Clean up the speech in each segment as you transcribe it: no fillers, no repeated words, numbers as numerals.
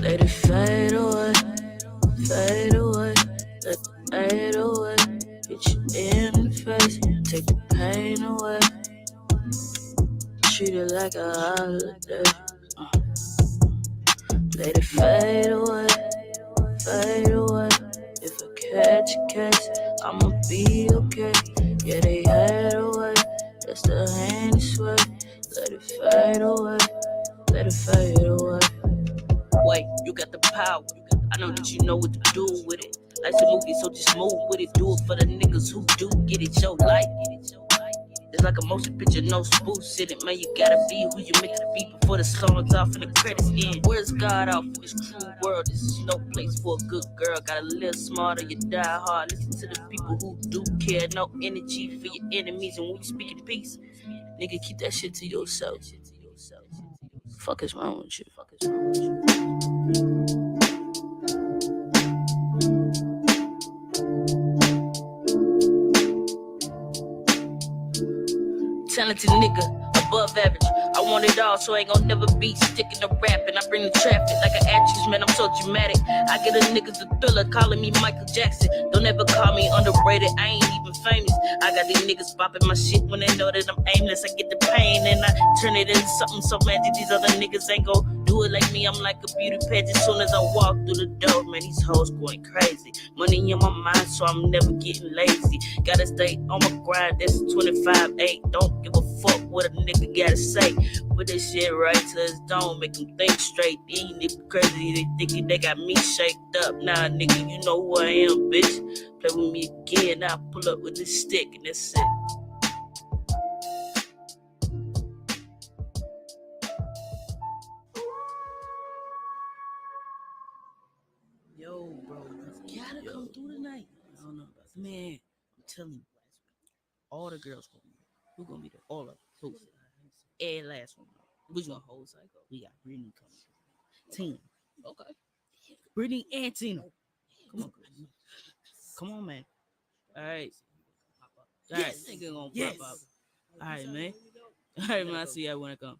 Let it fade away, fade away. Let the 808 hit you in the face, take the pain away. Treat it like a holiday. Let it fade away, fade away. If I catch a case, I'ma be okay. Yeah, they hide away, that's the hand sway. Let it fade away, let it fade away. Wait, you got the power, I know that you know what to do with it. Life's a movie, so just move with it. Do it for the niggas who do get it. Your life, it's like a motion picture, no spoofs in it. Man, you gotta be who you meant to be before the song's off and the credits end. Where's God out for this cruel world? This is no place for a good girl. Gotta live smarter, you die hard. Listen to the people who do care. No energy for your enemies. And when you speak in peace, nigga, keep that shit to yourself. Fuck is wrong with you? Talented nigga, above average. I want it all, so I ain't gon' never be sticking to rapping. I bring the traffic like an actress, man, I'm so dramatic. I get a niggas a thriller, calling me Michael Jackson. Don't ever call me underrated, I ain't even famous. I got these niggas bopping my shit when they know that I'm aimless. I get the pain and I turn it into something so magic. These other niggas ain't gon' do it like me. I'm like a beauty pageant. As soon as I walk through the door, man, these hoes going crazy. Money in my mind, so I'm never getting lazy. Gotta stay on my grind, that's 25-8. Don't give a fuck what a nigga gotta say. Put this shit right to his dome, make him think straight. These niggas crazy, they thinking they got me shaped up. Nah, nigga, you know who I am, bitch. Play with me again, I'll pull up with this stick and that's it. Yo, bro, you gotta come through tonight. I don't know about that. Man, I'm telling you, all the girls gonna be there. Who gonna be there? All of them. Who? And last one. Which one? Whole cycle. We got Brittany coming. Tina. Okay. Brittany and Tina. Come on, Chris. Come on, man. All right. All right, nigga gonna pop up. All right, man. All right, man. I'll see y'all when I come.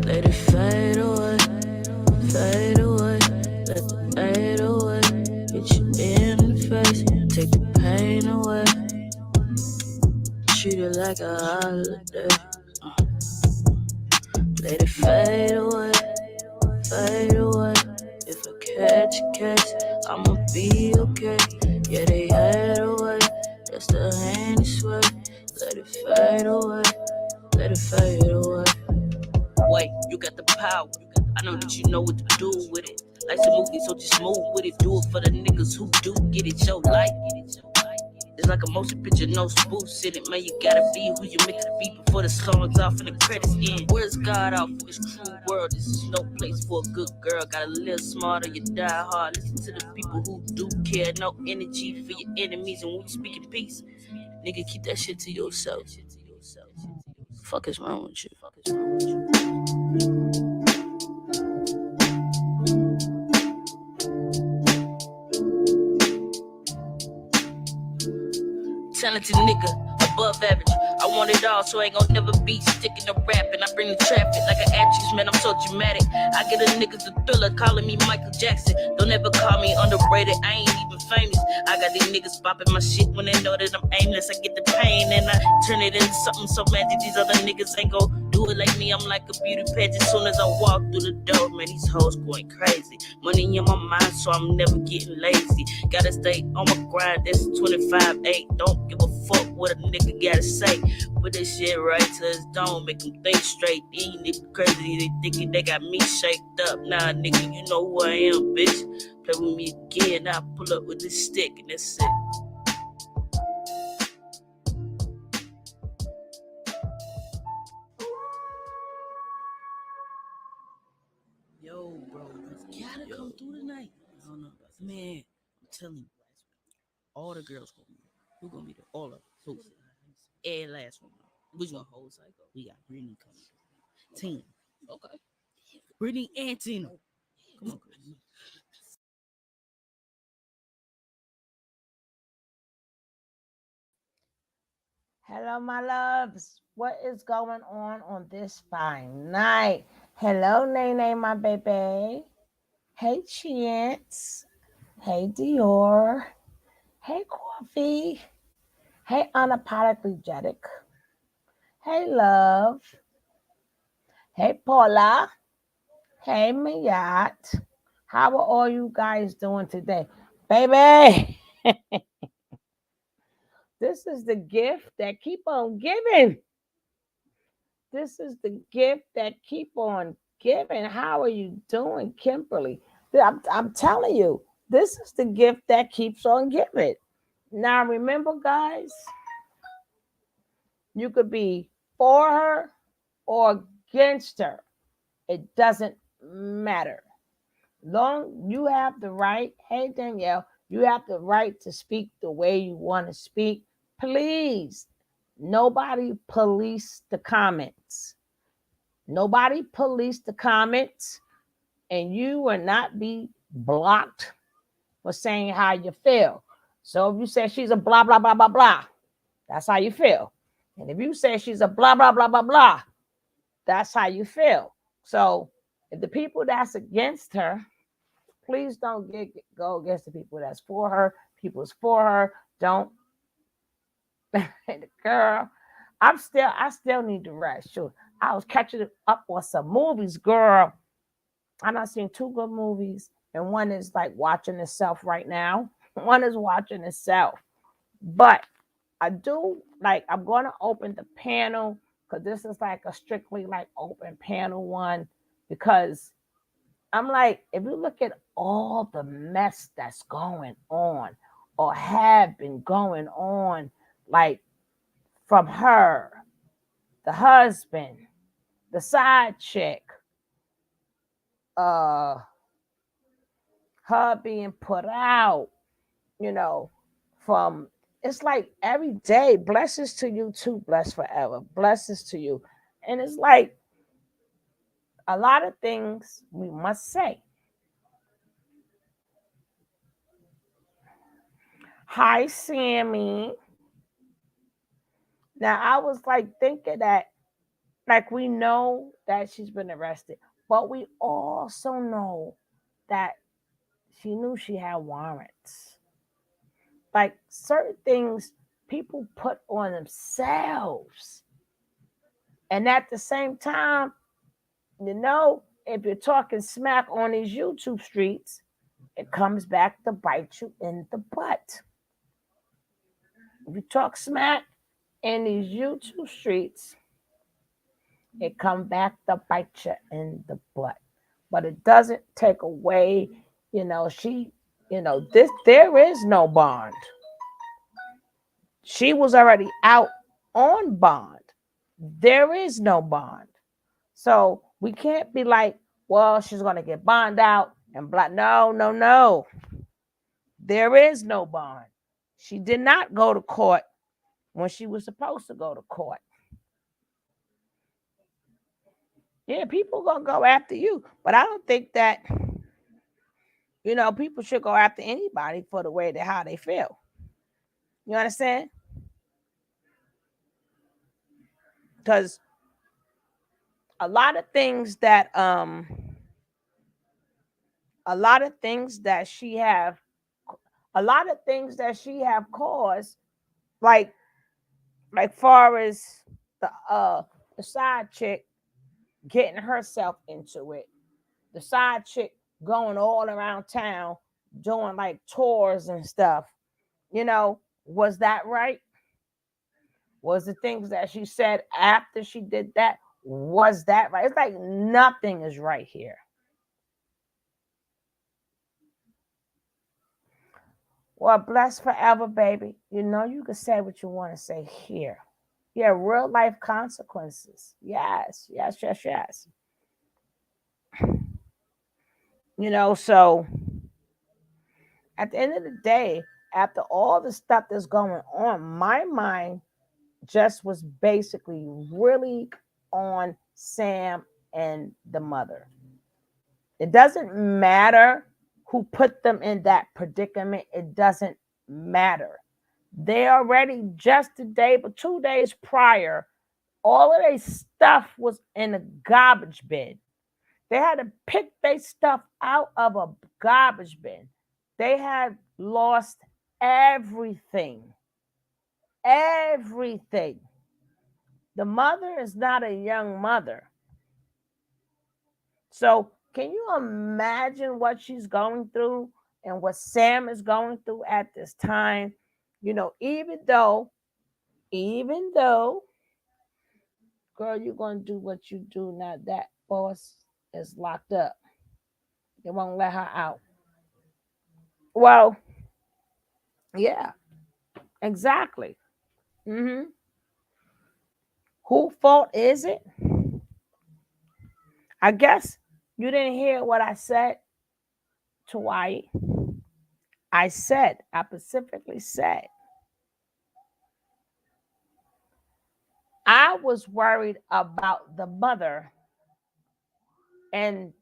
Let it fade away, fade away. Let the 808 hit you in the face, take the pain away. Treat it like a holiday. Let it fade away, fade away. If I catch a case, I'ma be okay. Yeah, they hide away, that's the hand sway. Let it fade away, let it fade away. Wait, you got the power, I know that you know what to do with it. Life's a movie, so just move with it. Do it for the niggas who do get it. Your life, it's like a motion picture, no spoofs in it. Man, you gotta be who you meant to be before the song's off and the credits end. Where's God out for this cruel world? This is no place for a good girl. Gotta live smarter, you die hard. Listen to the people who do care. No energy for your enemies. And when you speak in peace, nigga, keep that shit to yourself. Fuck is wrong with you? Talented nigga, above average. I want it all, so I ain't gon' never be sticking to rapping. I bring the traffic like an actress, man, I'm so dramatic. I get a niggas a thriller, calling me Michael Jackson. Don't ever call me underrated, I ain't even famous. I got these niggas bopping my shit when they know that I'm aimless. I get the pain and I turn it into something so magic. These other niggas ain't gon' do do it like me, I'm like a beauty pageant. As soon as I walk through the door, man, these hoes going crazy. Money in my mind, so I'm never getting lazy. Gotta stay on my grind, that's 25-8. Don't give a fuck what a nigga gotta say. Put this shit right to his dome, make him think straight. These niggas crazy, they thinking they got me shaped up. Nah, nigga, you know who I am, bitch. Play with me again, I pull up with this stick and that's it. Yo, bro, gotta come through tonight. I don't know, man. I'm telling you, all the girls gonna be there. Who gonna be there? All of them. Who? Every last one. Which one? Whole cycle. We got Brittany coming. Tina. Okay. Brittany and Tina. Come on, Chris. Hello, my loves. What is going on this fine night? Hello, Nene, my baby. Hey, Chance. Hey, Dior. Hey, Coffee. Hey, Unapologetic. Hey, Love. Hey, Paula. Hey, Mayat. How are all you guys doing today? Baby, this is the gift that keep on giving. This is the gift that keep on giving. How are you doing, Kimberly? I'm telling you, this is the gift that keeps on giving. Now, remember, guys, you could be for her or against her. It doesn't matter. Long you have the right, hey Danielle, you have the right to speak the way you want to speak. Please, nobody police the comments. Nobody police the comments, and you will not be blocked for saying how you feel. So if you say she's a blah, blah, blah, blah, blah, that's how you feel. And if you say she's a blah, blah, blah, blah, blah, that's how you feel. So if the people that's against her, please don't go against the people that's for her. People's for her. Don't. Girl, I still need to rest. Sure. I was catching up on some movies, girl. I'm not seeing two good movies, and one is like watching itself right now. One is watching itself. But I do like I'm gonna open the panel because this is like a strictly like open panel one because I'm like, if you look at all the mess that's going on or have been going on, like from her, the husband, the side chick, uh, her being put out, you know, from it's like every day, blessings to you too, blessed forever, blessings to you. And it's like a lot of things we must say. Hi, Sammy. Now I was like thinking that like we know that she's been arrested, but we also know that she knew she had warrants. Like certain things people put on themselves. And at the same time, if you're talking smack on these YouTube streets, it comes back to bite you in the butt. If you talk smack in these YouTube streets, it comes back to bite you in the butt. But it doesn't take away, this there is no bond. She was already out on bond. There is no bond. So we can't be like, well, she's gonna get bond out and blah. No, no, no. There is no bond. She did not go to court when she was supposed to go to court. Yeah, people gonna go after you, but I don't think that people should go after anybody for the way that how they feel. You understand? Because a lot of things that a lot of things that she have a lot of things that she have caused, like far as the side chick, getting herself into it. The side chick going all around town doing like tours and stuff. Was that right? Was the things that she said after she did that, was that right? It's like nothing is right here. Well, blessed forever, baby. You can say what you want to say here. Yeah, real life consequences. Yes, yes, yes, yes. So at the end of the day, after all the stuff that's going on, my mind just was basically really on Sam and the mother. It doesn't matter who put them in that predicament. It doesn't matter. They already just a day, but 2 days prior, all of their stuff was in a garbage bin. They had to pick their stuff out of a garbage bin. They had lost everything. Everything. The mother is not a young mother. So, can you imagine what she's going through and what Sam is going through at this time? Even though, girl, you're going to do what you do now, that boss is locked up. They won't let her out. Well, yeah, exactly. hmm Who fault is it? I guess you didn't hear what I said to Wright. I specifically said, I was worried about the mother and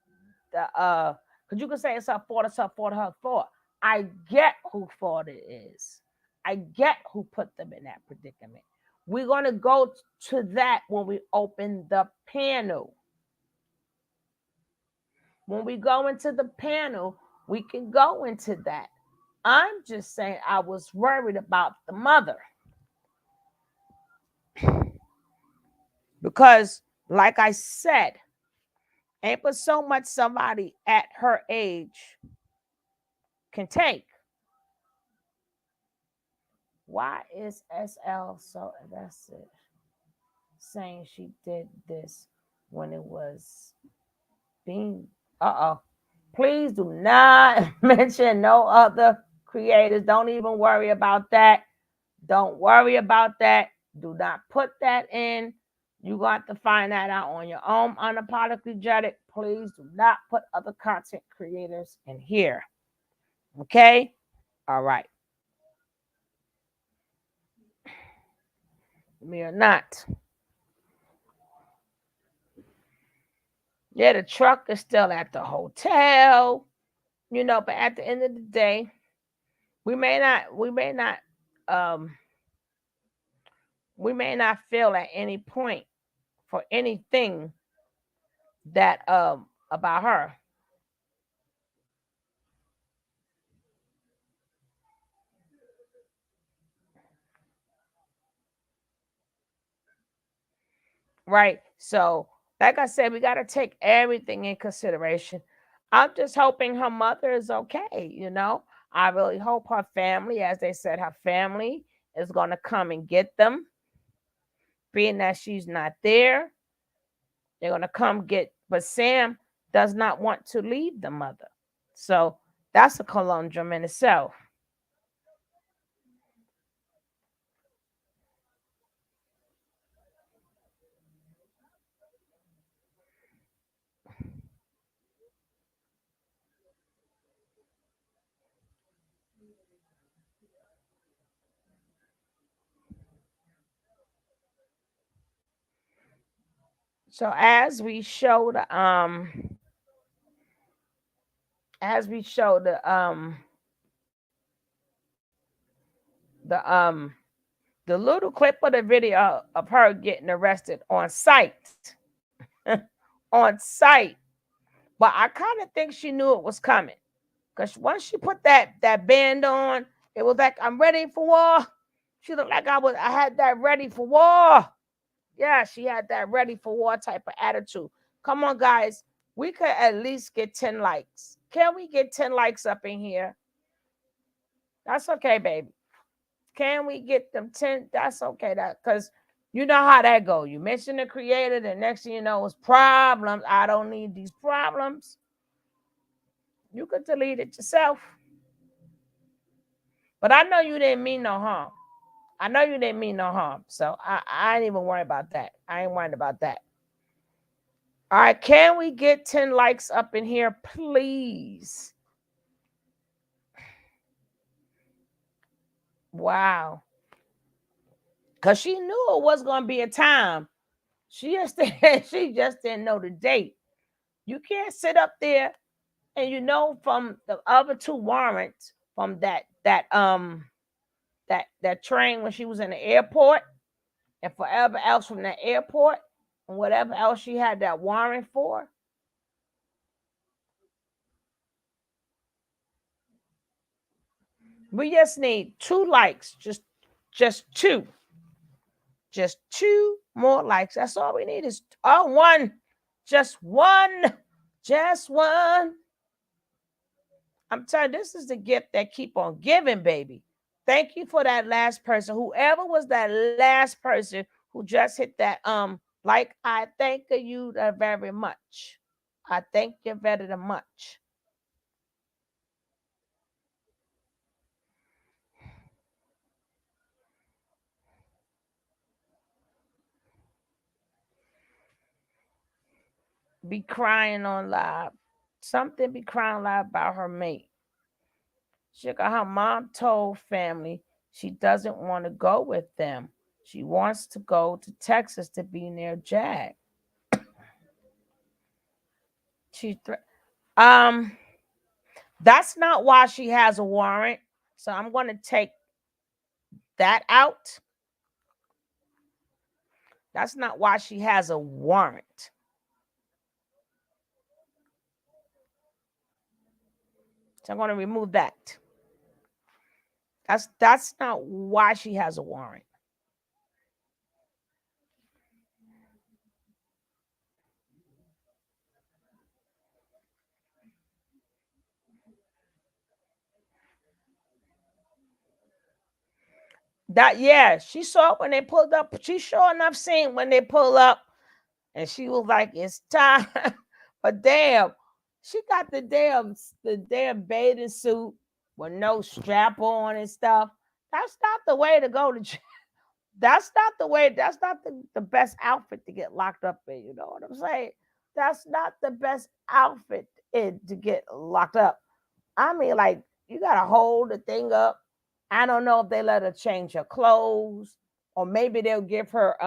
the because you can say it's her fault. I get who fault it is. I get who put them in that predicament. We're gonna go to that when we open the panel. When we go into the panel, we can go into that. I'm just saying I was worried about the mother. Because, like I said, ain't but so much somebody at her age can take. Why is SL so invested saying she did this when it was being please do not mention no other creators. Don't even worry about that. Don't worry about that. Do not put that in. You got to find that out on your own. Unapologetic. Please do not put other content creators in here. Okay? All right. We are not. Yeah, the truck is still at the hotel, but at the end of the day, we may um not feel at any point for anything that about her. Right? So, like I said, we got to take everything in consideration. I'm just hoping her mother is okay. I really hope her family, as they said, her family is going to come and get them, being that she's not there. They're going to come get, but Sam does not want to leave the mother. So that's a conundrum in itself. So as we show the the little clip of the video of her getting arrested on site. On site. But I kind of think she knew it was coming. Because once she put that band on, it was like, I'm ready for war. She looked like I had that ready for war. Yeah, she had that ready for war type of attitude. Come on, guys. We could at least get 10 likes. Can we get 10 likes up in here? That's okay, baby. Can we get them 10? That's okay. That because you know how that go. You mention the creator, the next thing you know is problems. I don't need these problems. You could delete it yourself. But I know you didn't mean no harm. I know you didn't mean no harm. So I ain't even worried about that. I ain't worried about that. All right, can we get 10 likes up in here, please? Wow. Because she knew it was going to be a time. She just didn't know the date. You can't sit up there and you know from the other two warrants from that train when she was in the airport and forever else from the airport and whatever else she had that warrant for. We just need 2 likes, just two, just 2 more likes. That's all we need is one, just one, just one. I'm telling you, this is the gift that keep on giving, baby. Thank you for that last person. Whoever was that last person who just hit that like, I thank you very much. I thank you very much. Be crying on live. Something be crying live about her mate. She got her mom told family she doesn't want to go with them. She wants to go to Texas to be near Jag. She um That's not why she has a warrant. So I'm going to take that out. That's not why she has a warrant. So I'm going to remove that. That's not why she has a warrant. That yeah, she saw it when they pulled up. She sure enough seen when they pull up, and she was like, "It's time." But damn, she got the damn bathing suit with no strap on and stuff. That's not the way to go to. That's not the way. That's not the best outfit to get locked up in. You know what I'm saying? That's not the best outfit to get locked up. I mean, like you gotta hold the thing up. I don't know if they let her change her clothes, or maybe they'll give her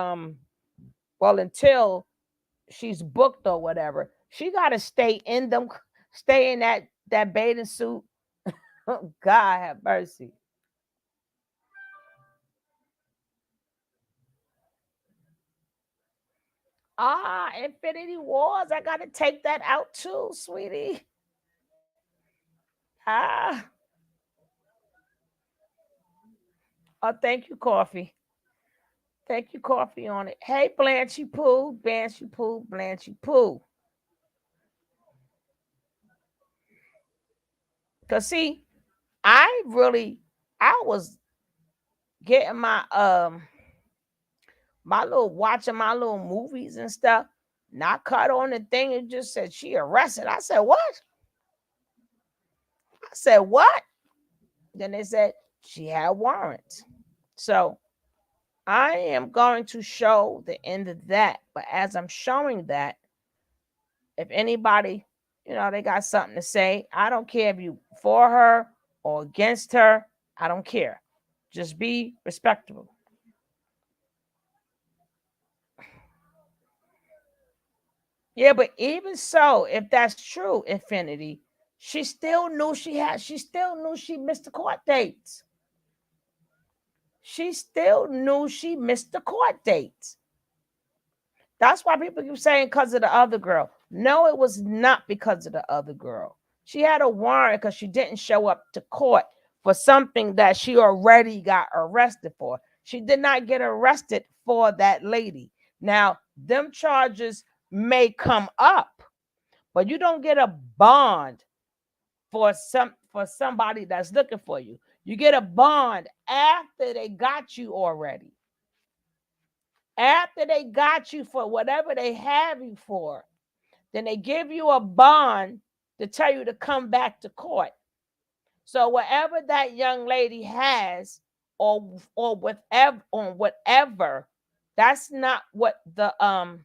well until she's booked or whatever. She gotta stay in that bathing suit. God have mercy. Infinity Wars. I gotta take that out too, sweetie. Ah, oh, thank you, Coffee. Thank you, Coffee on it. Hey, Blanchy Pooh, Blanchy Pooh, Blanchy Pooh. Cause see, I was getting my little watching my little movies and stuff. Not cut on the thing. It just said she arrested. I said what? I said what? Then they said she had warrants. So I am going to show the end of that. But as I'm showing that, if anybody, they got something to say, I don't care if you for her or against her. I don't care. Just be respectable. Yeah, but even so, if that's true, Infinity, she still knew she missed the court dates. She still knew she missed the court dates. That's why people keep saying because of the other girl. No, it was not because of the other girl. She had a warrant because she didn't show up to court for something that she already got arrested for. She did not get arrested for that lady. Now, them charges may come up, but you don't get a bond for somebody that's looking for you. You get a bond after they got you already. After they got you for whatever they have you for, then they give you a bond to tell you to come back to court. So whatever that young lady has, or whatever, that's not what the all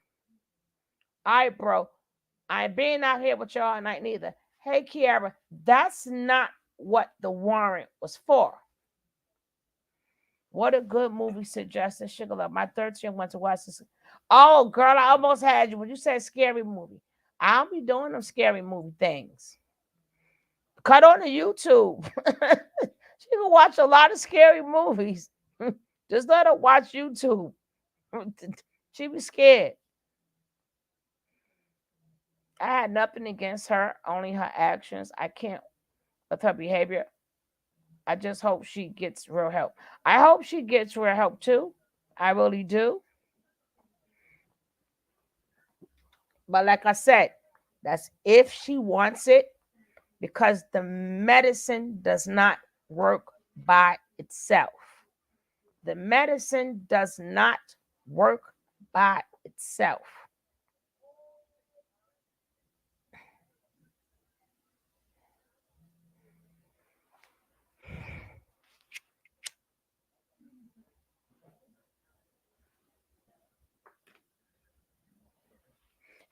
right, bro. I ain't being out here with y'all tonight neither. Hey, Kiara, that's not what the warrant was for. What a good movie suggestion, Sugar Love. My 13 went to watch this. Oh, girl, I almost had you when you said scary movie. I'll be doing them scary movie things. Cut on the YouTube. She can watch a lot of scary movies. Just let her watch YouTube. She be scared. I had nothing against her, only her actions. I can't with her behavior. I just hope she gets real help. I hope she gets real help too. I really do. But like I said, that's if she wants it, because the medicine does not work by itself. The medicine does not work by itself.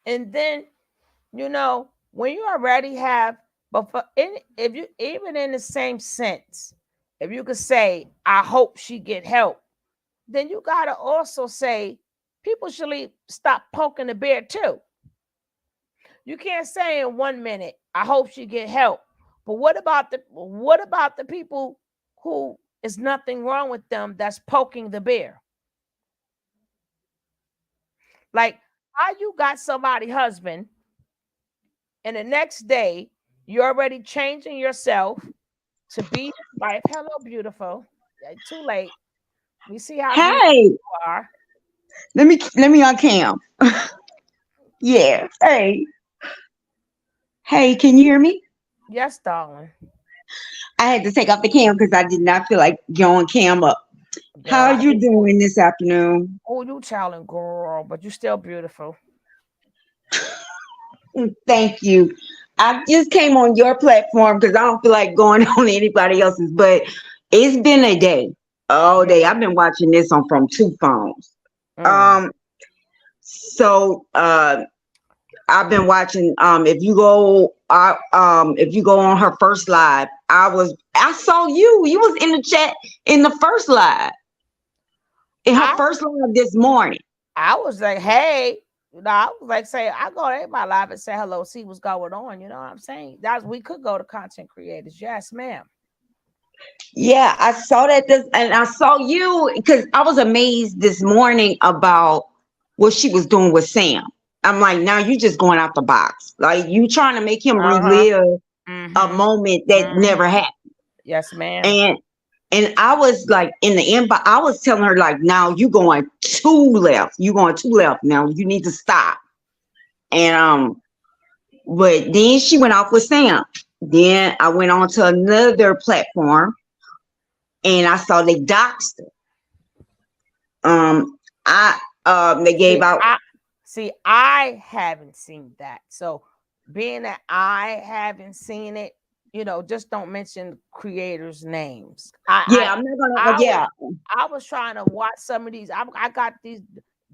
And then, when you already have, but if you even in the same sense, if you could say, I hope she get help, then you gotta also say people should stop poking the bear too. You can't say in 1 minute, I hope she get help. But what about the people who is nothing wrong with them that's poking the bear? Like, how you got somebody's husband, and the next day you're already changing yourself to be his wife. Hello, beautiful. Too late. We see how beautiful Hey, you are. let me on cam. Yeah. Hey, can you hear me? Yes, darling. I had to take off the cam because I did not feel like going cam up. How Girl, are I you doing this afternoon? oh, you challenge girl, but you still beautiful. Thank you. I just came on your platform because I don't feel like going on anybody else's, but it's been a day, all day. I've been watching this on from two phones. Mm. Um, so I've been watching. If you go on her first live, I saw you. You was in the chat in the first live, in her I first live this morning. I was like, hey, I was like, say, I go to everybody live and say hello, see what's going on. You know what I'm saying? We could go to content creators. Yes, ma'am. Yeah, I saw that and I saw you because I was amazed this morning about what she was doing with Sam. I'm like, now you just going out the box. Like you trying to make him Uh-huh. relive a Mm-hmm. moment that Mm-hmm. never happened. Yes, ma'am. And I was like in the inbox, I was telling her like, now you going two left. You going two left. Now you need to stop. And but then she went off with Sam. Then I went on to another platform and I saw they doxed her. They gave See, out. I haven't seen that. So being that I haven't seen it, just don't mention creators' names. Yeah, I'm not gonna. I was Yeah, I was trying to watch some of these. I got the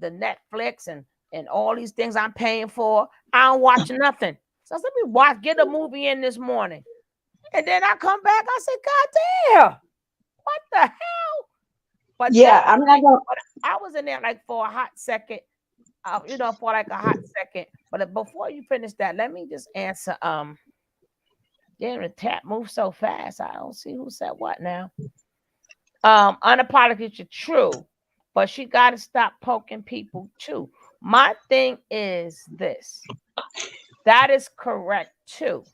Netflix and all these things I'm paying for. I don't watch nothing. So let me get a movie in this morning. And then I come back, I say, God damn, what the hell? But yeah, I'm not gonna. I was in there like for a hot second, for like a hot second. But before you finish that, let me just answer. Damn, the tap moves so fast. I don't see who said what now. Unapologetically true, but she got to stop poking people too. My thing is this. That is correct too.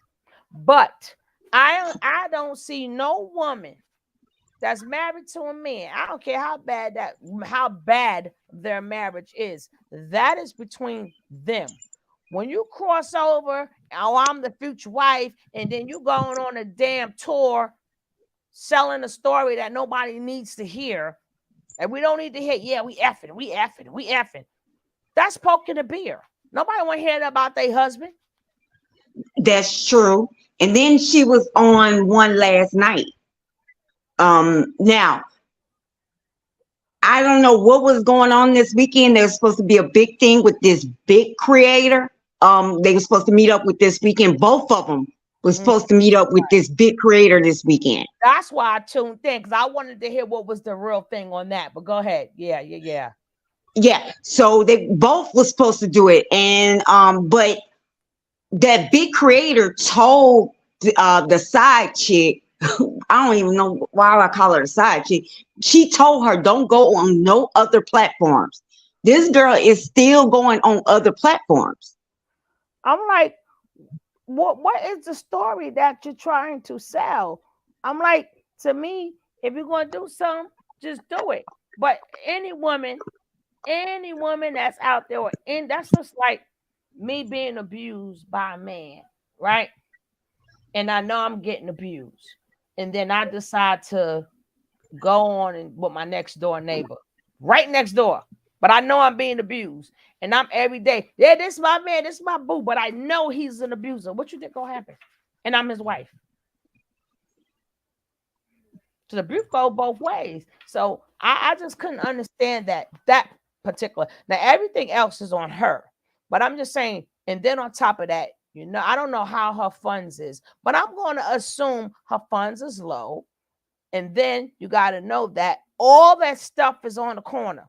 But I don't see no woman that's married to a man, I don't care how bad their marriage is. That is between them. When you cross over, oh, I'm the future wife, and then you going on a damn tour selling a story that nobody needs to hear, and we don't need to hear, yeah, we effing. That's poking the beer. Nobody want to hear about their husband. That's true. And then she was on one last night. Now I don't know what was going on this weekend. There was supposed to be a big thing with this big creator. They were supposed to meet up with this weekend. Both of them was supposed to meet up with this big creator this weekend. That's why I tuned in, because I wanted to hear what was the real thing on that. But go ahead. Yeah. So they both were supposed to do it, and but that big creator told the side chick, I don't even know why I call her a side chick. She told her, don't go on no other platforms. This girl is still going on other platforms. I'm like, what is the story that you're trying to sell? I'm like, to me, if you're going to do something, just do it. But any woman that's out there, that's just like me being abused by a man, right? And I know I'm getting abused. And then I decide to go on and with my next door neighbor, right next door. But I know I'm being abused. And I'm every day, yeah, this is my man, this is my boo. But I know he's an abuser. What you think gonna happen? And I'm his wife. So the abuse go both ways. So I just couldn't understand that particular. Now everything else is on her. But I'm just saying, and then on top of that, I don't know how her funds is, but I'm going to assume her funds is low. And then you got to know that all that stuff is on the corner.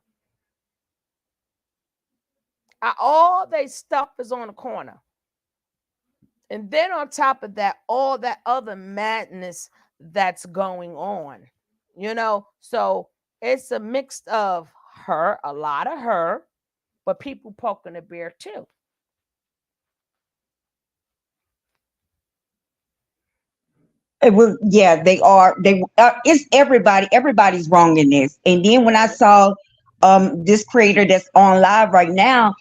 All that stuff is on the corner. And then on top of that, all that other madness that's going on, So it's a mix of her, a lot of her, but people poking the bear too. It was, yeah, they are. It's everybody. Everybody's wrong in this. And then when I saw this creator that's on live right now,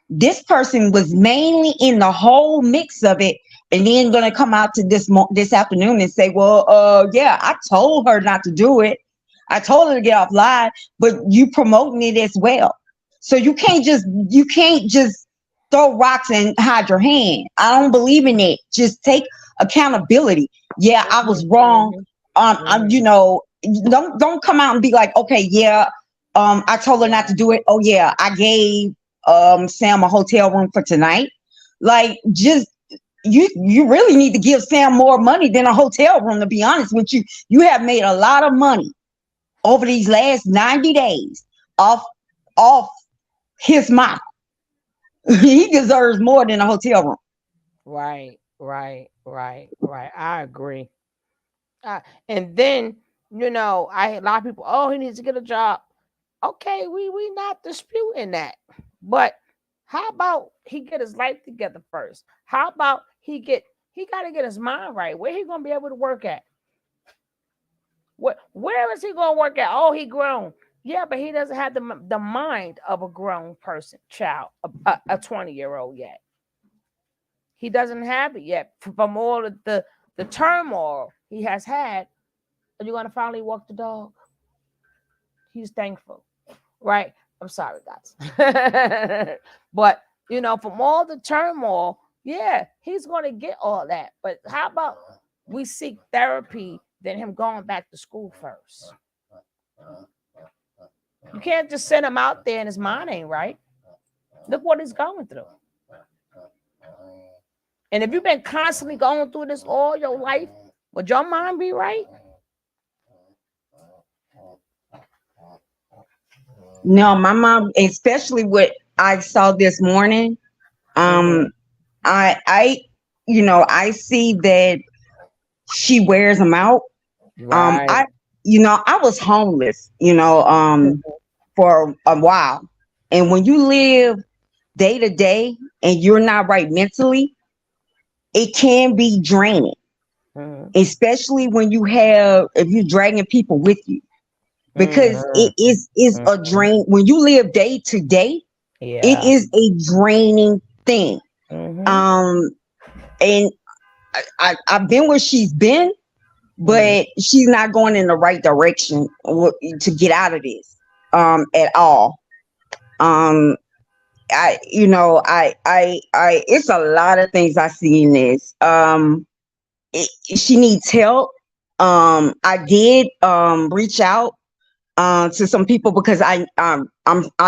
this person was mainly in the whole mix of it, and then gonna come out to this afternoon and say, well, yeah, I told her not to do it. I told her to get off live, but you promoting it as well. So you can't just throw rocks and hide your hand. I don't believe in it. Just take accountability. Yeah, I was wrong. Don't come out and be like, okay, yeah, I told her not to do it. Oh yeah, I gave Sam a hotel room for tonight. Like, just you really need to give Sam more money than a hotel room, to be honest with you. You have made a lot of money over these last 90 days off his mouth. He deserves more than a hotel room. Right. I agree. And then, I had a lot of people, oh, he needs to get a job. Okay, we not disputing that. But how about he get his life together first? How about he got to get his mind right? Where he going to be able to work at? Where is he going to work at? Oh, he grown. Yeah, but he doesn't have the mind of a grown child, a 20-year-old yet. He doesn't have it yet from all of the turmoil he has had. Are you going to finally walk the dog? He's thankful, right? I'm sorry, guys. But, from all the turmoil, yeah, he's going to get all that. But how about we seek therapy than him going back to school first? You can't just send him out there and his mind ain't right. Look what he's going through. And if you've been constantly going through this all your life, would your mind be right? No, my mom, especially what I saw this morning, I see that she wears them out. Right. I was homeless, for a while. And when you live day to day and you're not right mentally, it can be draining. Mm-hmm. especially when if you're dragging people with you, because Mm-hmm. it is a Mm-hmm. drain when you live day to day. It Yeah. is a draining thing. Mm-hmm. Um, and I've been where she's been, Mm-hmm. but she's not going in the right direction to get out of this at all. Um, it's a lot of things I see in this. She needs help. I did reach out to some people because I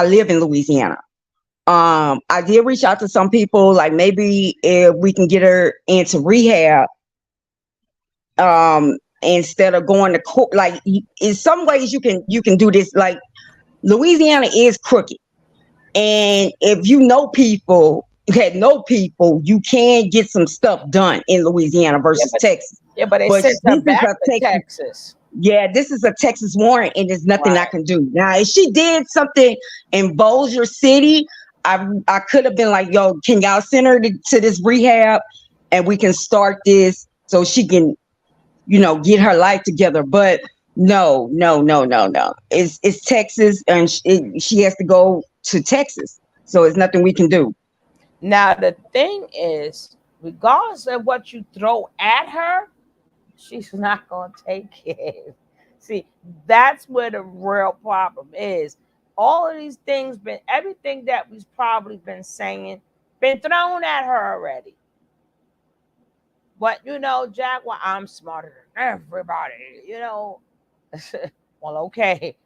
live in Louisiana. I did reach out to some people, like maybe if we can get her into rehab, instead of going to court. Like, in some ways you can do this. Like, Louisiana is crooked, and if you know people, you can get some stuff done in Louisiana Yeah, versus Texas. but they But sent her this is back a to Texas. Texas. Yeah, this is a Texas warrant, and there's nothing I Right. can do. Now, if she did something in Bossier City, I could have been like, yo, can y'all send her to this rehab, and we can start this so she can, get her life together. But no, no, no, no, no. It's Texas, and she has to go to Texas. So it's nothing we can do. Now the thing is, regardless of what you throw at her, she's not gonna take it. See, that's where the real problem is. All of these things been everything that we've probably been saying, been thrown at her already. But Jaguar, I'm smarter than everybody. Well, okay.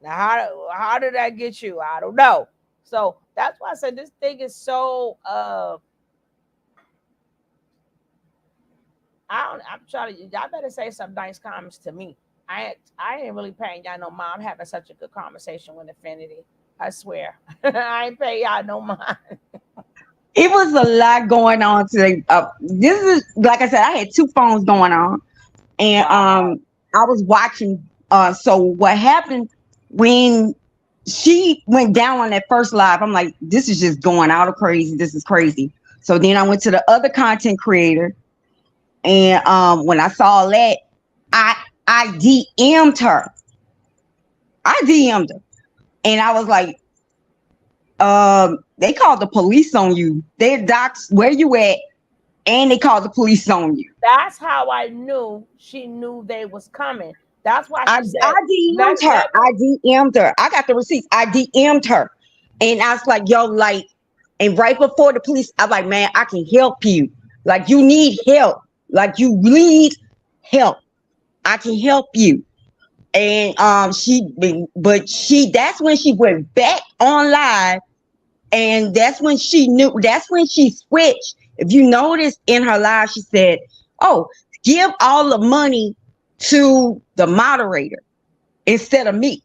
Now how did that get you? I don't know. So that's why I said this thing is so I'm trying to. Y'all better say some nice comments to me. I ain't really paying y'all no mind. I'm having such a good conversation with Infinity. I swear, I ain't paying y'all no mind. It was a lot going on today. This is, like I said, I had two phones going on, and Wow. I was watching. So what happened when she went down on that first live? I'm like, this is just going out of crazy. This is crazy. So then I went to the other content creator, and when I saw that, I I DM'd her. I DM'd her, and I was like, they called the police on you. They docs where you at, and they called the police on you. That's how I knew she knew they was coming. That's why I she said, DM'd her. let me. I DM'd her. I got the receipts. I DM'd her. And I was like, yo, like, and right before the police, I was like, man, I can help you. Like, you need help. Like, you need help. I can help you. And that's when she went back on live. And that's when she switched. If you notice in her live, she said, oh, give all the money to the moderator instead of me.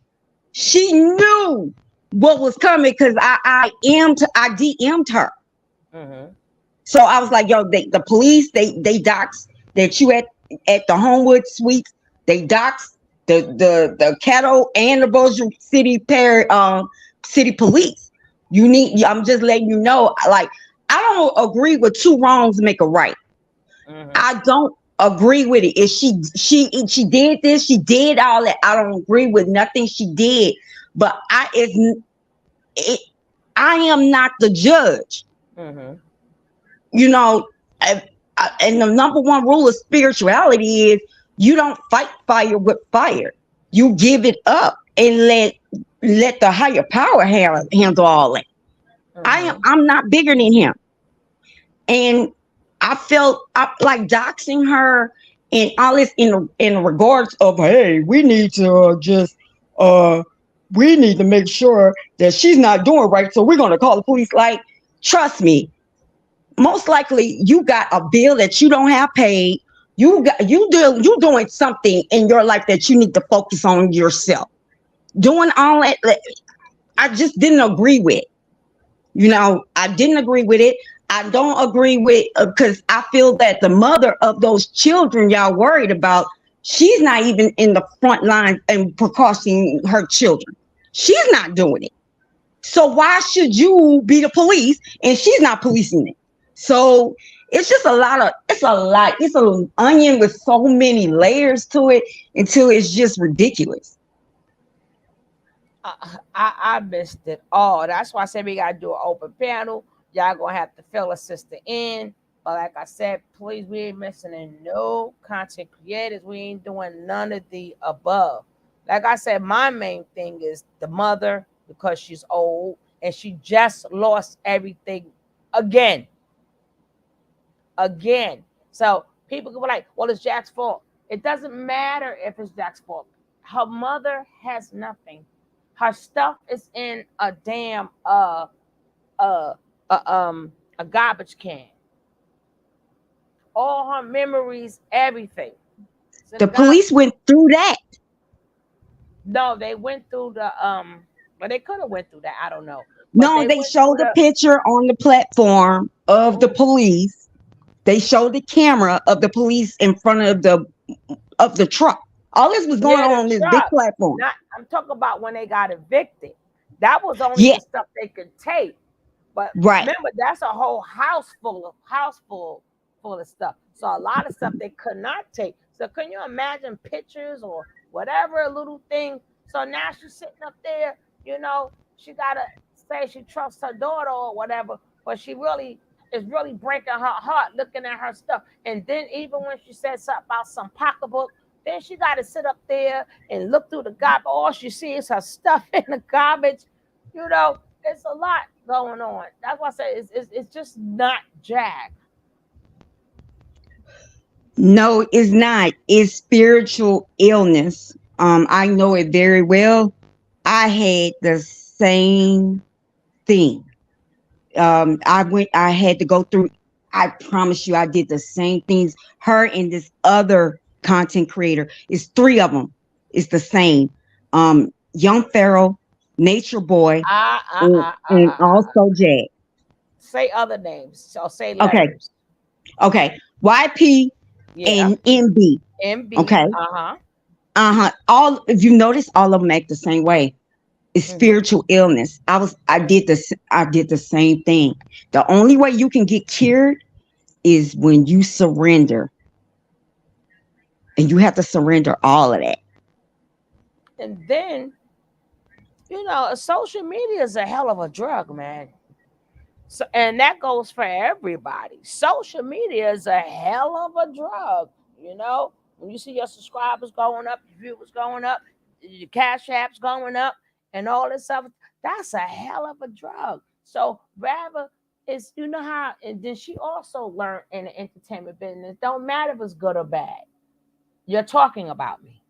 She knew what was coming because I DM'd her. Mm-hmm. So I was like, yo, the police, they doxed that you at the Homewood Suites. They doxed the Caddo and the Bossier City city police. I'm just letting you know, like, I don't agree with two wrongs make a right. Mm-hmm. I don't agree with it. If she did this, she did all that. I don't agree with nothing she did. But I am not the judge. Mm-hmm. You know, and the number one rule of spirituality is you don't fight fire with fire. You give it up and let the higher power handle all that. Mm-hmm. I'm not bigger than him. And I felt like doxing her and all this in regards of, hey, we need to we need to make sure that she's not doing right, so we're gonna call the police. Like, trust me, most likely you got a bill that you don't have paid. You doing something in your life that you need to focus on yourself. Doing all that, I just didn't agree with. I didn't agree with it. I don't agree with, because I feel that the mother of those children y'all worried about, she's not even in the front line and precautioning her children. She's not doing it. So why should you be the police and she's not policing it? So It's just a lot of, it's a lot. It's an onion with so many layers to it until it's just ridiculous. I missed it all. That's why I said we gotta do an open panel. Y'all gonna have to fill a sister in. But like I said, please, we ain't missing in no content creators. We ain't doing none of the above. Like I said, my main thing is the mother because she's old and she just lost everything again. Again. So people can be like, well, it's Jack's fault. It doesn't matter if it's Jack's fault. Her mother has nothing. Her stuff is in a damn uh, a garbage can. All her memories, everything. It's in a The garbage. police went through that. No, they went through the but they could have went through that. I don't know. But No, they they went through showed the the picture on the platform of the oh, police. They showed the camera of the police in front of the truck. All this was going yeah, the on this big truck. platform. Not I'm talking about when they got evicted. That was only Yeah, the stuff they could take. But right. remember, that's a whole house full of stuff. So a lot of stuff they could not take. So can you imagine pictures or whatever little thing? So now she's sitting up there, she gotta say she trusts her daughter or whatever, but she really is really breaking her heart looking at her stuff. And then even when she said something about some pocketbook, then she got to sit up there and look through the garbage. All she sees is her stuff in the garbage. It's a lot going on. That's why I say it's just not Jack. No, it's not. It's spiritual illness. I know it very well. I had the same thing. I had to go through, I promise you, I did the same things. Her and this other content creator, it's three of them. It's the same. Young Pharaoh, Nature Boy, Ah, ah, and, ah, ah, and ah, ah, ah. also Jag. Say other names. So say Okay. letters. Okay. YP Yeah. and MB. MB. Okay. Uh-huh. All, if you notice, all of them act the same way. It's Hmm. spiritual illness. I did the same thing. The only way you can get cured is when you surrender, and you have to surrender all of that. And then, social media is a hell of a drug, man. So, and that goes for everybody. Social media is a hell of a drug. When you see your subscribers going up, your viewers going up, your cash apps going up, and all this stuff, that's a hell of a drug. So rather, it's how, and then she also learned in the entertainment business. Don't matter if it's good or bad. You're talking about me.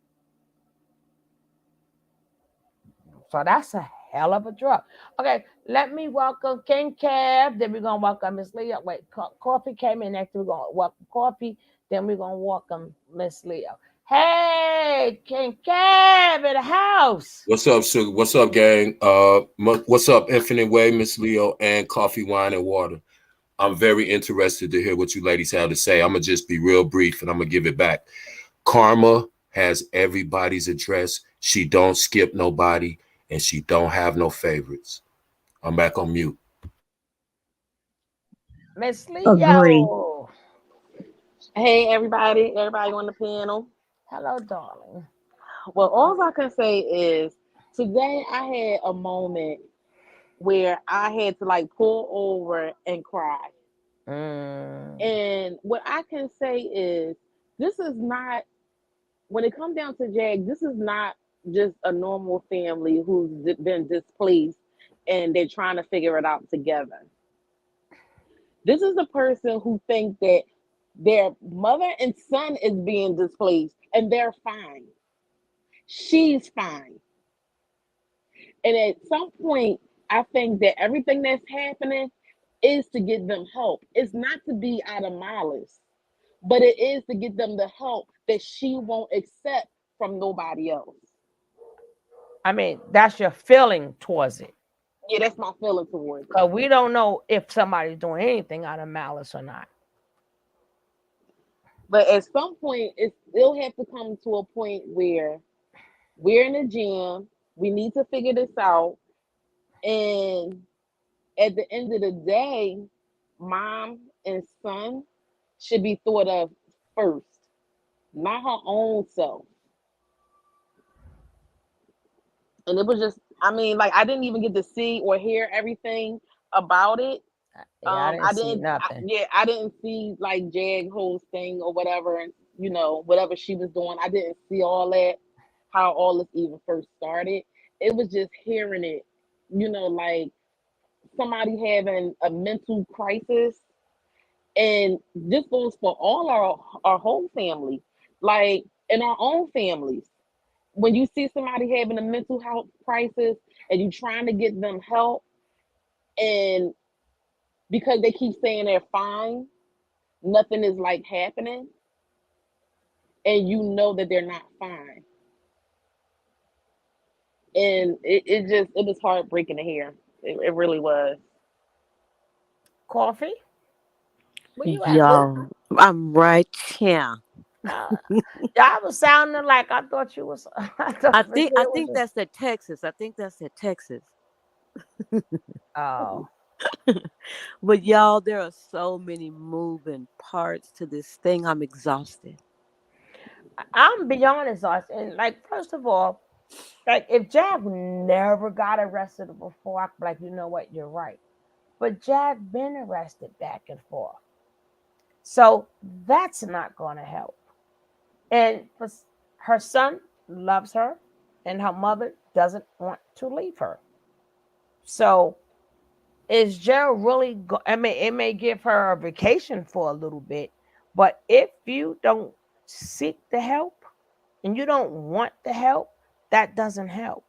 So that's a hell of a drug. Okay, let me welcome King Kev. Then we're gonna welcome Miss Leo. Wait, Coffee came in next. We're gonna welcome Coffee. Then we're gonna welcome Miss Leo. Hey, King Kev in the house. What's up, sugar? What's up, gang? What's up, Infinite Way, Miss Leo, and Coffee, Wine, and Water? I'm very interested to hear what you ladies have to say. I'm gonna just be real brief, and I'm gonna give it back. Karma has everybody's address. She don't skip nobody, and she don't have no favorites. I'm back on mute. Miss Agree. Leo. Hey everybody on the panel. Hello, darling. Well, all I can say is today I had a moment where I had to like pull over and cry. Mm. And what I can say is this is not when it comes down to Jag, this is not just a normal family who's been displaced and they're trying to figure it out together. This is a person who thinks that their mother and son is being displaced and they're fine. She's fine. And at some point, I think that everything that's happening is to get them help. It's not to be out of malice, but it is to get them the help that she won't accept from nobody else. I mean, that's your feeling towards it. Yeah, that's my feeling towards it. Because we don't know if somebody's doing anything out of malice or not. But at some point, it'll have to come to a point where we're in the gym, we need to figure this out, and at the end of the day, mom and son should be thought of first, not her own self. And it was just, I mean, like I didn't even get to see or hear everything about it. Yeah, I didn't I see didn't, nothing. yeah, I didn't see like Jag whole thing or whatever, and whatever she was doing. I didn't see all that, how all this even first started. It was just hearing it, like somebody having a mental crisis, and this goes for all our whole family, like in our own families. When you see somebody having a mental health crisis and you trying to get them help, and because they keep saying they're fine, nothing is like happening, and you know that they're not fine. And it was heartbreaking to hear. It really was. Coffee? Where you at, boo? Y'all, I'm right here. Uh, y'all was sounding like I thought you was. I thought for sure I it was think that's at Texas. I think that's at Texas. Oh, But y'all, there are so many moving parts to this thing. I'm exhausted. I'm beyond exhausted. And like, first of all, like if Jag never got arrested before, I'd be like, you know what, you're right. But Jag been arrested back and forth, so that's not going to help. And her son loves her, and her mother doesn't want to leave her. So is Gerald really? I mean, it may give her a vacation for a little bit, but if you don't seek the help and you don't want the help, that doesn't help.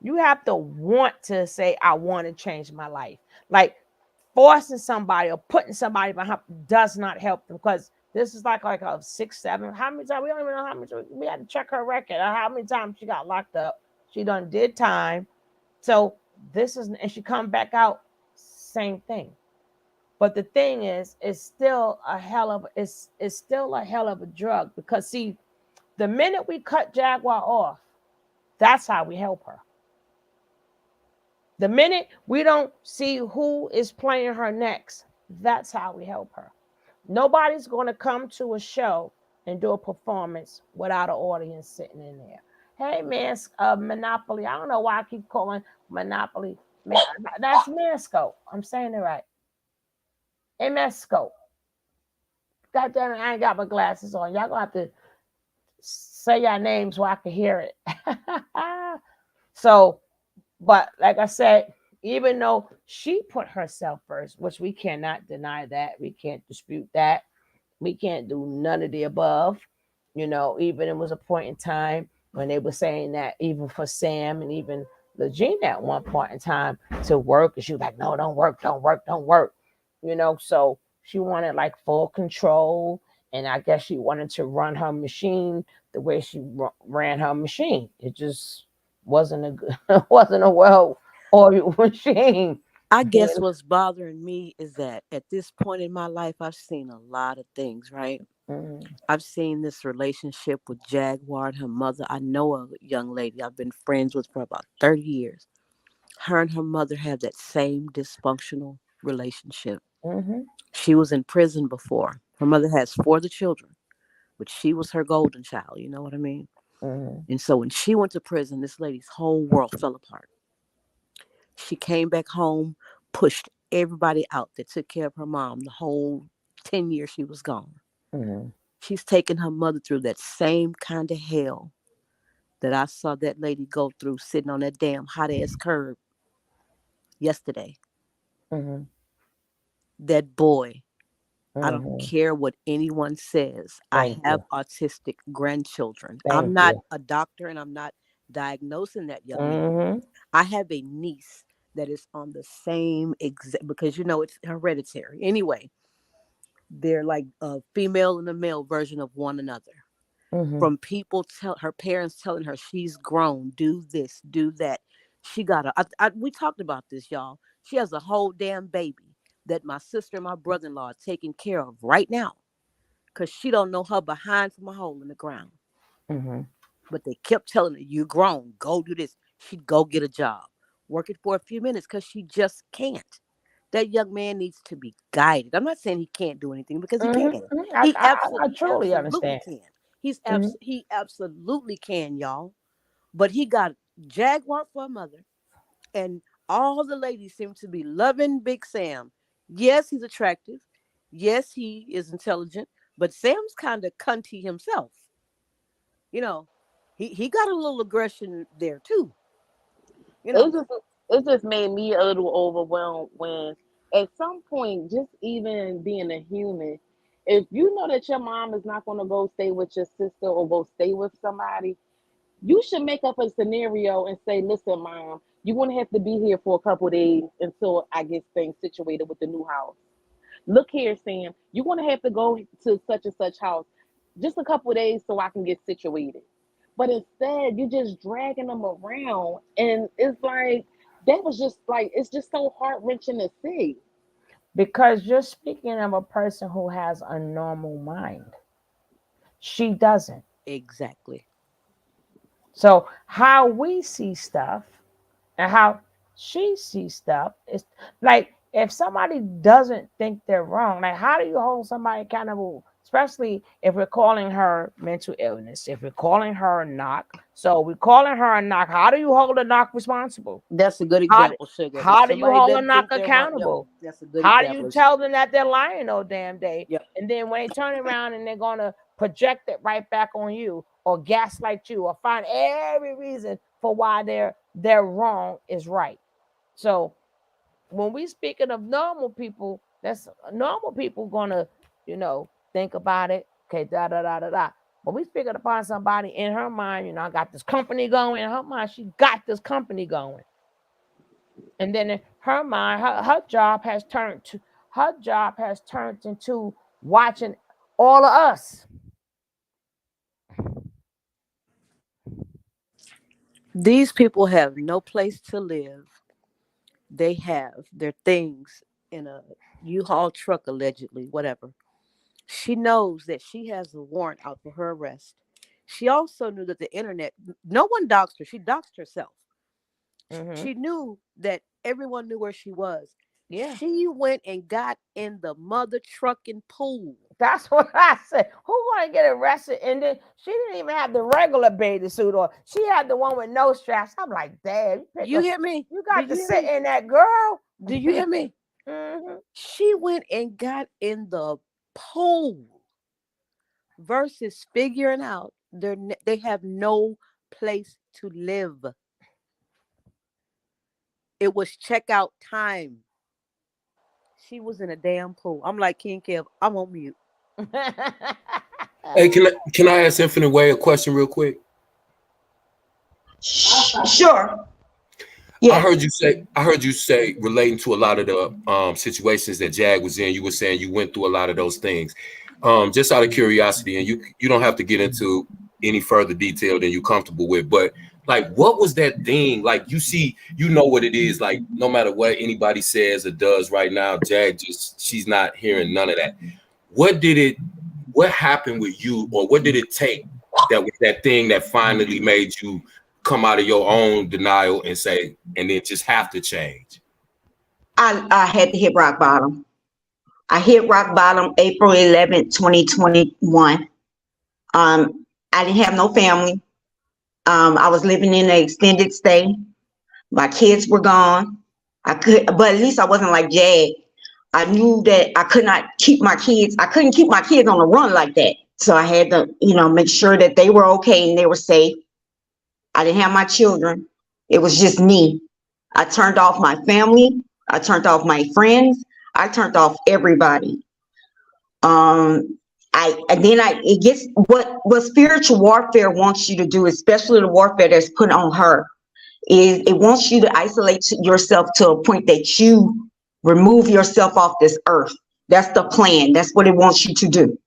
You have to want to say, "I want to change my life." Like forcing somebody or putting somebody behind does not help them, because this is like a 6, 7. How many times we don't even know how many. We had to check her record. How many times she got locked up? She done did time. So this is, and she come back out, same thing. But the thing is, it's still a hell of a drug, because see, the minute we cut Jaguar off, that's how we help her. The minute we don't see who is playing her next, that's how we help her. Nobody's going to come to a show and do a performance without an audience sitting in there. Hey, man, Monopoly. I don't know why I keep calling Monopoly. Man, that's Masco. I'm saying it right. Hey, Masco. God damn it, I ain't got my glasses on. Y'all gonna have to say your names so I can hear it. So, but like I said, even though she put herself first, which we cannot deny that, we can't dispute that, we can't do none of the above. Even it was a point in time when they were saying that even for Sam and even Legena at one point in time to work, and she was like, no, don't work, don't work, don't work. So she wanted like full control, and I guess she wanted to run her machine the way she ran her machine. It just wasn't a good, wasn't a well oiled machine. I guess what's bothering me is that at this point in my life, I've seen a lot of things, right? Mhm. I've seen this relationship with Jaguar and her mother. I know a young lady I've been friends with for about 30 years. Her and her mother have that same dysfunctional relationship. Mhm. She was in prison before. Her mother has four of the children, but she was her golden child. You know what I mean? Mhm. And so when she went to prison, this lady's whole world fell apart. She came back home, pushed everybody out that took care of her mom the whole 10 years she was gone. Mhm. She's taken her mother through that same kind of hell that I saw that lady go through sitting on that damn hot ass curb yesterday. Mhm. That boy, I don't Mhm. care what anyone says. I Thank have you. autistic grandchildren. I'm Thank not you. a doctor and I'm not diagnosing that young lady. Mhm. I have a niece that is on the same exact, because it's hereditary. Anyway, they're like a female and a male version of one another. Mhm. From people tell her parents telling her she's grown, do this, do that. She got we talked about this, y'all. She has a whole damn baby that my sister and my brother-in-law are taking care of right now, because she don't know her behind from a hole in the ground. Mhm. But they kept telling her, "You grown, go do this." She'd go get a job, work it for a few minutes because she just can't. That young man needs to be guided. I'm not saying he can't do anything because he Mhm, can. mhm. He I truly absolutely understand. can. Mhm. He absolutely can, y'all. But he got Jaguar for a mother, and all the ladies seem to be loving Big Sam. Yes, he's attractive. Yes, he is intelligent. But Sam's kind of cunty himself. You know, he got a little aggression there too. You It know, just it just made me a little overwhelmed when at some point, just even being a human, if you know that your mom is not going to go stay with your sister or go stay with somebody, you should make up a scenario and say, listen, mom, you're going to have to be here for a couple days until I get things situated with the new house. Look here, Sam, you're going to have to go to such and such house just a couple days so I can get situated. But instead, you're just dragging them around. And it's like, that was just like, it's just so heart wrenching to see. Because you're speaking of a person who has a normal mind. She doesn't. exactly. So how we see stuff and how she sees stuff is like if somebody doesn't think they're wrong, like how do you hold somebody accountable? Especially if we're calling her mental illness, if we're calling her a knock. So we're calling her a knock. How do you hold a knock responsible? That's a good How do, example, Sugar. If how do you somebody hold a doesn't knock think they're wrong, yep, accountable? that's a good How do you example. tell them that they're lying all damn day? Yep. And then when they turn around and they're gonna project it right back on you or gaslight you or find every reason for why they're wrong is right. So when we speaking of normal people, that's normal people gonna, think about it. Okay, da da da da da. But we speaking upon somebody in her mind, I got this company going. In her mind, she got this company going. And then in her mind, her job has turned into watching all of us. These people have no place to live. They have their things in a U-Haul truck, allegedly, whatever. She knows that she has a warrant out for her arrest. She also knew that the internet, no one doxed her. She doxed herself. Mm-hmm. She knew that everyone knew where she was. Yeah. She went and got in the mother trucking pool. That's what I said. Who gonna get arrested? And then she didn't even have the regular bathing suit on. She had the one with no straps. I'm like, damn, You hear me? you Do got to you hear sit me? in that girl. Do you hear me? Hmm. She went and got in the pool versus figuring out they have no place to live. It was checkout time. She was in a damn pool. I'm like, King Kev, I'm on mute. Hey, can I ask Infinite Way a question real quick? Sure. I Yes. heard you say, relating to a lot of the situations that Jag was in, you were saying you went through a lot of those things. Just out of curiosity, and you don't have to get into any further detail than you're comfortable with, but like what was that thing? Like you know what it is, like no matter what anybody says or does right now, Jag she's not hearing none of that. What happened with you, or what did it take that was that thing that finally made you come out of your own denial and say, and then just have to change? I had to hit rock bottom. I hit rock bottom April 11th, 2021. I didn't have no family. I was living in an extended stay. My kids were gone. But at least I wasn't like Jag. I knew that I could not keep my kids. I couldn't keep my kids on the run like that. So I had to, make sure that they were okay and they were safe. I didn't have my children. It was just me. I turned off my family. I turned off my friends. I turned off everybody. Um, it gets what spiritual warfare wants you to do, especially the warfare that's put on her, is it wants you to isolate yourself to a point that you remove yourself off this earth. That's the plan. That's what it wants you to do.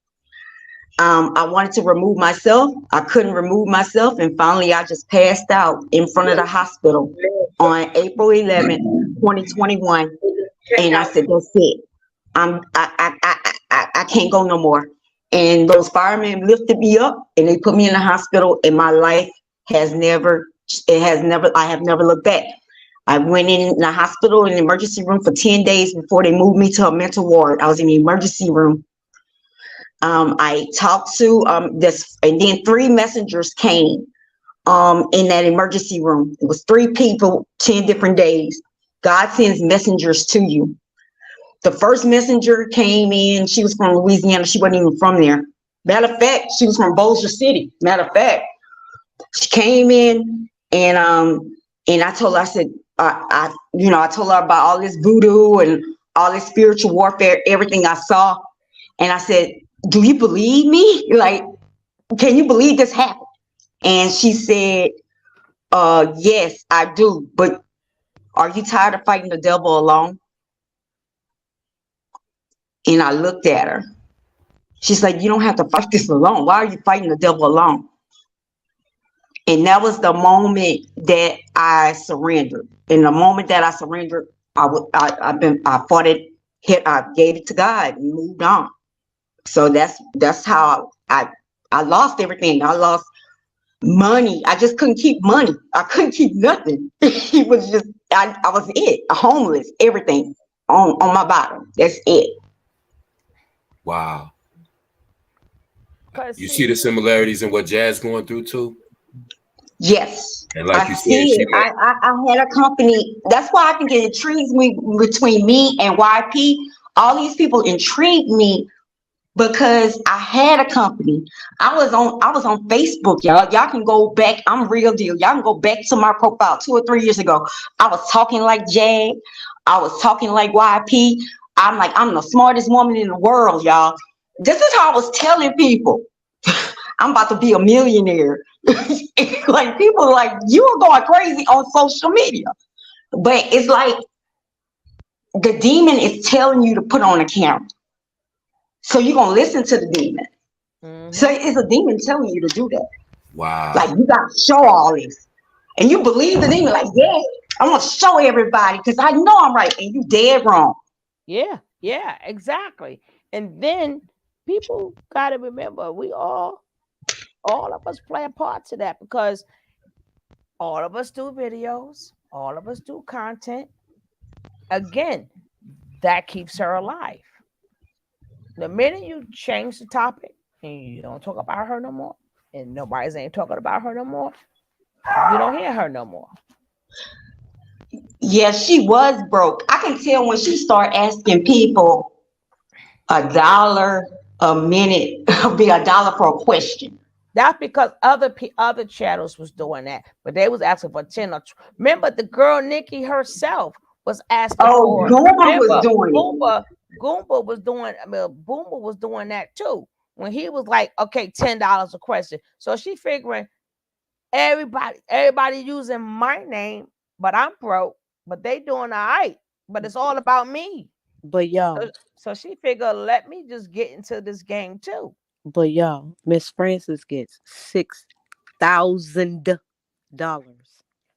I wanted to remove myself. I couldn't remove myself. And finally, I just passed out in front of the hospital on April 11th, 2021. And I said, that's it. I can't go no more. And those firemen lifted me up and they put me in the hospital, and my life has never, I have never looked back. I went in the hospital in the emergency room for 10 days before they moved me to a mental ward. I was in the emergency room. I talked to this, and then 3 messengers came in that emergency room. It was 3 people, 10 different days. God sends messengers to you. The first messenger came in. She was from Louisiana. She wasn't even from there. Matter of fact, she was from Bossier City. Matter of fact, she came in, and I told her, I said, I told her about all this voodoo and all this spiritual warfare, everything I saw, and I said, "Do you believe me? Like, can you believe this happened?" And she said, "Yes, I do. But are you tired of fighting the devil alone?" And I looked at her. She's like, "You don't have to fight this alone. Why are you fighting the devil alone?" And that was the moment that I surrendered. In the moment that I surrendered, I fought it, I gave it to God and moved on. So that's how I lost everything. I lost money. I just couldn't keep money. I couldn't keep nothing. It was just I was homeless, everything on my bottom. That's it. Wow. Cause You see the see, similarities in what Jazz going through too? Yes, And like I you see said, she it. I had a company. That's why I think it intrigues me between me and YP. All these people intrigue me because I had a company. I was on Facebook, y'all. Y'all can go back. I'm real deal. Y'all can go back to my profile 2 or 3 years ago. I was talking like Jag. I was talking like YP. I'm like, I'm the smartest woman in the world, y'all. This is how I was telling people. I'm about to be a millionaire. Like people are like, you are going crazy on social media. But it's like the demon is telling you to put on a camera. So you're gonna listen to the demon. So it's a demon telling you to do that. Like wow. you gotta show all this. And you believe the demon, like, yeah, I want to show everybody because I know I'm right and you dead wrong. yeah, exactly. And then people got to remember, we all of us play a part to that because all of us do videos, all of us do content. Again, that keeps her alive. The minute you change the topic and you don't talk about her no more, and nobody's ain't talking about her no more, you don't hear her no more. Yeah, she was broke. I can tell when she started asking people $1 a minute, be $1 for a question. That's because other channels was doing that, but they was asking for 10 or remember the girl Nikki herself was asking Oh, for. Goomba was Remember, doing it. Goomba was doing. I mean, Boomba was doing that too. When he was like, okay, $10 a question. So she figuring everybody using my name, but I'm broke. But they doing all right. But it's all about me. But y'all, So she figured, let me just get into this game too. Miss Francis gets $6,000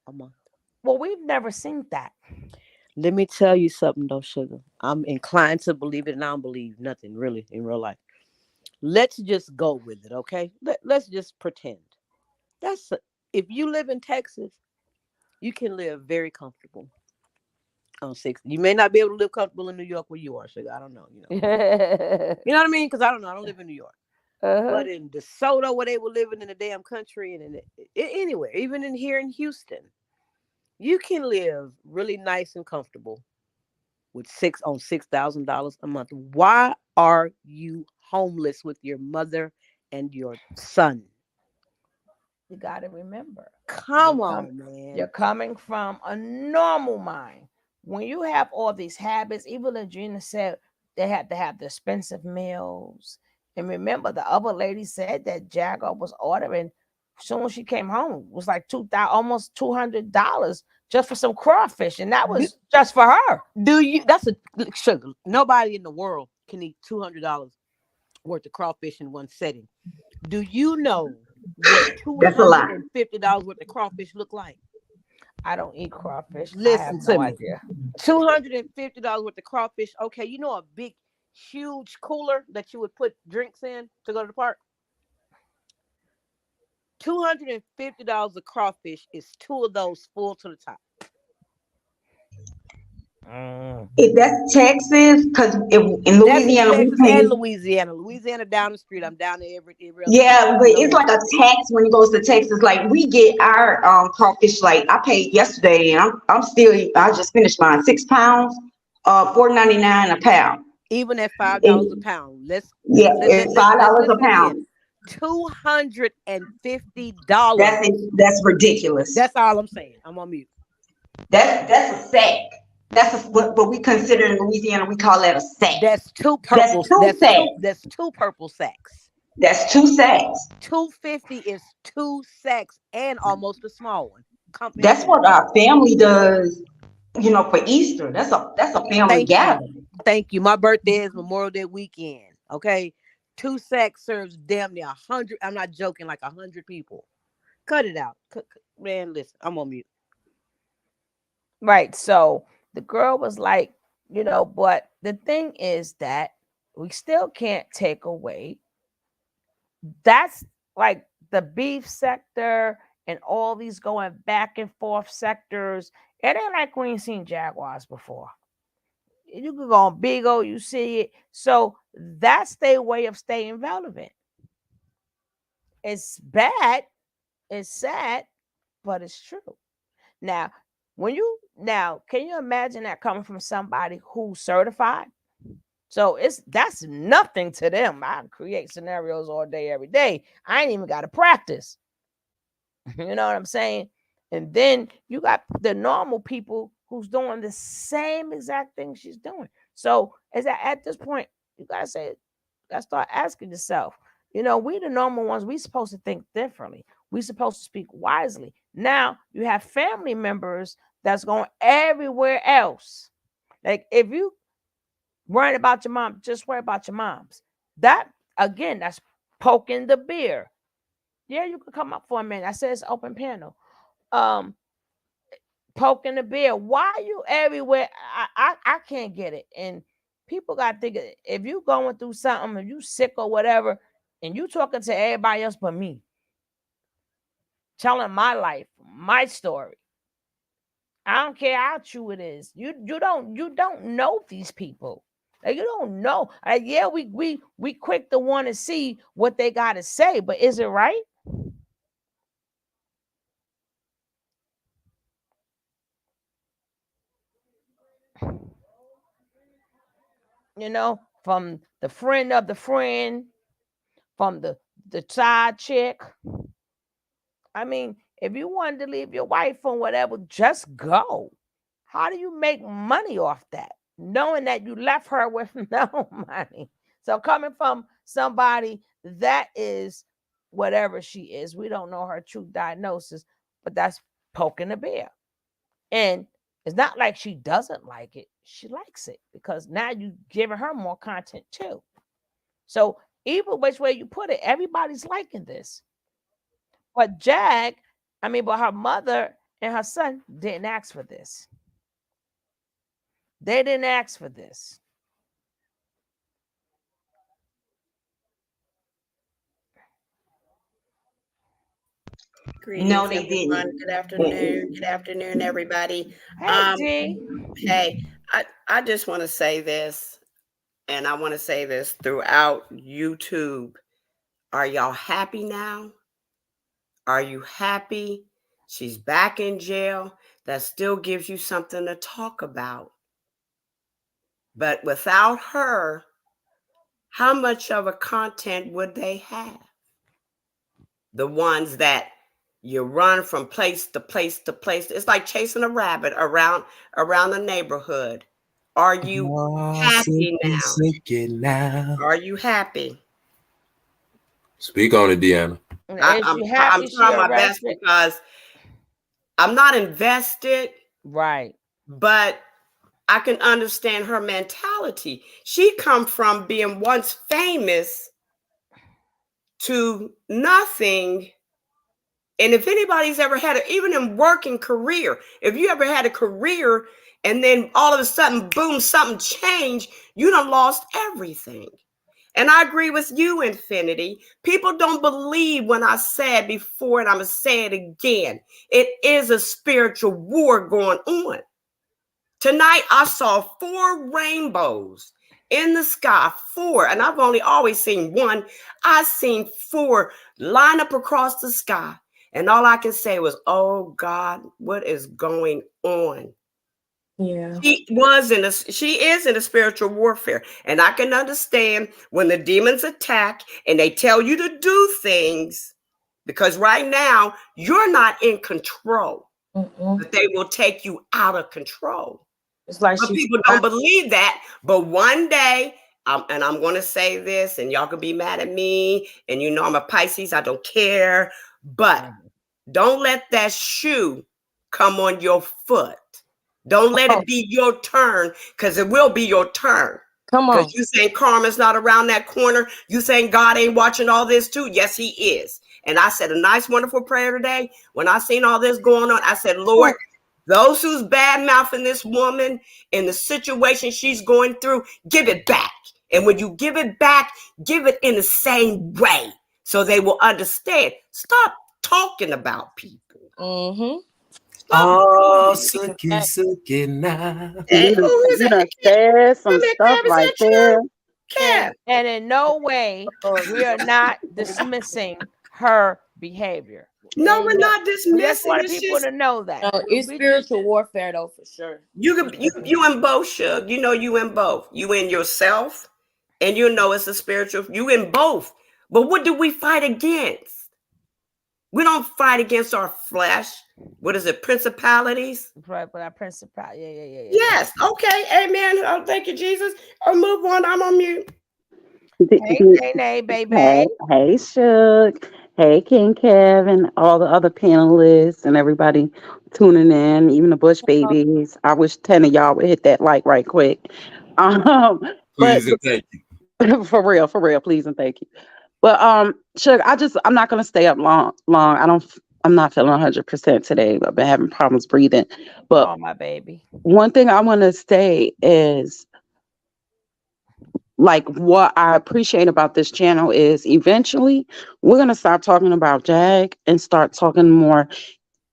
a month. Well, we've never seen that. Let me tell you something though, sugar. I'm inclined to believe it, and I don't believe nothing really in real life. Let's just go with it, okay? Let's just pretend. That's if you live in Texas, you can live very comfortable on 60. You may not be able to live comfortable in New York where you are, sugar. I don't know, You know what I mean? Because I don't know. I don't live in New York. But in DeSoto, where they were living in the damn country, and anywhere, even in here in Houston, you can live really nice and comfortable with $6,000 a month. Why are you homeless with your mother and your son? You got to remember. Come on, man. You're coming from a normal mind. When you have all these habits, even Legena said they had to have the expensive meals. And remember, the other lady said that Jaguar was ordering. As soon as she came home, it was like almost $200 just for some crawfish, and that was just for her. Do you? That's a sugar. Nobody in the world can eat $200 worth of crawfish in one setting. Do you know what That's a lot. $250 worth of crawfish look like? I don't eat crawfish. Listen to me. Idea. $250 worth of crawfish. Okay, you know a big, huge cooler that you would put drinks in to go to the park? $250 of crawfish is 2 of those full to the top. If that's Texas, because in That's in Louisiana we Texas and pay. Louisiana. Louisiana down the street. I'm down there every other week. Yeah, but it's like a tax when it goes to Texas. Like we get our crawfish. Like I paid yesterday, and I'm still. I just finished mine. £6, $4.99 a pound. Even at $5 a And pound. yeah, it's Let's $5 a listen again. pound. $250. That's ridiculous. That's all I'm saying. I'm on mute. That's a sack. That's what we consider in Louisiana. We call that a sack. That's two That's purple. two sacks. That's two purple sacks. That's 2 sacks. 250 is 2 sacks and almost a small one. That's what our family does. For Easter. That's a family Thank you. gathering. Thank you. My birthday is Memorial Day weekend. Okay. 2 sacks serves damn near 100. I'm not joking, like 100 people. Cut it out. Man, listen, I'm on mute. Right. So the girl was like, but the thing is that we still can't take away. That's like the beef sector and all these going back and forth sectors. It ain't like we ain't seen Jaguars before. You can go on Bigo, you see it. So that's their way of staying relevant. It's bad, it's sad, but it's true. Now, can you imagine that coming from somebody who's certified? So that's nothing to them. I create scenarios all day, every day. I ain't even got to practice. You know what I'm saying? And then you got the normal people who's doing the same exact thing she's doing. So at this point, you gotta start asking yourself, we the normal ones, we supposed to think differently. We supposed to speak wisely. Now you have family members that's going everywhere else. Like if you worrying about your mom, just worry about your moms. That again, that's poking the bear. Yeah, you could come up for a minute. I said it's open panel. Poking the bear. Why are you everywhere? I can't get it. And people got to think if you going through something, if you sick or whatever, and you talking to everybody else but me, telling my life, my story. I don't care how true it is. You don't know these people. Like, you don't know. Yeah, we quick to want to see what they got to say, but is it right? From the friend of the friend, from the side chick. I mean, if you wanted to leave your wife or whatever, just go. How do you make money off that? Knowing that you left her with no money. So coming from somebody that is whatever she is, we don't know her true diagnosis, but that's poking the bear. And it's not like she doesn't like it. She likes it because now you're giving her more content too. So either which way you put it, everybody's liking this. But but her mother and her son didn't ask for this. They didn't ask for this. Greetings, No, they everyone. didn't. Good afternoon. Good afternoon, everybody. Hey, G. Hey, I just want to say this, and I want to say this throughout YouTube. Are y'all happy now? Are you happy? She's back in jail. That still gives you something to talk about. But without her, how much of a content would they have? The ones that you run from place to place to place. It's like chasing a rabbit around the neighborhood. Are you happy now? Are you happy? Speak on it, Deanna. I'm trying my best because I'm not invested. Right. But I can understand her mentality. She come from being once famous to nothing. And if anybody's ever had even in working career, if you ever had a career and then all of a sudden, boom, something changed, you done lost everything. And I agree with you, Infinity. People don't believe when I said before, and I'm going to say it again. It is a spiritual war going on. Tonight, I saw 4 rainbows in the sky, 4, and I've only always seen one. I seen 4 line up across the sky, and all I can say was, "Oh God, what is going on?" Yeah. She is in a spiritual warfare, and I can understand when the demons attack and they tell you to do things, because right now you're not in control, but they will take you out of control. It's like But she's people don't believe that. But one day, and I'm going to say this, and y'all can be mad at me, and you know I'm a Pisces, I don't care, but don't let that shoe come on your foot. Don't let it be your turn, because it will be your turn. Come on. Because you saying karma's not around that corner. You saying God ain't watching all this too. Yes, he is. And I said a nice, wonderful prayer today. When I seen all this going on, I said, Lord, those who's bad mouthing this woman in the situation she's going through, give it back. And when you give it back, give it in the same way so they will understand. Stop talking about people. Mm-hmm. Oh, sucky now. Hey, who is You it? done said some Come here, stuff Kev, is right that there. you? Kev. And in no way we are not dismissing her behavior. No, we're not We just dismissing. wanted It's people just to know that. No, it's spiritual warfare though, for sure. you in both, Shug. You know you in both. You in yourself, and you know it's a spiritual. You in both. But what do we fight against? We don't fight against our flesh. What is it? Principalities? Right, but our principal, yeah. Yes. Okay. Amen. Oh, thank you, Jesus. I'll move on. I'm on mute. Hey, baby. Hey, Shook. Hey, King Kevin, all the other panelists and everybody tuning in, even the Bush babies. I wish 10 of y'all would hit that like right quick. But Please and thank you. for real, please and thank you. But Shook, I'm not gonna stay up long. I'm not feeling 100% today. I've been having problems breathing. But Oh, my baby. one thing I want to say is, like, what I appreciate about this channel is eventually we're going to stop talking about Jag and start talking more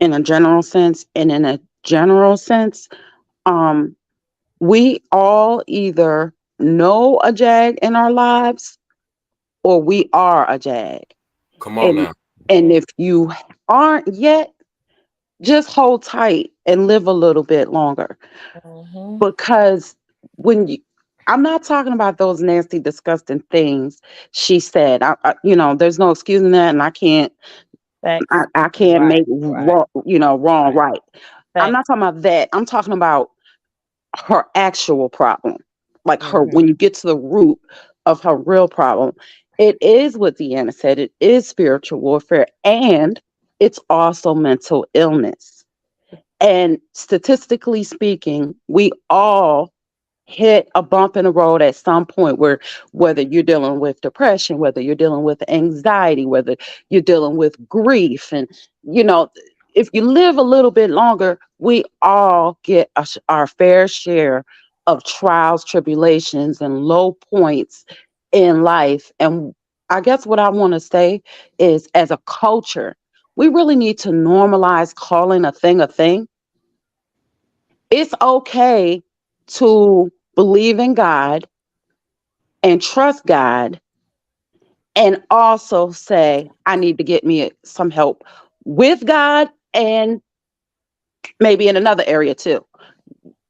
in a general sense. And in a general sense, um, we all either know a Jag in our lives or we are a Jag. Come on now. And if you aren't yet, just hold tight and live a little bit longer. Because when you, I'm not talking about those nasty, disgusting things she said. There's no excusing that, and I can't make wrong right. I'm not talking about that. I'm talking about her actual problem, like her. When you get to the root of her real problem, it is what Deanna said. It is spiritual warfare, and it's also mental illness. And statistically speaking, we all hit a bump in the road at some point, where whether you're dealing with depression, whether you're dealing with anxiety, whether you're dealing with grief, and if you live a little bit longer, we all get our fair share of trials, tribulations, and low points in life. And I guess what I want to say is, as a culture, we really need to normalize calling a thing a thing. It's okay to believe in God and trust God, and also say, I need to get me some help with God, and maybe in another area too.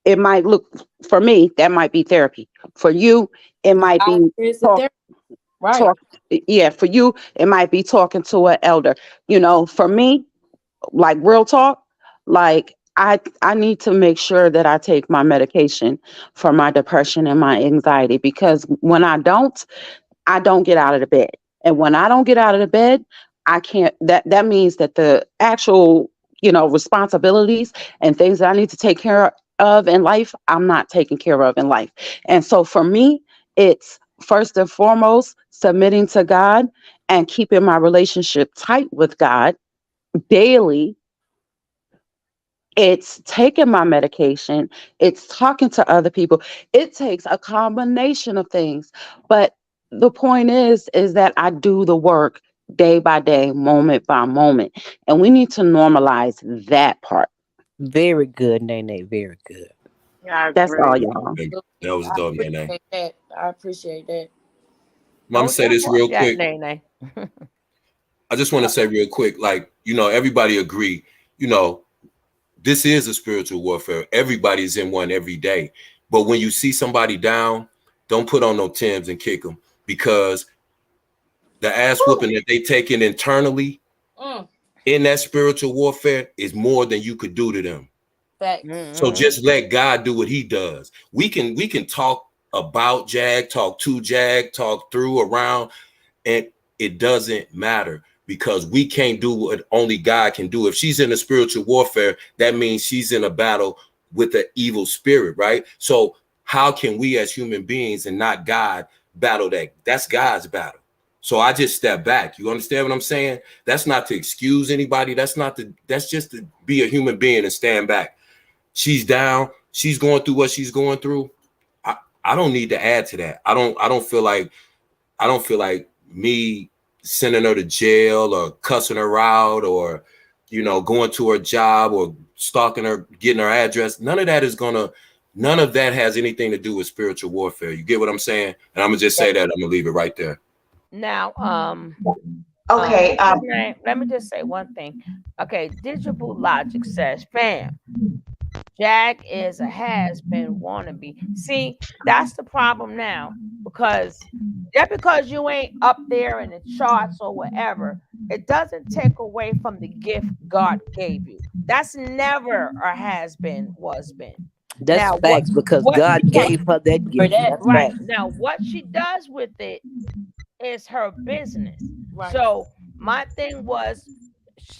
It might look, for me, that might be therapy. For you, it might be right. For you, it might be talking to an elder. For me, like, real talk, like, I need to make sure that I take my medication for my depression and my anxiety, because when I don't get out of the bed. And when I don't get out of the bed, I can't, that means that the actual, responsibilities and things that I need to take care of in life, I'm not taking care of in life. And so for me, it's first and foremost submitting to God and keeping my relationship tight with God daily. It's taking my medication. It's talking to other people. It takes a combination of things. But the point is that I do the work day by day, moment by moment. And we need to normalize that part. Very good, Nene. Very good. Yeah, I That's all, agree. y'all. That was I dope, Nene. appreciate that. I appreciate that. Mama, Don't say jump this off real that, quick. Nene. I just want to say real quick, like, everybody agree, this is a spiritual warfare. Everybody's in one every day. But when you see somebody down, don't put on no Timbs and kick them, because the ass whooping that they taking internally in that spiritual warfare is more than you could do to them. Facts. So just let God do what he does. We can talk about Jag, talk to Jag, talk through, around, and it doesn't matter, because we can't do what only God can do. If she's in a spiritual warfare, that means she's in a battle with an evil spirit, right? So how can we as human beings and not God battle that? That's God's battle. So I just step back. You understand what I'm saying? That's not to excuse anybody. That's just to be a human being and stand back. She's down. She's going through what she's going through. I don't need to add to that. I don't feel like me sending her to jail or cussing her out or, going to her job or stalking her, getting her address. None of that has anything to do with spiritual warfare. You get what I'm saying? And I'm gonna just say that. I'm gonna leave it right there. Now, Okay. let me just say one thing. Okay, Digital Logic says, fam, Jag is a has-been wannabe. See, that's the problem now, because just because you ain't up there in the charts or whatever, it doesn't take away from the gift God gave you. That's never a has-been, was been. That's Now, facts, because what she God does, gave her that For gift. that, That's right facts. now, what she does with it is her business. right. So my thing was,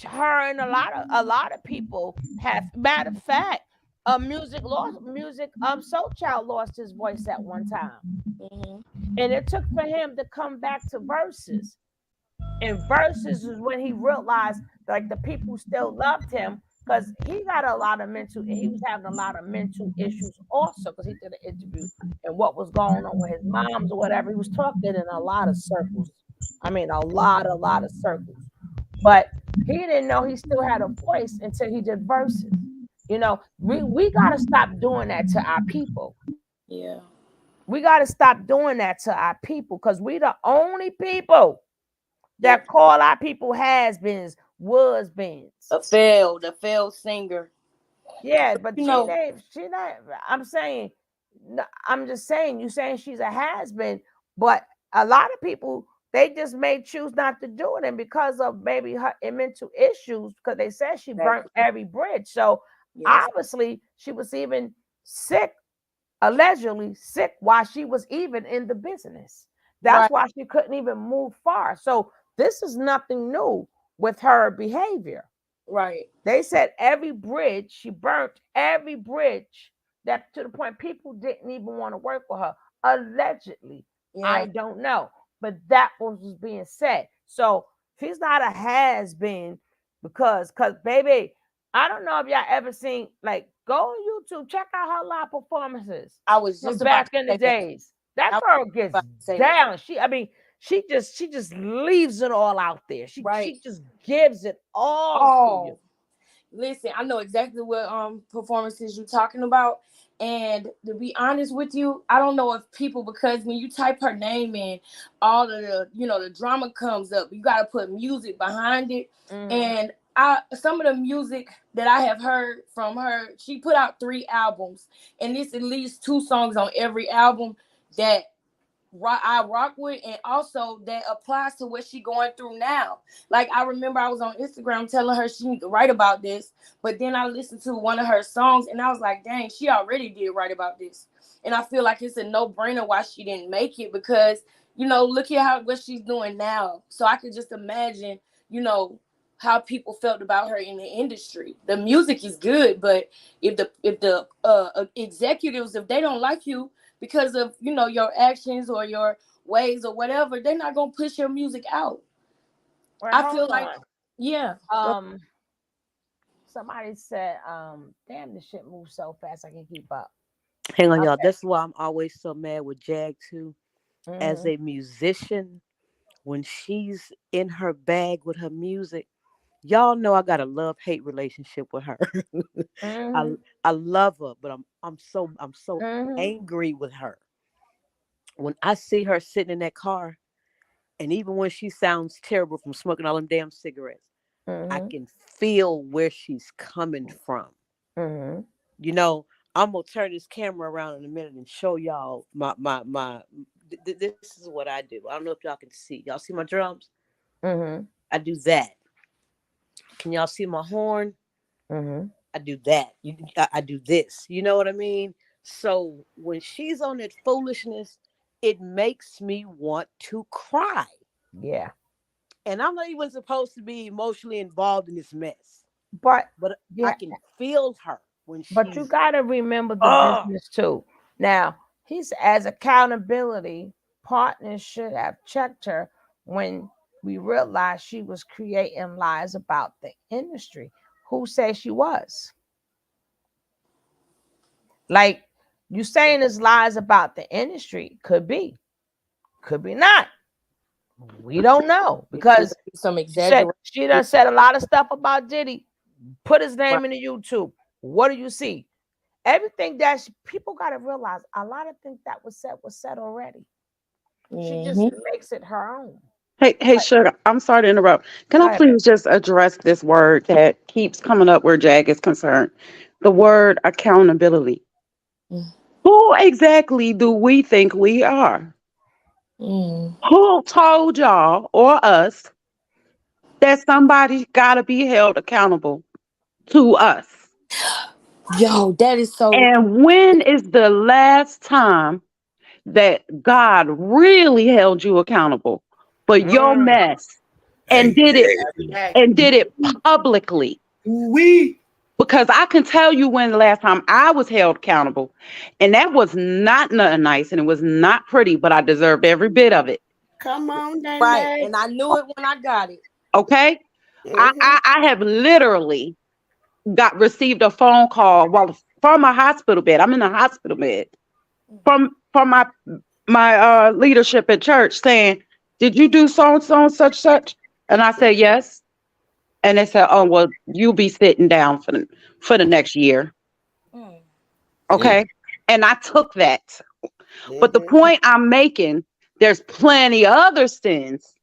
her and a lot of people have, matter of fact, Soul Child lost his voice at one time, and it took for him to come back to Verses. And Verses is when he realized, like, the people still loved him, because he was having a lot of mental issues also, because he did an interview and what was going on with his moms or whatever. He was talking in a lot of circles. I mean, a lot of circles. But he didn't know he still had a voice until he did Verses. We got to stop doing that to our people. Yeah. We got to stop doing that to our people, because we the only people that call our people has-beens, was-beens. The failed singer. Yeah, but You she know, not. I'm saying, I'm just saying, you saying she's a has-been, but a lot of people, they just may choose not to do it, and because of maybe her mental issues, because they said she burnt every bridge. So yes, obviously she was even sick, allegedly sick, while she was even in the business. That's right, why she couldn't even move far. So this is nothing new with her behavior. right. They said she burnt every bridge, that to the point people didn't even want to work with her. Allegedly. Yeah, I don't know. But that was being said. So she's not a has-been, because baby, I don't know if y'all ever seen, like, go on YouTube, check out her live performances I was from just about back to in the say that. days. That I was girl gets about to say that. down. She just leaves it all out there. She Right. just gives it all to you. Oh, listen, I know exactly what performances you're talking about. And to be honest with you, I don't know if people, because when you type her name in, all of the drama comes up. You got to put music behind it. And some of the music that I have heard from her, she put out 3 albums, and it's at least 2 songs on every album that I rock with, and also that applies to what she going through now. Like, I remember I was on Instagram telling her she need to write about this, but then I listened to one of her songs and I was like, dang, she already did write about this. And I feel like it's a no-brainer why she didn't make it, because look at what she's doing now. So I could just imagine how people felt about her in the industry. The music is good, but if the executives, if they don't like you because of your actions or your ways or whatever, they're not gonna push your music out. Well, I feel hold like, on. yeah. Somebody said, damn, this shit moves so fast I can keep up. Hang on, y'all. Okay. That's why I'm always so mad with Jag too. As Mhm. a musician, when she's in her bag with her music, Y'all know I got a love-hate relationship with her. I Mm-hmm. I love her, but I'm so Mm-hmm. angry with her. When I see her sitting in that car, and even when she sounds terrible from smoking all them damn cigarettes, I Mm-hmm. can feel where she's coming from. Mm-hmm. You know, I'm gonna turn this camera around in a minute and show y'all my. This is what I do. I don't know if y'all can see. Y'all see my drums? Mm-hmm. I do that. Can y'all see my horn? Mm-hmm. I do that. I do this. You know what I mean? So when she's on that foolishness, it makes me want to cry. Yeah. And I'm not even supposed to be emotionally involved in this mess. But But I yeah, can feel her when but you she's gotta remember the oh business too. Now, he's as accountability partners should have checked her when we realized she was creating lies about the industry. Who said she was? Like you saying this lies about the industry could be not. We don't know It could because be some she said exaggeration. she done said a lot of stuff about Diddy. Put his right. name in the YouTube. What do you see? Everything that people got to realize, a lot of things that was said already. She just Mm-hmm. makes it her own. Hey, But sugar, I'm sorry to interrupt. Can go I ahead, babe. please just address this word that keeps coming up where Jag is concerned? The word accountability. Who exactly do we think we are? Mm. Who told y'all or us that somebody got to be held accountable to us? Yo, that is so. And when is the last time that God really held you accountable for your Mm, mess and Hey, did it hey, Hey, and did it publicly? we. Because I can tell you when the last time I was held accountable, and that was not nothing nice and it was not pretty, but I deserved every bit of it. come on, Right. Nene. And I knew it when I got it. Okay. Mm-hmm. I have literally got received a phone call while from a hospital bed. I'm in a hospital bed from my leadership at church saying, "Did you do so and so and such?" And I said, "Yes." And they said, "Oh well, you'll be sitting down for the next year." Mm. Mm, Okay. And I took that. But the Mm-hmm. point I'm making, there's plenty other sins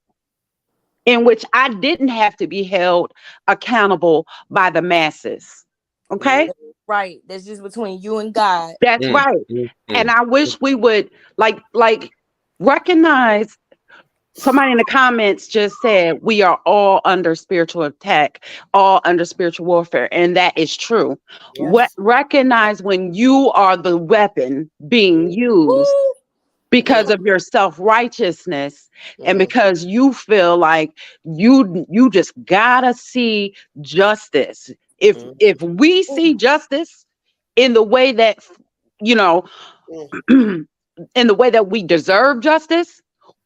in which I didn't have to be held accountable by the masses. Okay? Right. That's just between you and God. That's mm, right. mm, And mm. I wish we would like recognize. Somebody in the comments just said we are all under spiritual attack, all under spiritual warfare, and that is true. What Yes. recognize when you are the weapon being used Woo. because of your self-righteousness and Mm-hmm. because you feel like you just gotta see justice. If we see justice in the way that you know in the way that we deserve justice,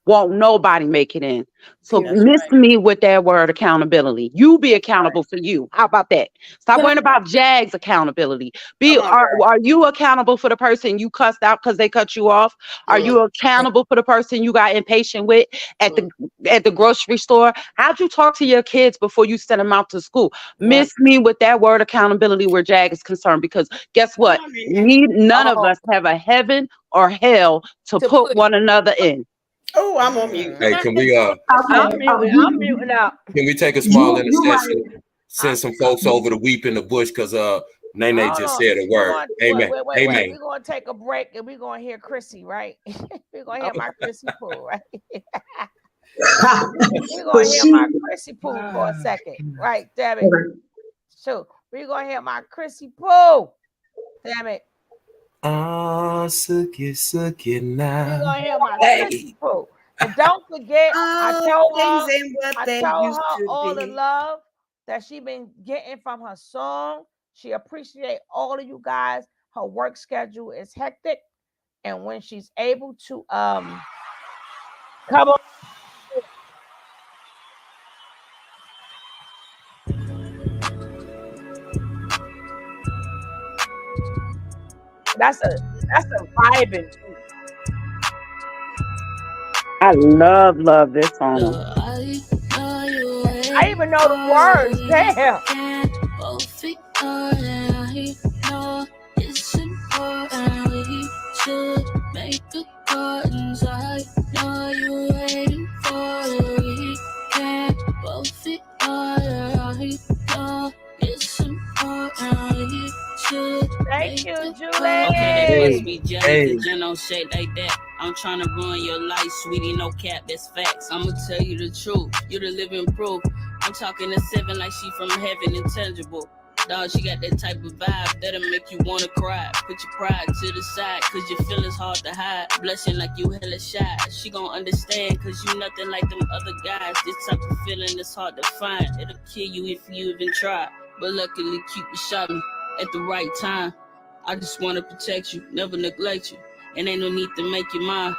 won't nobody make it in. So Period. That's miss right. me with that word accountability. You be That's right. accountable for you. How about that? Stop Can I? worrying That's right. about Jag's accountability. Be Come on, girl. are you accountable for the person you cussed out because they cut you off? Are Mm, you accountable for the person you got impatient with at mm, the grocery store? How'd you talk to your kids before you sent them out to school? right. Miss me with that word accountability where Jag is concerned because guess Come what? on, Nene. None of Oh, us have a heaven or hell to to put put. one another in. Oh, I'm on mute. mm. Can Hey, I can say we Okay. I'm something? muting. I'm You, muting out. can we take a small you intercession? right. Send I'm. some folks over to weep in the bush because Nene Hold just on. said a We're word. going. Wait. Amen. Wait. Wait. Wait. Amen. We're going to take a break and we're going to hear Chrissy. Right. We're going to hear Oh, my Chrissy Poo. Right. We're But going to hear she, my Chrissy Poo for a second. Right. Damn it. So we're going to hear my Chrissy Poo. Damn it. Ah, suck it We're now. gonna hear my Chrissy Hey. Poo. And don't forget, All things ain't what I they told used her to all the be. love that she been getting from her song. She appreciate all of you guys. Her work schedule is hectic. And when she's able to come on, that's a vibing too. I love this song. I know you I even know the words. Damn. Can't both ignore it. I know it's important. We should make accordance. I know you're waiting for it. We can't both ignore it. I know it's important. We should Thank make you, accordance. Okay, they must Julie. be jealous Hey. cause Jen don't shake like that. I'm trying to ruin your life, sweetie, no cap, that's facts. I'ma tell you the truth, you the living proof. I'm talking to 7 like she from heaven, intangible. Dog, she got that type of vibe that'll make you wanna cry. Put your pride to the side, cause your feelings hard to hide. Blushing like you hella shy. She gon' understand, cause you nothing like them other guys. This type of feeling is hard to find. It'll kill you if you even try. But luckily, Cupid shot me at the right time. I just wanna protect you, never neglect you. And ain't no need to make you mine,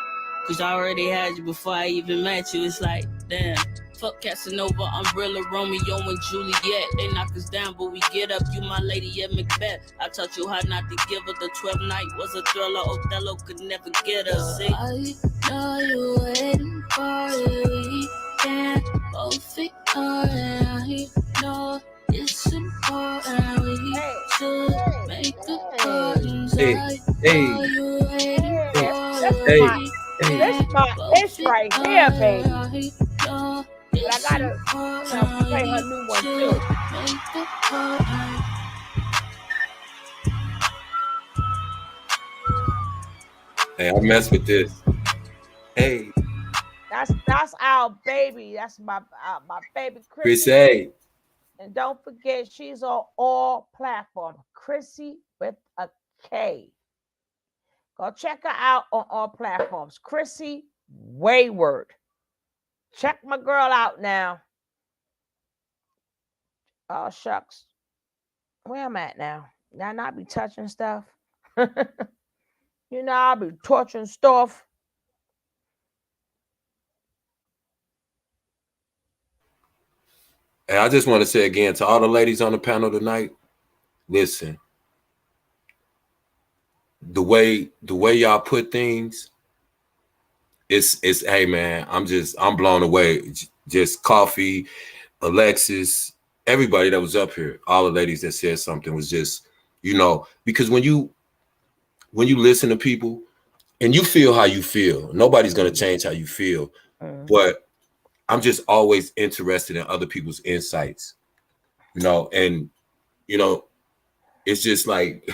cause I already had you before I even met you. It's like, damn. Fuck Casanova, Umbrella, Romeo, and Juliet. They knock us down, but we get up. You my lady at Macbeth. I taught you how not to give her. The 12th night was a thriller. Othello could never get us. See? I know you're waiting for it. We can't both ignore it. I know it's important. We should make accordance. Hey, I hey, know you're waiting for This it. my, We this can't my both ish right here, baby. ignore it. I know But I it's gotta, important. play her We new one should too. make accordance. hey, I mess with this. Hey, That's our baby. That's my baby Chris Chrissy. A. And don't forget, she's on all platforms. Chrissy with a K. Go check her out on all platforms. Chrissy Wayward. Check my girl out now. Oh shucks. Where I'm at now? Now I be touching stuff. You know, I'll be torching stuff. And I just want to say again to all the ladies on the panel tonight, listen, the way y'all put things, it's hey man, I'm blown away. Just Coffee, Alexis, everybody that was up here, all the ladies that said something was just, you know, because when you listen to people and you feel how you feel, nobody's gonna change how you feel. But I'm just always interested in other people's insights, you know, and you know, it's just like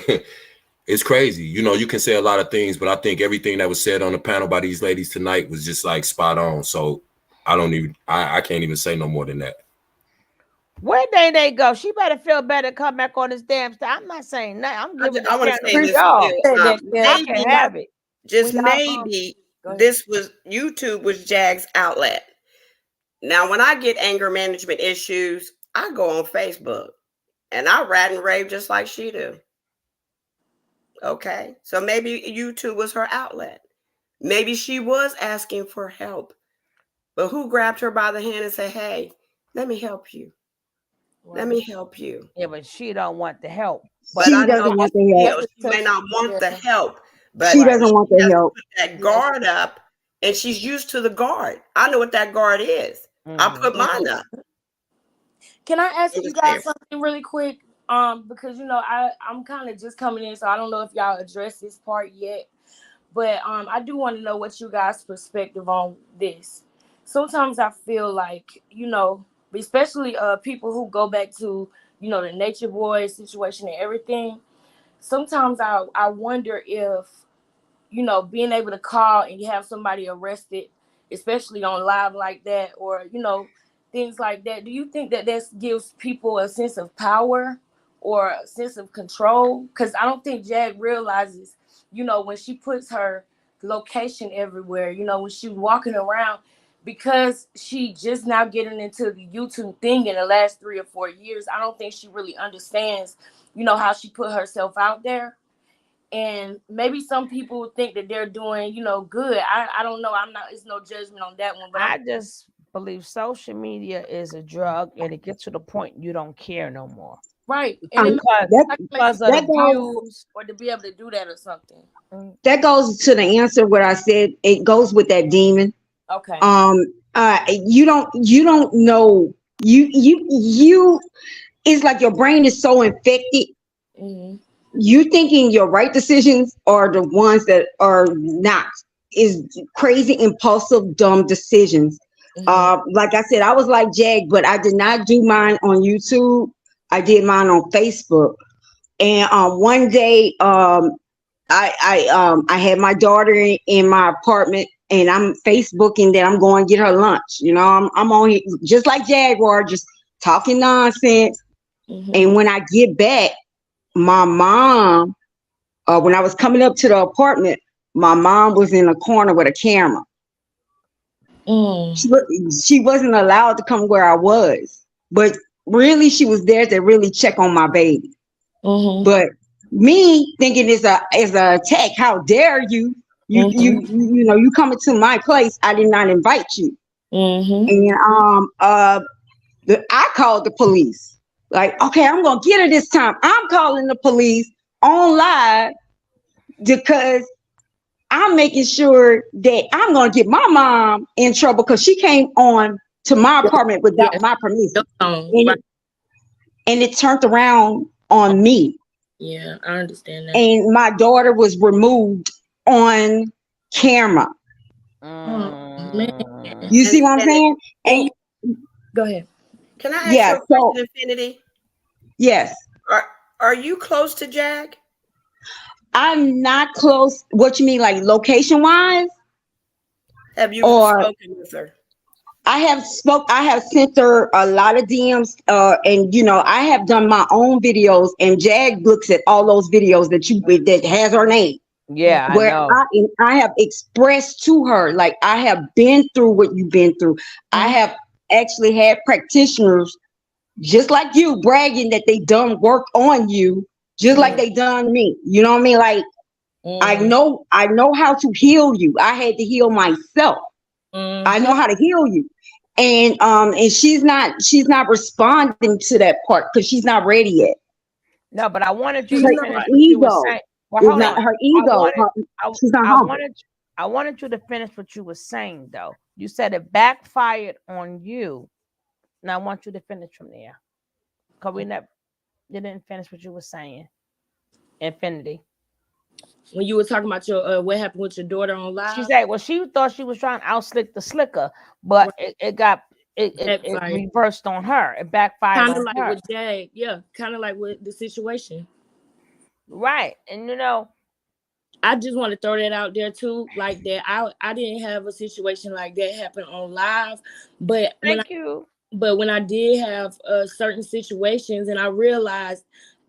it's crazy. You know, you can say a lot of things, but I think everything that was said on the panel by these ladies tonight was just like spot on. So I can't even say no more than that. Where they go? She better feel better. Come back on this damn stuff. I'm not saying nothing. I'm giving I want to the say this y'all. too. I can have it. Just We got, maybe this was YouTube was Jag's outlet. Now, when I get anger management issues, I go on Facebook and I rant and rave just like she do. Okay, so maybe YouTube was her outlet. Maybe she was asking for help, but who grabbed her by the hand and said, "Hey, let me help you. Let me help you." Yeah, but she don't want the help. But She I know doesn't want how the she help. feels. She may not want the help, but She doesn't want the has to help. put that guard up, and she's used to the guard. I know what that guard is. I put mine up. Can I ask you Understand. guys something really quick? Because you know, I'm kind of just coming in, so I don't know if y'all addressed this part yet. But I do want to know what you guys' perspective on this. Sometimes I feel like, you know, especially people who go back to, you know, the Nature Boy situation and everything. Sometimes I wonder if, you know, being able to call and you have somebody arrested, especially on live like that, or, you know, things like that. Do you think that this gives people a sense of power or a sense of control? Because I don't think Jag realizes, you know, when she puts her location everywhere, you know, when she's walking around, because she just now getting into the YouTube thing in the last 3 or 4 years, I don't think she really understands, you know, how she put herself out there. And maybe some people think that they're doing, you know, good. I don't know. It's no judgment on that one. But I just believe social media is a drug, and it gets to the point you don't care no more. right. And it Because of that the goes- views. or to be able to do that or something. That goes to the answer what I said. It goes with that demon. Okay. You don't know you it's like your brain is so infected. Mm-hmm. You thinking your right decisions are the ones that are not, is crazy, impulsive, dumb decisions. Like I said, I was like Jag, but I did not do mine on YouTube. I did mine on Facebook. And one day, I had my daughter in my apartment, and I'm Facebooking that I'm going to get her lunch. You know, I'm on here just like Jaguar, just talking nonsense. And when I get back, my mom, when I was coming up to the apartment, my mom was in a corner with a camera. She wasn't allowed to come where I was, but really she was there to really check on my baby. But me thinking it's a attack. How dare you? You know, you coming to my place. I did not invite you. And I called the police. Like, okay, I'm gonna get her this time. I'm calling the police on live because I'm making sure that I'm gonna get my mom in trouble because she came on to my apartment without my permission. And it turned around on me. Yeah, I understand that. And my daughter was removed on camera. Oh, man. You see what I'm saying? And go ahead. Can I ask you a question, Infinity? Yes. Are you close to Jag? I'm not close. What you mean, like location wise? Have you spoken with her? I have sent her a lot of DMs, and you know, I have done my own videos, and Jag looks at all those videos that has her name. Yeah, where I know. I have expressed to her, like, I have been through what you've been through. I have actually had practitioners just like you bragging that they done work on you, just like they done me. You know what I mean? Like, I know how to heal you. I had to heal myself. I know how to heal you. And she's not responding to that part because she's not ready yet. No, but I wanted you Her to finish what you were saying. Well, hold on. Her ego. She's not humble. I wanted you to finish what you were saying, though. You said it backfired on you. Now I want you to finish from there. Because you didn't finish what you were saying. Infinity. When you were talking about your what happened with your daughter on live, she said, well, she thought she was trying to outslick the slicker, but it reversed on her. It backfired kind of on like her. with Jag, yeah, kind of like with the situation, right? And you know, I just want to throw that out there too, like that. I didn't have a situation like that happen on live, but when I did have certain situations, and I realized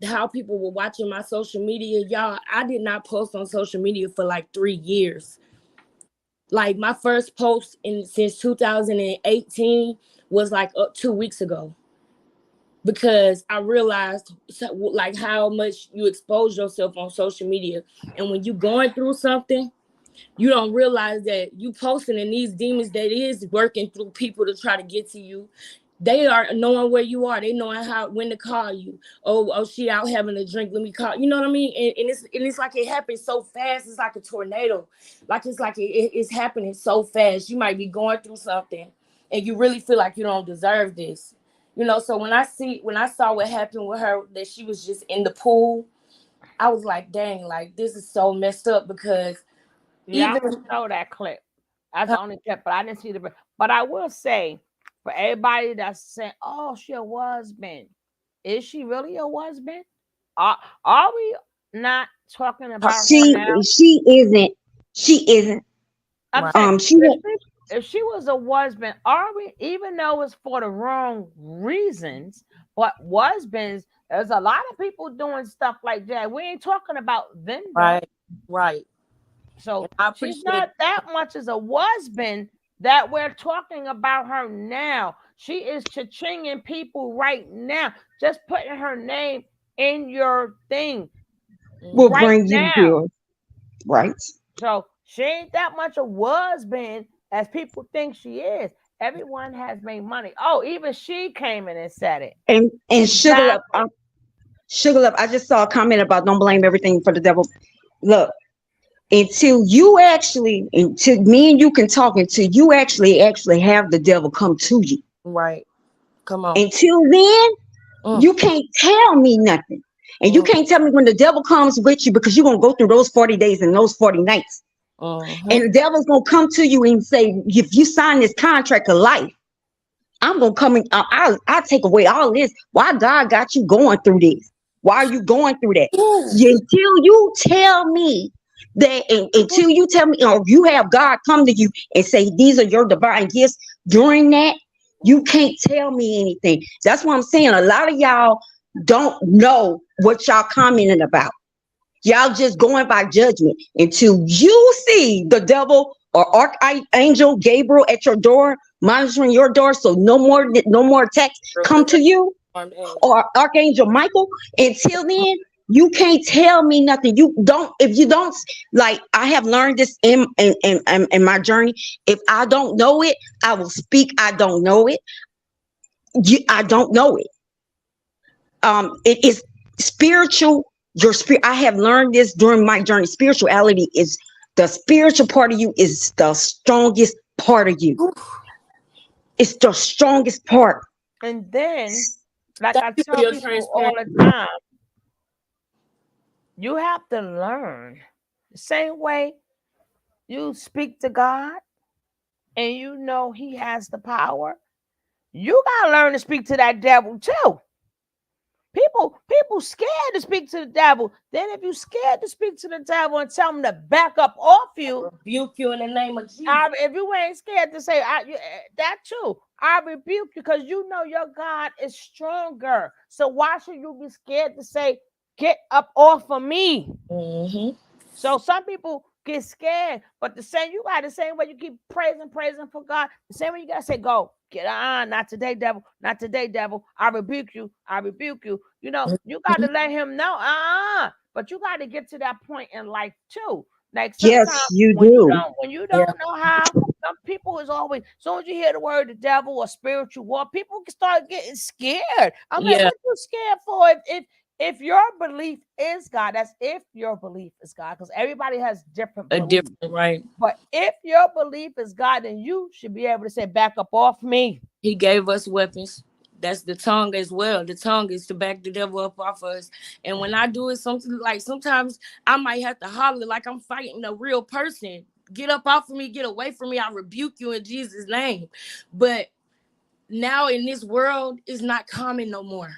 how people were watching my social media, y'all, I did not post on social media for like 3 years. Like my first post since 2018 was like 2 weeks ago, because I realized like how much you expose yourself on social media, and when you're going through something, you don't realize that you posting, and these demons that is working through people to try to get to you, they are knowing where you are. They knowing when to call you. Oh, she out having a drink. Let me call. You know what I mean? And it's like it happens so fast. It's like a tornado. Like it's happening so fast. You might be going through something, and you really feel like you don't deserve this. You know. So when I saw what happened with her, that she was just in the pool, I was like, dang, like this is so messed up, because I know that clip. That's the only clip, but I didn't see the. But I will say, for everybody that's saying, "Oh, she a husband," is she really a husband? Are we not talking about her now? She isn't. She isn't. If she was a husband, are we? Even though it's for the wrong reasons, but husbands, there's a lot of people doing stuff like that. We ain't talking about them, though. Right. So she's not that much as a husband that we're talking about her now. She is cha-chinging people right now, just putting her name in your thing. Will bring you here, right? So she ain't that much a husband as people think she is. Everyone has made money. Oh, even she came in and said it. And Sugar Love, I just saw a comment about don't blame everything for the devil. Look, until me and you can talk, until you actually have the devil come to you. Right. Come on. Until then, you can't tell me nothing. And you can't tell me when the devil comes with you, because you're going to go through those 40 days and those 40 nights. And the devil's going to come to you and say, if you sign this contract of life, I'm going to come in. I'll take away all this. Why God got you going through this? Why are you going through that? Until you tell me that, until you tell me, or you have God come to you and say, these are your divine gifts, during that, you can't tell me anything. That's what I'm saying. A lot of y'all don't know what y'all commenting about. Y'all just going by judgment until you see the devil or archangel Gabriel at your door, monitoring your door, so no more attacks come to you, or Archangel Michael. Until then, you can't tell me nothing. You don't. If you don't, like, I have learned this in my journey. If I don't know it, I will speak. I don't know it. I don't know it. It is spiritual. Your spirit. I have learned this during my journey. Spirituality is the spiritual part of you is the strongest part of you. It's the strongest part. And then, like I tell people all the time, you have to learn the same way you speak to God and you know he has the power. You gotta learn to speak to that devil too. People scared to speak to the devil. Then if you scared to speak to the devil and tell him to back up off you, rebuke you in the name of Jesus. If you ain't scared to say that too, I rebuke you, because you know your God is stronger. So why should you be scared to say, get up off of me? So some people get scared, but you got the same way you keep praising for God. The same way you gotta say, go. Get on, not today, devil. Not today, devil. I rebuke you. I rebuke you. You know, you got to let him know. But you got to get to that point in life too. Like sometimes yes, you do. When you don't know how, some people is always, as soon as you hear the word the devil or spiritual war, people can start getting scared. I'm like, what you scared for? If your belief is God, that's if your belief is God, because everybody has different beliefs. Right. But if your belief is God, then you should be able to say, back up off me. He gave us weapons. That's the tongue as well. The tongue is to back the devil up off us. And when I do it, sometimes I might have to holler like I'm fighting a real person. Get up off of me, get away from me. I rebuke you in Jesus' name. But now in this world, it's not common no more.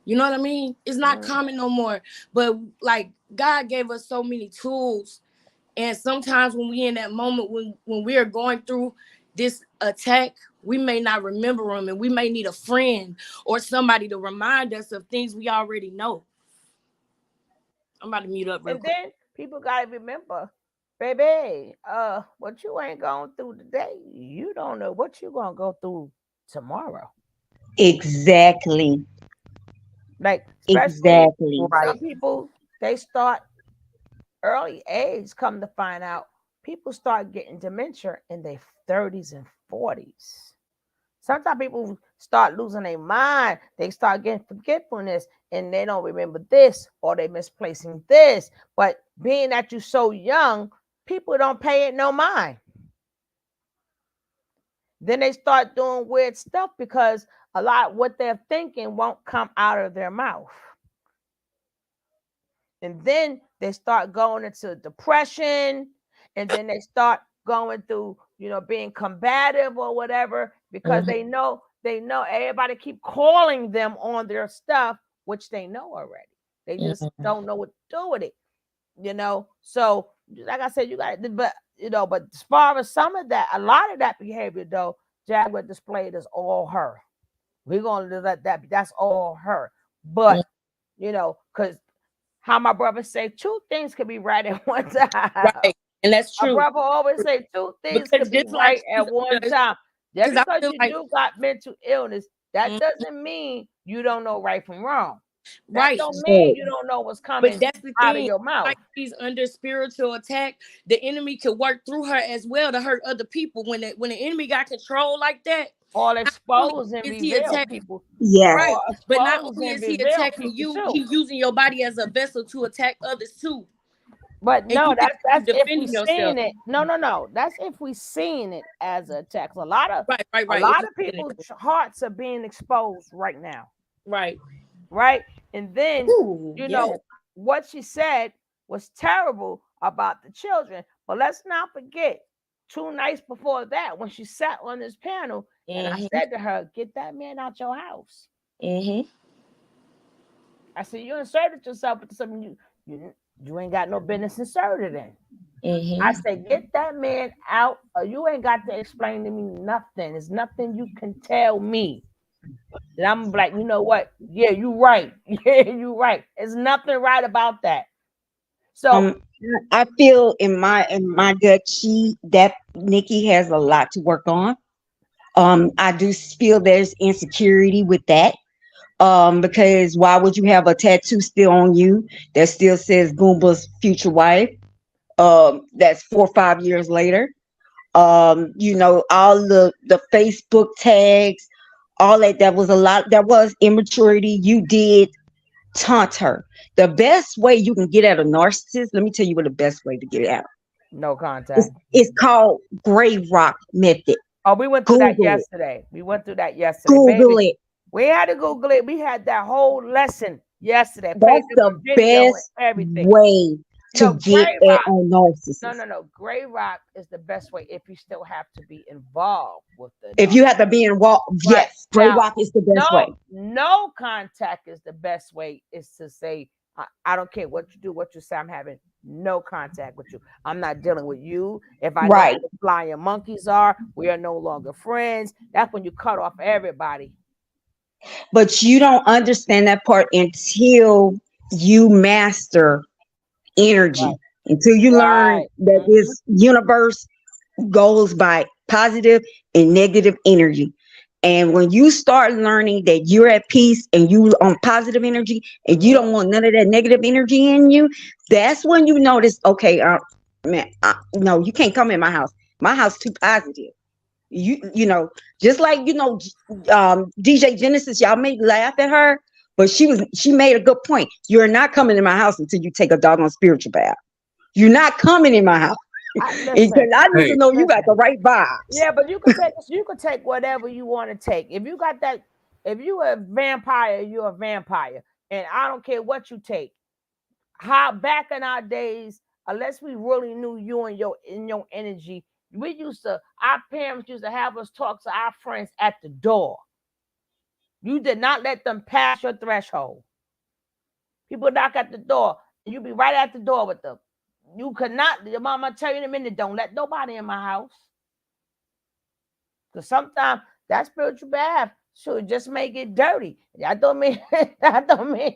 You know what I mean? It's not common no more. But like God gave us so many tools. And sometimes when we in that moment, when we are going through this attack, we may not remember them, and we may need a friend or somebody to remind us of things we already know. I'm about to mute up real quick. And then people got to remember, baby, what you ain't going through today, you don't know what you're going to go through tomorrow. Exactly. Like, exactly. Some people, they start early age, come to find out, people start getting dementia in their 30s and 40s. Sometimes people start losing their mind. They start getting forgetfulness, and they don't remember this, or they misplacing this. But being that you're so young, people don't pay it no mind. Then they start doing weird stuff because a lot of what they're thinking won't come out of their mouth. And then they start going into depression, and then they start going through, being combative or whatever, because they know everybody keep calling them on their stuff, which they know already. They just don't know what to do with it, So like I said, you got it, but as far as some of that, a lot of that behavior though, Jaguar displayed is all her. We're gonna let that. That's all her. But because how my brother say, two things could be right at one time. Right. And that's true. My brother always say two things could be right at one time. Just because you do got mental illness, that doesn't mean you don't know right from wrong. That don't mean you don't know what's coming out of your mouth. Like she's under spiritual attack, the enemy could work through her as well to hurt other people. When the enemy got control like that, all expose and reveal people. Yeah. Right. But not only is he attacking you, he's using your body as a vessel to attack others too. But And no, you think that's you if we defending yourself. seeing it. No. That's if we seeing it as a text. A lot of Right. a If lot you of see it people's as- hearts are being exposed right now. right. Right? And then Ooh, you yeah. know what she said was terrible about the children. But let's not forget, 2 nights before that, when she sat on this panel, and I said to her, "Get that man out your house." Mm-hmm. I said, "You inserted yourself into something you ain't got no business inserted in." I Mm-hmm. said, "Get that man out, or you ain't got to explain to me nothing. There's nothing you can tell me." And I'm like, "You know what? Yeah, you right. Yeah, you right. There's nothing right about that." So I feel in my gut, that Nikki has a lot to work on. I do feel there's insecurity with that. Because why would you have a tattoo still on you that still says Goomba's future wife? That's 4 or 5 years later. All the Facebook tags, all that was a lot. That was immaturity. You did taunt her. The best way you can get at a narcissist, let me tell you what the best way to get at. no It's, contact. it's called Gray Rock Method. Oh, we went through that Google it. yesterday. We went through that yesterday, Google baby. it. We had to Google it. We had that whole lesson yesterday. Played That's them the a video and best everything. way to No, get Gray at Rock. a narcissist. No. Gray Rock is the best way if you still have to be involved with the If dog. you have to be involved, Right. yes, Gray Now, Rock is the best way. no contact is the best way. Is to say, I don't care what you do, what you say. I'm having no contact with you. I'm not dealing with you. If I know Right. who the flying monkeys are, we are no longer friends. That's when you cut off everybody. But you don't understand that part until you master energy, until you learn Right. that this universe goes by positive and negative energy. And when you start learning that you're at peace and you on positive energy and you don't want none of that negative energy in you, that's when you notice, okay, man, no, you can't come in my house. My house too positive. Just like DJ Genesis, y'all may laugh at her, but she made a good point. You're not coming in my house until you take a doggone spiritual bath. You're not coming in my house. Because I need to know you got the right vibes. Yeah, but you could take whatever you want to take. If you got that, if you a vampire, you're a vampire, and I don't care what you take. How back in our days, unless we really knew you and your energy, our parents used to have us talk to our friends at the door. You did not let them pass your threshold. People knock at the door, and you be right at the door with them. You could not. Your mama tell you in a minute, don't let nobody in my house. Because sometimes that spiritual bath should just make it dirty. That don't mean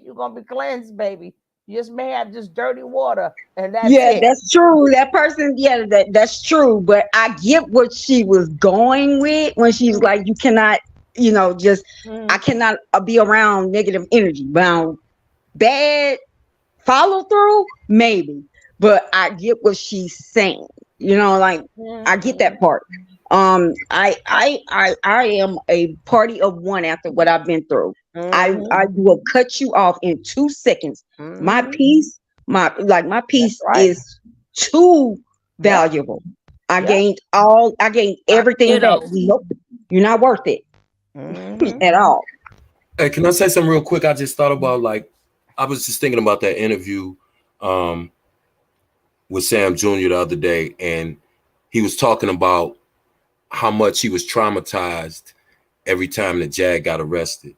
you're gonna be cleansed, baby. You just may have just dirty water, and that's Yeah, it. that's true. That person, yeah, that's true. But I get what she was going with when she's like, you cannot, I cannot be around negative energy. Bound bad follow through, maybe. But I get what she's saying. I get that part. I am a party of one after what I've been through. I will cut you off in 2 seconds. My peace, my peace is too valuable. I gained everything back. Nope, you're not worth it at all. Hey, can I say something real quick? I just thought about I was just thinking about that interview with Sam Jr. the other day, and he was talking about how much he was traumatized every time that Jag got arrested.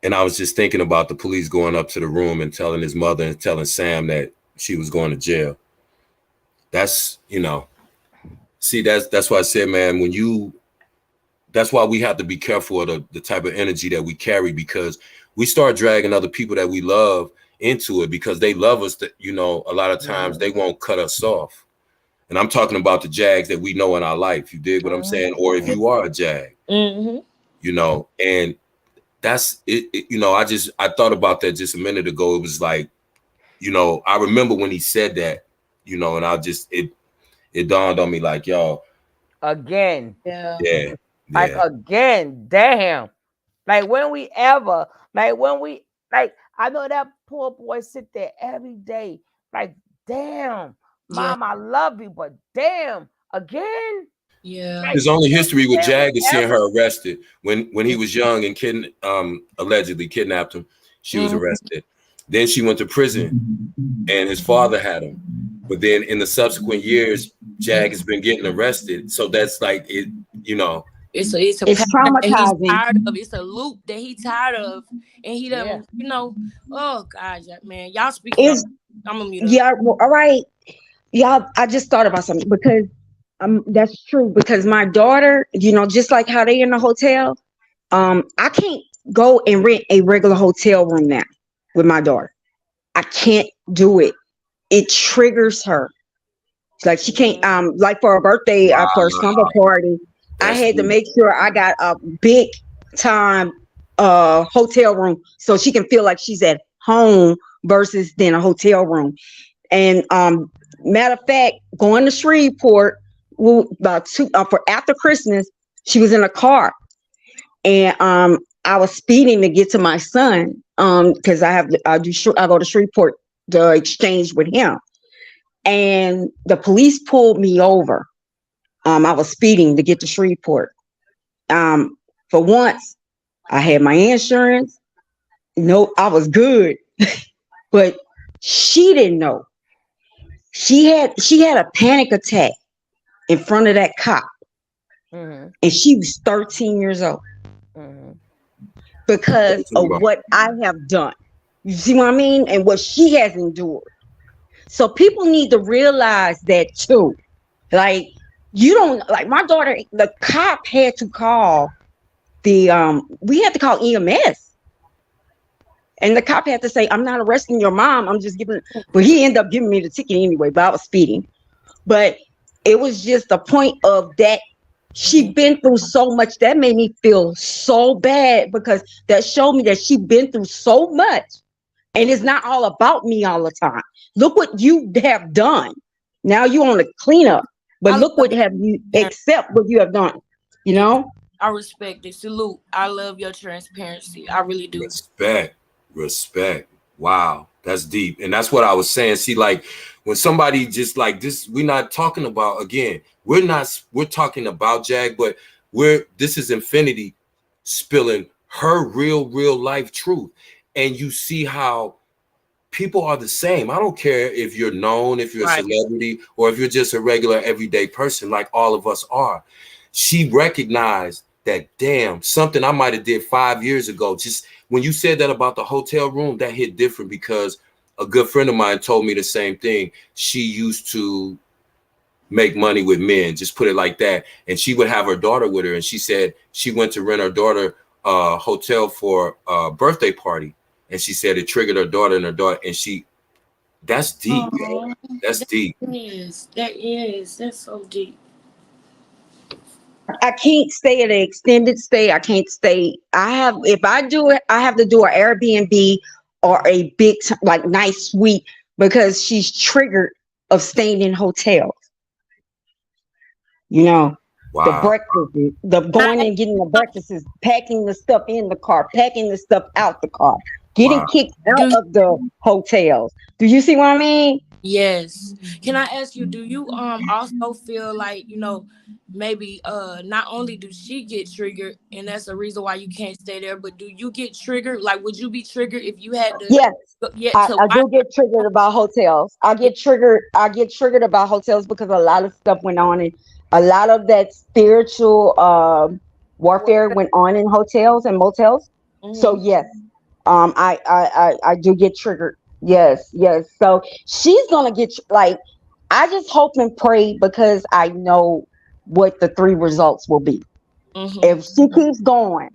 And I was just thinking about the police going up to the room and telling his mother and telling Sam that she was going to jail. That's, see, that's why I said, man, that's why we have to be careful of the type of energy that we carry, because we start dragging other people that we love into it because they love us. That, a lot of times they won't cut us off. And I'm talking about the Jags that we know in our life. You dig what I'm saying? Or if you are a Jag, and that's it. I thought about that just a minute ago. It was like, I remember when he said that, and it dawned on me like, y'all. Again. Yeah. Like again, damn. Like when we I know that poor boy sit there every day, like damn, Yeah. mom, I love you, but damn, again. Yeah. Like, His only history with never, Jag is seeing ever. her arrested when he was young and allegedly kidnapped him. She was Mm-hmm. arrested. Then she went to prison, and his father had him. But then in the subsequent years, Jag has been getting arrested. So that's like it, you know. It's a It's pattern that he's traumatizing. tired of. It's a loop that he's tired of, and he Yeah. doesn't. Oh God, man, y'all speaking on. Is I'm gonna mute up. yeah, well, all right. Y'all, I just thought about something because that's true because my daughter, just like how they in the hotel, I can't go and rent a regular hotel room now with my daughter. I can't do it. It triggers her. It's like she can't like for her birthday, for her slumber Wow, party, I that's had to deep. make sure I got a big time hotel room so she can feel like she's at home versus than a hotel room. And matter of fact, going to Shreveport about for after Christmas, she was in a car, and I was speeding to get to my son because I go to Shreveport to exchange with him, and the police pulled me over. I was speeding to get to Shreveport. For once, I had my insurance. No, I was good, but she didn't know. She had a panic attack in front of that cop, Mm-hmm. and she was 13 years old Mm-hmm. because of what I have done. You see what I mean? And what she has endured. So people need to realize that too. Like you don't like my daughter. The cop had to call we had to call EMS, and the cop had to say, "I'm not arresting your mom. I'm just giving." But he ended up giving me the ticket anyway. But I was speeding. But it was just the point of that she been through so much that made me feel so bad because that showed me that she been through so much, and it's not all about me all the time. Look what you have done. Now you on the cleanup, but I look love what have you your accept what you have done. You yeah, know. I respect it. Salute. I love your transparency. I really do. Respect. Wow, that's deep. And that's what I was saying. See, like when somebody just like this, we're not talking about again, we're talking about Jag, but this is Infinity spilling her real life truth. And you see how people are the same. I don't care if you're known, if you're a Right. celebrity, or if you're just a regular everyday person, like all of us are. She recognized that, damn, something I might have did 5 years ago. Just when you said that about the hotel room, that hit different because a good friend of mine told me the same thing. She used to make money with men, just put it like that. And she would have her daughter with her. And she said she went to rent her daughter a hotel for a birthday party. And she said it triggered her daughter, and that's deep, yo. Oh, That's deep. that's so deep. I can't stay at an extended stay. I can't stay. If I do it, I have to do an Airbnb or a big, like nice suite because she's triggered of staying in hotels. You know, the Wow. breakfast, the going and getting the breakfasts, packing the stuff in the car, packing the stuff out the car, getting Wow. kicked out Do of the hotels. Do you see what I mean? Yes. Can I ask you, do you also feel like, maybe not only do she get triggered and that's the reason why you can't stay there, but do you get triggered? Like would you be triggered if you had to Yes. get to I watch do get triggered about hotels. I get triggered about hotels because a lot of stuff went on and a lot of that spiritual warfare went on in hotels and motels. So mm-hmm. yes, I do get triggered. Yes. So she's gonna get like I just hope and pray because I know what the three results will be. Mm-hmm. If she keeps going,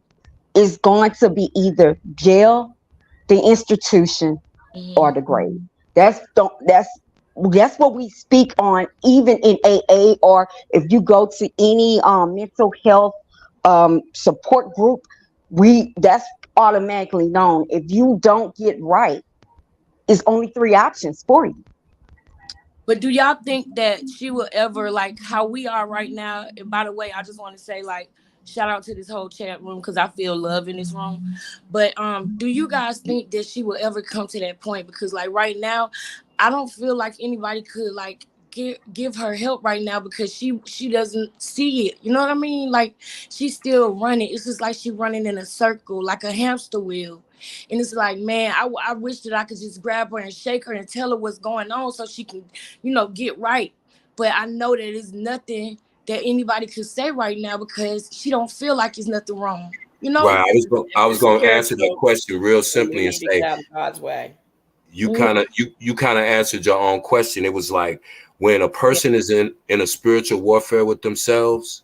it's going to be either jail, the institution, or Mm-hmm. the grave. That's what we speak on, even in AA, or if you go to any mental health support group, that's automatically known. If you don't get right, it's only three options for you. But do y'all think that she will ever like how we are right now? And by the way, I just want to say like shout out to this whole chat room because I feel love in this room. But do you guys think that she will ever come to that point? Because like right now, I don't feel like anybody could like give her help right now because she doesn't see it. You know what I mean? Like she's still running. It's just like she's running in a circle, like a hamster wheel. And it's like, man, I wish that I could just grab her and shake her and tell her what's going on so she can, get right. But I know that it's nothing that anybody could say right now because she don't feel like it's nothing wrong. Right. I was It's going to answer that spiritual, question real so you simply and need to say, get out of God's way. you kind of answered your own question. It was like when a person is in a spiritual warfare with themselves,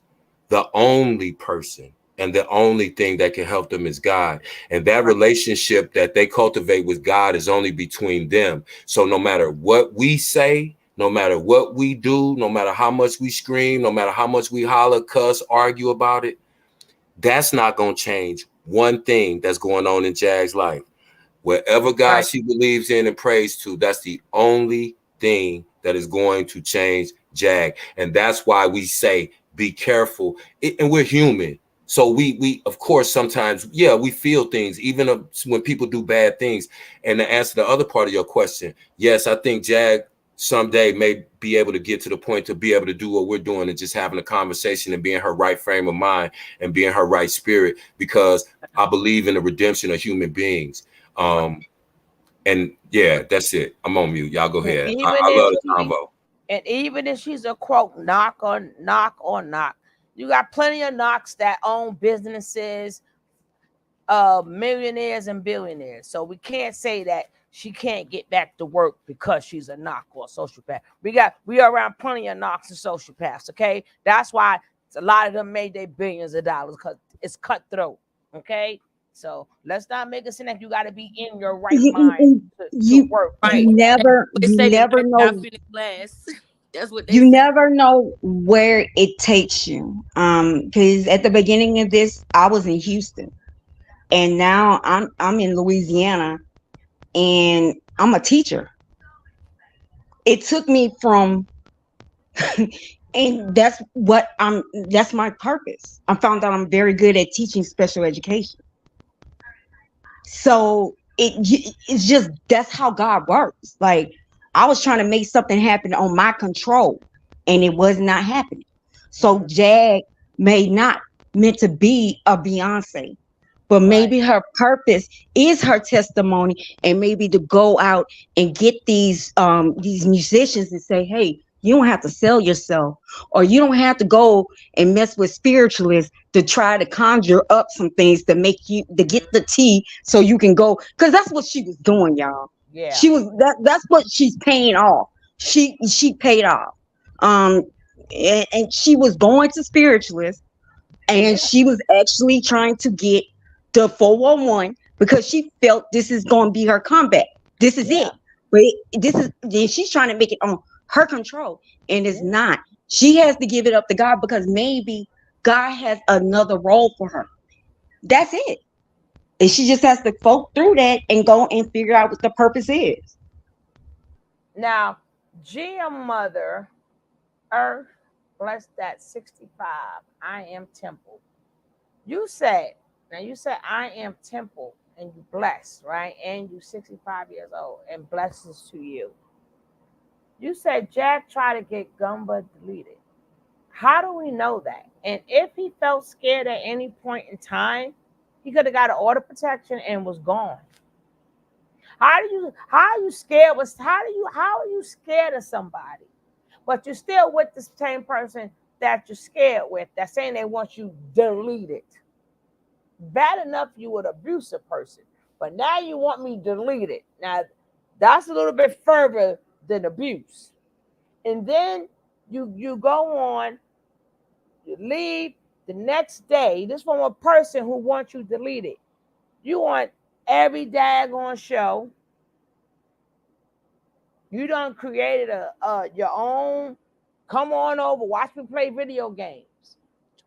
the only person and the only thing that can help them is God. And that relationship that they cultivate with God is only between them. So no matter what we say, no matter what we do, no matter how much we scream, no matter how much we holler, cuss, argue about it, that's not going to change one thing that's going on in Jag's life. Wherever God she believes in and prays to, that's the only thing that is going to change Jag. And that's why we say, be careful. And we're human. So we of course, sometimes, we feel things, even when people do bad things. And to answer the other part of your question, yes, I think Jag someday may be able to get to the point to be able to do what we're doing and just having a conversation and be in her right frame of mind and be in her right spirit, because I believe in the redemption of human beings. And that's it. I'm on mute. Y'all go ahead. I love the convo. And even if she's a quote knock, you got plenty of knocks that own businesses, millionaires and billionaires. So we can't say that she can't get back to work because she's a knock or a sociopath. We are around plenty of knocks and sociopaths. Okay, that's why a lot of them made their billions of dollars, because it's cutthroat. Okay, so let's not make it seem like you got to be in your right mind to work. You never know. That's what they You say. never know where it takes you. Because at the beginning of this, I was in Houston, and now I'm in Louisiana, and I'm a teacher. It took me from, and that's my purpose. I found out I'm very good at teaching special education. So it's just, that's how God works. Like, I was trying to make something happen on my control, and it was not happening. So Jag may not meant to be a Beyonce, but maybe her purpose is her testimony, and maybe to go out and get these musicians and say, hey, you don't have to sell yourself, or you don't have to go and mess with spiritualists to try to conjure up some things to make you to get the tea so you can go, because that's what she was doing, y'all. She was that's what she's paying off. She paid off. And she was going to spiritualists, and she was actually trying to get the 411 because she felt this is going to be her comeback. This is it. But then she's trying to make it on her control, and it's not. She has to give it up to God, because maybe God has another role for her. That's it. And she just has to folk through that and go and figure out what the purpose is. Now, Gia Mother Earth, bless that 65. I am temple. You said I am temple, and you blessed, right? And you 65 years old, and blessings to you. You said Jack tried to get Gumba deleted. How do we know that? And if he felt scared at any point in time, he could have got an order of protection and was gone. How are you scared? How are you scared of somebody, but you're still with the same person that you're scared with, that's saying they want you deleted? Bad enough you would abuse a person, but now you want me deleted. Now that's a little bit further than abuse. And then you go on, you leave the next day. This from a person who wants you deleted. You want every daggone show. You done created your own. Come on over, watch me play video games.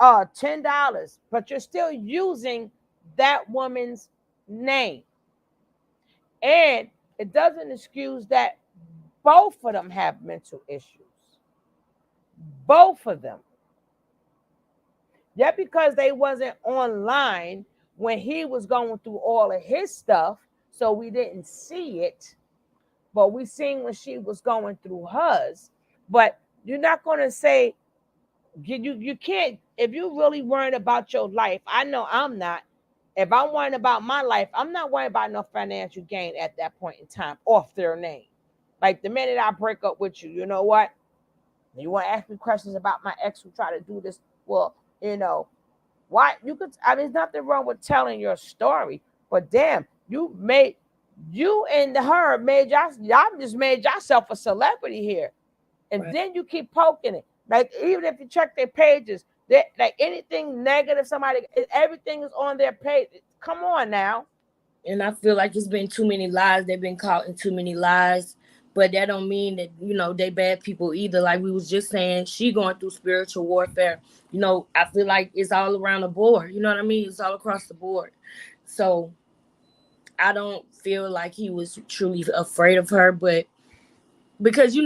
$10, but you're still using that woman's name. And it doesn't excuse that both of them have mental issues. Both of them. Just because they wasn't online when he was going through all of his stuff, so we didn't see it, but we seen when she was going through hers. But you're not gonna say you can't if you really worried about your life. I know I'm not. If I'm worrying about my life, I'm not worrying about no financial gain at that point in time off their name. Like the minute I break up with you, you know what? You want to ask me questions about my ex who tried to do this? Well, why you could? I mean, there's nothing wrong with telling your story, but damn, you and her made y'all just made yourself a celebrity here, and Right. then you keep poking it. Like even if you check their pages, like anything negative, everything is on their page. Come on now. And I feel like it's been too many lies. They've been caught in too many lies. But that don't mean that, they bad people either. Like we was just saying, she going through spiritual warfare. I feel like it's all around the board. You know what I mean? It's all across the board. So I don't feel like he was truly afraid of her. But because,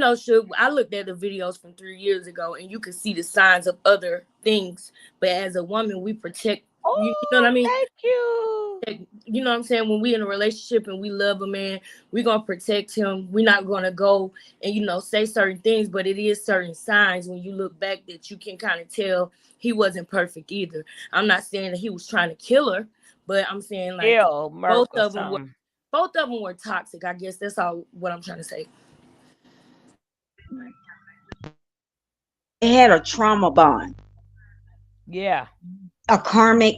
I looked at the videos from 3 years ago and you could see the signs of other things. But as a woman, we protect. You know what I mean? Thank you. You know what I'm saying? When we in a relationship and we love a man, we're going to protect him. We're not going to go and, say certain things, but it is certain signs when you look back that you can kind of tell he wasn't perfect either. I'm not saying that he was trying to kill her, but I'm saying like both of them were toxic. I guess that's all what I'm trying to say. They had a trauma bond. Yeah. A karmic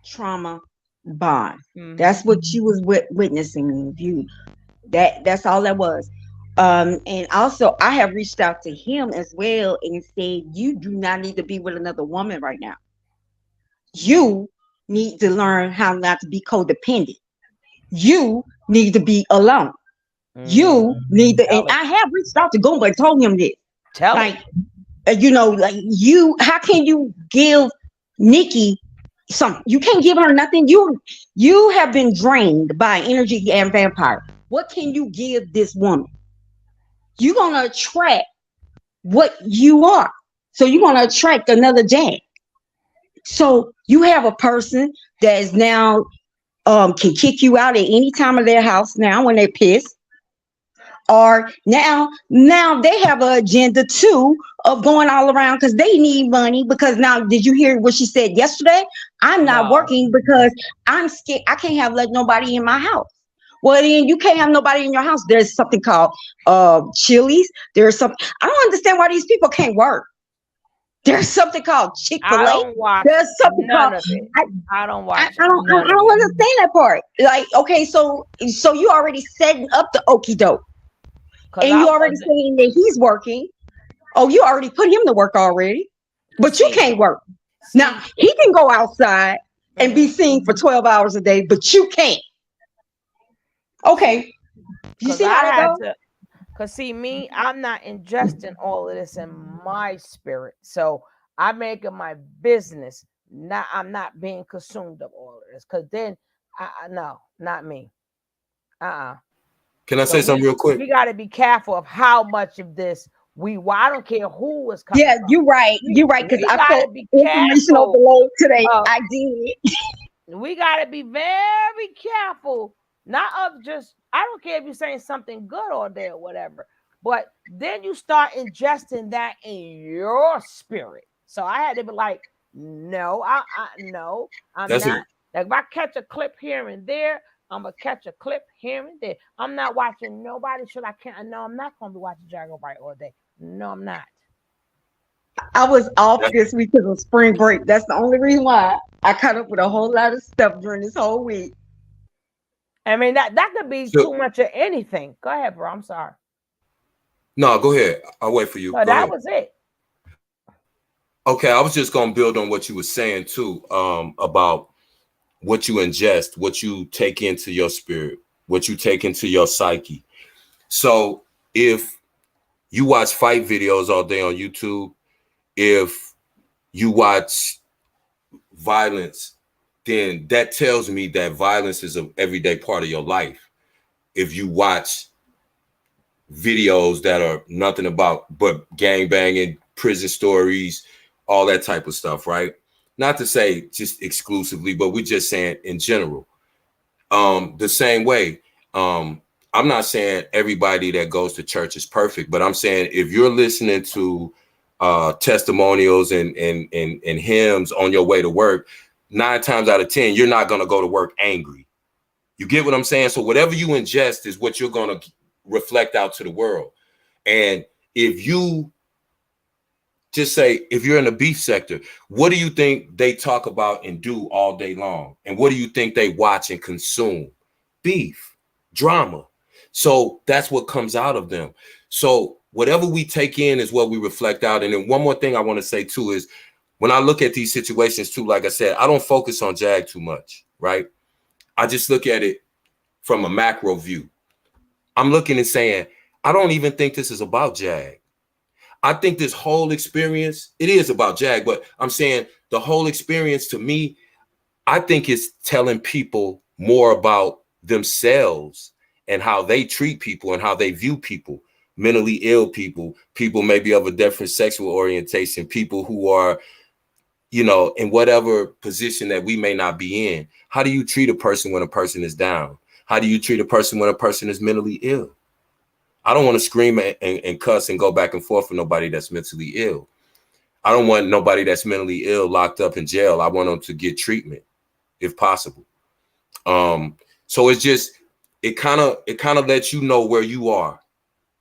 trauma bond. Mhm. That's what she was witnessing. That's all that was. And also I have reached out to him as well and said, you do not need to be with another woman right now. You need to learn how not to be codependent. You need to be alone. You need to, and I have reached out to Goomba and told him this. Like how can you give Nikki something? You can't give her nothing. You have been drained by energy and vampire. What can you give this woman? You're gonna attract what you are. So you're gonna attract another Jag. So you have a person that is now can kick you out at any time of their house now when they're pissed. Or now they have an agenda too of going all around because they need money. Because now, did you hear what she said yesterday? I'm not working because I'm scared. I can't have let nobody in my house. Well, then you can't have nobody in your house. There's something called Chili's. There's something. I don't understand why these people can't work. There's something called Chick-fil-A. I don't watch There's something none called. of it. I don't watch. I don't understand that part. Like, okay, so you already setting up the okie doke. And you already saying that he's working. Oh, you already put him to work already. But you can't work. Now, he can go outside and be seen for 12 hours a day, but you can't. Okay. You see how that goes? Because see, me, I'm not ingesting all of this in my spirit. So I make it my business. I'm not being consumed of all of this. Because then, no, not me. Can I say something real quick? We got to be careful of how much of this I don't care who is coming. Yeah, from. You're right. You're right. Because I put information on below today. I did. We got to be very careful. Not of just, I don't care if you're saying something good all day or whatever. But then you start ingesting that in your spirit. So I had to be like, no, no, I'm not. Like if I catch a clip here and there, I'm gonna catch a clip here and there. I'm not watching nobody. No, I'm not gonna be watching Jaguar Wright all day. No, I'm not. I was off this week because of spring break. That's the only reason why I caught up with a whole lot of stuff during this whole week. I mean that could be too much of anything. Go ahead, bro. I'm sorry. No, go ahead. I'll wait for you. So that was it. Okay, I was just gonna build on what you were saying too, about what you ingest, what you take into your spirit, what you take into your psyche. So if you watch fight videos all day on YouTube, if you watch violence, then that tells me that violence is an everyday part of your life. If you watch videos that are nothing about but gang banging, prison stories, all that type of stuff, right? Not to say just exclusively, but we're just saying in general. The same way, I'm not saying everybody that goes to church is perfect, but I'm saying if you're listening to testimonials and hymns on your way to work, 9 times out of 10, you're not going to go to work angry. You get what I'm saying? So whatever you ingest is what you're going to reflect out to the world. And if you just say, if you're in the beef sector, what do you think they talk about and do all day long? And what do you think they watch and consume? Beef, drama. So that's what comes out of them. So whatever we take in is what we reflect out. And then one more thing I want to say too is when I look at these situations too, like I said, I don't focus on Jag too much, right? I just look at it from a macro view. I'm looking and saying, I don't even think this is about Jag. I think this whole experience, it is about Jag, but I'm saying the whole experience to me, I think it's telling people more about themselves and how they treat people and how they view people, mentally ill people, people maybe of a different sexual orientation, people who are, you know, in whatever position that we may not be in. How do you treat a person when a person is down? How do you treat a person when a person is mentally ill? I don't want to scream and cuss and go back and forth with nobody that's mentally ill. I don't want nobody that's mentally ill locked up in jail. I want them to get treatment if possible. So it's just, it kind of lets you know where you are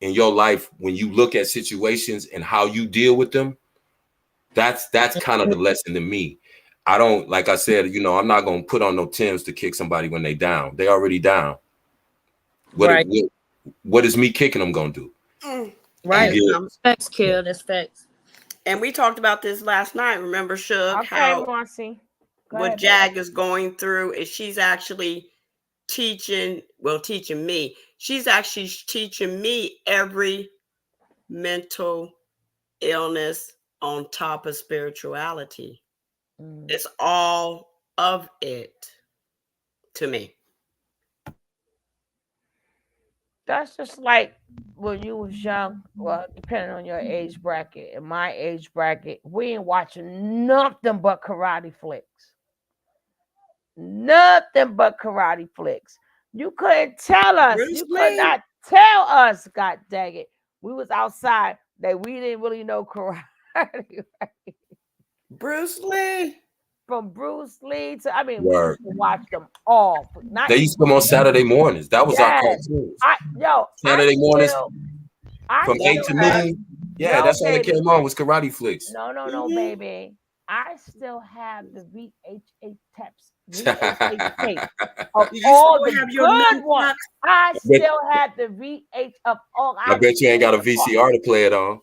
in your life when you look at situations and how you deal with them. That's kind of the lesson to me. I don't, like I said, you know, I'm not going to put on no Timbs to kick somebody when they down. They already down. What is me kicking them going to do? Right. Facts, Kill. That's facts. And we talked about this last night. Remember, Suge, Okay, how Marcy. what Jag is going through is she's actually teaching me. She's actually teaching me every mental illness on top of spirituality. It's all of it to me. That's just like when you was young, well, depending on your age bracket. In my age bracket, we ain't watching nothing but karate flicks. Nothing but karate flicks. You couldn't tell us. Bruce You Lee. could not tell us, god dang it. We was outside that we didn't really know karate. Bruce Lee. From Bruce Lee to, I mean, Word. we used to watch them all. Not They used to come on Saturday mornings. That was our Yes. cartoons. Saturday mornings from 8 to noon. Yeah, No, that's all that baby. came on was karate flicks. No, baby. I still have the VHS tapes, VHS tape of You all still the have your good ones. I bet- still have the VH of all. I bet you ain't got a VCR to play it on.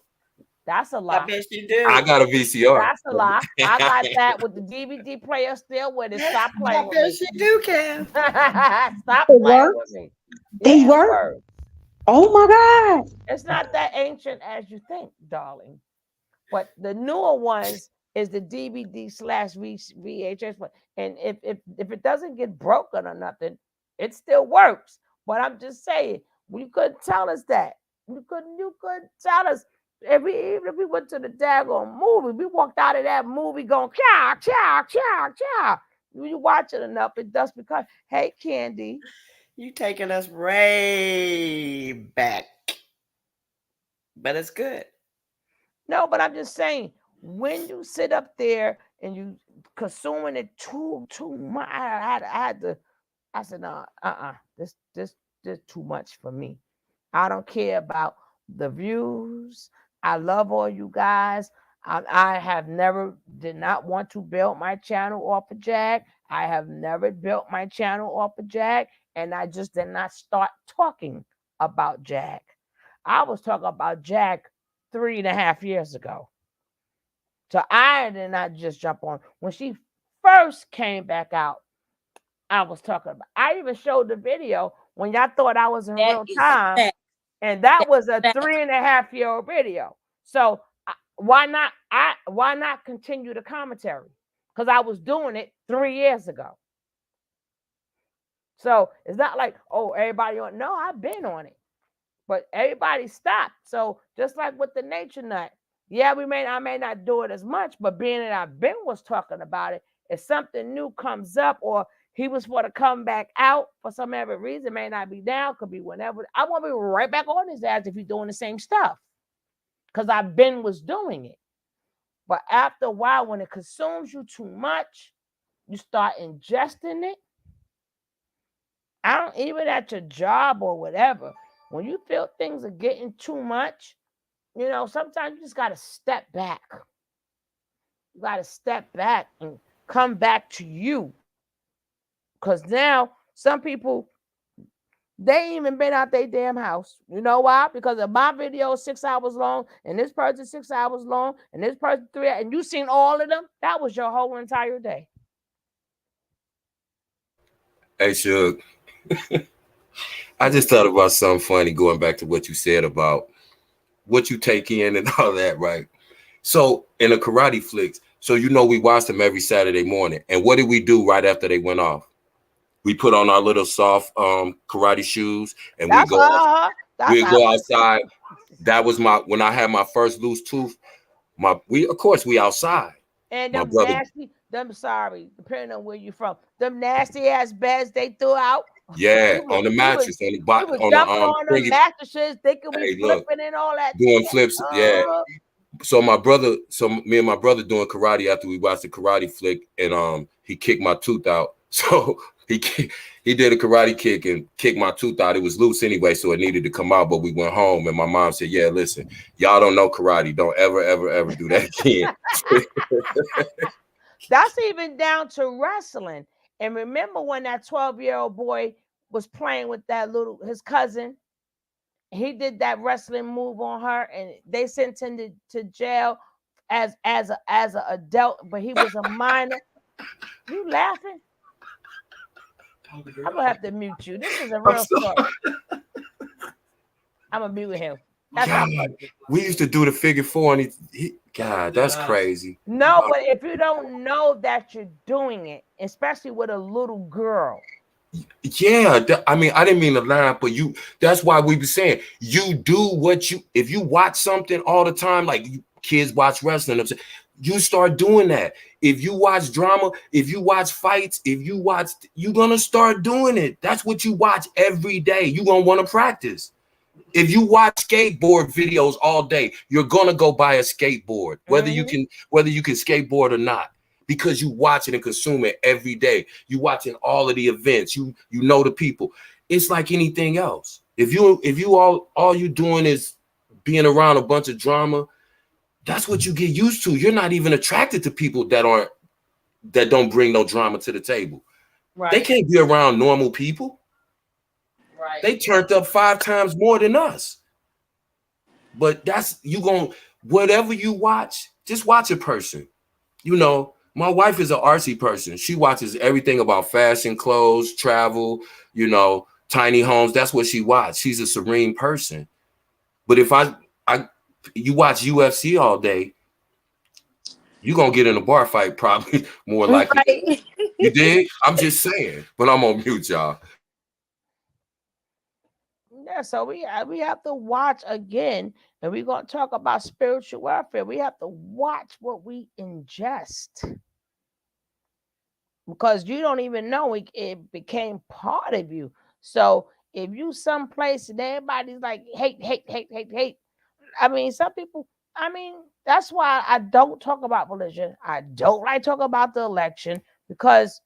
That's a I lie. bet you do. I got a VCR. That's a lie. I got that with the DVD player still with it. Stop I playing with bet me. you do, Cam. Stop It playing works? with me. They Yeah, it work? works. Oh my God. It's not that ancient as you think, darling. But the newer ones is the DVD/VHS one. And if it doesn't get broken or nothing, it still works. But I'm just saying, you couldn't tell us that. You couldn't tell us. Even if we went to the daggone movie, we walked out of that movie going, chow, chow, chow, chow. When you watch it enough, it does become, hey, Candy. You taking us way back. But it's good. No, but I'm just saying, when you sit up there and you consuming it too much, I said, no, this too much for me. I don't care about the views. I love all you guys. I have never did not want to build my channel off of Jag. I have never built my channel off of Jag, and I just did not start talking about Jag. I was talking about Jag 3.5 years ago. So I did not just jump on. When she first came back out, I was talking about. I even showed the video when y'all thought I was in real time. Fact. And that was a 3.5-year-old video. So why not continue the commentary? Because I was doing it 3 years ago. So it's not like, oh, everybody on. No, I've been on it. But everybody stopped. So just like with the nature nut, yeah, I may not do it as much, but being that I've been was talking about it, if something new comes up or He was for to come back out for some other reason. May not be now, could be whenever. I want to be right back on his ass if he's doing the same stuff. Because I've been was doing it. But after a while, when it consumes you too much, you start ingesting it. I don't even at your job or whatever. When you feel things are getting too much, you know, sometimes you just gotta step back. You gotta step back and come back to you. Cause now some people they ain't even been out their damn house. You know why? Because of my video is 6 hours long, and this person 6 hours long, and this person 3, and you seen all of them. That was your whole entire day. Hey, Suge, I just thought about something funny going back to what you said about what you take in and all that, right? So in the karate flicks, so you know we watched them every Saturday morning. And what did we do right after they went off? We put on our little soft karate shoes and we go outside. That was when I had my first loose tooth. Of course we outside. And My them brother, nasty, depending on where you from, them nasty ass beds they threw out. yeah, on the mattress, We was jumping on them mattresses, thinking we flipping and all that. Doing flips, yeah. So me and my brother doing karate after we watched the karate flick, and he kicked my tooth out. So he did a karate kick and kicked my tooth out. It was loose anyway, so it needed to come out. But we went home, and my mom said, "Yeah, listen, y'all don't know karate. Don't ever do that again." That's even down to wrestling. And remember when that 12-year-old boy was playing with his cousin? He did that wrestling move on her, and they sent him to jail as an adult, but he was a minor. You laughing? I'm gonna have to mute you. This is a real story. I'm gonna mute him. God, we used to do the figure 4, and God, that's crazy. No, but if you don't know that you're doing it, especially with a little girl. Yeah, I mean, I didn't mean to lie, but that's why we be saying you do if you watch something all the time, like kids watch wrestling, you start doing that. If you watch drama, if you watch fights, you're gonna start doing it. That's what you watch every day. You're gonna want to practice. If you watch skateboard videos all day, you're gonna go buy a skateboard, whether you can skateboard or not, because you watch it and consume it every day. You watching all of the events. You know the people. It's like anything else. If you all you doing is being around a bunch of drama, that's what you get used to. You're not even attracted to people that don't bring no drama to the table. Right. They can't be around normal people. Right. They turned up 5 times more than us. But whatever you watch, just watch a person. You know, my wife is an artsy person. She watches everything about fashion, clothes, travel, tiny homes. That's what she watches. She's a serene person. But if you watch UFC all day, you're going to get in a bar fight probably more likely. Right. You dig? I'm just saying. But I'm on mute, y'all. Yeah, so we have to watch again, and we're going to talk about spiritual warfare. We have to watch what we ingest, because you don't even know it became part of you. So if you someplace and everybody's like hate, I mean, some people, that's why I don't talk about religion. I don't like talking about the election, because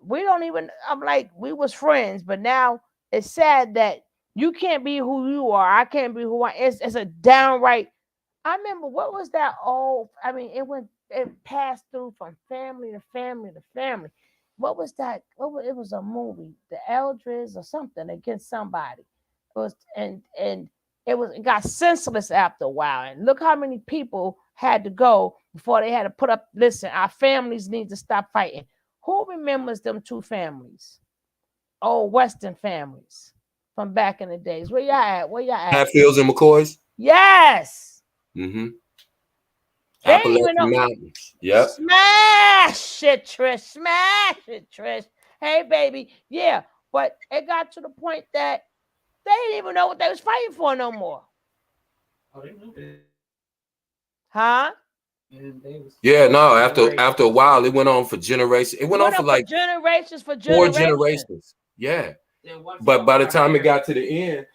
I'm like, we was friends, but now it's sad that you can't be who you are. I can't be who I am. It's a downright. I remember, what was that? It passed through from family to family to family. What was that? It was a movie, The Eldridge or something, against somebody. It was, and it got senseless after a while. And look how many people had to go before they had to put up, listen, our families need to stop fighting. Who remembers them 2 families? Old Western families from back in the days. Where y'all at? Hatfields and McCoys? Yes. Mm-hmm. They didn't even know. Yep. Smash it, Trish. Hey, baby. Yeah. But it got to the point that they didn't even know what they was fighting for no more. Oh, they knew that. Huh? Yeah, no. After a while, it went on for generations. It went on for like generations, 4 generations. Yeah, but by the time it got to the end,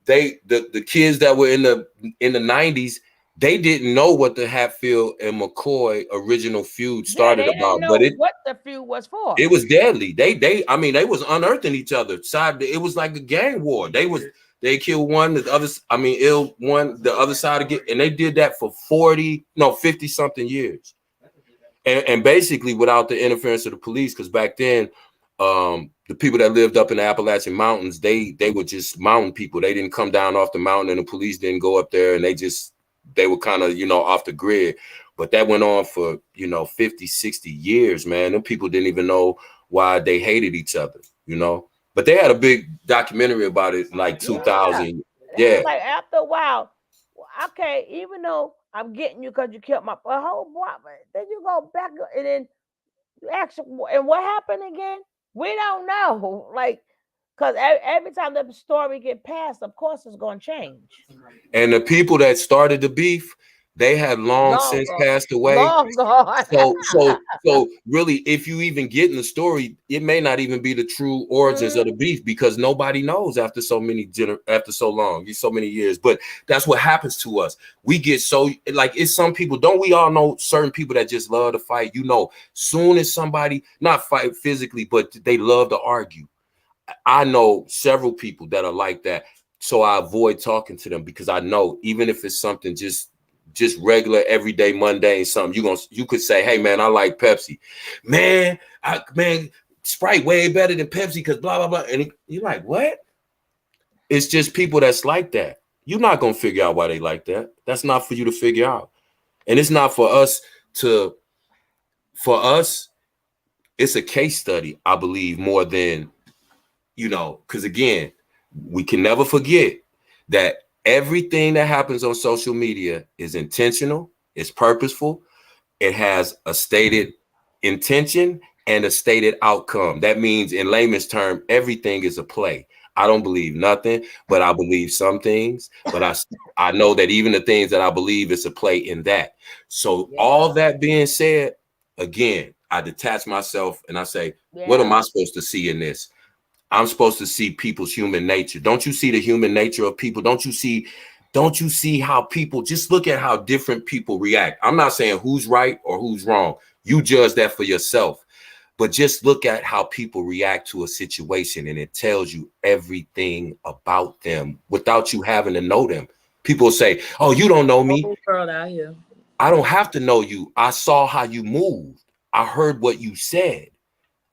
the kids that were in the 90s, they didn't know what the Hatfield and McCoy original feud started they about, didn't but know what the feud was for. it was deadly. I mean, they was unearthing each other. It was like a gang war. They killed one, the other. I mean, ill one, the other side again, and they did that for 50 something years, and basically without the interference of the police, because back then, the people that lived up in the Appalachian Mountains, they were just mountain people. They didn't come down off the mountain, and the police didn't go up there, and they were kind of off the grid. But that went on for 50, 60 years, man. Them people didn't even know why they hated each other, But they had a big documentary about it, like 2000. Yeah. Like after a while, okay, even though I'm getting you because you killed my whole boy, then you go back and then you ask, and what happened again? We don't know. Like, because every time the story get passed, of course it's going to change. And the people that started the beef, they had long since passed away. Long gone. So really, if you even get in the story, it may not even be the true origins of the beef, because nobody knows after so many so many years. But that's what happens to us. We get so like, it's some people. Don't we all know certain people that just love to fight? Soon as somebody not fight physically, but they love to argue. I know several people that are like that. So I avoid talking to them, because I know even if it's something just regular, everyday, mundane, something, you could say, hey man, I like Pepsi. Man, Sprite way better than Pepsi because blah, blah, blah. And you're like, what? It's just people that's like that. You're not going to figure out why they like that. That's not for you to figure out. And it's not for us it's a case study, I believe, more than, because again, we can never forget that everything that happens on social media is intentional, it's purposeful, it has a stated intention and a stated outcome. That means, in layman's term, everything is a play. I don't believe nothing, but I believe some things. But I know that even the things that I believe is a play in that. So all that being said, again, I detach myself and I say, what am I supposed to see in this? I'm supposed to see people's human nature. Don't you see the human nature of people? Don't you see how people, just look at how different people react. I'm not saying who's right or who's wrong. You judge that for yourself. But just look at how people react to a situation, and it tells you everything about them without you having to know them. People say, oh, you don't know me. Girl out here. I don't have to know you. I saw how you moved. I heard what you said.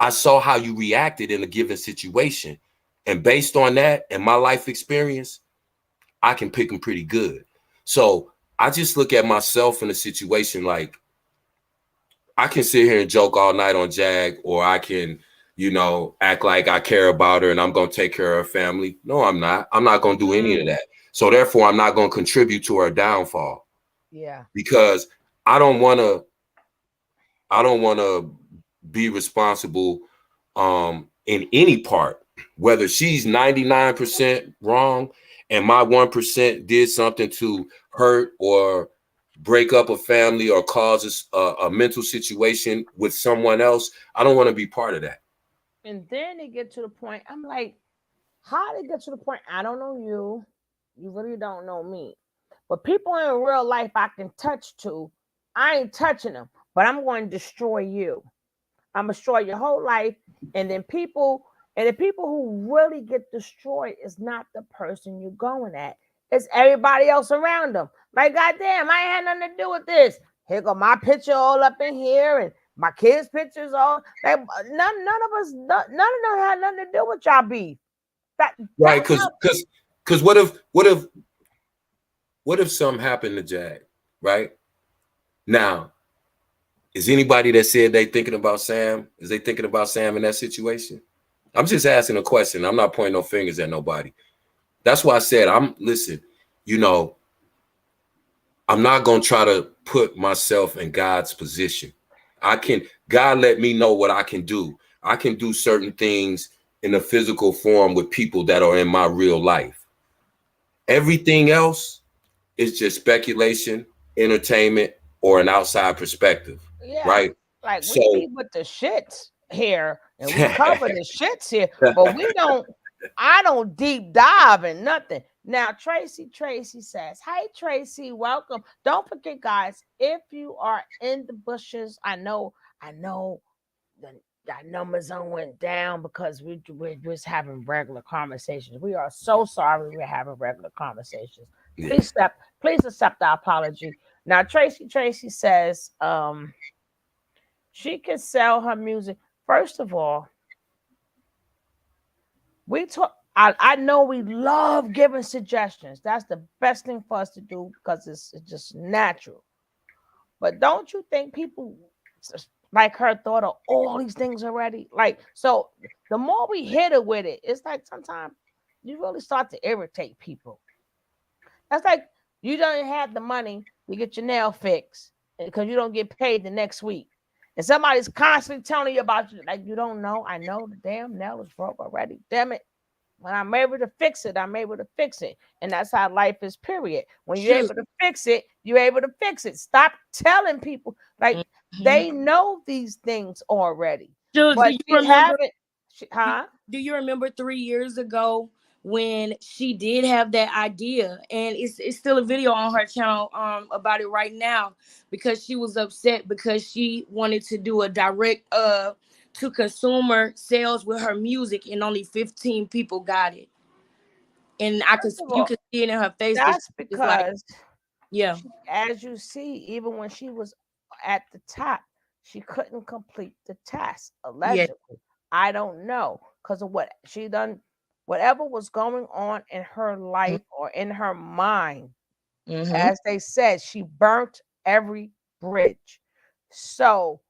I saw how you reacted in a given situation. And based on that and my life experience, I can pick them pretty good. So I just look at myself in a situation like, I can sit here and joke all night on Jag, or I can, act like I care about her and I'm going to take care of her family. No, I'm not. I'm not going to do any of that. So therefore, I'm not going to contribute to her downfall. Yeah. Because I don't want to be responsible in any part, whether she's 99% wrong and my 1% did something to hurt or break up a family or causes a mental situation with someone else. I don't want to be part of that. And then they get to the point, I'm like, how did they get to the point? I don't know you. You really don't know me. But people in real life I can touch to, I ain't touching them, but I'm going to destroy you. I'm going to destroy your whole life. And then the people who really get destroyed is not the person you're going at. It's everybody else around them. Like, goddamn, I ain't had nothing to do with this. Here go my picture all up in here, and my kids' pictures all. None of them had nothing to do with y'all beef. Right? Because what if something happened to Jag? Right now, is anybody that said they thinking about Sam? Is they thinking about Sam in that situation? I'm just asking a question. I'm not pointing no fingers at nobody. That's why I said, listen, I'm not going to try to put myself in God's position. God let me know what I can do. I can do certain things in a physical form with people that are in my real life. Everything else is just speculation, entertainment, or an outside perspective, Yeah, right? like we So be with the shits here and we cover the shits here, but we don't. I don't deep dive in nothing. Now, Tracy says, "Hey, Tracy, welcome. Don't forget, guys, if you are in the bushes, I know, the our numbers on went down because we're just having regular conversations. We are so sorry we're having regular conversations. yeah. Please accept our apology. Now, Tracy says, she can sell her music. First of all, we talk. I know we love giving suggestions. That's the best thing for us to do because it's just natural. But don't you think people like her thought of all these things already? Like, so the more we hit her with it, it's like sometimes you really start to irritate people. That's like you don't have the money to get your nail fixed because you don't get paid the next week. And somebody's constantly telling you about you, like you don't know. I know the damn nail is broke already. Damn it. When I'm able to fix it, I'm able to fix it. And that's how life is, period. When you're Shoot. able to fix it, you're able to fix it. Stop telling people like they know these things already. Shoot, But she haven't, do, huh? do you remember 3 years ago when she did have that idea, and it's still a video on her channel about it right now, because she was upset because she wanted to do a direct to consumer sales with her music, and only 15 people got it. And First of you all, could see it in her face that that's she was like, because yeah, as you see, even when she was at the top, she couldn't complete the task, yeah, allegedly. I don't know because of what she done, whatever was going on in her life or in her mind. mm-hmm. As they said, she burnt every bridge. So,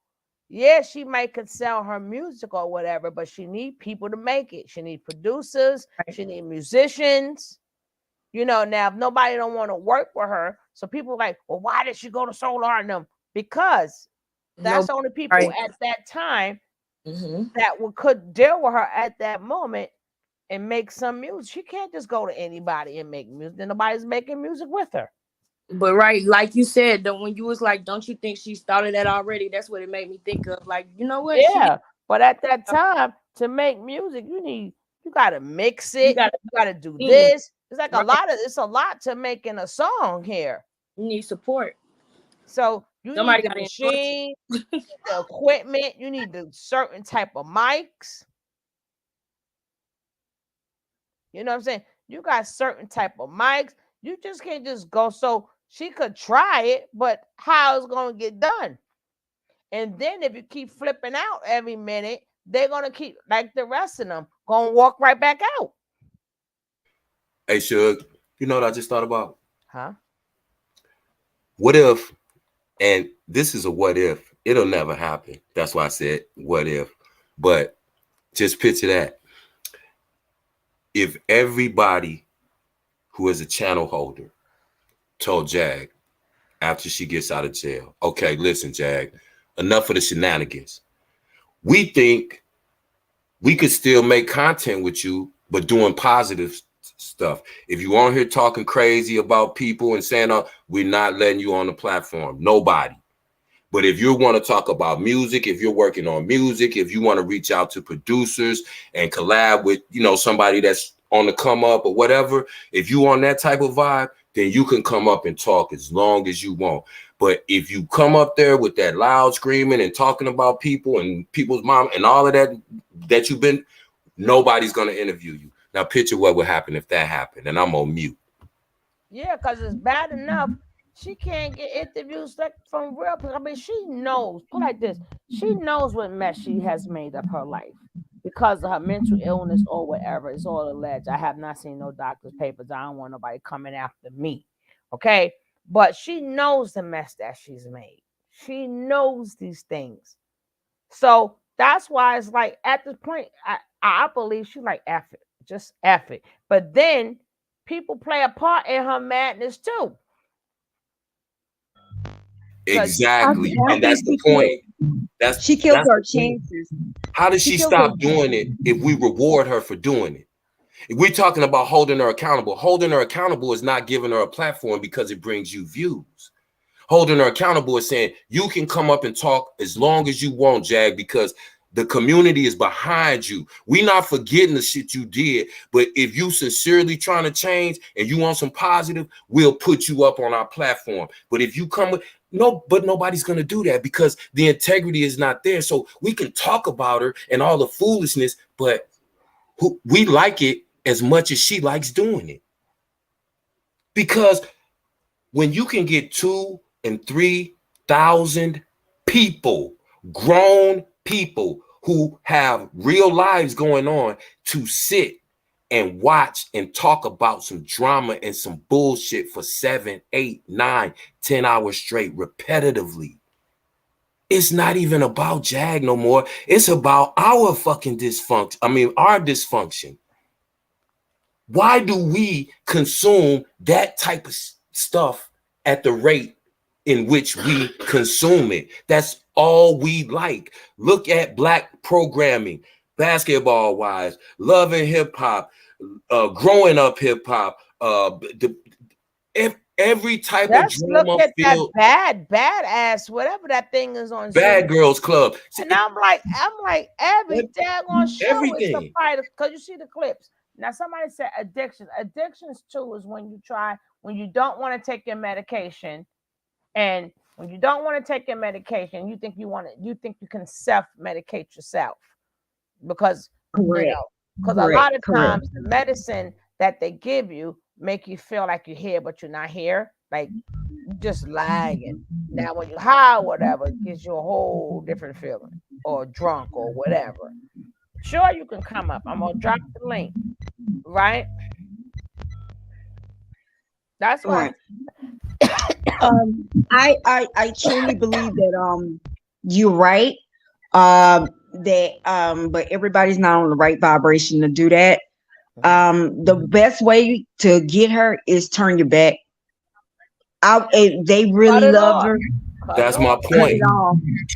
yeah, she might could sell her music or whatever, but she need people to make it. She need producers. She need musicians. Now if nobody don't want to work with her, so people like, well, why did she go to Solar and them? Because that's No, the only people right. at that time Mm-hmm. that could deal with her at that moment and make some music. She can't just go to anybody and make music. Then nobody's making music with her. But right, like you said, though, when you was like, don't you think she started that already? That's what it made me think of. Like, you know what? She did. Yeah, but at that time to make music, you gotta mix You it. got You gotta do a team, this. It's like right? it's a lot to making a song here. You need support. So you need Somebody the got to endorse machine, the equipment, you need the certain type of mics. You know what I'm saying? You got certain type of mics. You just can't just go. So she could try it, but how it's gonna get done? And then if you keep flipping out every minute, they're gonna keep like the rest of them gonna walk right back out. Hey, Suge, you know what I just thought about? Huh? What if, and this is a what if, it'll never happen. That's why I said what if. But just picture that. If everybody who is a channel holder told Jag after she gets out of jail, okay, listen, Jag, enough of the shenanigans. We think we could still make content with you, but doing positive stuff. If you on here talking crazy about people and saying, we're not letting you on the platform, nobody. But if you want to talk about music, if you're working on music, if you want to reach out to producers and collab with, somebody that's on the come up or whatever, if you on that type of vibe, then you can come up and talk as long as you want. But if you come up there with that loud screaming and talking about people and people's mom and all of that you've been, nobody's going to interview you. Now picture what would happen if that happened, and I'm on mute. Yeah, because it's bad enough she can't get interviews like from real people. I mean, she knows. Put like this: she knows what mess she has made of her life because of her mental illness or whatever. It's all alleged. I have not seen no doctor's papers. I don't want nobody coming after me. Okay, but she knows the mess that she's made. She knows these things. So that's why it's like at this point, I believe she's like F it, just F it. But then people play a part in her madness too. Exactly. And that's the point. She killed that's her the point. chances. How does she stop doing it if we reward her for doing it? If we're talking about holding her accountable is not giving her a platform because it brings you views. holding her accountable and saying, you can come up and talk as long as you want, Jag, because the community is behind you. We not forgetting the shit you did, but if you sincerely trying to change and you want some positive, we'll put you up on our platform. But if you come with but nobody's gonna do that because the integrity is not there. So we can talk about her and all the foolishness, but we like it as much as she likes doing it. Because when you can get 2,000 and 3,000 people, grown people who have real lives going on, to sit and watch and talk about some drama and some bullshit for 7, 8, 9, 10 hours straight repetitively. It's not even about Jag no more. It's about our fucking dysfunction. I mean, our dysfunction. Why do we consume that type of stuff at the rate in which we consume it? That's all we like. Look at Black programming, basketball wise, Love and Hip Hop, Growing Up Hip Hop, every type of drama. Look at that badass, whatever that thing is on Bad Zoom. Girls Club. And I'm like every daggone show is the fight, because you see the clips. Now somebody said addiction. Addictions too is when you don't want to take your medication, and when you don't want to take your medication, you think you can self-medicate yourself, because a lot of times the medicine that they give you make you feel like you're here, but you're not here, like you just lagging. Now when you're high or whatever, it gives you a whole different feeling, or drunk or whatever. Sure, you can come up. I'm gonna drop the link, right? That's why. I truly believe that you're right. But everybody's not on the right vibration to do that. The best way to get her is turn your back. They really love her. That's my point.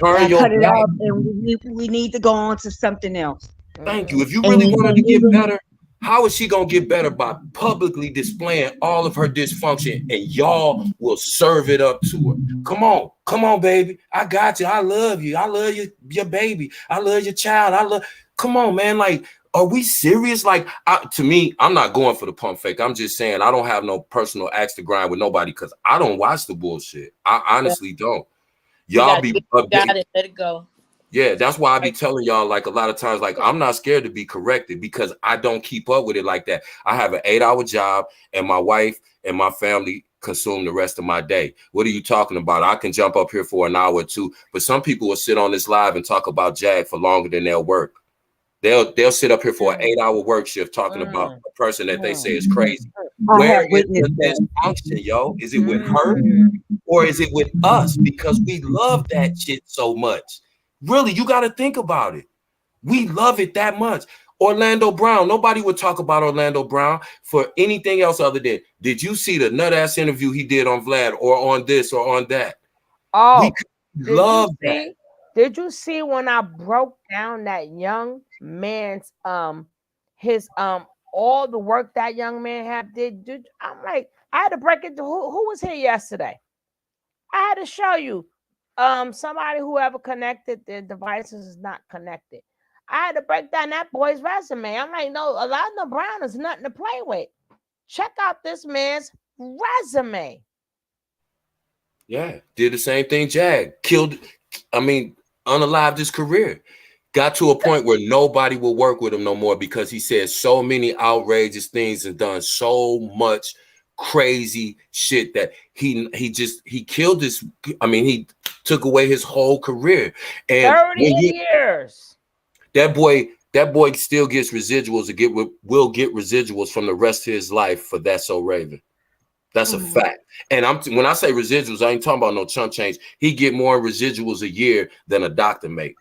Turn your back, and we need to go on to something else. Thank you. If you really want her to get better, how is she gonna get better? By publicly displaying all of her dysfunction, and y'all will serve it up to her. Come on, baby. I got you. I love you. I love your baby. I love your child. Come on, man. Like, are we serious? Like, to me, I'm not going for the pump fake. I'm just saying I don't have no personal axe to grind with nobody because I don't watch the bullshit. I honestly don't. Y'all got it. Let it go. Yeah, that's why I be telling y'all, like, a lot of times, like, I'm not scared to be corrected because I don't keep up with it like that. I have an 8-hour job, and my wife and my family consume the rest of my day. What are you talking about? I can jump up here for an hour or two, but some people will sit on this live and talk about Jag for longer than they'll work. They'll sit up here for an 8-hour work shift talking about a person that they say is crazy. Where is the dysfunction, yo? Is it with her or is it with us? Because we love that shit so much. Really, you got to think about it. We love it that much. Orlando Brown. Nobody would talk about Orlando Brown for anything else other than, did you see the nut-ass interview he did on Vlad or on this or on that? Oh, we love that. Did you see when I broke down that young man's his all the work that young man did? I'm like, I had to break it to who was here yesterday. I had to show you. Somebody whoever connected their devices is not connected. I had to break down that boy's resume. I'm like, no, Orlando Brown is nothing to play with. Check out this man's resume. Yeah, did the same thing. Jag unalived his career. Got to a point where nobody will work with him no more because he said so many outrageous things and done so much crazy shit that he killed this. He took away his whole career. And 30 years. That boy still gets residuals. Will get residuals from the rest of his life for That's So Raven. That's a fact. And when I say residuals, I ain't talking about no chump change. He get more residuals a year than a doctor make.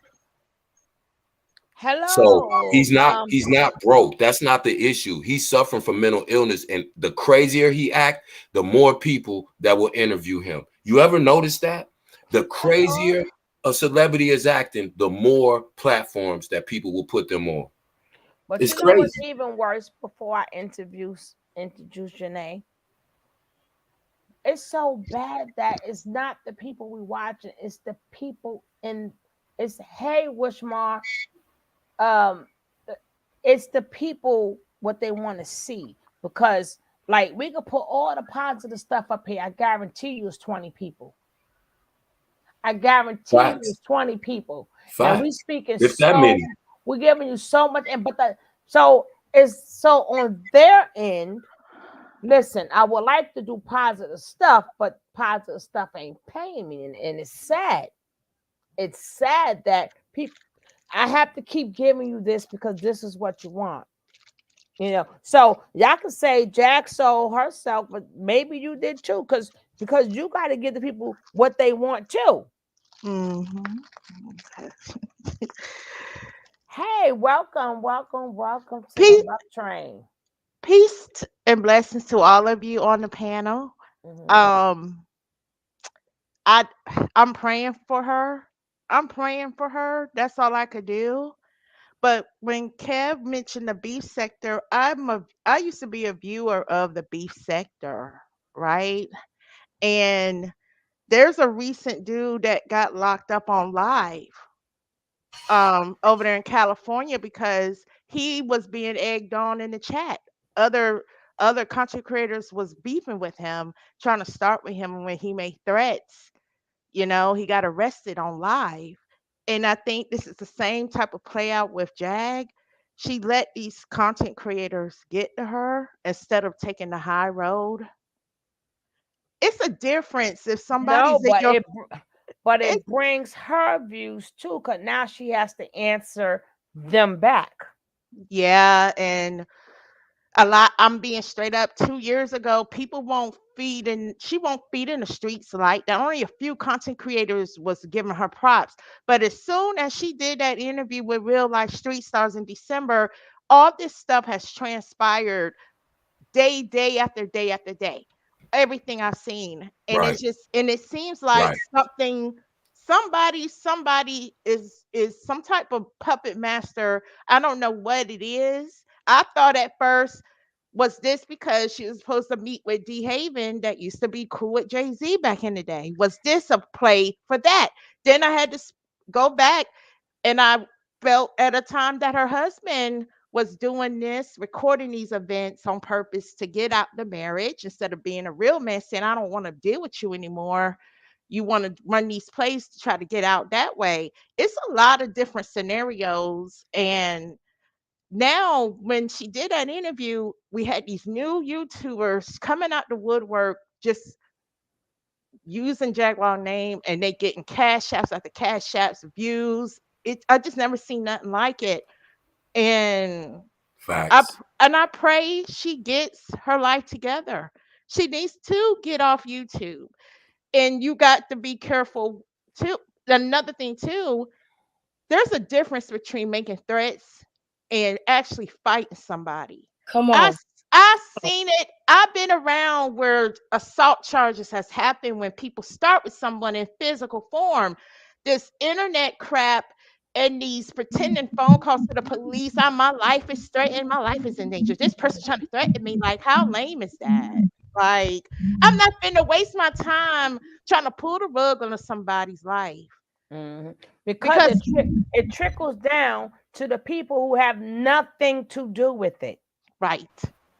Hello. So he's not broke. That's not the issue. He's suffering from mental illness, and the crazier he act, the more people that will interview him. You ever notice that? The crazier a celebrity is acting, the more platforms that people will put them on. But it's you know crazy. what's even worse? Before I introduce Janae, it's so bad that it's not the people we watching, it's the people in it's hey Wishmar, um it's the people what they want to see because like we could put all the positive stuff up here. I guarantee you it's 20 people. I guarantee you Facts. it's 20 people. And we Facts. speaking If that so many. we're giving you so much and but the so it's so on their end. Listen, I would like to do positive stuff, but positive stuff ain't paying me, and it's sad. It's sad that people. I have to keep giving you this because this is what you want. You know, so y'all can say Jack sold herself, but maybe you did too, because you got to give the people what they want too. Hey, welcome to the Peace, Love Train. and blessings to all of you on the panel. Mhm. Um, I I'm praying for her. I'm praying for her. That's all I could do. But when Kev mentioned the beef sector, I used to be a viewer of the beef sector, right? And there's a recent dude that got locked up on live over there in California because he was being egged on in the chat. Other other content creators was beefing with him, trying to start with him when he made threats. He got arrested on live. And I think this is the same type of play out with Jag. She let these content creators get to her instead of taking the high road. It's a difference if No, somebody's in your but it, it brings her views too, because now she has to answer them back. yeah, and a lot. I'm being straight up. 2 years ago, people won't feed in. She won't feed in the streets like that. Only a few content creators was giving her props. But as soon as she did that interview with Real Life Street Stars in December, all this stuff has transpired day after day after day. Everything I've seen, and Right. it seems like Right. somebody is some type of puppet master. I don't know what it is. I thought at first, was this because she was supposed to meet with D Haven that used to be cool with Jay-Z back in the day? Was this a play for that? Then I had to go back, and I felt at a time that her husband was doing this, recording these events on purpose to get out the marriage instead of being a real man, saying, I don't want to deal with you anymore. You want to run these plays to try to get out that way. It's a lot of different scenarios. And now, when she did that interview, we had these new YouTubers coming out the woodwork, just using Jaguar name, and they getting cash apps after cash apps, views. I just never seen nothing like it. And Facts. I pray she gets her life together. She needs to get off YouTube. And you got to be careful too. Another thing too, there's a difference between making threats and actually fighting somebody. Come I on. s- I seen it. I've been around where assault charges has happened when people start with someone in physical form. This internet crap and these pretending phone calls to the police. My life is threatened. My life is in danger. This person trying to threaten me. Like, how lame is that? Like, I'm not going to waste my time trying to pull the rug onto somebody's life Mhm. Because because it trickles down to the people who have nothing to do with it. right.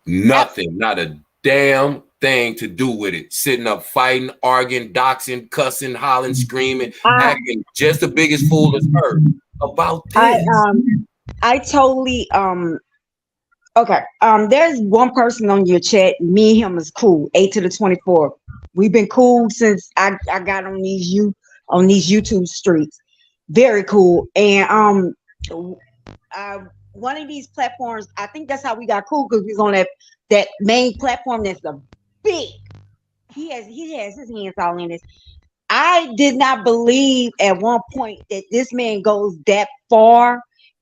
Nothing. Not a damn thing to do with it. Sitting up fighting, arguing, doxing, cussing, hollering, screaming, I acting just the biggest fool as her about I this. I totally okay. There's one person on your chat. Me and him is cool. 8 to the 24. We've been cool since I got on these YouTube streets. Very cool. And uh, one of these platforms. I think that's how we got cool because we was on that main platform that's a big. He has his hands all in this. I did not believe at one point that this man goes that far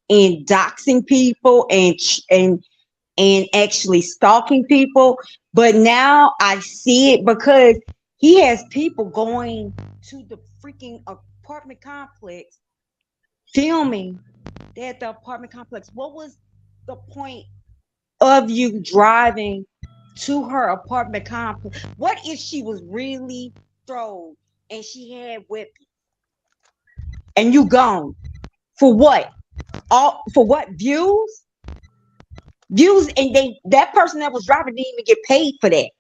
in doxing people and actually stalking people. But now I see it because he has people going to the freaking apartment complex filming. They're at the apartment complex. What was the point of you driving to her apartment complex? What if she was really thrown and she had weapons and you gone? For what? All for what? Views? Views, and that person that was driving didn't even get paid for that.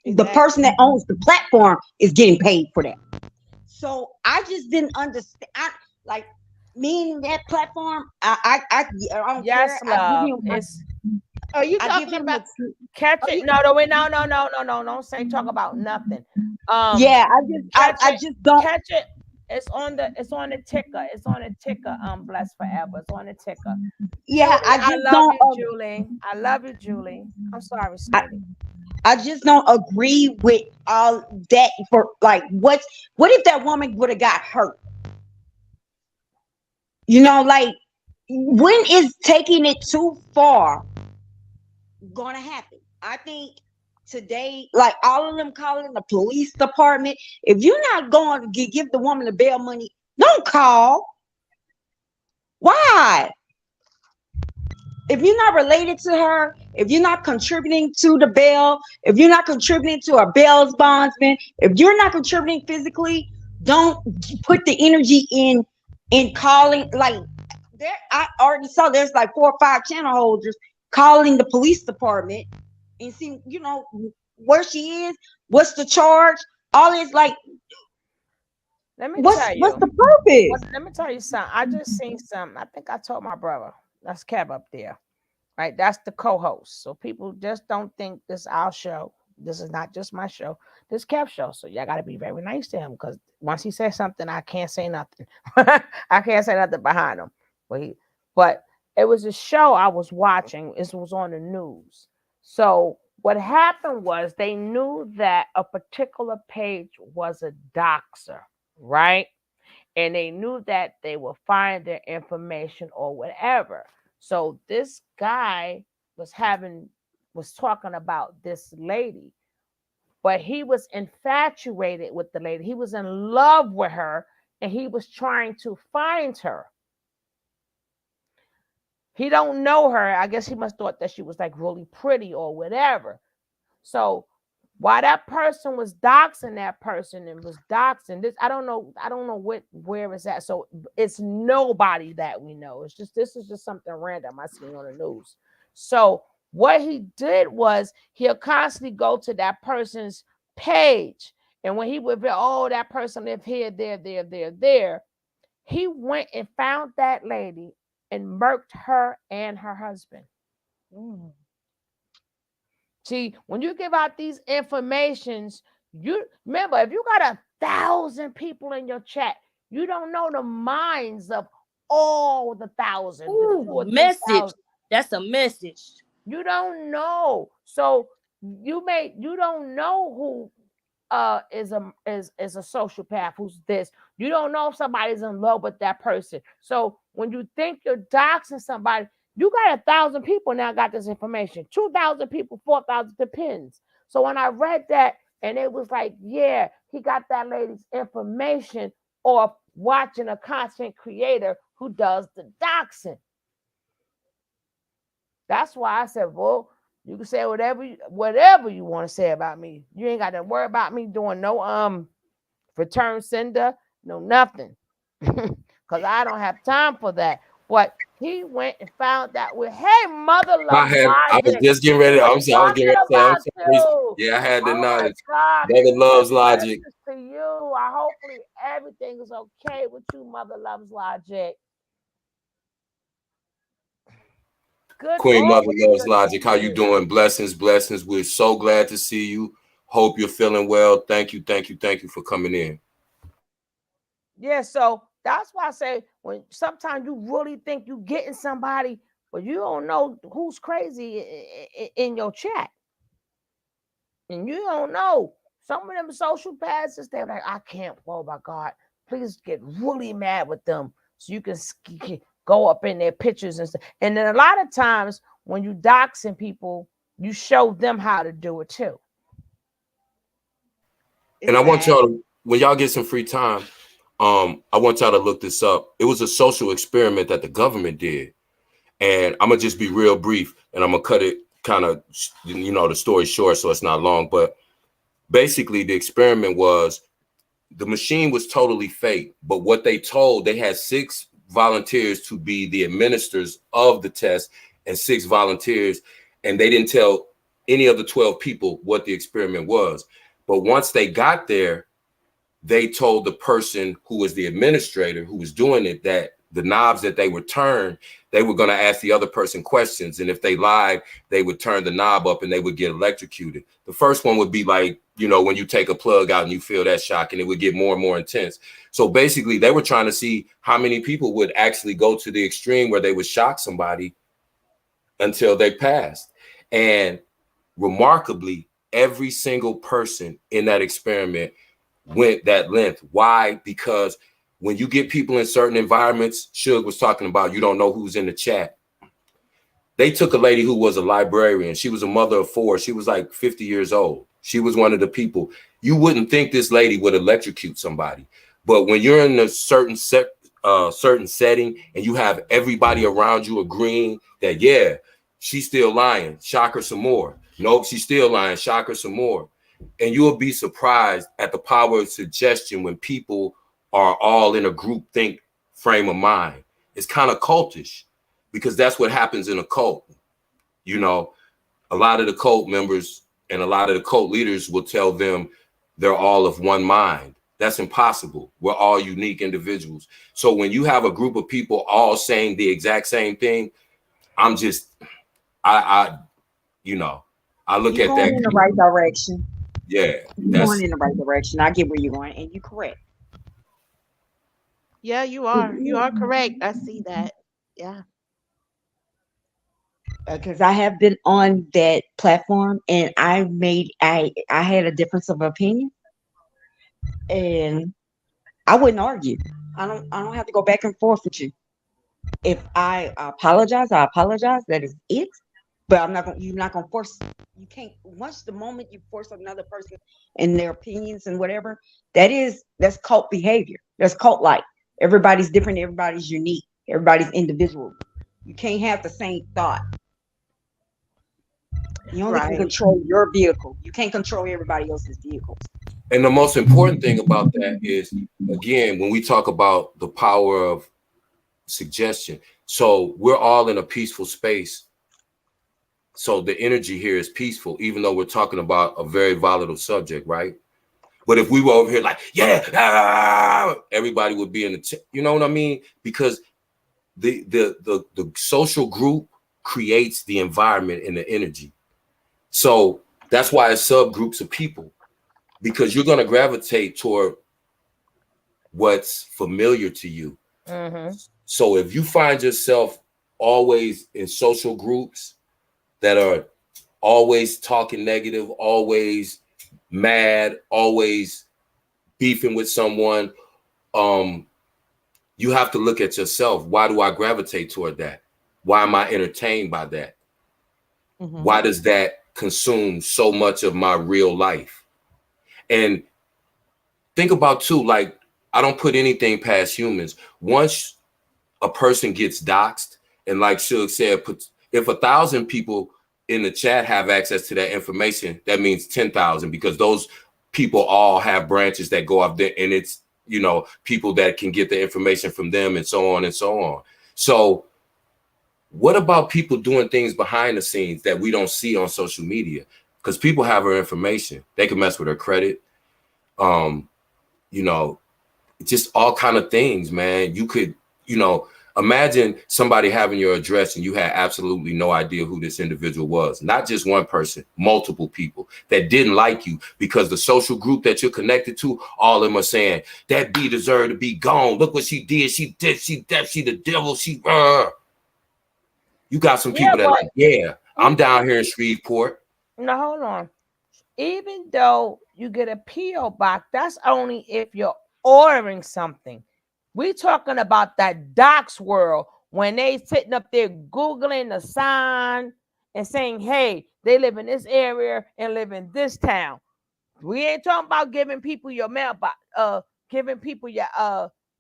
The person that owns the platform is getting paid for that. So I just didn't understand. Like me and that platform. I don't Yes, care. love. It's Are you I give talking him about? catch Are it. you? No, wait, no. Don't say talk about nothing. yeah. Catch I it. just don't. Catch it. It's on the ticker. It's on the ticker. Blessed forever. It's on the ticker. Yeah, Julie, I I just love don't. you, Julie. I love you, Julie. I'm sorry, I, sweetie. I just don't agree with all that. For like, what if that woman would have got hurt? You know, like when is taking it too far gonna happen? I think today, like all of them calling the police department. If you're not going to give the woman the bail money, don't call. Why? If you're not related to her, if you're not contributing to the bail, if you're not contributing to a bail's bondsman, if you're not contributing physically, don't put the energy in calling. Like there, I already saw there's like 4 or 5 channel holders calling the police department and see, where she is, what's the charge, all this. Like, Let me what's tell what's you. the purpose? Let me tell you something. I just seen something. I think I told my brother. That's Kev up there. Right? That's the co-host. So people just don't think this is our show. This is not just my show. This Kev show. So y'all got to be very nice to him because once he says something, I can't say nothing. I can't say nothing behind him. But it was a show I was watching. It was on the news. So what happened was they knew that a particular page was a doxer, right? And they knew that they would find their information or whatever. So this guy was talking about this lady, but he was infatuated with the lady. He was in love with her and he was trying to find her. He don't know her. I guess he must thought that she was like really pretty or whatever. So while that person was doxing that person and was doxing this, I don't know where it's at. So it's nobody that we know. It's just this is just something random I seen on the news. So what he did was he'll constantly go to that person's page, and when he would be, oh, that person lived here, there, he went and found that lady and murked her and her husband. See, when you give out these informations, you remember if you got 1,000 people in your chat, you don't know the minds of all the 1,000. Ooh, message. That's a message. You don't know. So you don't know who is a sociopath, who's this. You don't know if somebody's in love with that person. So when you think you're doxing somebody, you got 1,000 people now got this information. 2,000 people, 4,000, depends. So when I read that, and it was like, yeah, he got that lady's information off watching a content creator who does the doxing. That's why I said, well, you can say whatever you want to say about me. You ain't got to worry about me doing no return sender, no nothing. Because I don't have time for that. But he went and found that with, hey, mother love I was logic. just getting ready. I was getting ready to say, I'm sorry. You. Yeah, I had the Oh my knowledge. God. Mother loves logic. To you. I hopefully everything is okay with you, mother loves logic. Good. Queen Mother loves logic. How you doing? Blessings. We're so glad to see you. Hope you're feeling well. Thank you for coming in. Yeah, so that's why I say when sometimes you really think you getting somebody, but you don't know who's crazy in your chat. And you don't know. Some of them social passes, they're like, I can't, oh my God, please get really mad with them so you can go up in their pictures and stuff. And then a lot of times when you doxing people, you show them how to do it too. And I want y'all to, when y'all get some free time, I want y'all to look this up. It was a social experiment that the government did. And I'm going to just be real brief and I'm going to cut it kind of, the story short, so it's not long. But basically, the experiment was the machine was totally fake. But what they had 6 volunteers to be the administrators of the test and 6 volunteers, and they didn't tell any of the 12 people what the experiment was. But once they got there, they told the person who was the administrator who was doing it that the knobs that they would turn, they were going to ask the other person questions. And if they lied, they would turn the knob up and they would get electrocuted. The first one would be like, when you take a plug out and you feel that shock, and it would get more and more intense. So basically, they were trying to see how many people would actually go to the extreme where they would shock somebody until they passed. And remarkably, every single person in that experiment went that length. Why? Because when you get people in certain environments, Suge was talking about, you don't know who's in the chat. They took a lady who was a librarian. She was a mother of 4. She was like 50 years old. She was one of the people. You wouldn't think this lady would electrocute somebody. But when you're in a certain setting and you have everybody around you agreeing that, yeah, she's still lying, shock her some more. Nope, she's still lying, shock her some more. And you will be surprised at the power of suggestion when people are all in a group think frame of mind. It's kind of cultish because that's what happens in a cult. A lot of the cult members and a lot of the cult leaders will tell them they're all of one mind. That's impossible. We're all unique individuals. So when you have a group of people all saying the exact same thing, I look You're at going that. in the right direction. Yeah, You're going in the right direction. I get where you're going, and you're correct. Yeah, you are. You are correct. I see that. Yeah. Because I have been on that platform, and I had a difference of opinion, and I wouldn't argue. I don't have to go back and forth with you. If I apologize, I apologize. That is it. But you're not gonna force. You can't. Once the moment you force another person and their opinions and whatever, that's cult behavior. That's cult like. Everybody's different. Everybody's unique. Everybody's individual. You can't have the same thought. You only can Right. control your vehicle. You can't control everybody else's vehicles. And the most important thing about that is, again, when we talk about the power of suggestion, so we're all in a peaceful space. So the energy here is peaceful, even though we're talking about a very volatile subject, right? But if we were over here like, yeah, everybody would be in you know what I mean? Because the social group creates the environment and the energy. So that's why it's subgroups of people, because you're going to gravitate toward what's familiar to you. Mm-hmm. So if you find yourself always in social groups that are always talking negative, always mad, always beefing with someone, you have to look at yourself. Why do I gravitate toward that? Why am I entertained by that? Mm-hmm. Why does that consume so much of my real life? And think about too, like, I don't put anything past humans. Once a person gets doxxed, and like Suge said, if 1,000 people in the chat have access to that information, that means 10,000, because those people all have branches that go up there, and it's, people that can get the information from them, and so on and so on. So what about people doing things behind the scenes that we don't see on social media? Because people have our information. They can mess with our credit. Just all kind of things, man. You could, imagine somebody having your address and you had absolutely no idea who this individual was. Not just one person, multiple people that didn't like you because the social group that you're connected to, all of them are saying, that B deserved to be gone. Look what she did. She the devil. You got some people that like, yeah, I'm down here in Shreveport. Now, hold on. Even though you get a P.O. box, that's only if you're ordering something. We talking about that docs world when they sitting up there Googling the sign and saying, hey, they live in this area and live in this town. We ain't talking about giving people your mailbox, giving people your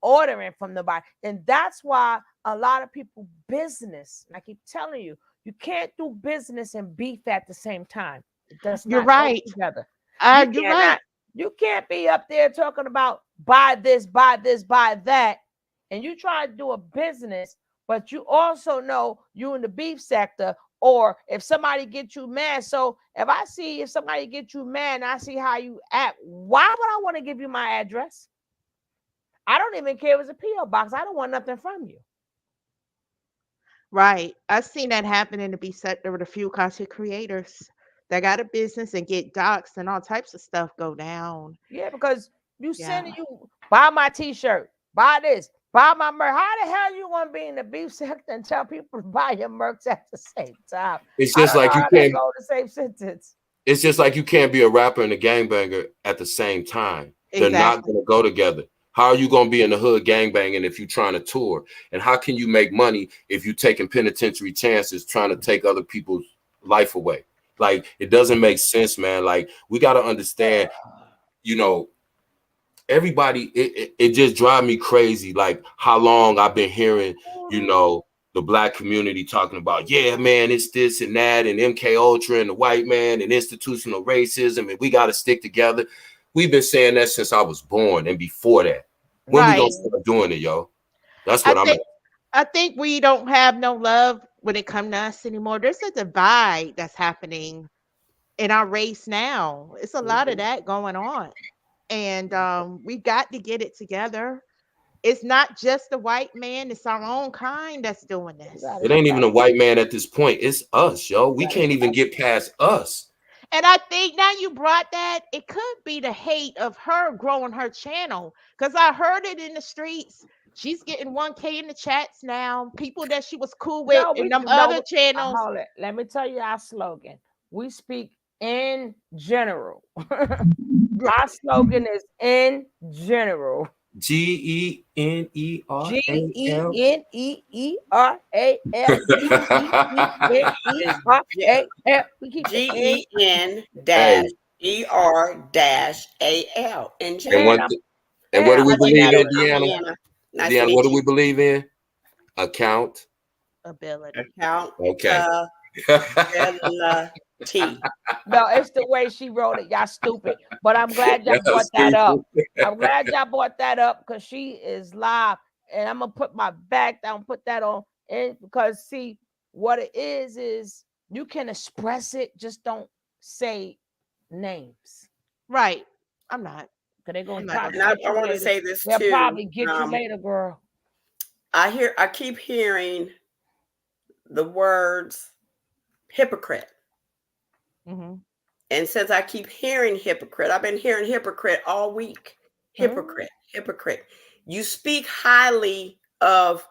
ordering from the box. And that's why a lot of people business, and I keep telling you, You can't do business and beef at the same time. It does You're not go right. together. You You're cannot. right. You can't be up there talking about buy this, buy this, buy that, and you try to do a business, but you also know you in the beef sector. Or if somebody gets you mad, so if somebody gets you mad and I see how you act, why would I want to give you my address? I don't even care if it's a P.O. box. I don't want nothing from you. Right. I've seen that happen in the beef sector with a few content creators that got a business and get doxxed and all types of stuff go down. Yeah, because you Yeah. sending you buy my T-shirt, buy this, buy my merch. How the hell you want to be in the beef sector and tell people to buy your merch at the same time? It's I just don't know like you how they can't. go the same sentence. It's just like you can't be a rapper and a gangbanger at the same time. They're not Exactly. going to go together. How are you going to be in the hood gangbanging if you're trying to tour? And how can you make money if you're taking penitentiary chances trying to take other people's life away? Like, it doesn't make sense, man. Like, we got to understand, you know, everybody, it just drives me crazy. Like, how long I've been hearing, you know, the black community talking about, yeah, man, it's this and that, and MK Ultra and the white man and institutional racism, and we got to stick together. We've been saying that since I was born and before that. When we Right. gonna start doing it, yo? That's I what I'm think at. I think we don't have no love when it comes to us anymore. There's a divide that's happening in our race now. It's a lot of that going on. And we got to get it together. It's not just the white man, it's our own kind that's doing You this. gotta It get ain't back. even a white man at this point. It's us, yo. You We gotta can't get even back. get past us. And I think now you brought that, it could be the hate of her growing her channel. Because I heard it in the streets. She's getting 1K in the chats now. People that she was cool with No, in we them no. other channels. Hold it. Let me tell you our slogan. We speak in general. Right. Our slogan is in general. GENERAL. GENEERAL Is GENERAL. We keep the N GEN Hey, dash ER dash AL in and and one general. I'm th- and what do I'm we putting Deanna, believe that in, on I'm the Deanna? Deanna. Nice to Deanna, what meet do you. we believe in? Account. Ability. Okay. Accountability. No, it's the way she wrote it. Y'all stupid. But I'm glad y'all Y'all brought that up. stupid. I'm glad y'all brought that up because she is live. And I'm gonna put my back down, put that on. And because see, what it is you can express it, just don't say names. Right. I'm not. Cause they're I'm gonna not gonna probably And I say get you want to later. say this They'll too. probably get you later, girl. I keep hearing the words hypocrite. it. Hmm. And since I keep hearing hypocrite, I've been hearing hypocrite all week. Hypocrite, hypocrite. You speak highly of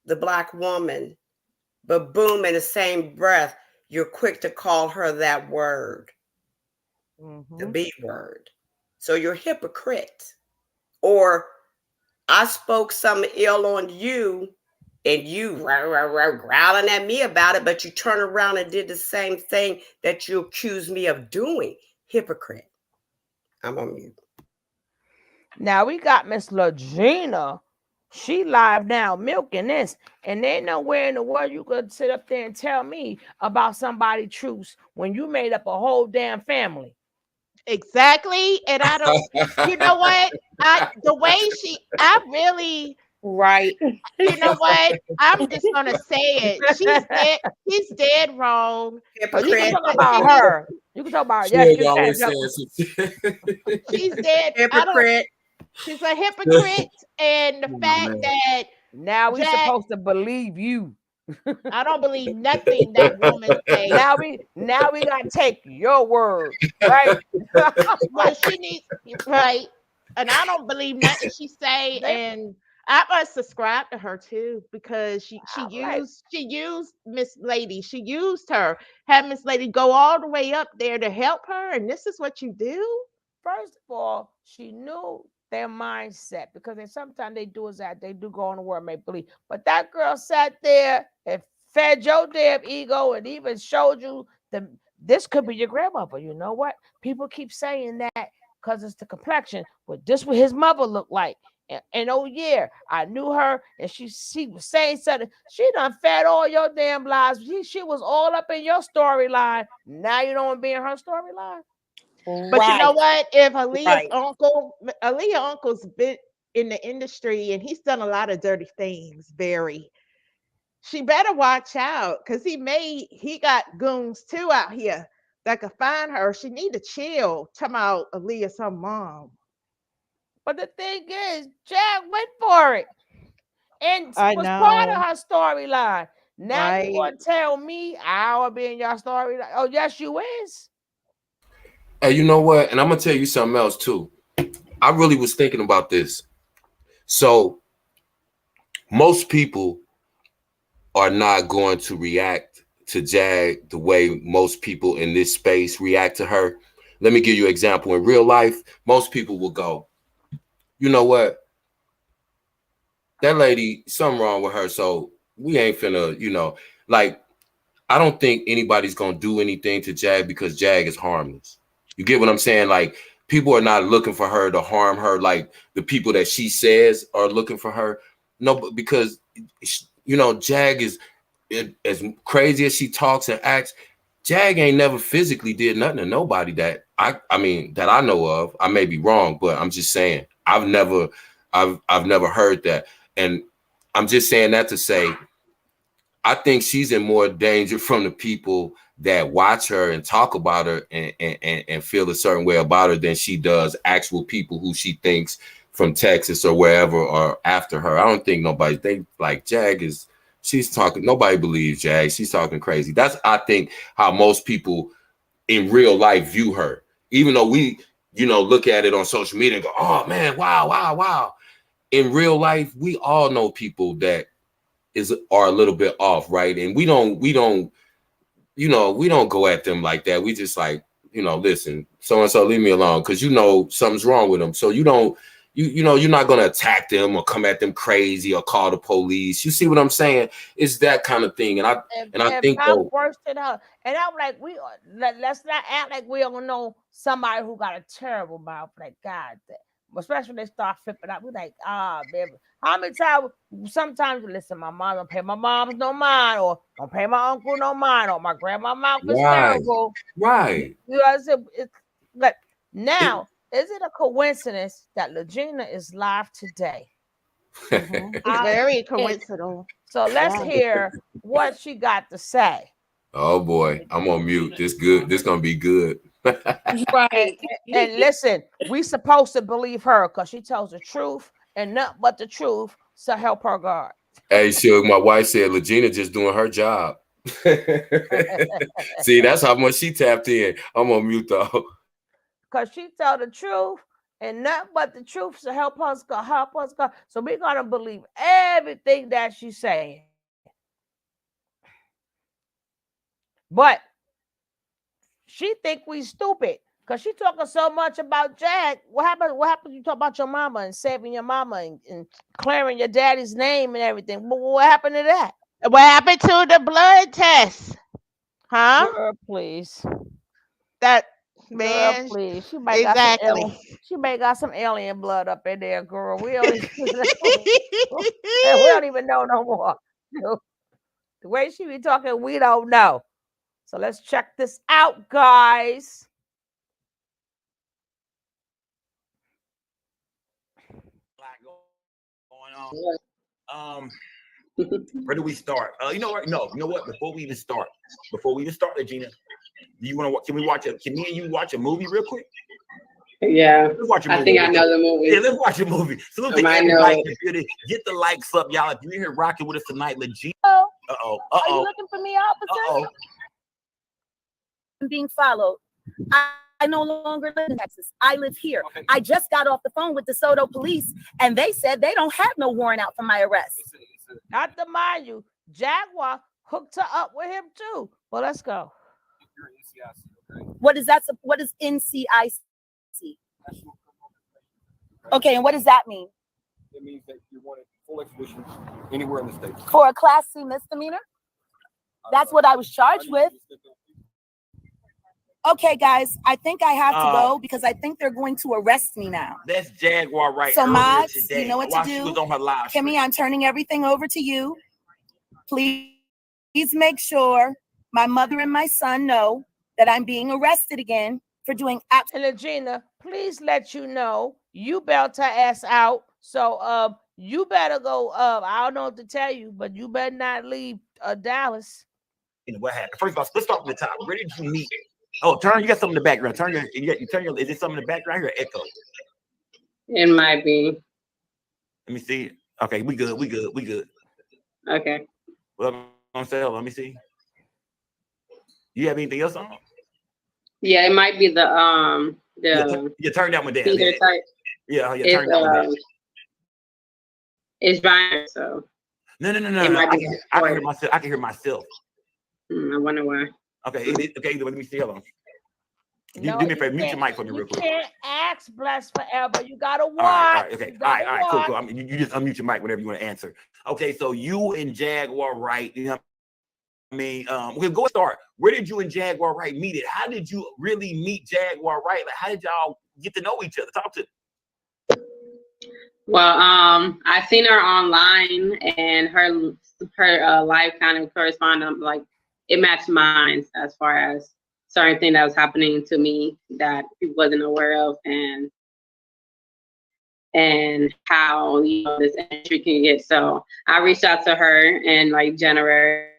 the black woman, but boom, in the same breath, you're quick to call her that word, the Hmm. B word. So you're hypocrite. Or I spoke some ill on you and you growling at me about it, but you turn around and did the same thing that you accused me of doing. Hypocrite. I'm on mute. Now we got Miss Legena. She live now milking this. And there ain't nowhere in the world you could sit up there and tell me about somebody truths when you made up a whole damn family. Exactly. And I don't, you know what? The way I really, Right. you know what? I'm just gonna say it. She's dead wrong. Oh, you can She's Hypocrite. talk about her. You can talk about She yes, ain't you can. always saying some shit. she's dead. I don't Hypocrite. She's a hypocrite. And the Oh, fact man. that Now we Jack, supposed to believe you. I don't believe nothing that woman say. Now we gotta take your word, right? Well, she needs right. And I don't believe nothing she say. They And I must subscribe to her too because right. she used Miss Lady. She used her, had Miss Lady go all the way up there to help her. And this is what you do? First of all, she knew their mindset because then sometimes they do is that they do go on the word make believe. But that girl sat there and fed your damn ego and even showed you this could be your grandmother. You know what? People keep saying that because it's the complexion, but this what his mother looked like. And oh yeah, I knew her, and she was saying something. She done fed all your damn lies. She was all up in your storyline. Now you don't want to be in her storyline. But you know Right, what? If Aaliyah's right. uncle, Aaliyah uncle's been in the industry and he's done a lot of dirty things, very. She better watch out because he got goons too out here that could find her. She need to chill. Talking about Aaliyah's her mom. But the thing is, Jag went for it and I was part of know, her storyline. Now you right? want to tell me I'll be in your storyline? Oh, yes, you is. Hey, you know what? And I'm gonna tell you something else too. I really was thinking about this. So most people are not going to react to Jag the way most people in this space react to her. Let me give you an example. In real life, most people will go, you know what? That lady, something wrong with her. So we ain't finna, like, I don't think anybody's gonna do anything to Jag because Jag is harmless. You get what I'm saying? Like, people are not looking for her to harm her, like the people that she says are looking for her. No, but because Jag is as crazy as she talks and acts. Jag ain't never physically did nothing to nobody that I mean that I know of. I may be wrong, but I'm just saying I've never heard that. And I'm just saying that to say I think she's in more danger from the people that watch her and talk about her and feel a certain way about her than she does actual people who she thinks from Texas or wherever are after her. I don't think they like Jag is, she's talking, nobody believes Jag. She's talking crazy. That's, I think, how most people in real life view her. Even though we, look at it on social media and go, oh man, wow, wow, wow. In real life, we all know people that are a little bit off, right? And we don't go at them like that. We just like, listen, so and so, leave me alone, because something's wrong with them. So you're not gonna attack them or come at them crazy or call the police. You see what I'm saying? It's that kind of thing. And I think I'm worse than her. And I'm like, let's not act like we don't know somebody who got a terrible mouth. Like, God, especially when they start flipping out. We're like, man, how many times? Sometimes, listen, my mom don't pay my mom's no mind, or don't pay my uncle no mind, or my grandma's mouth is terrible. Right. You know, it's like now. Is it a coincidence that Legena is live today? It's very coincidental. So let's hear what she got to say. Oh boy, I'm on mute. This good. This gonna be good. Right. And listen, we supposed to believe her because she tells the truth and nothing but the truth. So help her God. Hey, Suge, my wife said Legena just doing her job. See, that's how much she tapped in. I'm on mute though. Because she tell the truth and nothing but the truth to help us God, help us God. So we're gonna believe everything that she's saying. But she think we stupid because she talking so much about Jag. What happened? What happened? You talk about your mama and saving your mama and clearing your daddy's name and everything. But what happened to that? What happened to the blood test? Huh? Girl, please. That Girl, man, please. She might got some exactly. alien. She may got some alien blood up in there, girl. We don't even know no more. The way she be talking, we don't know. So let's check this out, guys. Going on. Where do we start? You know what? No, you know what? Before we even start, Regina, do you want to? Can we watch it? Can me and you watch a movie real quick? Yeah, Let's watch a movie. I think I know the movie. Yeah, let's watch a movie. Salute to everybody. Get the likes up, y'all. If you're here rocking with us tonight, Legena. Uh-oh. Are you looking for me, officer? I'm being followed. I no longer live in Texas. I live here. Okay. I just got off the phone with DeSoto police, and they said they don't have no warrant out for my arrest. Not to mind you, Jaguar hooked her up with him too. Well, let's go. What is that? What is NCIC? Okay, and what does that mean? It means that you wanted full extradition anywhere in the state. For a Class C misdemeanor? That's what I was charged with. Okay, guys, I think I have to go because I think they're going to arrest me now. That's Jaguar right So, earlier mods, today. you know what to While she was do. on her live Kimmy, stream. I'm turning everything over to you. Please make sure my mother and my son know that I'm being arrested again for doing And Legena, please let you know you bailed her ass out. So you better go. I don't know what to tell you, but you better not leave Dallas. You know what happened? First of all, let's start from the top. Where did you meet? Oh, turn. You got something in the background. Turn your. You turn your. Is it something in the background here? Echo. It might be. Let me see. Okay, we good. We good. We good. Okay. Well, on sale. Let me see. You have anything else on? Yeah, it might be the you turn that one down. speaker type. Yeah, you turn that one down. It's Brian, so. No. I can hear myself. I can hear myself. I wonder why. Okay. Okay. Let me see. Hold on. No, do me a favor. Mute your mic for me real You quick. can't ask bless forever. You gotta watch. All right. Okay. All right. Cool. I mean, you just unmute your mic whenever you want to answer. Okay. So you and Jaguar Wright. You know, I mean, we'll go start. Where did you and Jaguar Wright meet it? How did you really meet Jaguar Wright? Like, how did y'all get to know each other? Talk to me. Well, I seen her online, and her life kind of corresponded. Like, it matched mine as far as certain thing that was happening to me that people wasn't aware of, and how this entry can get. So I reached out to her in like January.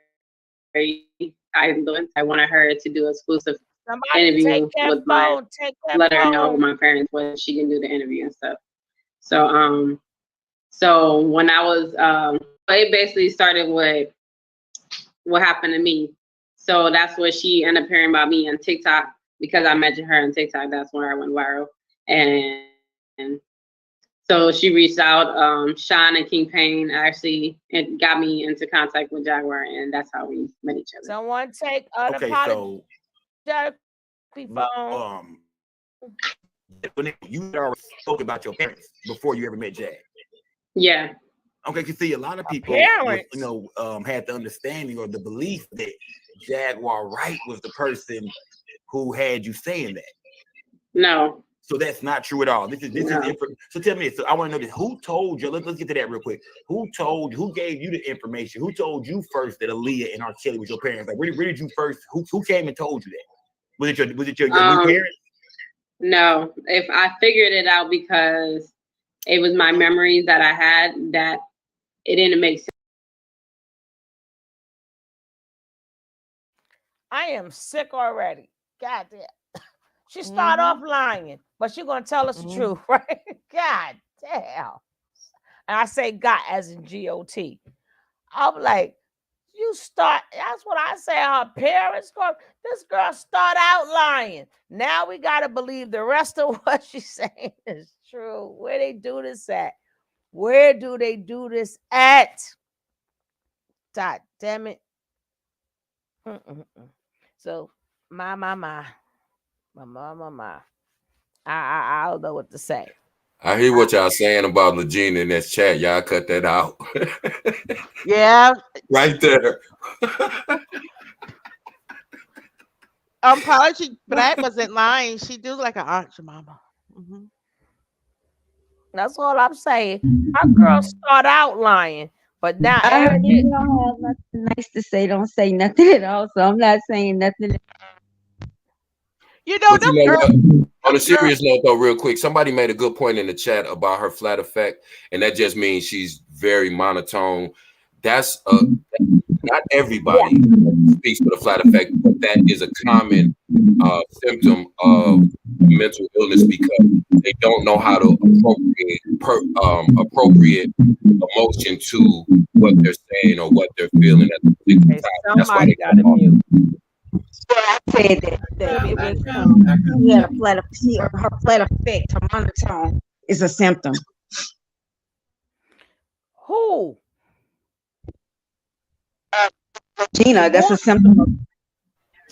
I wanted her to do an exclusive interview with let her know with my parents what she can do the interview and stuff. So so when I was it basically started with what happened to me. So that's what she ended up hearing about me on TikTok, because I mentioned her on TikTok. That's where I went viral. And so she reached out. Sean and King Payne actually got me into contact with Jaguar, and that's how we met each other. Someone take So phone. When you already spoke about your parents before you ever met Jag. Yeah. Okay, you see, a lot of people, had the understanding or the belief that Jaguar Wright was the person who had you saying that. No. So that's not true at all. This is so tell me this. So I want to know this. Who told you? Let's get to that real quick. Who gave you the information? Who told you first that Aaliyah and R. Kelly was your parents? Like, where did you first? Who came and told you that? Was it your new parents? No. If I figured it out because it was my memories that I had that it didn't make sense. I am sick already. God damn. She started off lying, but she's gonna tell us the truth, right? God damn. And I say God as in G-O-T. I'm like, that's what I say. Her parents this girl start out lying. Now we gotta believe the rest of what she's saying is true. Where they do this at? Where do they do this at? God damn it. So my. I don't know what to say. I hear what y'all saying about Legena in that chat. Y'all cut that out. Yeah. Right there. Apology, Black wasn't lying. She do like an aunt, your mama. That's all I'm saying. Our girls start out lying, but now you don't have nothing nice to say. Don't say nothing at all. So I'm not saying nothing. You know, on a serious note, though, real quick, somebody made a good point in the chat about her flat effect, and that just means she's very monotone. That's not everybody speaks with a flat effect, but that is a common symptom of mental illness because they don't know how to appropriate emotion to what they're saying or what they're feeling at the particular time. That's why they got to mute. So I said that it was her flat effect, her monotone is a symptom. Who? Gina, that's a symptom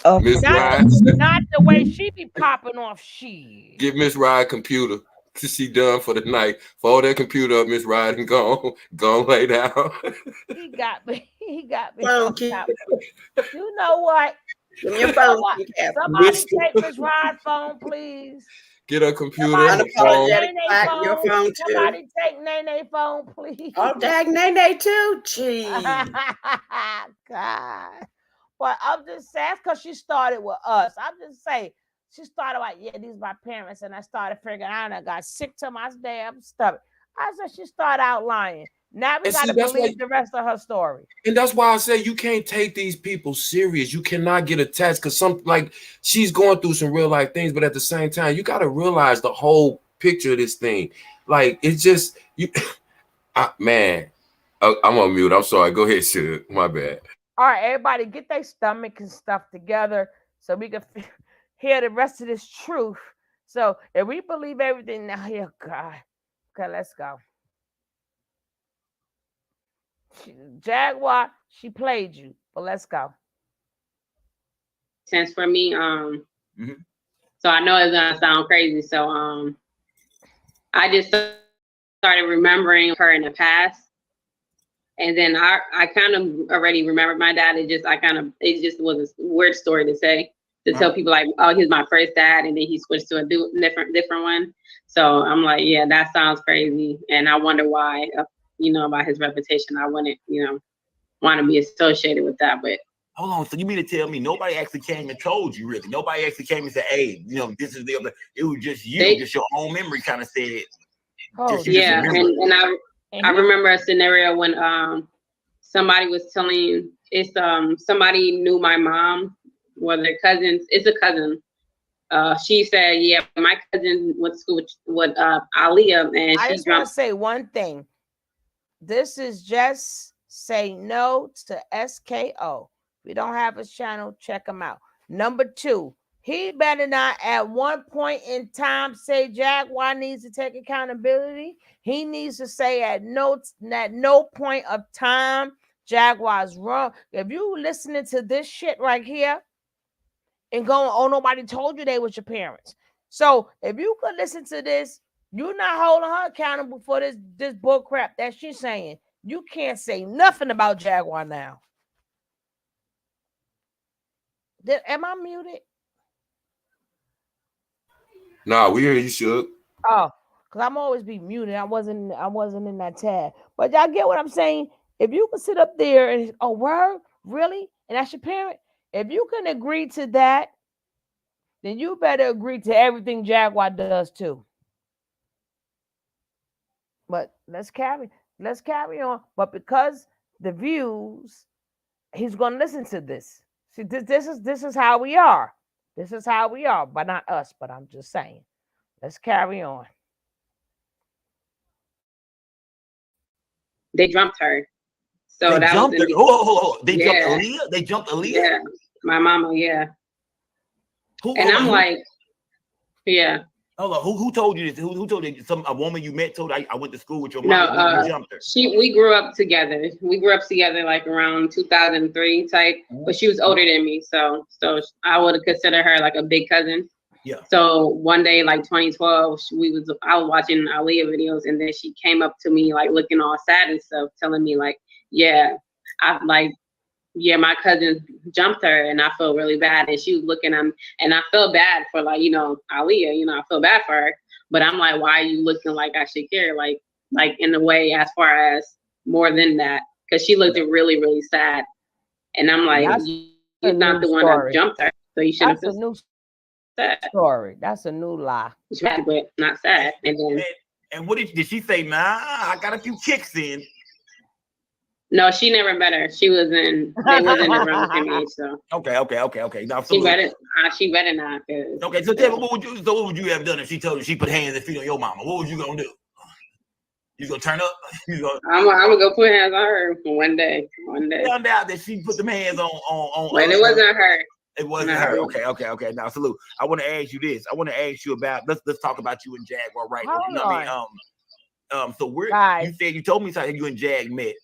of not the way she be popping off. She give Miss Ride computer. She done for the night. Fold that computer up, Miss Ride, and go lay down. He got me. You know what? Give me your phone. Somebody take Miss Rod's phone, please. Get a computer, her phone. Unapologetic Black, your phone too. Somebody take Nene phone, please. Oh, dag Nene too. Gee. God. But I'm just saying, because she started with us. I'm just saying, she started like, yeah, these are my parents. And I started figuring out, and I got sick to my damn stomach. I said, she started out lying. Now we got to believe the rest of her story. And that's why I say you can't take these people serious. You cannot get attached because she's going through some real life things, but at the same time, you got to realize the whole picture of this thing. Like, it's just man. I'm on mute. I'm sorry. Go ahead, Sid. My bad. All right, everybody, get their stomach and stuff together so we can hear the rest of this truth. So if we believe everything now, here, God. Okay, let's go. Jaguar, she played you, but let's go. Since for me, so I know it's gonna sound crazy. So I just started remembering her in the past. And then I kind of already remembered my dad. It just was a weird story to say, to tell people like, oh, he's my first dad, and then he switched to a different one. So I'm like, yeah, that sounds crazy. And I wonder why, about his reputation. I wouldn't, want to be associated with that. But hold on, so you mean to tell me nobody actually came and told you, really? Nobody actually came and said, hey, this is the other. It was just you, just your own memory kind of said. Yeah, and I remember a scenario when somebody was telling somebody knew my mom, their cousins. It's a cousin. She said, yeah, my cousin went to school with Aliyah, and I just want to say one thing. This is just say no to SKO. If you don't have his channel, check him out. Number 2, he better not at one point in time say Jaguar needs to take accountability. He needs to say at no point of time Jaguar's wrong. If you listening to this shit right here and going, oh, nobody told you they was your parents. So if you could listen to this, you're not holding her accountable for this bull crap that she's saying. You can't say nothing about Jaguar now. Am I muted? Nah, we hear you, Shook. Oh, because I'm always be muted. I wasn't in that tab. But y'all get what I'm saying? If you can sit up there and, oh, word? Really? And that's your parent? If you can agree to that, then you better agree to everything Jaguar does too. But let's carry on. But because the views, he's gonna listen to this. See, this is how we are. This is how we are, but not us. But I'm just saying. Let's carry on. They jumped her. So they jumped her. Oh, they jumped Aliyah? They jumped Aliyah? Yeah, my mama, yeah. I'm like, yeah. Hold on, who told you this? Who told you? A woman you met told I went to school with your mom. No, you jumped her. We grew up together. We grew up together like around 2003 type, but she was older than me, so I would consider her like a big cousin. Yeah. So one day, like 2012, I was watching Aliyah videos, and then she came up to me like looking all sad and stuff, telling me like, my cousin jumped her, and I feel really bad. And she was looking at me, and I feel bad for Aliyah, I feel bad for her. But I'm like, why are you looking like I should care? Like in a way, as far as more than that, because she looked really, really sad. And I'm like, you're not the one that jumped her, so you should have been sad. Story. That's a new lie. But not sad. And what did she say? Nah, I got a few kicks in. No, she never met her. They wasn't around the same age, so. Okay. Now, she better not. Okay, so tell me, what would you have done if she told you she put hands and feet on your mama? What was you gonna do? You gonna turn up? I'm gonna go put hands on her one day. Found out that she put them hands on. But it wasn't her. It wasn't her. Okay. Now, salute. I want to ask you this. I want to ask you about. Let's talk about you and Jaguar, right? You know what I mean? So you told me something. You and Jag met.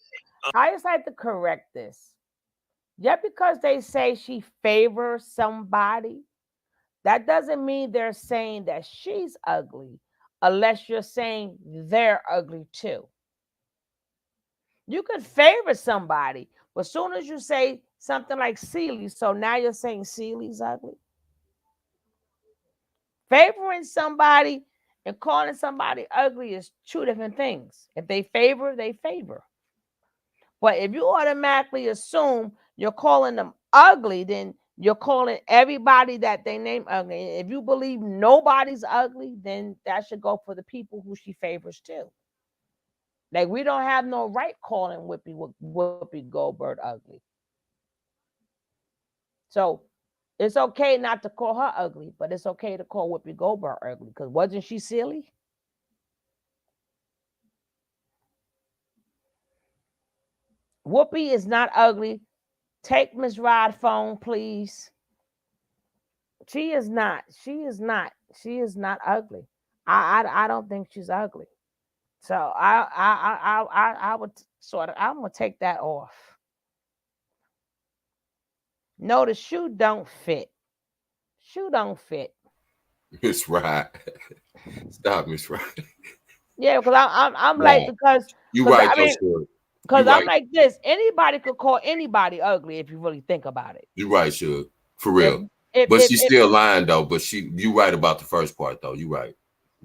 I just like to correct this. Just because they say she favors somebody, that doesn't mean they're saying that she's ugly, unless you're saying they're ugly too. You could favor somebody, but as soon as you say something like Celie. So now you're saying Celie's ugly? Favoring somebody and calling somebody ugly is two different things. If they favor, they favor. But if you automatically assume you're calling them ugly, then you're calling everybody that they name ugly. If you believe nobody's ugly, then that should go for the people who she favors too. Like, we don't have no right calling Whoopi Goldberg ugly. So it's okay not to call her ugly, but it's okay to call Whoopi Goldberg ugly, because wasn't she silly? Whoopi is not ugly. Take Miss Rod's phone, please. She is not. She is not. She is not ugly. I don't think she's ugly. So I would sort of, I'm gonna take that off. No, the shoe don't fit. Shoe don't fit. Miss Wright. Stop, Miss Wright. Yeah, because I'm Right. like, because You right, I mean, Shug. because You I'm right. like this. Anybody could call anybody ugly if you really think about it. You right, Shug. For real. If But she's still lying though. But you right about the first part though. You right.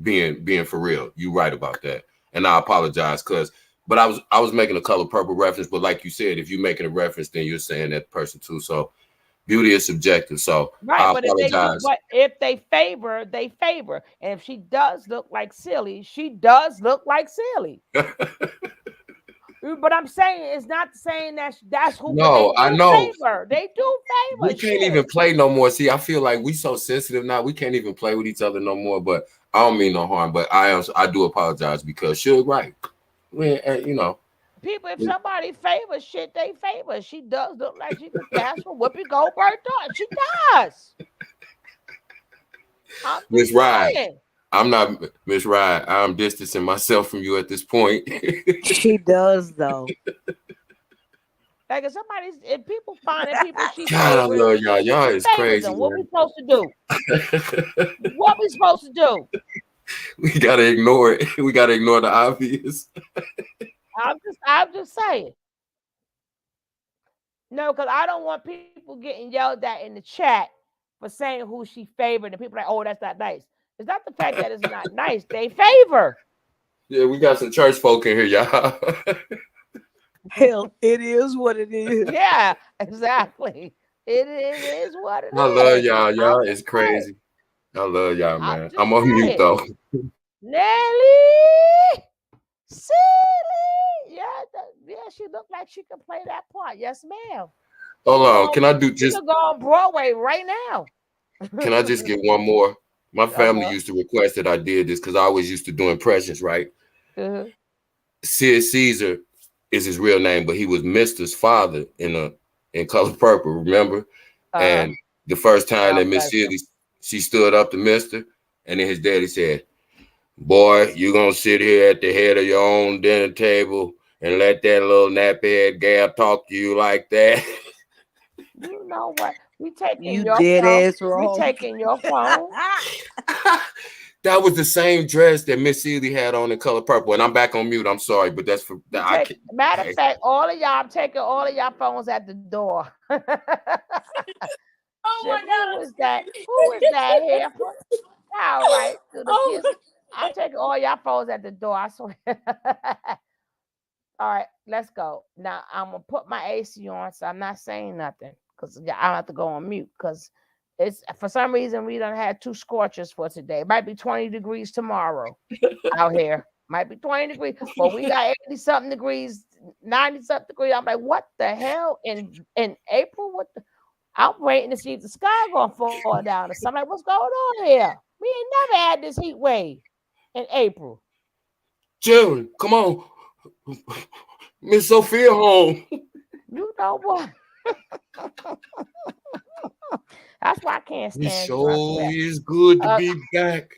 Being for real. You right about that. And I apologize but I was making a Color Purple reference. But like you said, if you're making a reference, then you're saying that person too. So beauty is subjective. So right, I but apologize. if they favor, they favor. And if she does look like silly, she does look like silly. But I'm saying, it's not saying that's who. No, I know. Favor. They do favor. We can't even play no more. See, I feel like we so sensitive now. We can't even play with each other no more. But I don't mean no harm. But I do apologize because Shug right. You know. People, if somebody favors shit, they favor. She does look like she could pass for Whoopi Goldberg. She does. Miss Wright, I'm not Miss Wright. I'm distancing myself from you at this point. She does though. Like, if people find that people she God, I favors, love y'all. Y'all is crazy. them. What we supposed to do? What we supposed to do? We gotta ignore it. We gotta ignore the obvious. I'm just saying. No, because I don't want people getting yelled at in the chat for saying who she favored, and people are like, oh, that's not nice. It's not the fact that it's not nice. They favor. Yeah, we got some church folk in here, y'all. Hell, it is what it is. Yeah, exactly. It is what it is. I love y'all. Y'all is crazy. I love y'all, man. I'm on mute though. Nelly, silly. Yeah, she looked like she could play that part. Yes, ma'am. Hold on. Can I do She could go on Broadway right now. Can I just get one more? My family used to request that I did this because I always used to do impressions, right? Sid Caesar is his real name, but he was Mister's father in Color Purple, remember? And the first time that Miss Celie, she stood up to Mister, and then his daddy said, boy, you're going to sit here at the head of your own dinner table and let that little nappy-head gal talk to you like that. You know what? We taking you your dead phone. ass wrong. We taking your phone. That was the same dress that Miss Celie had on in Color Purple. And I'm back on mute. I'm sorry, but that's for that. Matter of fact, all of y'all, I'm taking all of y'all phones at the door. Oh my God. Who is that? Who is that here? All right. I'm taking all y'all phones at the door. I swear. All right, let's go. Now I'm gonna put my AC on, so I'm not saying nothing because I have to go on mute because it's for some reason we done had 2 scorches for today. It might be 20 degrees tomorrow out here. Might be 20 degrees, but we got 80-something degrees, 90-something degrees. I'm like, what the hell? In April? I'm waiting to see if the sky gonna fall down or something. Like, what's going on here? We ain't never had this heat wave in April. Jerry, come on. Miss Sophia home. You know what? That's why I can't stand it. Sure is good to be back.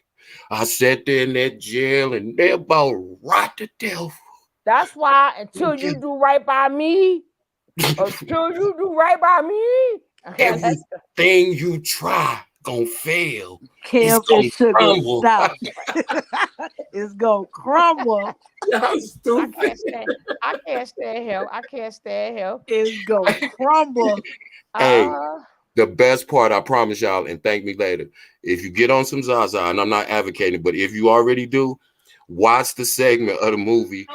I sat there in that jail and they're about right to death. That's why until you do right by me, everything you try, gonna fail. Kim It's gonna and Sugar crumble. South. It's gonna crumble. Y'all stupid. I can't stand him. I can't stand him. It's gonna crumble. Hey, the best part, I promise y'all, and thank me later. If you get on some Zaza, and I'm not advocating, but if you already do, watch the segment of the movie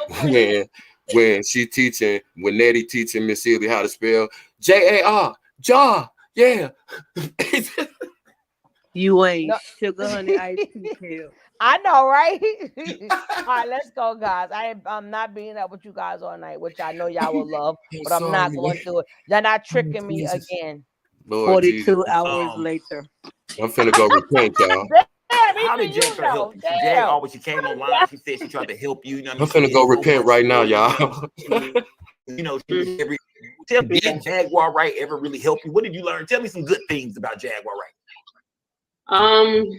when she teaching, when Nettie teaching Miss Sealy how to spell Jar, jar, yeah. You ain't sugar honey ice tea, Kim. I know, right? All right, let's go, guys. I'm not being up with you guys all night, which I know y'all will love, but I'm not going to do it. They're not tricking me again. Lord 42 Jesus. hours later. I'm finna go repent, y'all. How did Jennifer help you? Jag always, she came online. She said she tried to help you. You know what I mean? I'm finna go repent right now, y'all. You know, tell me, did Jaguar Wright ever really help you? What did you learn? Tell me some good things about Jaguar Wright.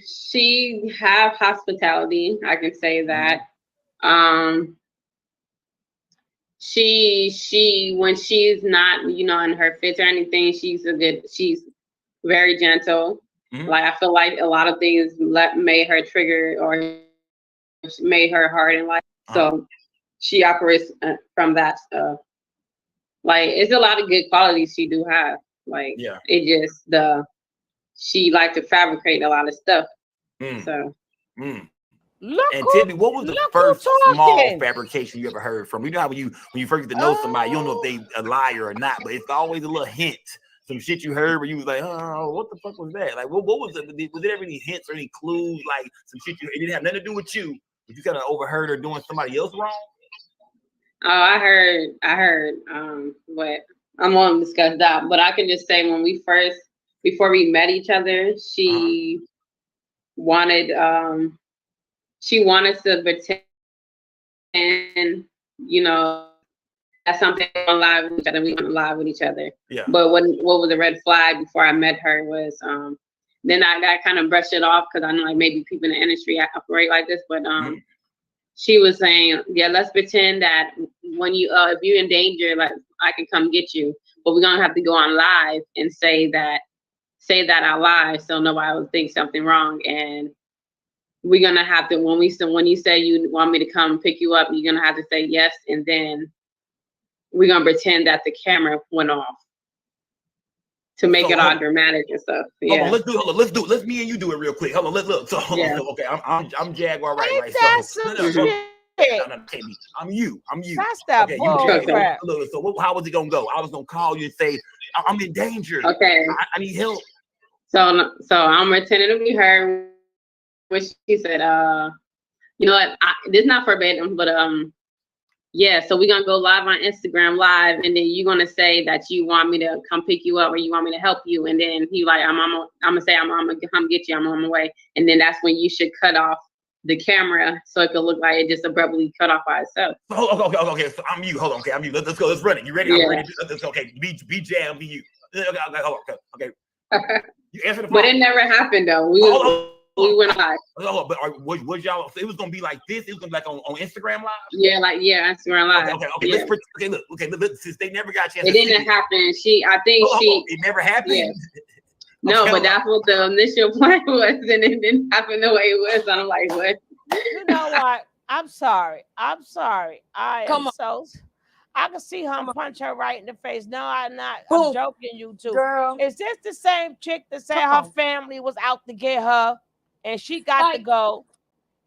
She have hospitality. I can say that. She when she's not, you know, in her fits or anything, she's very gentle. Like I feel like a lot of things made her trigger or made her hard in life. So she operates from that stuff. Like it's a lot of good qualities she do have. Like it just she like to fabricate a lot of stuff. So And tell me, what was the first small fabrication you ever heard from? You know how when you first get to know somebody, you don't know if they a liar or not, but it's always a little hint. Some shit you heard where you was like, oh, what the fuck was that? Like, what was it? Was there any hints or any clues? Like some shit it didn't have nothing to do with you, but you kind of overheard her doing somebody else wrong? Oh, I heard. But I'm gonna discuss that. But I can just say before we met each other, she wanted to pretend, you know, that's something on live with each other. We went live with each other. Yeah. But what was a red flag before I met her was then I kind of brushed it off because I know like maybe people in the industry operate like this, but she was saying, yeah, let's pretend that when you if you're in danger, like I can come get you, but we're gonna have to go on live and say that out live so nobody will think something wrong. And we're gonna have to when you say you want me to come pick you up, you're gonna have to say yes, and then we're gonna pretend that the camera went off to make it all dramatic and stuff. Yeah. Hold on, let's me and you do it real quick. Hold on, let's look. So okay, I'm Jaguar Wright, right? I'm you. That's that bull crap. Look, so how was it gonna go? I was gonna call you and say, I'm in danger. Okay. I need help. So I'm pretending to be her, which she said, you know what, this is not verbatim, but yeah, so we're gonna go live on Instagram live, and then you're gonna say that you want me to come pick you up or you want me to help you, and then he like I'm gonna say I'm gonna come get you, I'm on my way, and then that's when you should cut off the camera so it could look like it just abruptly cut off by itself. Okay. So I'm you. Hold on. Okay, I'm you. Let's go. Let's run it. You ready? Yeah. I'm ready. Let's go. Okay. Be Jam. Be you. Okay. You answer the phone. But it never happened though. We went live. Oh, but was y'all? It was gonna be like this. It was gonna be like on Instagram Live. Yeah, Instagram Live. Okay. Yeah. Look. Since they never got a chance. It didn't happen. It never happened. Yeah. No, but that's what the initial plan was, and it didn't happen the way it was. I'm like, what? You know what? I'm sorry. I can see her punch her right in the face. No, I'm not. I'm joking, you two. Girl. Is this the same chick that said her family was out to get her and she got to go?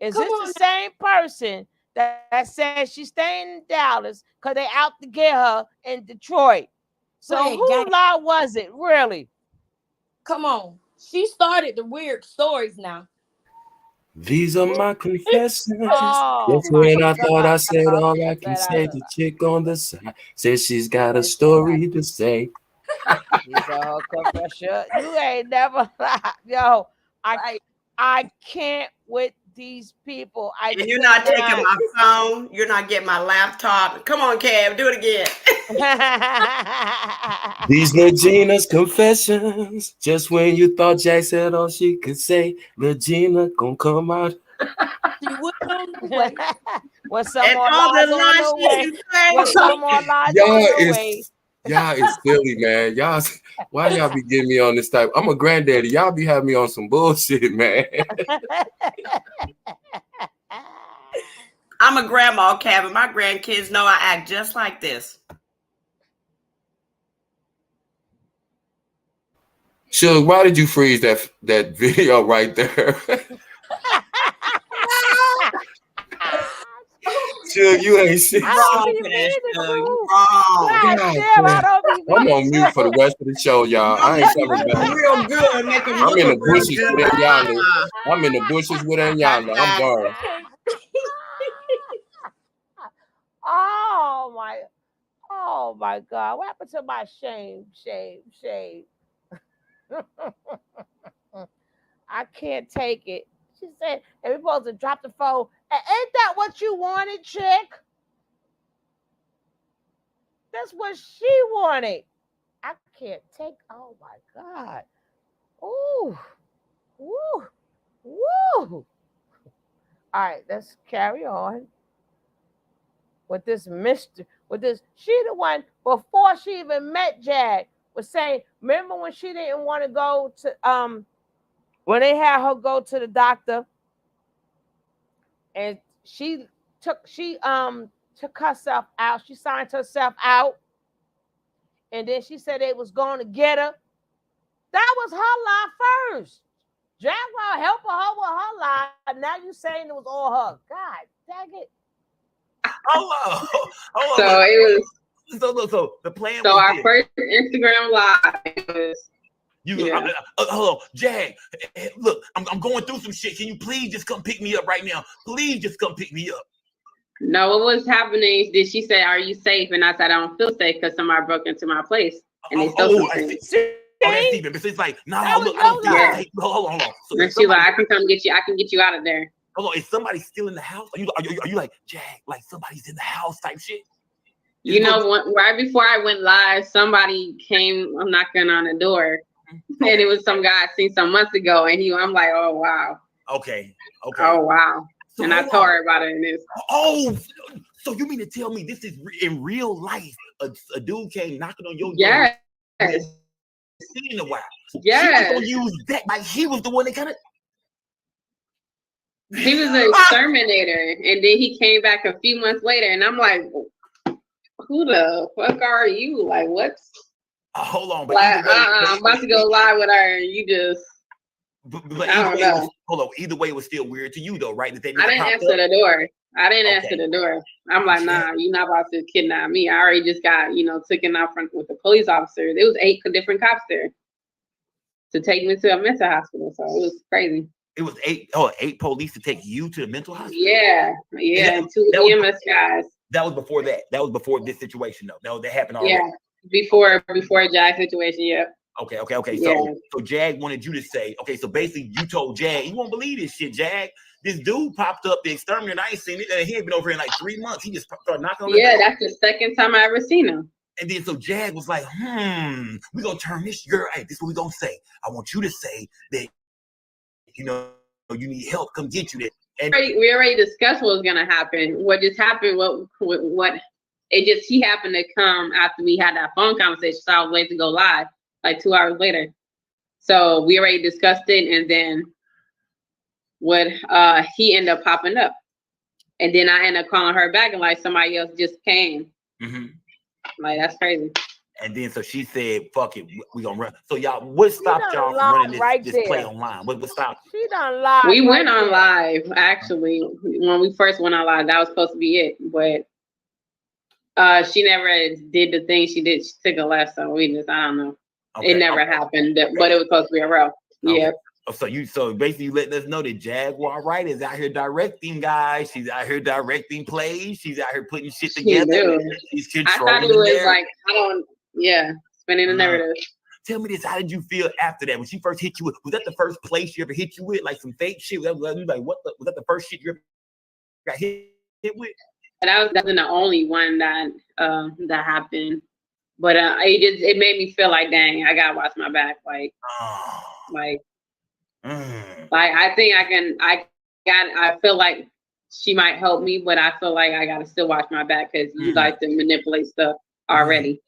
Is this the same person that said she's staying in Dallas because they out to get her in Detroit? So who lie was it, really? Come on. She started the weird stories now. These are my confessions. Just when I thought I said all I can say, the chick on the side says she's got a story to say. These are her confessions. You ain't never lied. Yo, I can't with these people. And you're not taking my phone. You're not getting my laptop. Come on, Cam, do it again. These Legena's confessions. Just when you thought Jack said all she could say, Legena gonna come out. She was on the way. When someone lies on the way. When someone lies on the way. Y'all is silly, man. Y'all, why y'all be getting me on this type? I'm a granddaddy. Y'all be having me on some bullshit, man. I'm a grandma, Kevin. My grandkids know I act just like this. Suge, why did you freeze that video right there? Suge, you ain't shit. Wrong for that, Suge. You wrong. God damn, I don't be I'm on meaning mute to. for the rest of the show, y'all. I ain't coming back. Real good. Make them I'm in the look real bushes good. with Yonder. I'm in the bushes with Yonder. I'm gone. Oh my God. What happened to my shame? I can't take it. She said, and we're supposed to drop the phone. Ain't that what you wanted, chick? That's what she wanted. I can't take, oh my God. Ooh. Woo. Woo. All right, let's carry on with this mystery. With this, she the one before she even met Jag was saying, remember when she didn't want to go to when they had her go to the doctor and she took herself out, she signed herself out, and then she said they was going to get her. That was her lie first. Jaguar helping her with her lie. Now you saying it was all her. God dang it. Hold on. So it was. So the plan So was our this. first Instagram live was. Yeah. Hold on, Jag. Look, I'm going through some shit. Can you please just come pick me up right now? Please just come pick me up. No, what was happening? Did she say, "Are you safe?" And I said, "I don't feel safe because somebody broke into my place and they stole something." That's deep. But it's like, no, look, I don't feel safe. Hold on. So and she's like, "I can come get you. I can get you out of there." Hold on, is somebody still in the house? Are you like, Jag, like somebody's in the house type shit? You know, right before I went live, somebody came knocking on the door, and it was some guy I seen some months ago, and I'm like, oh wow. Okay. Oh wow. So and I told her about it in this. Oh, so you mean to tell me this is in real life? A dude came knocking on your door. Yes. Seen in a while. Yes. She was gonna use that like he was the one that kind of. He was an exterminator, and then he came back a few months later, and I'm like, who the fuck are you? Like, what's? Hold on, but like, I'm about to go live with her, and you just. But I don't know. Hold on. Either way, it was still weird to you, though, right? That I didn't answer the door. Answer the door. I'm like, nah, you're not about to kidnap me. I already just got, taken out front with the police officer. There was 8 different cops there to take me to a mental hospital. So it was crazy. It was 8 police to take you to the mental hospital? Yeah. And 2 EMS guys. That was before that. That was before this situation, though. That happened already. Yeah. Before Jag's situation, yeah. Okay. Yeah. So Jag wanted you to say, okay, so basically you told Jag, you won't believe this shit, Jag. This dude popped up, the exterminator, I ain't seen it, and he had been over here in like 3 months. He just started knocking on the door. Yeah, that's the second time I ever seen him. And then so Jag was like, we're gonna turn this girl. Hey, this is what we're gonna say. I want you to say that, you need help, come get you there. And we already discussed what was gonna happen. What just happened, he happened to come after we had that phone conversation, so I was late to go live, like 2 hours later. So we already discussed it, and then he ended up popping up. And then I ended up calling her back and like somebody else just came. Mm-hmm. Like, that's crazy. And then so she said, fuck it, we gonna run. So y'all, what stopped y'all from running this play online? What stopped? She done live. We went on live, actually. When we first went on live, that was supposed to be it. But she never did the thing she did. She took a left, so I don't know. Okay. It never happened, but it was supposed to be a row. Okay. Yeah. So basically you letting us know that Jaguar Wright is out here directing guys. She's out here directing plays. She's out here putting shit together. She's controlling. I thought it was like, spinning the narrative. Tell me this, how did you feel after that? When she first hit you with, was that the first place she ever hit you with? Like some fake shit? Was that the first shit you ever got hit with? That wasn't the only one that happened. But it made me feel like, dang, I gotta watch my back. Like I think I feel like she might help me, but I feel like I gotta still watch my back because you like to manipulate stuff already.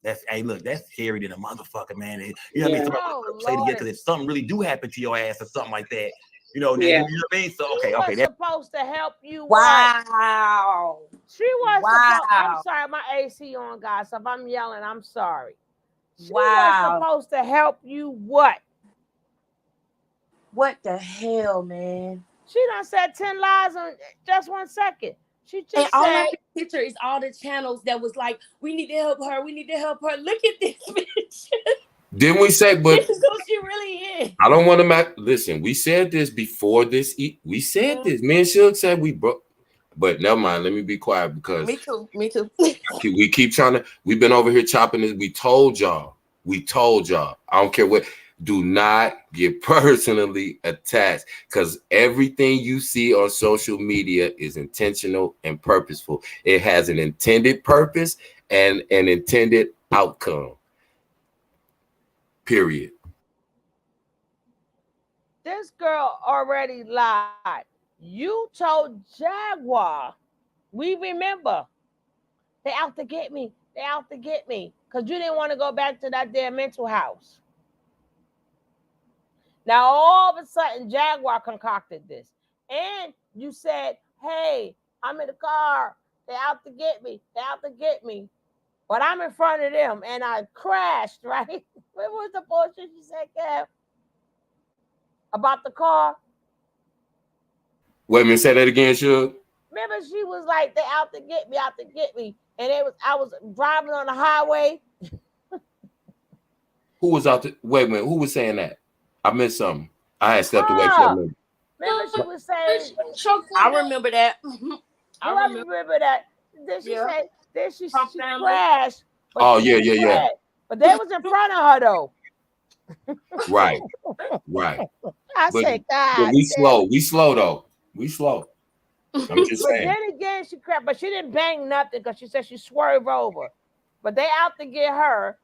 That's hey, look, that's scary than a motherfucker, man. You know what I mean? So play together because if something really do happen to your ass or something like that, you know, you know what I mean? So She okay, was supposed to help you. Wow. She was supposed. I'm sorry, my AC on, guys. So if I'm yelling, I'm sorry. She was supposed to help you what? What the hell, man? She done said 10 lies on just 1 second. She just and all said, I picture is all the channels that was like, we need to help her. We need to help her. Look at this bitch. Didn't we say, but this is who she really is. I don't want to listen, we said this before this. We said this. Me and Suge said we broke. But never mind. Let me be quiet because Me too. we keep trying to. We've been over here chopping this. We told y'all. I don't care what. Do not get personally attached because everything you see on social media is intentional and purposeful. It has an intended purpose and an intended outcome. Period. This girl already lied. You told Jaguar. We remember. They out to get me. They out to get me. Because you didn't want to go back to that damn mental house. Now, all of a sudden, Jaguar concocted this. And you said, hey, I'm in the car. They out to get me. They out to get me. But I'm in front of them, and I crashed, right? What was the bullshit you said, Kev? About the car? Wait a minute, say that again, Suge. Remember, she was like, they out to get me, out to get me. And I was driving on the highway. Who was out to, wait a minute, who was saying that? I missed something. I had stepped away for a minute. Remember, she was saying, I remember that. I remember that. Then she said, then she family. crashed. Oh, yeah. But they was in front of her, though. Right. I said, God. But we slow, though. We slow. I'm just saying. But then again, she crashed, but she didn't bang nothing because she said she swerved over. But they out to get her.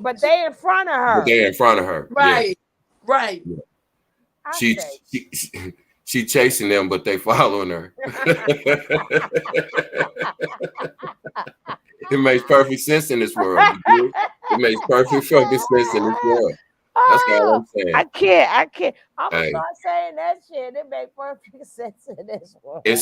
But they in front of her. Right. Yeah. Right. Yeah. She chasing them, but they following her. It makes perfect sense in this world. It makes perfect fucking sense in this world. That's all I'm saying. I can't. I'm gonna start saying that shit. It makes perfect sense in this world. And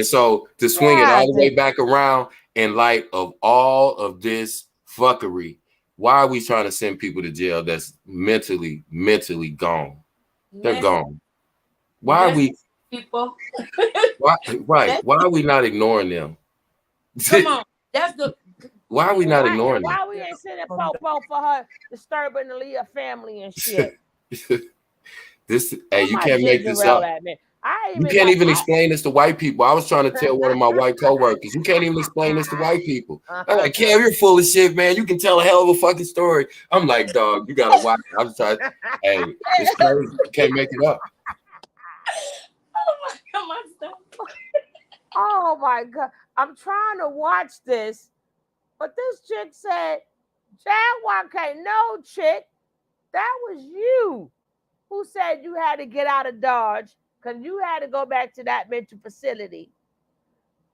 so to swing it all the way back around in light of all of this fuckery, why are we trying to send people to jail that's mentally gone? They're gone. Why are we people? Why are we not ignoring them? Come on. That's the Why are we not ignoring them? Why we ain't sending Popo for her disturbing the Leah family and shit? Hey, you can't make this up. You can't even explain this to white people. I was trying to tell one of my white coworkers, you can't even explain this to white people. I'm like, Cam, you're full of shit, man. You can tell a hell of a fucking story. I'm like, dog, you gotta watch it. I'm trying. Hey, it's crazy. You can't make it up. Oh my God. I'm trying to watch this, but this chick said, Jaguar can't. No, chick. That was you who said you had to get out of Dodge because you had to go back to that mental facility.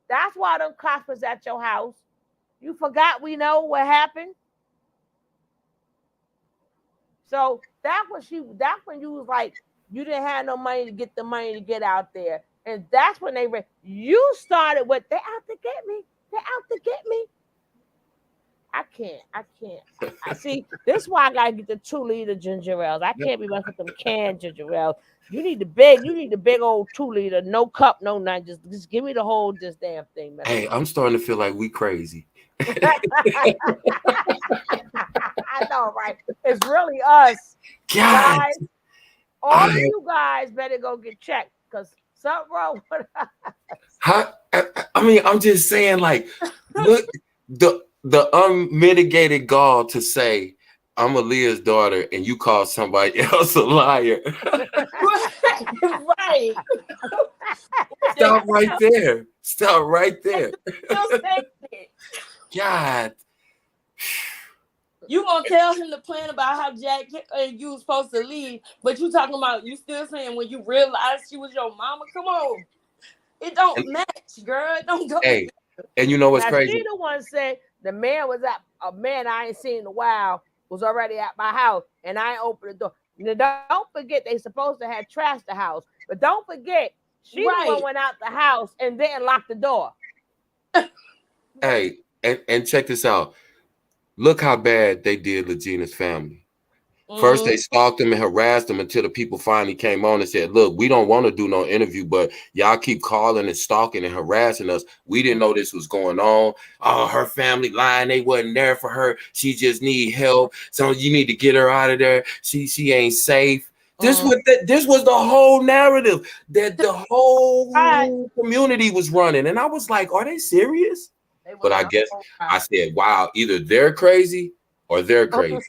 That's why them cops was at your house. You forgot we know what happened? So that's when you was like, you didn't have no money to get the money to get out there. And that's when you started with, they out to get me. They out to get me. I can't. I see, this is why I gotta get the 2-liter ginger ales. I can't be messing with them canned ginger ales. You need the big old 2-liter, no cup, no nothing. Just give me the whole this damn thing, man. Hey, I'm starting to feel like we crazy. I know, right? It's really us. God. Guys, all of you guys better go get checked because something wrong with us. I mean, I'm just saying, like, look, the unmitigated gall to say I'm Aaliyah's daughter and you call somebody else a liar. Right. Stop right there. God. You gonna tell him the plan about how Jack and you was supposed to leave, but you talking about you still saying when you realized she was your mama? Come on. It don't match, girl. It don't go. Hey, And you know what's Now crazy? she the one said the man was at a man I ain't seen in a while was already at my house, and I opened the door. Now, don't forget they supposed to have trashed the house, but don't forget she the one Right. went out the house and didn't lock the door. Hey, and check this out. Look how bad they did Legena's family. First, they stalked him and harassed him until the people finally came on and said, look, we don't want to do no interview, but y'all keep calling and stalking and harassing us. We didn't know this was going on. Oh, her family lying. They wasn't there for her. She just need help. So you need to get her out of there. She ain't safe. This was the whole narrative that the whole community was running. And I was like, are they serious? But I guess I said, wow, either they're crazy or they're crazy.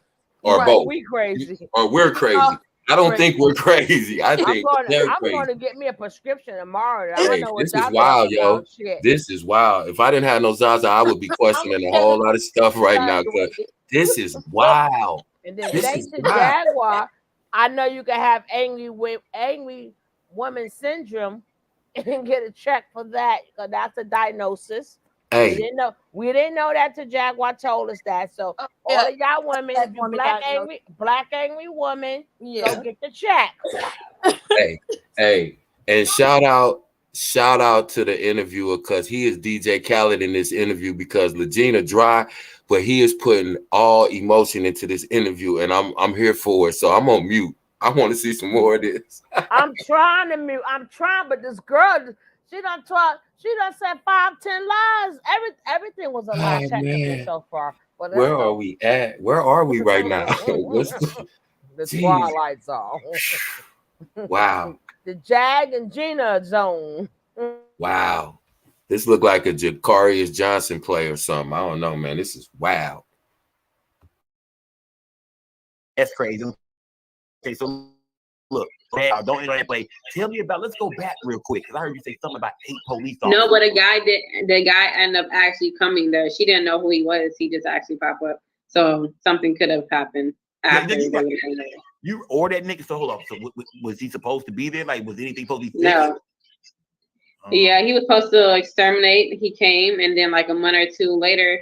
Or both. We crazy. Or we're crazy. I don't think we're crazy. I think I'm going to get me a prescription tomorrow. I Hey, know what this is y'all wild, talking yo. about. Shit. This is wild. If I didn't have no Zaza, I would be questioning a whole lot of stuff right now. Because this is wild. And then This thanks is to wild. Jaguar, I know you can have angry woman syndrome and get a check for that because that's a diagnosis. Hey. We didn't know that till Jaguar told us that. So all of y'all women, if you black angry woman, go get the check. Hey, and shout out to the interviewer because he is DJ Khaled in this interview because Legena dry, but he is putting all emotion into this interview, and I'm here for it. So I'm on mute. I want to see some more of this. I'm trying to mute. I'm trying, but this girl, she done said 5-10 lies. Everything was a lie technically so far. But where are we at? Where are we right now? What's the Twilight Zone? Wow. The Jag and Gina zone. Wow. This looked like a Jacarius Johnson play or something. I don't know, man. This is wow. That's crazy. Okay, so look, don't end that play. Tell me about. Let's go back real quick because I heard you say something about 8 police officers. No, but the guy ended up actually coming there. She didn't know who he was. He just actually popped up. So something could have happened after. You or that nigga. So hold on. So was he supposed to be there? Like, was anything supposed to be fixed? No. Yeah, he was supposed to exterminate. He came, and then like a month or two later,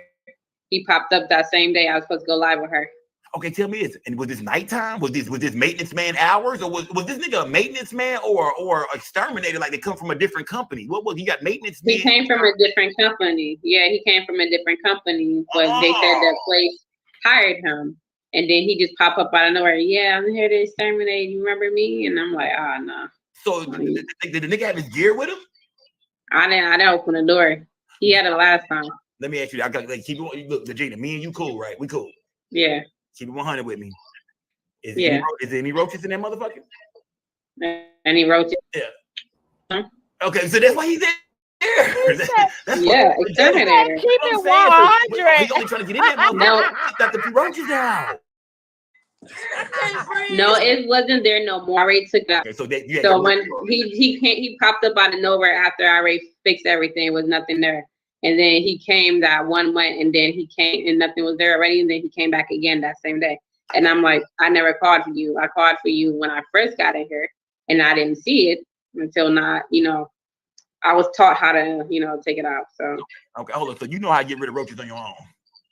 he popped up that same day. I was supposed to go live with her. Okay, tell me this. And was this nighttime? Was this maintenance man hours, or was this nigga a maintenance man or exterminator? Like they come from a different company? What was he got maintenance? He came from a different company. Yeah, he came from a different company, but they said that place hired him, and then he just popped up out of nowhere. Yeah, I'm here to exterminate. You remember me? And I'm like, oh no. So did the nigga have his gear with him? I didn't open the door. He had it last time. Let me ask you. I got like keep it. Look, Legena, me and you cool, right? We cool. Yeah. Keep it 100 with me. Is there any roaches in that motherfucker? Any roaches? Yeah. Huh? Okay, so that's why he's there. Yeah, exterminator. Keep it 100. He's only trying to get in that motherfucker. No. Got the roaches out. No, it wasn't there no more. I already took it out. Okay, so when he popped up out of nowhere after I already fixed everything, was nothing there. And then he came that 1 month, and then he came and nothing was there already. And then he came back again that same day. And I'm like, I never called for you. I called for you when I first got in here, and I didn't see it until not, I was taught how to, take it out. So okay, hold on. So you know how to get rid of roaches on your own?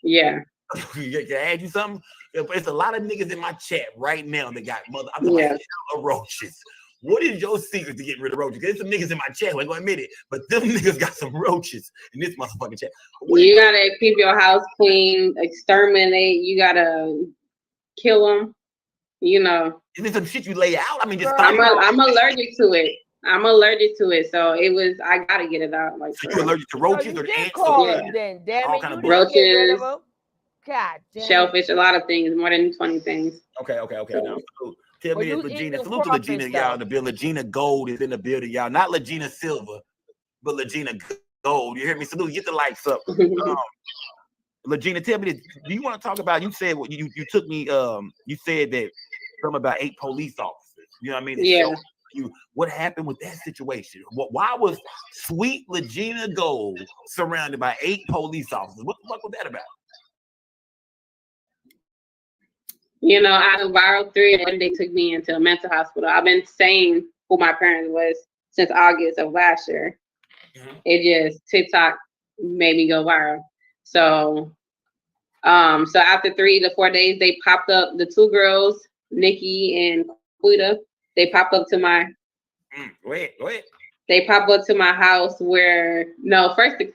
Yeah. Can I add you something? It's a lot of niggas in my chat right now that got roaches. What is your secret to get rid of roaches? There's some niggas in my chat who ain't gonna admit it, but them niggas got some roaches in this motherfucking chat. You gotta keep your house clean, exterminate. You gotta kill them. Is there some shit you lay out? I mean, just I'm allergic to it. I'm allergic to it, so I gotta get it out. Like, so you allergic to roaches or ants? All kind of roaches, God damn. Shellfish, a lot of things, more than 20 things. Okay. Tell me this, Legena. Salute to Legena, y'all. The bill. Legena Gold is in the building, y'all. Not Legena Silver, but Legena Gold. You hear me? Salute. Get the likes up. Legena, tell me this. Do you want to talk about? You said what you took me. You said that something about 8 police officers. You know what I mean? Yeah. What happened with that situation? Why was sweet Legena Gold surrounded by 8 police officers? What the fuck was that about? Out of viral 3, and they took me into a mental hospital. I've been saying who my parents was since August of last year. Mm-hmm. It just TikTok made me go viral. So so after 3 to 4 days, they popped up, the 2 girls, Nikki and Quita, they popped up to my Go ahead. they popped up to my house where first they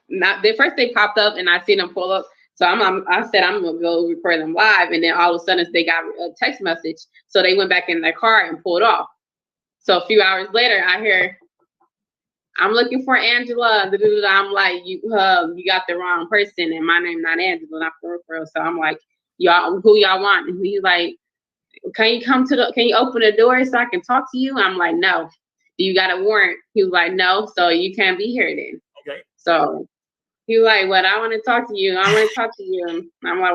popped up and I seen them pull up. So I said I'm gonna go record them live, and then all of a sudden they got a text message. So they went back in their car and pulled off. So a few hours later, I hear, I'm looking for Angela. I'm like, you got the wrong person, and my name not Angela, not for real. So I'm like, y'all, who y'all want? And he's like, can you open the door so I can talk to you? I'm like, no. Do you got a warrant? He was like, no, so you can't be here then. Okay. So he was like, well, I want to talk to you. I'm like,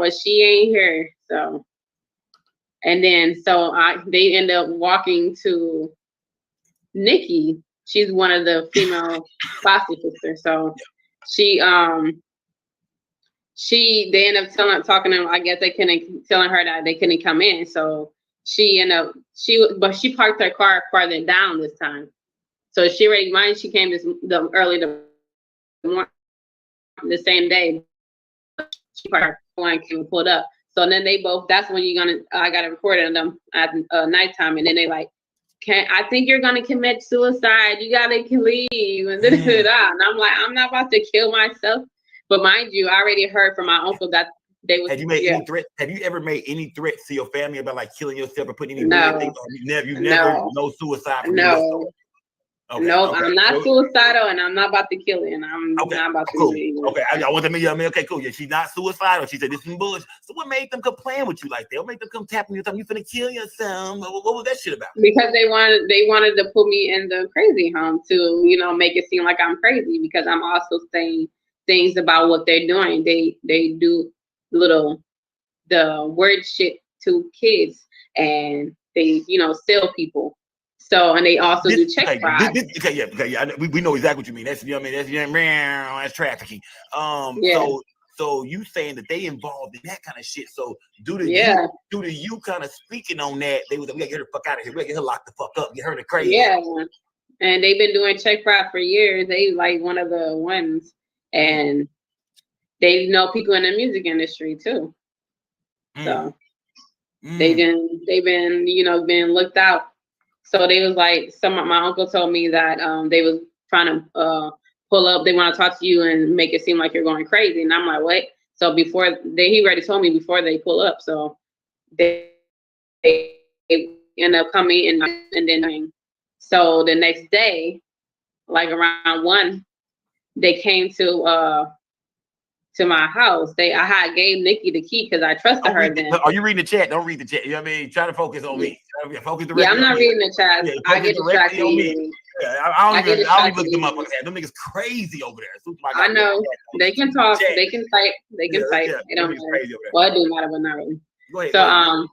well, she ain't here. So, and then they end up walking to Nikki. She's one of the female foster sisters. So they end up talking to them. I guess telling her that they couldn't come in. So she parked her car farther down this time. So she came early the same day. She parked and pulled up. So then that's when I got to record on them at nighttime. And then they like, I think you're going to commit suicide. You got to leave. And and I'm like, I'm not about to kill myself. But mind you, I already heard from my uncle that they was. Have you made any threats? Have you ever made any threats to your family about like killing yourself or putting any no. things on? You never no suicide from no. Okay, nope, I'm not suicidal, and I'm not about to kill it, and I'm not about to do it. Okay, I want them to mean, okay, cool. Yeah, she's not suicidal. She said this is bullshit. So what made them come playing with you like that? What made them come tapping you? You finna kill yourself? What was that shit about? Because they wanted to put me in the crazy home to make it seem like I'm crazy, because I'm also saying things about what they're doing. They do the word shit to kids, and they steal people. So, and they also do check fraud. We know exactly what you mean. That's that's trafficking. So you saying that they involved in that kind of shit. So due to you kind of speaking on that, they was like, we gotta get her the fuck out of here. We gotta get her locked the fuck up. Get her to crazy. Yeah. And they've been doing check fraud for years. They like one of the ones, and they know people in the music industry too. So they've been being looked out. So they was like, my uncle told me that they was trying to pull up. They want to talk to you and make it seem like you're going crazy. And I'm like, what? So he already told me before they pull up. So they end up coming and then. So the next day, like around 1, they came to my house. I gave Nikki the key because I trusted her then. Are you reading the chat? Don't read the chat. You know what I mean? Try to focus on me. Focus directly. Yeah, I'm not reading the chat. I get distracted easily. I don't even look them up on that. Them niggas crazy over there. I know. They can talk. They can type. They can type. It don't matter. Well, it do matter, but not really. Go ahead.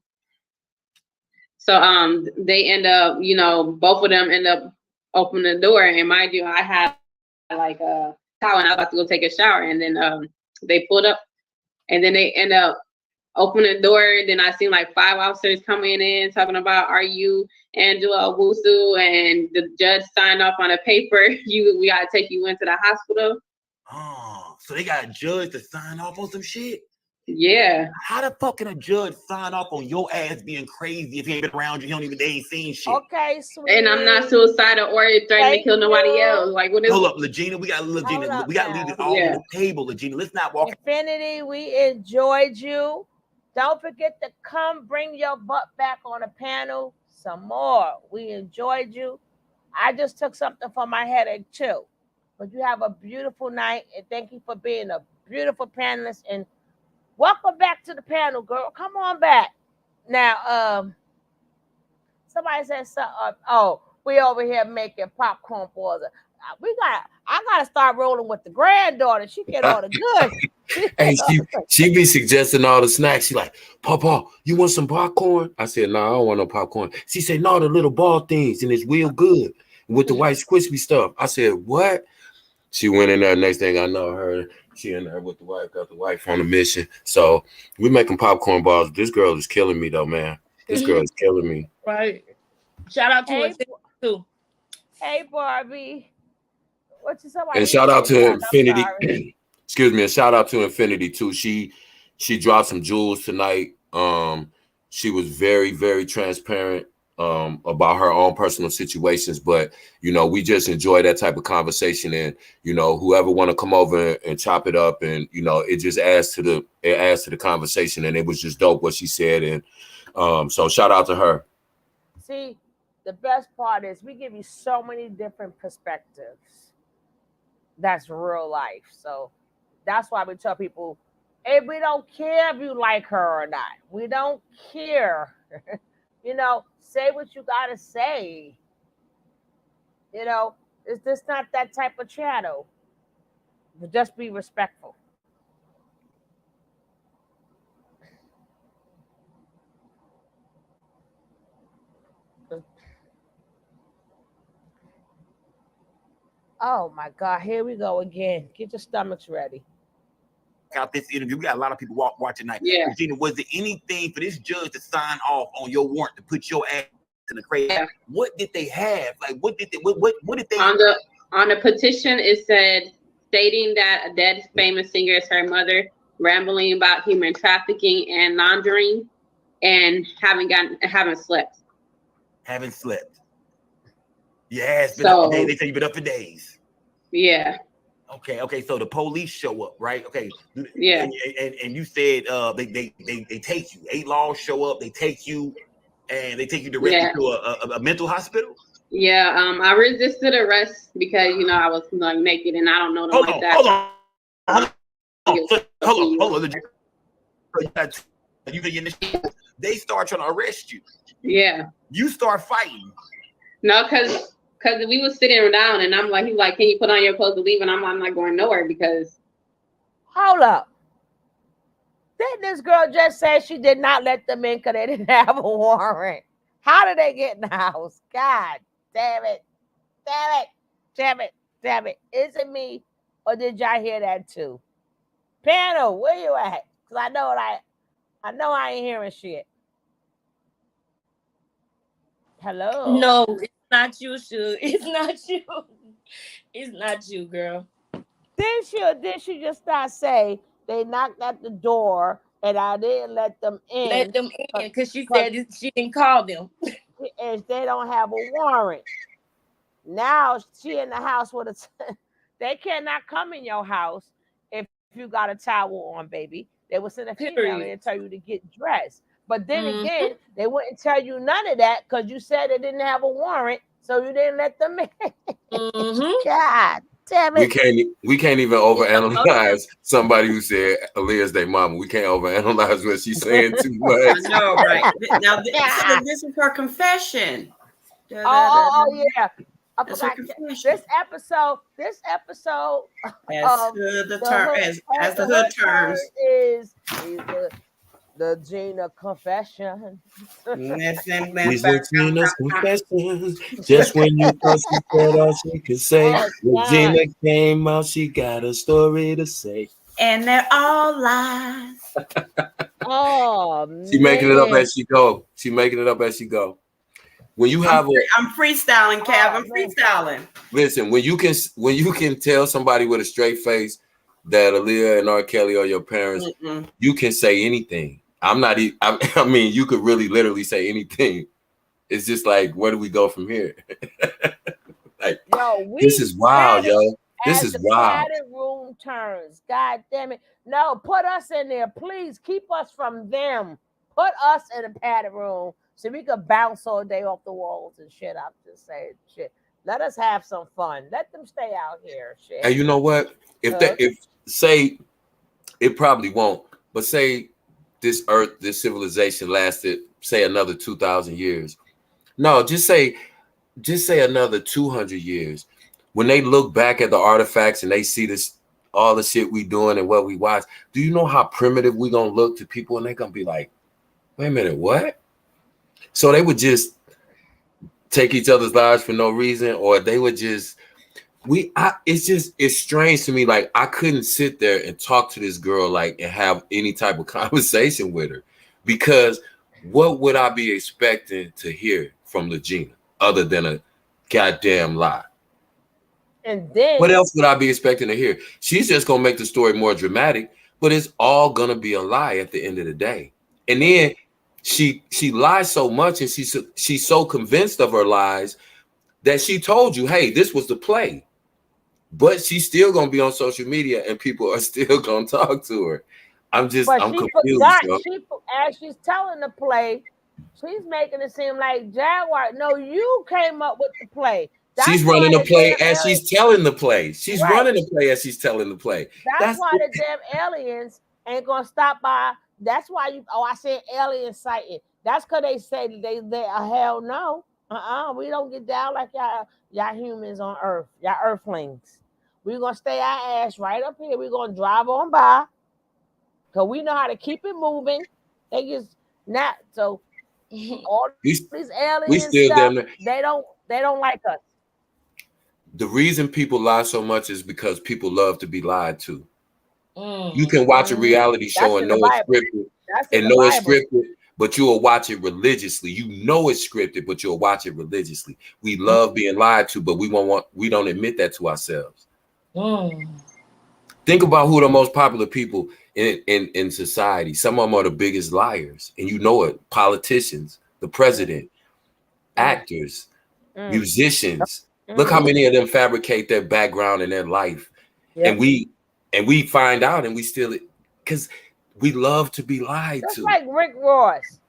So they end up, both of them end up opening the door, and mind you, I had like a towel and I was about to go take a shower, and then they pulled up, and then they end up opening the door. Then I seen like 5 officers coming in talking about, are you Angela Owusu? And the judge signed off on a paper. We gotta take you into the hospital. Oh, so they got a judge to sign off on some shit? Yeah. How the fuck can a judge sign off on your ass being crazy if he ain't been around you? They ain't seen shit. Okay, sweet. And I'm not suicidal or threatening to kill nobody else. Like, what is? Hold up, Legena. We got to leave it all on the table, Legena. Let's not walk. Infinity, we enjoyed you. Don't forget to come bring your butt back on the panel some more. We enjoyed you. I just took something for my headache too. But you have a beautiful night, and thank you for being a beautiful panelist. And welcome back to the panel, girl. Come on back. Now, somebody said, we over here making popcorn balls. I gotta start rolling with the granddaughter. She get all the good. Hey, she be suggesting all the snacks. She like, Papa, you want some popcorn? I said, no, I don't want no popcorn. She said, no, the little ball things, and it's real good with the white crispy stuff. I said, what? She went in there. Next thing I know, she in there with the wife, got the wife on a mission. So we making popcorn balls. This girl is killing me though, man. This girl is killing me. Right. Shout out to her too. Hey, Barbie. And shout out to Infinity. excuse me, a shout out to Infinity too. She dropped some jewels tonight. She was very, very transparent about her own personal situations, but you know, we just enjoy that type of conversation, and you know, whoever want to come over and chop it up, and you know, it just adds to the conversation, and it was just dope what she said, and so shout out to her. See, the best part is we give you so many different perspectives. That's real life. So that's why we tell people, hey, we don't care if you like her or not. We don't care. You know, say what you gotta say. You know, it's just not that type of channel. But just be respectful. Oh my God, here we go again. Get your stomachs ready. Out this interview, we got a lot of people watching tonight. Yeah. Regina, was there anything for this judge to sign off on your warrant to put your ass in the crazy? Yeah. What did they have? Like, what did they? On the petition? It said stating that a dead famous singer is her mother, rambling about human trafficking and laundering, and haven't slept. Haven't slept. Yeah, it's been up for days. They say you've been up for days. Yeah. Okay. So the police show up, right? Okay. Yeah. And you said they take you. 8 laws show up. They take you, and they take you directly to a mental hospital. Yeah. I resisted arrest because I was like naked and I don't know them like that. Hold on. They start trying to arrest you. Yeah. You start fighting. No, because we was sitting down and I'm like, he's like, can you put on your clothes to leave? And I'm not going nowhere because. Hold up. Didn't this girl just say she did not let them in because they didn't have a warrant? How did they get in the house? God damn it. Is it me or did y'all hear that too? Panel, where you at? Because I know I ain't hearing shit. Hello? No, it's not you, Shu. It's not you. It's not you, girl. Did she just not say they knocked at the door and I didn't let them in? Let them in because she said she didn't call them. And they don't have a warrant. Now she in the house with they cannot come in your house if you got a towel on, baby. They will send a female and tell you to get dressed. But then again, they wouldn't tell you none of that because you said they didn't have a warrant, so you didn't let them in. God damn it. We can't even overanalyze somebody who said Aaliyah's their mama. We can't overanalyze what she's saying too much. I know, right? Now this is her confession. Oh yeah. I forgot this episode as the hood terms is the Gina confession. These are Gina's confessions. Just when you thought she said all she could say, when Gina came out, she got a story to say. And they're all lies. Oh man. She making it up as she go. When you have I'm freestyling, Cav. I'm freestyling. Listen, when you can tell somebody with a straight face that Aaliyah and R. Kelly are your parents, you can say anything. I mean, you could really literally say anything. It's just like, where do we go from here? Like, this is wild, yo. This is wild. Padded room turns. God damn it. No, put us in there. Please keep us from them. Put us in a padded room so we could bounce all day off the walls and shit. I'm just saying shit. Let us have some fun. Let them stay out here. Shit. And you know what? If say it probably won't, but say this earth, this civilization lasted, say another 2,000 years. No, just say another 200 years. When they look back at the artifacts and they see this, all the shit we doing and what we watch, do you know how primitive we gonna look to people? And they're gonna be like, wait a minute, what? So they would just take each other's lives for no reason, or they would just it's strange to me. Like, I couldn't sit there and talk to this girl and have any type of conversation with her, because what would I be expecting to hear from Legena other than a goddamn lie? And then what else would I be expecting to hear? She's just gonna make the story more dramatic, but it's all gonna be a lie at the end of the day. And then she lies so much, and she's so convinced of her lies that she told you, hey, this was the play. But she's still gonna be on social media, and people are still gonna talk to her. I'm confused. Forgot. Yo. As she's telling the play, she's making it seem like Jaguar. No, you came up with the play. She's running the play as she's telling the play. She's running the play as she's telling the play. That's why the damn aliens ain't gonna stop by. That's why I said alien sighting. That's because they say they hell no. We don't get down like y'all humans on Earth, y'all Earthlings. We're gonna stay our ass right up here. We're gonna drive on by. Cause we know how to keep it moving. They just not so all these aliens stuff, they don't like us. The reason people lie so much is because people love to be lied to. You can watch a reality show and know it's scripted, it's scripted, but you'll watch it religiously. You know it's scripted, but you'll watch it religiously. We love being lied to, but we don't admit that to ourselves. Think about who the most popular people in society. Some of them are the biggest liars, and you know it. Politicians, the president, actors, musicians. Look how many of them fabricate their background and their life. And we find out, and we still, because we love to be lied to. Like Rick Ross.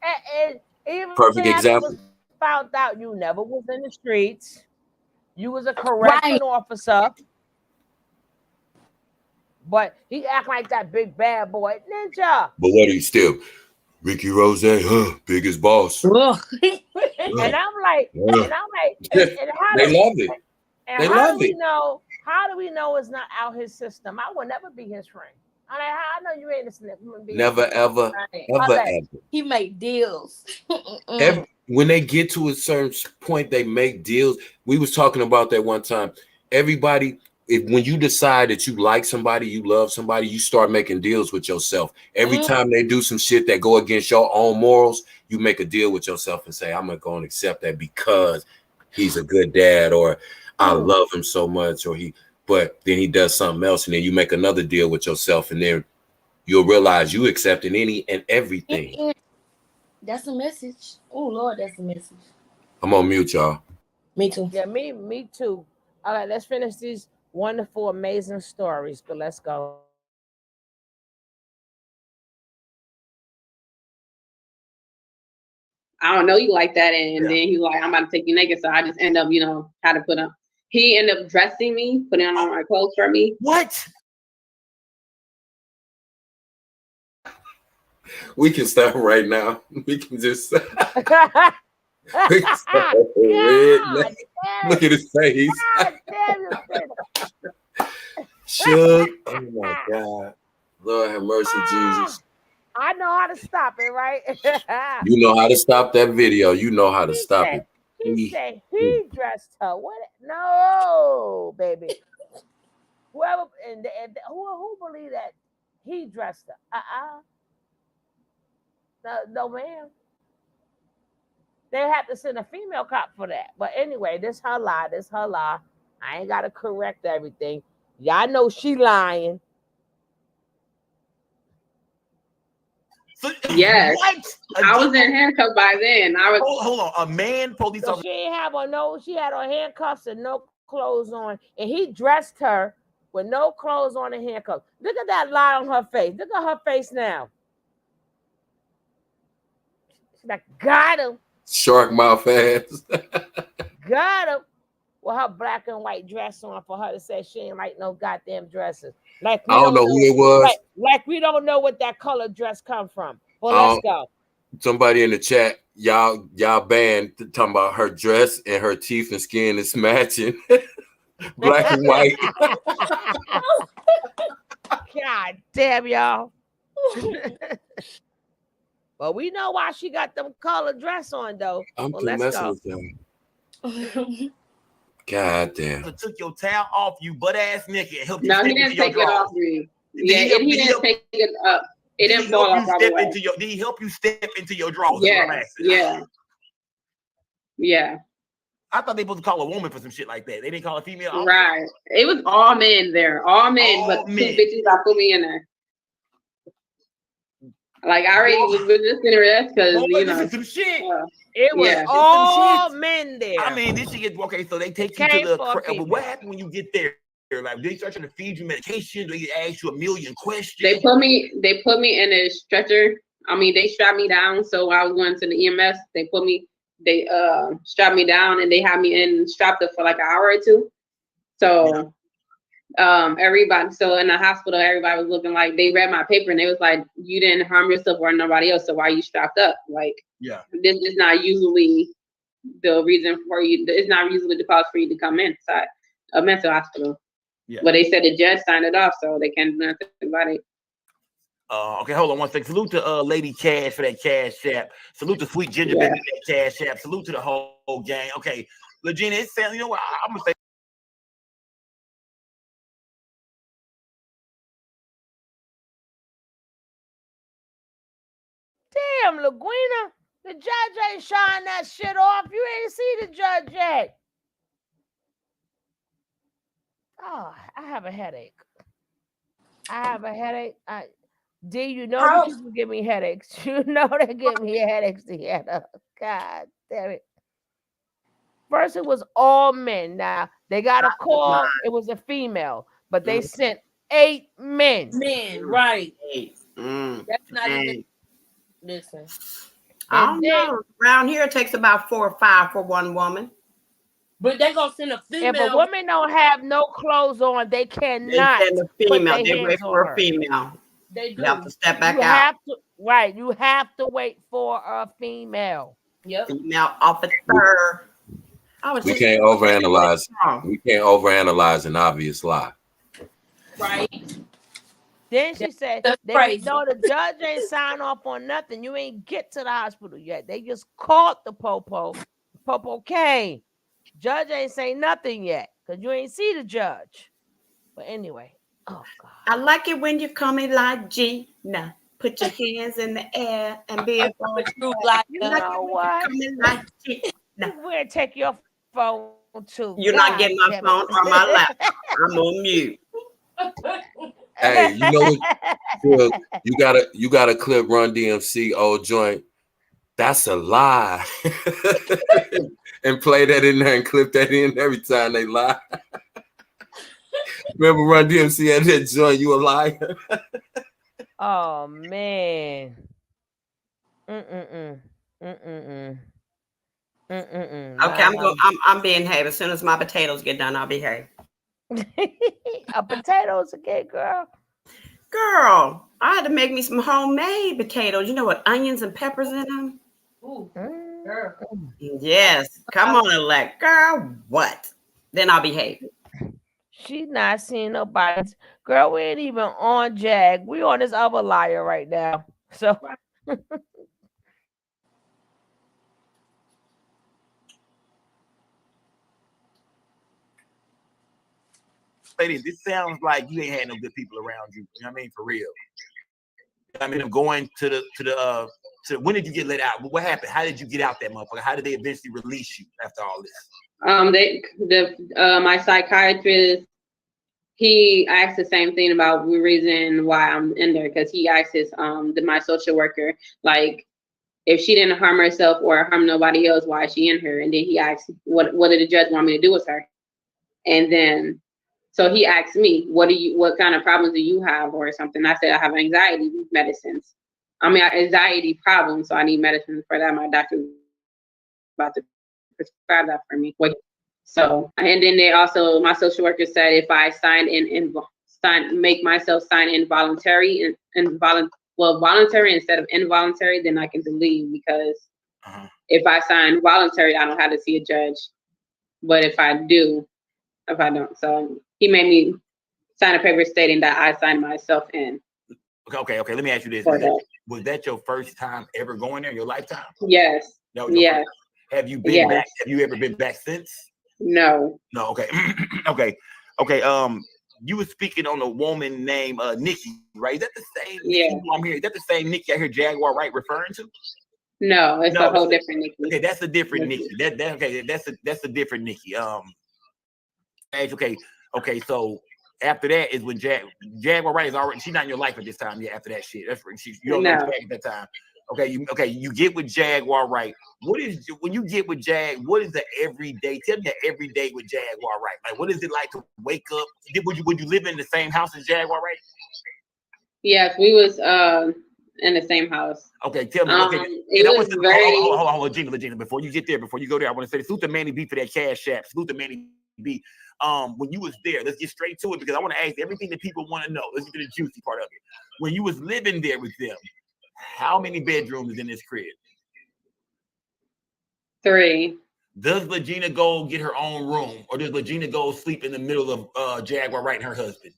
And even perfect example. Found out you never was in the streets. You was a correction officer. But he act like that big bad boy ninja. But what are you still? Ricky Rose, biggest boss. And I'm like, and how they love it. And they how love do we it. know? How do we know it's not out his system? I will never be his friend. I know you ain't listening. Never, ever. He make deals. When they get to a certain point, they make deals. We was talking about that one time. Everybody, when you decide that you like somebody, you love somebody, you start making deals with yourself. Every time they do some shit that go against your own morals, you make a deal with yourself and say, I'm gonna go and accept that because he's a good dad, or I love him so much, but then he does something else, and then you make another deal with yourself, and then you'll realize you accepting any and everything. That's a message. Oh Lord, that's a message. I'm on mute, y'all. Me too. Yeah, me too. All right, let's finish these wonderful, amazing stories. But let's go. I don't know you like that, and then he like, I'm about to take you naked, so I just end up, how to put on. He ended up dressing me, putting on my clothes for me. What? We can start right now. We can just look at his face. Shook. Oh my God. Lord have mercy, Jesus. I know how to stop it, right? You know how to stop that video. You know how to stop it. He said he dressed her. What? No, baby. Whoever and who believe that he dressed her? No, ma'am. They have to send a female cop for that. But anyway, this her lie. I ain't gotta correct everything. Y'all know she lying. Yes. What? I was in handcuffs by then. Hold on. A man police officer. She ain't have on she had on handcuffs and no clothes on. And he dressed her with no clothes on and handcuffs. Look at that lie on her face. Look at her face now. She's like, got him. Shark mouth ass. Got him. With her black and white dress on for her to say she ain't like no goddamn dresses. Like I don't know who it was. Like we don't know what that color dress come from. Well, let's go. Somebody in the chat, y'all banned talking about her dress and her teeth and skin is matching. Black and white. God damn y'all. But we know why she got them color dress on though. I'm messing with them. God damn. Took your towel off you, butt ass naked. No, he didn't take it off you. Yeah, he didn't take it up. It didn't fall off. Did he help you step into your drawers? Yeah. I thought they supposed to call a woman for some shit like that. They didn't call a female officer? Right. It was all men there. All men, but two bitches that put me in there. Like I already was just in there because this is some shit. It was all men there. I mean, this shit get okay. So they take you to the. But what happened when you get there? Like they start trying to feed you medication. They ask you a million questions. They put me in a stretcher. I mean, they strapped me down. So I was going to the EMS. They strapped me down and they had me strapped up for like an hour or two. So everybody, so in the hospital, everybody was looking like they read my paper and they was like, you didn't harm yourself or nobody else, so why are you strapped up? Like, this is not usually the reason for you. It's not usually the cause for you to come inside a mental hospital. But they said the judge signed it off, so they can't do nothing about it. Okay, hold on one second. Salute to Lady Cash for that cash app. Salute to Sweet Ginger Baby for that cash app. Salute to the whole gang. Okay, Legena, it sounds, you know what? I'm gonna say. Damn, Legena, the judge ain't showing that shit off. You ain't see the judge yet. Oh, I have a headache. D, you know these people give me headaches. You know they give me headaches together. God damn it. First, it was all men. Now, they got a call. It was a female. But they sent 8 men. Men, right. That's not even... Listen. I don't know. Around here, it takes about 4 or 5 for one woman. But they're going to send a female. If a woman don't have no clothes on, they cannot. They send a female. They wait for a female. They do. You have to step back out. You have to wait for a female. Yep. Female officer. We can't overanalyze. We can't overanalyze an obvious lie. Right. Then she said, no, the judge ain't signed off on nothing. You ain't get to the hospital yet. They just called the popo. Popo came. Judge ain't say nothing yet because you ain't see the judge. But anyway, oh God. I like it when you call me like Gina. Put your hands in the air and be a phone. You know what? We're going to take your phone too. You're not getting my phone or my laptop. I'm on mute. Hey, you know what? You gotta clip Run DMC old joint. That's a lie. And play that in there and clip that in every time they lie. Remember Run DMC had that joint, you a liar. Oh man. Okay, I'm behaving. As soon as my potatoes get done, I'll behave. Potatoes again, girl. Girl, I had to make me some homemade potatoes. You know what? Onions and peppers in them. Ooh, girl. Yes. Come on, elect. Girl, what? Then I'll behave. She's not seeing nobody. Girl, we ain't even on Jag. We on this other liar right now. So Lady, this sounds like you ain't had no good people around you. You know what I mean? For real. I mean, I'm going to when did you get let out? What happened? How did you get out that motherfucker? How did they eventually release you after all this? My psychiatrist, he asked the same thing about the reason why I'm in there, because he asked my social worker, like, if she didn't harm herself or harm nobody else, why is she in here? And then he asked, what did the judge want me to do with her? And then so he asked me, what kind of problems do you have or something? I said, I have anxiety medicines. I mean, anxiety problems, so I need medicine for that. My doctor's about to prescribe that for me. So, and then my social worker said, if I make myself sign involuntary voluntary instead of involuntary, then I can leave, because if I sign voluntary, I don't have to see a judge. But if I don't, so he made me sign a paper stating that I signed myself in. Okay. Let me ask you this: was that your first time ever going there in your lifetime? Yes. No. Yes. Have you been back? Have you ever been back since? No. No. Okay. Okay. You were speaking on a woman named Nikki, right? Is that the same? Yeah. Nikki I'm hearing? Is that the same Nikki I hear Jaguar Wright referring to? No, it's No, a whole different Nikki. Okay, that's a different Nikki. That's a different Nikki. Okay. So after that is when Jaguar Wright is already. She's not in your life at this time. Yeah, after that shit, that's you don't know Jag at that time. Okay, you get with Jaguar Wright. When you get with Jag? What is the everyday? Tell me the everyday with Jaguar Wright. Like, what is it like to wake up? Would you live in the same house as Jaguar Wright? Yes, we was in the same house. Okay, tell me. Okay, it was very. Hold on, Legena. Before you get there, before you go there, I want to say salute to Manny B for that cash app. Salute to Manny B. When you was there, let's get straight to it because I want to ask everything that people want to know. Let's get to the juicy part of it. When you was living there with them, how many bedrooms is in this crib? 3. Does Legena go get her own room, or does Legena go sleep in the middle of Jaguar Wright and her husband?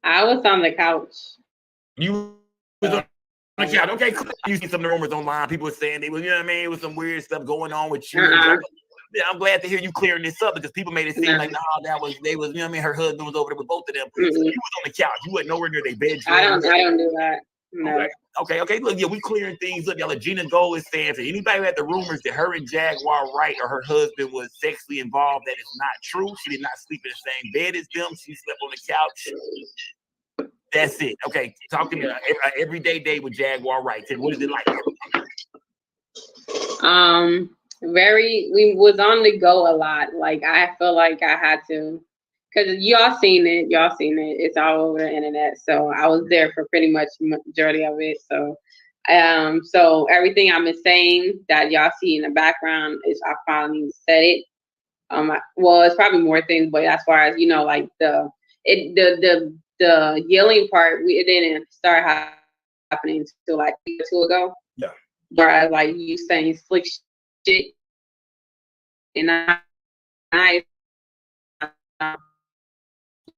I was on the couch. You was on the couch. Okay, you see some of the rumors online. People were saying they was, you know what I mean? It was some weird stuff going on with you. Yeah, I'm glad to hear you clearing this up because people made it seem like, they was, you know what I mean? Her husband was over there with both of them. So you was on the couch. You wasn't nowhere near their bedroom. I don't do that. No. Okay. Look, yeah, we clearing things up. Y'all, Legena Gold is saying for anybody who had the rumors that her and Jaguar Wright or her husband was sexually involved, that is not true. She did not sleep in the same bed as them. She slept on the couch. That's it. Okay, talk to me. Everyday day with Jaguar Wright. What is it like? We was on the go a lot. Like I feel like I had to, because y'all seen it. It's all over the internet. So I was there for pretty much majority of it. So, so everything I've been saying that y'all see in the background is I finally said it. Well, it's probably more things, but as far as like the yelling part, it didn't start happening until like a year or two ago. Yeah. Whereas like you saying slick shit, and I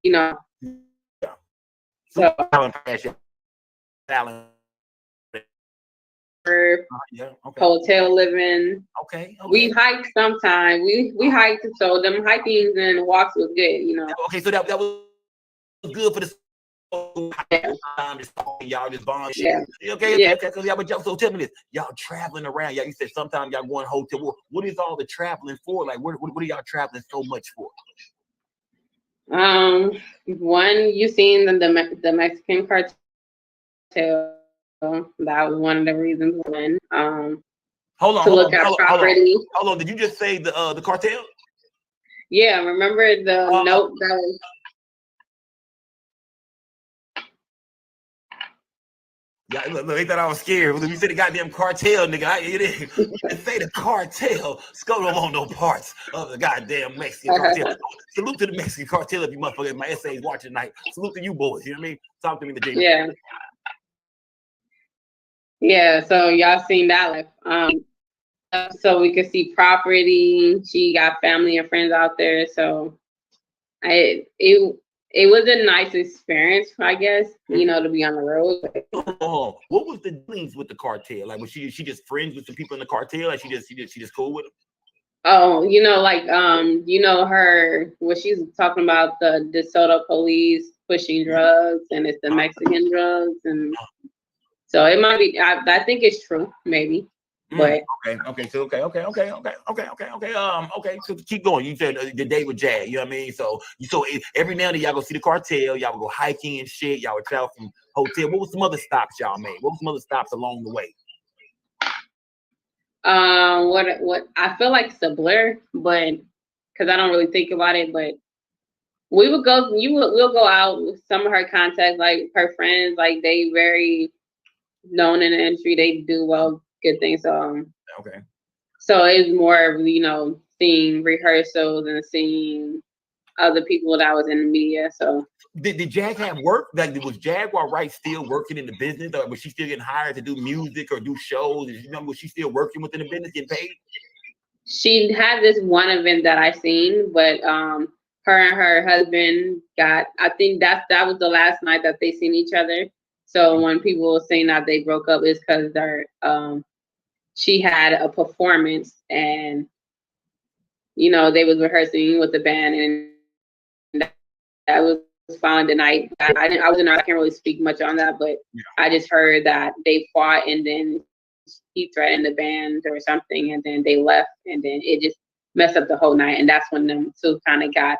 Yeah. So hotel living. Okay. We hiked sometime. We hiked, so them hikings and walks was good, Okay, so that was good for the y'all just bond. Yeah. Okay. So tell me this. Y'all traveling around. You said sometimes y'all going hotel. What is all the traveling for? Like what are y'all traveling so much for? One, you seen the Mexican cartel. That was one of the reasons when hold on. Hold on. Did you just say the cartel? Yeah, remember the note that was. Yeah, look, they thought I was scared. When you said the goddamn cartel, nigga, you didn't say the cartel. Sco don't want no parts of the goddamn Mexican cartel. Salute to the Mexican cartel if you motherfuckers my essays watching tonight. Salute to you boys, you know what I mean? Talk to me, Legena. Yeah. Yeah, so y'all seen that, so we could see property. She got family and friends out there, so it was a nice experience, I guess, to be on the road. What was the dealings with the cartel? Like, was she just friends with some people in the cartel? Like, she just cool with them? Oh, her, what she's talking about, the DeSoto police pushing drugs, and it's the Mexican drugs, and so it might be. I think it's true, maybe. But okay. So keep going. You said the day with Jag. You know what I mean? So every now and then y'all go see the cartel. Y'all would go hiking and shit. Y'all would travel from hotel. What was some other stops y'all made? What was some other stops along the way? What I feel like it's a blur, but because I don't really think about it, but we'll go out with some of her contacts, like her friends, like they very known in the industry. They do good things. So okay. So it's more of, seeing rehearsals and seeing other people that was in the media. So did Jag have work? Like, was Jaguar Wright still working in the business, or was she still getting hired to do music or do shows? Was she still working within the business, getting paid? She had this one event that I seen, but her and her husband I think that was the last night that they seen each other. So when people were saying that they broke up, it's because she had a performance and they was rehearsing with the band, and that was found the night. I can't really speak much on that, but I just heard that they fought and then he threatened the band or something, and then they left, and then it just messed up the whole night. And that's when them two kind of got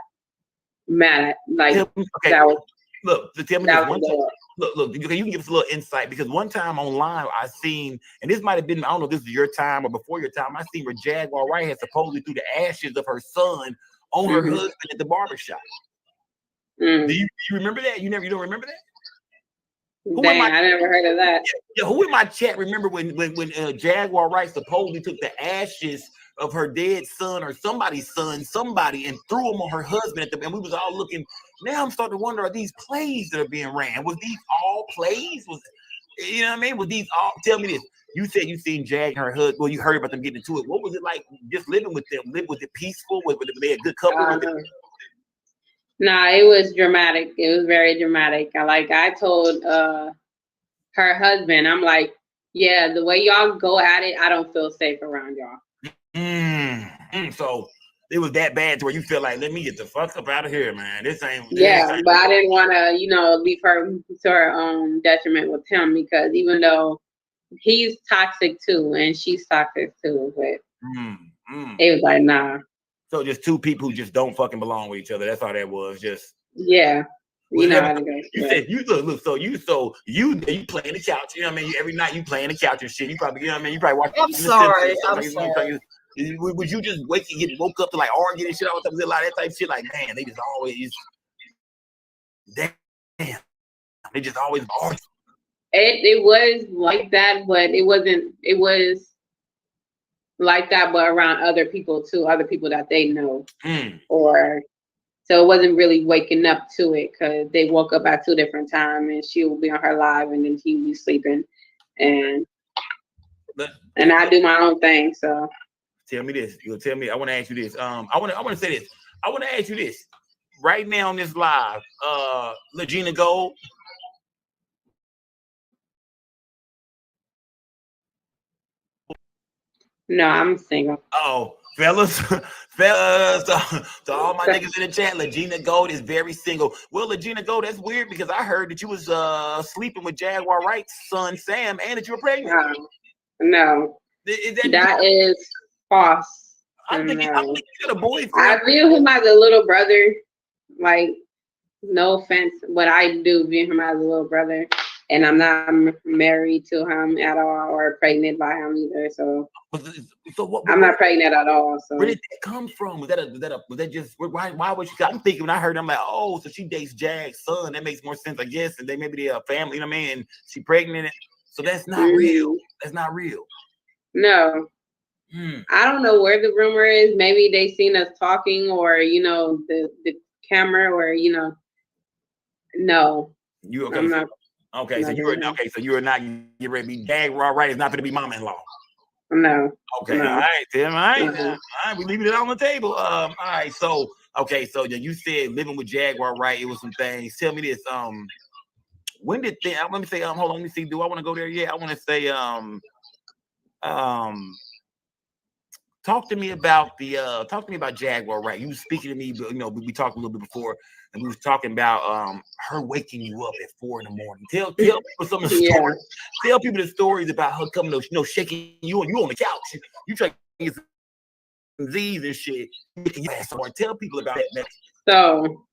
mad at, like, okay. that was, look, tell me that this was one time. Look, you can give us a little insight, because one time online I seen, and this might have been, I don't know if this is your time or before your time, I seen where Jaguar Wright had supposedly threw the ashes of her son on her husband at the barbershop. Do you remember that? You don't remember that? Dang, I never heard of that. Yeah, who in my chat remember when Jaguar Wright supposedly took the ashes of her dead son or somebody's son, and threw them on her husband and we was all looking. Now I'm starting to wonder, are these plays that are being ran? Was these all plays? Was, you know what I mean? Was these all? Tell me this. You said you seen Jag and her husband. Well, you heard about them getting into it. What was it like just living with them? Was it peaceful? Was they a good couple? Nah, it was dramatic. It was very dramatic. I told her husband, I'm like, yeah, the way y'all go at it, I don't feel safe around y'all. So it was that bad to where you feel like, let me get the fuck up out of here, man. This ain't. Yeah, but I didn't want to, leave her to her own detriment with him, because even though he's toxic too and she's toxic too, but it was like, nah. So just two people who just don't fucking belong with each other. That's all that was. Just yeah. You know how to go. You said you look. So you playing the couch. You know what I mean? Every night you playing the couch and shit. You probably, you know what I mean? You probably watch. I'm sorry. Would you just woke up to like arguing and shit all the time? A lot of that type of shit. Like, man, they just always. Damn. They just always argue. It was like that, but it wasn't. It was like that, but around other people too, other people that they know, or so it wasn't really waking up to it, because they woke up at 2 different times, and she would be on her live, and then he would be sleeping, and I do my own thing. So tell me this. You'll tell me. I want to ask you this. I want to say this. I want to ask you this. Right now on this live, Legena Gold. No, I'm single. Oh, fellas, to all my niggas in the chat, Legena Gold is very single. Well, Legena Gold, that's weird, because I heard that you was sleeping with Jaguar Wright's son Sam, and that you were pregnant. No, that is false. I think you got a boyfriend. I view him as a little brother. Like, no offense, but I do view him as a little brother. And I'm not married to him at all, or pregnant by him either. So I'm not pregnant at all. So where did that come from? Was that just why was she? I'm thinking when I heard, I'm like, oh, so she dates Jag's son. That makes more sense, I guess. And maybe they're a family, you know what I mean? And she pregnant. So that's not real. That's not real. No. I don't know where the rumor is. Maybe they seen us talking, or the camera, or no. You okay? I'm not. Okay, so you are not get ready to be Jaguar Wright is not going to be mama-in-law. No. Okay, no. all right, Tim. All right, we leaving it on the table. All right, so you said living with Jaguar Wright, it was some things. Tell me this. When did let me say hold on, let me see. Do I want to go there yet? I want to say talk to me about Jaguar Wright. You was speaking to me, but we talked a little bit before. And we was talking about her waking you up at 4 a.m. Tell people some of the stories. Tell people the stories about her coming to, shaking you on the couch. You try to get some Z's and shit. Tell people about that. So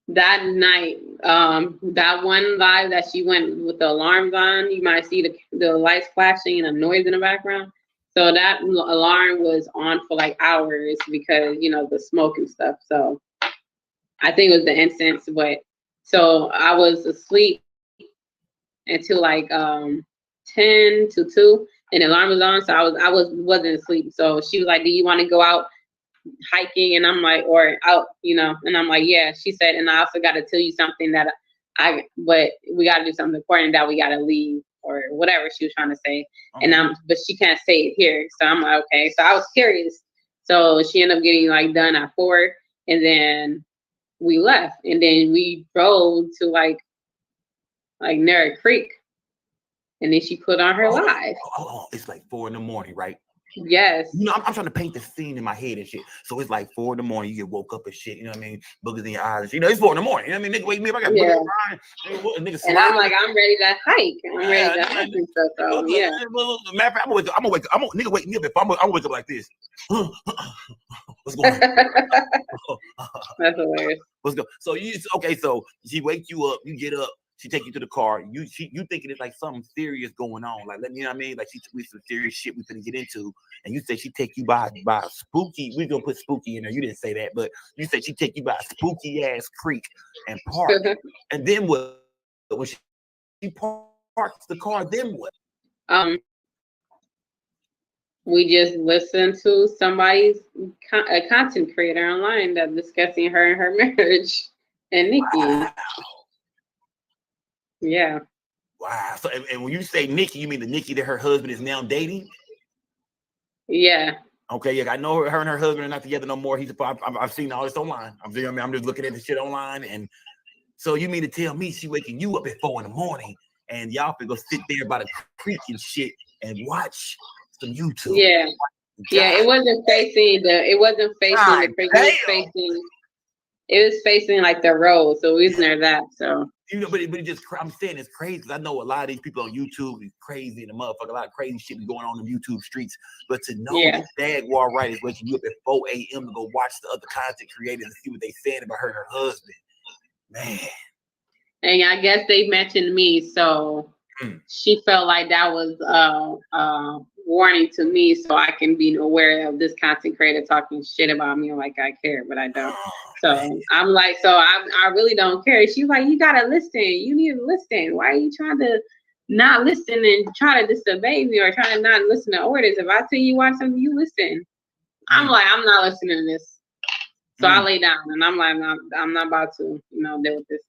that night, that one live that she went with the alarms on, you might see the lights flashing and a noise in the background. So that alarm was on for like hours because the smoke and stuff. So I think it was the incense, but so I was asleep until like 10 to 2, and the alarm was on. So I wasn't asleep. So she was like, "Do you want to go out hiking?" And I'm like, "Or out, And I'm like, "Yeah." She said, "And I also got to tell you something but we got to do something important that we got to leave," or whatever she was trying to say. Okay. But she can't say it here. So I'm like, okay. So I was curious. So she ended up getting like done at 4, and then we left, and then we drove to like near a creek, and then she put on her live. Oh, it's like 4 a.m, right? Yes. You know, I'm trying to paint the scene in my head and shit. So it's like 4 a.m, you get woke up and shit. You know what I mean? Boogers in your eyes. You know, it's 4 a.m. You know what I mean? Nigga wake me up. I got boogers in my eyes. Nigga And I'm like, I'm ready to hike. I'm ready to hike and stuff. So yeah. Matter of fact, I'm gonna wake up. Nigga wake me up if I'm gonna wake up like this. What's going on? That's hilarious. Let's go. So so she wake you up, you get up, she take you to the car. You thinking it's like something serious going on. Like, you know what I mean? Like she took me some serious shit we finna get into. And you say she take you by a spooky, we gonna put spooky in there. You didn't say that, but you said she take you by a spooky ass creek and park. And then what? When she parks the car, then what? We just listened to somebody's a content creator online that's discussing her and her marriage and Nikki. Wow. Yeah. Wow. So, and when you say Nikki, you mean the Nikki that her husband is now dating? Yeah. Okay. Yeah. I know her and her husband are not together no more. I've seen all this online. I'm just looking at the shit online. And so you mean to tell me she waking you up at 4 a.m. and y'all could go sit there by the creek and shit and watch some YouTube? Yeah. Yeah. It wasn't facing the creek. It was facing like the road. So we was near that. So. You know, but it just, I'm saying it's crazy because I know a lot of these people on YouTube is crazy in the motherfucker. A lot of crazy shit be going on in YouTube streets. But to know that Jaguar Wright is waking you up at 4 a.m. to go watch the other content creators and see what they saying about her and her husband, man. And I guess they mentioned me, so she felt like that was warning to me, so I can be aware of this content creator talking shit about me like I care, but I don't. So I'm like, I really don't care. She's like, you gotta listen. You need to listen. Why are you trying to not listen and try to disobey me or try to not listen to orders? If I tell you watch something, you listen. I'm like, I'm not listening to this. So I lay down and I'm like, I'm not about to, deal with this.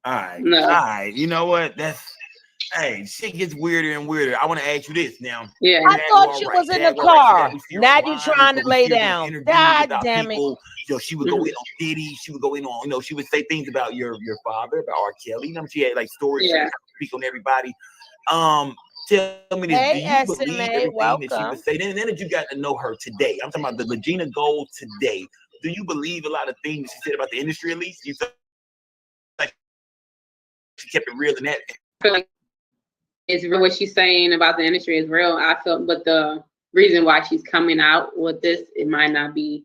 All right. You know what? Hey, shit gets weirder and weirder. I want to ask you this now. Yeah. I thought you was in the car. Now you're trying to lay down. God damn it. She would go in on Diddy. She would go in on, she would say things about your father, about R. Kelly. She had like stories. She would speak on everybody. Tell me this. Do you believe everything that she would say? Then that you got to know her today. I'm talking about the Legena Gold today. Do you believe a lot of things she said about the industry at least? You feel like she kept it real in that? I feel like it's real. What she's saying about the industry is real. I feel, but the reason why she's coming out with this, it might not be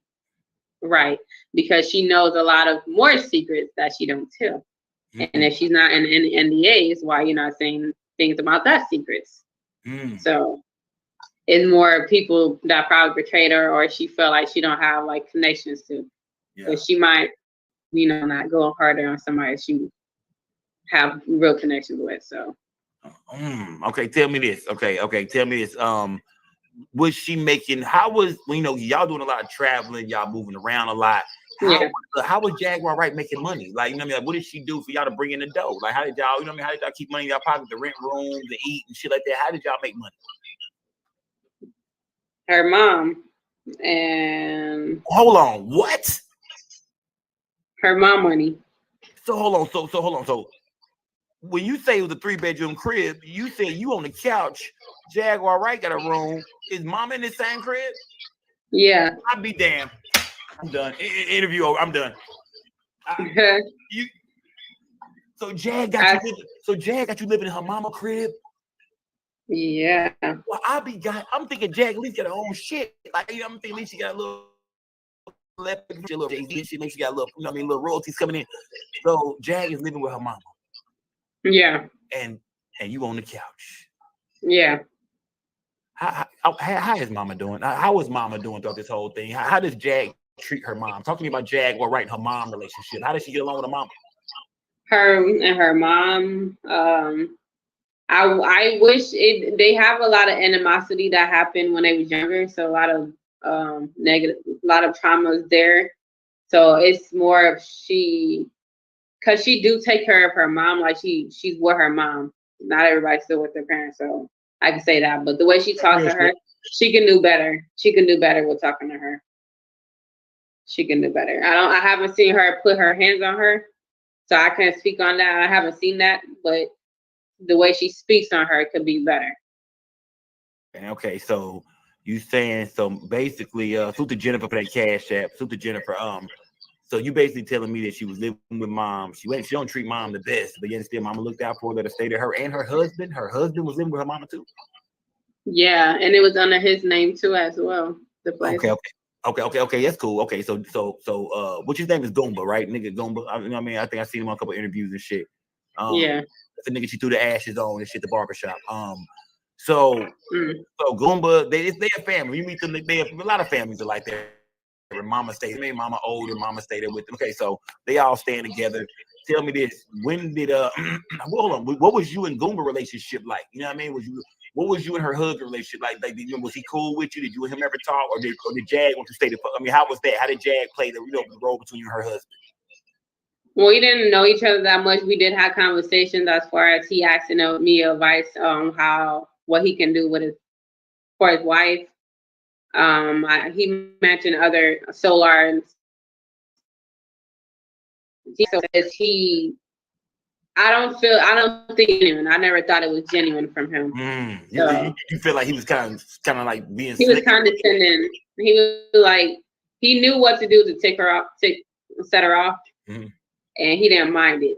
right because she knows a lot of more secrets that she don't tell. And if she's not in NDAs, why you're not saying things about that secrets? So it's more people that probably betrayed her, or she felt like she don't have like connections to. So she might, not go harder on somebody she have real connections with. So. Okay, tell me this. Okay, tell me this. Was she making? How was y'all doing a lot of traveling? Y'all moving around a lot. How was Jaguar Wright making money? Like, like, what did she do for y'all to bring in the dough? Like, how did y'all, how did y'all keep money in y'all pocket to rent rooms, to eat and shit like that? How did y'all make money? Her mom and hold on, what? Her mom money. So hold on, so hold on, so when you say it was a 3-bedroom crib, you said you on the couch. Jaguar Wright got a room. Is mom in the same crib? Yeah. I'd be damned. I'm done. Interview over. I'm done. So Jag got you living in her mama crib. Yeah. Well, I'm thinking Jag at least got her own shit. Like, I'm thinking at least she got a little Jay-Z shit. Maybe she got a little, little royalties coming in. So Jag is living with her mama. Yeah. And you on the couch. Yeah. How is mama doing? How was mama doing throughout this whole thing? How does Jag treat her mom? Talk to me about Jaguar Wright and her mom relationship. How does she get along with her mom? Her and her mom, I wish they have a lot of animosity that happened when they was younger. So a lot of negative, a lot of traumas there. So it's more of because she do take care of her mom, like she's with her mom. Not everybody's still with their parents, so I can say that. But the way she talks to her, she can do better. She can do better with talking to her. She can do better. I haven't seen her put her hands on her, so I can't speak on that. I haven't seen that, but the way she speaks on her could be better. Okay, so You saying so basically, salute to Jennifer for that cash app. Salute to Jennifer. So you basically telling me that she was living with mom. She don't treat mom the best, but yet still mama looked out for her, let her stay to her and her husband. Her husband was living with her mama too. Yeah, and it was under his name too as well. The place. Okay. That's cool. Okay, so what's his name is Goomba, right? Nigga Goomba. You know what I mean? I think I seen him on a couple of interviews and shit. Yeah. That's the nigga she threw the ashes on and shit the barbershop. So Goomba, they a family. You meet them, they have a lot of families are like that. Where mama stayed, mama old and mama stayed there with them. Okay, so they all staying together. Tell me this: when did hold on? What was you and Goomba relationship like? You know what I mean? What was you and her husband relationship like? Like, was he cool with you? Did you and him ever talk, or did Jag want to stay? I mean, how was that? How did Jag play the role between you and her husband? Well, we didn't know each other that much. We did have conversations as far as he asking me advice on what he can do for his wife. He mentioned other solar. I don't think genuine. I never thought it was genuine from him. So, you feel like he was kind of like being. He was condescending. He was like, he knew what to do to take her off, set her off, and he didn't mind it.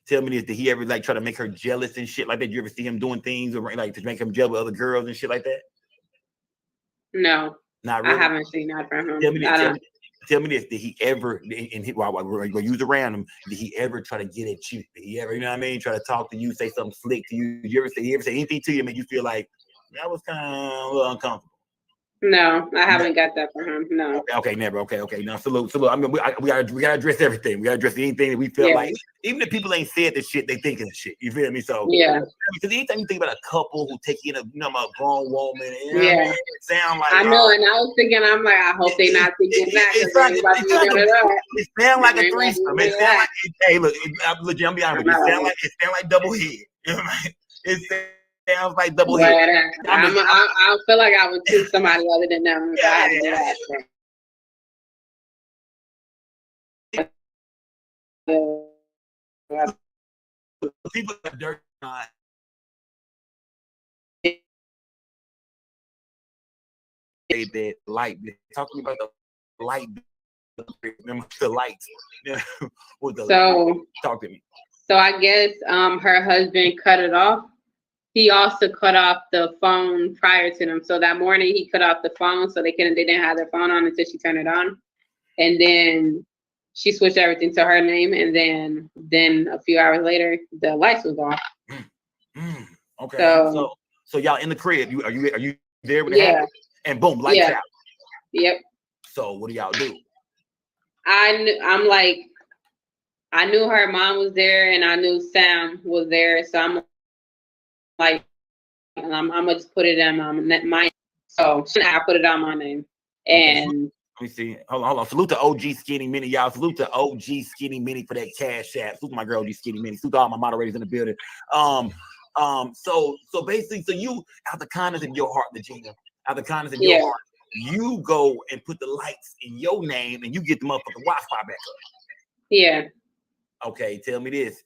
Tell me this: did he ever like try to make her jealous and shit like that? Did you ever see him doing things or like to make him jealous with other girls and shit like that? No, not really. I haven't seen that from him. Tell me this: did he ever, while you was around him, did he ever try to get at you? Did he ever, you know what I mean, try to talk to you, say something slick to you? Did he ever say anything to you, make you feel like that was kind of a little uncomfortable? No, I haven't got that from him. No. Okay, never. Okay. Now, salute. I mean, we gotta address everything. We gotta address anything that we feel like, even if people ain't said the shit, they thinking the shit. You feel me? So because anytime you think about a couple who take in a grown woman, you know what I mean? It sound like I know, and I was thinking, I'm like, I hope they not thinking that. It sound like a threesome. It sound like, hey, look, legit, I'm be honest with you. It sound like double head. You know what I mean? It sounds like double head. I don't feel like I would choose somebody other than them. People are dirty. That light, talking about the light, the lights. So talk to me. So I guess her husband cut it off. He also cut off the phone prior to them. So that morning he cut off the phone, so they didn't have their phone on until she turned it on, and then she switched everything to her name, and then a few hours later the lights was off. Okay. So y'all in the crib? Are you there with the house? And boom, lights out. Yep. So what do y'all do? I knew her mom was there, and I knew Sam was there. So I'm like, I'm gonna just put it in my. So I put it on my name. And let me see. Hold on. Salute to OG Skinny Mini, y'all. Salute to OG Skinny Mini for that cash app. Salute to my girl OG Skinny Mini. Salute to all my moderators in the building. So basically, so you, out the kindness of your heart, Legena, out the kindness of your heart, you go and put the lights in your name, and you get the motherfucking Wi-Fi back up. Yeah. Okay, tell me this.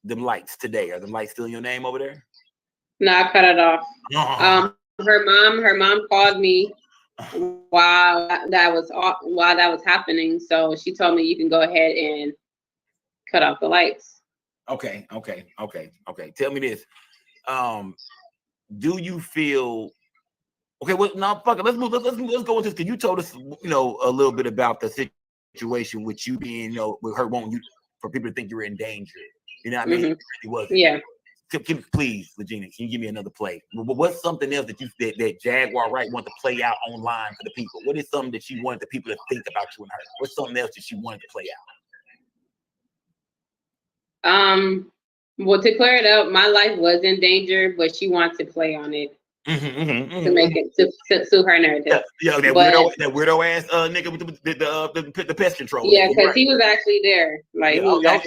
Them lights today, are them lights still in your name over there? No, I cut it off. Her mom called me while that was happening. So she told me, you can go ahead and cut off the lights. Okay. Tell me this. Do you feel okay? Well, now fuck it. Let's go into this, because you told us, a little bit about the situation with you being, with her wanting you, for people to think you were in danger. You know what I mean? It really wasn't. Yeah. Please, Legena, can you give me another play? What's something else that Jaguar Wright wanted to play out online for the people? What is something that she wanted the people to think about you and her? What's something else that she wanted to play out? Well, to clear it up, my life was in danger, but she wants to play on it to make it to suit her narrative. Yeah, that weirdo ass nigga with the pest control. Yeah, because he was actually there. Like,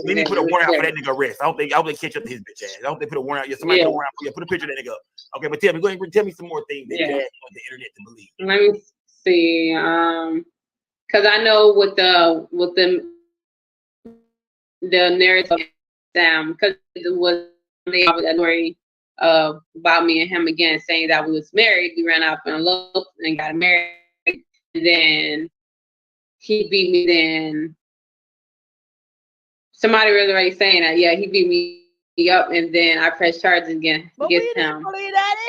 they need to put a warrant out for that nigga arrest. I hope they catch up to his bitch ass. I hope they put a warrant out. Somebody put a warrant out. Put a picture of that nigga up. Okay, but tell me, go ahead and tell me some more things that Jazz want the internet to believe. Let me see. Because I know with the narrative, because it was a story about me and him again, saying that we was married. We ran off and eloped and got married. And then he beat me. Then somebody was already saying that, yeah, he beat me up, and then I pressed charges against him.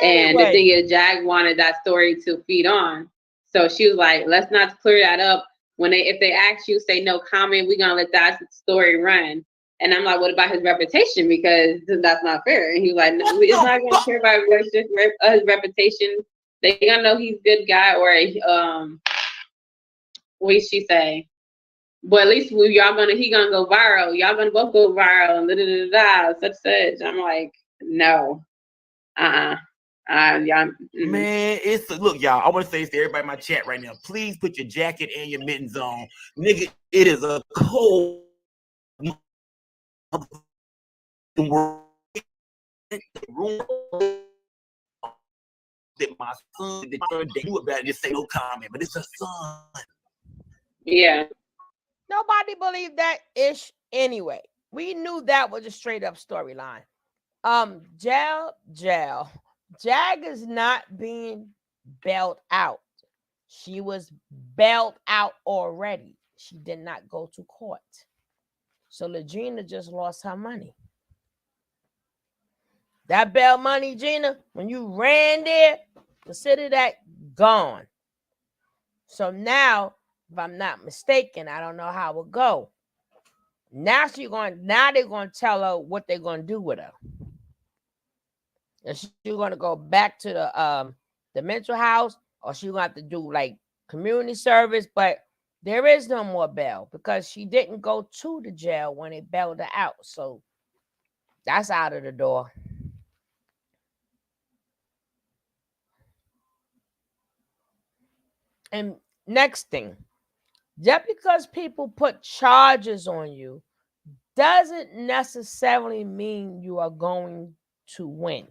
And the thing is, Jag wanted that story to feed on. So she was like, let's not clear that up. If they ask you, say no comment, we're gonna let that story run. And I'm like, what about his reputation? Because that's not fair. And he was like, no, it's not gonna care about his reputation. They gonna know he's a good guy, or what did she say? But at least he gonna go viral. Y'all gonna both go viral and such. I'm like, no. Man, look, y'all. I want to say this to everybody in my chat right now. Please put your jacket and your mittens on, nigga. It is a cold world. That my son, they knew about it, just say no comment, but it's a son. Yeah. Nobody believed that ish anyway. We knew that was a straight up storyline. Jag is not being bailed out. She was bailed out already. She did not go to court. So Legena just lost her money. That bail money, Gina, when you ran there, consider that gone. So now, if I'm not mistaken, I don't know how it will go. Now they're going to tell her what they're going to do with her. And she's going to go back to the mental house, or she's going to have to do like community service, but there is no more bail because she didn't go to the jail when they bailed her out. So that's out of the door. And next thing, just because people put charges on you doesn't necessarily mean you are going to win.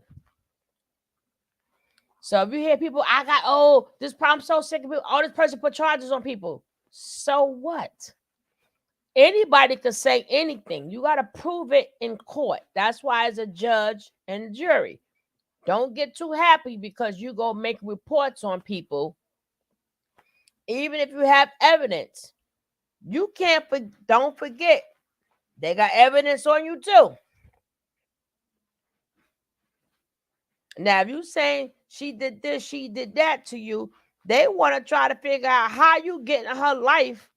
So if you hear people, I'm so sick of people, this person put charges on people. So what? Anybody could say anything. You got to prove it in court. That's why as a judge and jury, don't get too happy because you go make reports on people. Even if you have evidence, don't forget, they got evidence on you too. Now, if you saying she did this, she did that to you, they want to try to figure out how you get in her life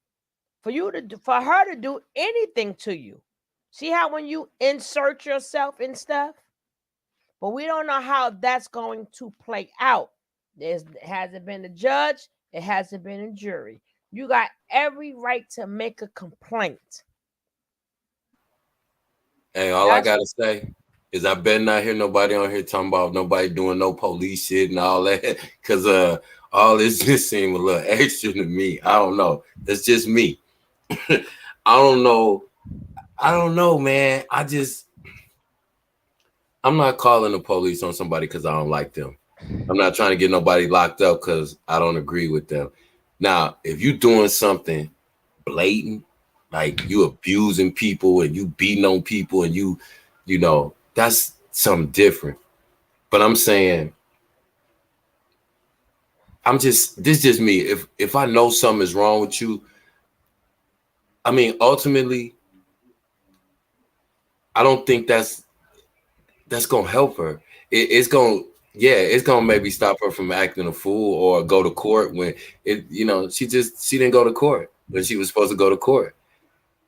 for her to do anything to you. See how when you insert yourself in stuff? But we don't know how that's going to play out. It hasn't been a judge. It hasn't been a jury. You got every right to make a complaint. Hey, all I gotta say is I better not hear nobody on here talking about nobody doing no police shit and all that, because all this just seemed a little extra to me. I don't know. That's just me. I don't know, man. I'm not calling the police on somebody because I don't like them. I'm not trying to get nobody locked up because I don't agree with them. Now, if you're doing something blatant, like you abusing people and you beating on people and you know, that's something different. But I'm saying, this is just me. If I know something is wrong with you, I mean, ultimately, I don't think that's gonna help her. It's gonna maybe stop her from acting a fool or go to court when she didn't go to court when she was supposed to go to court.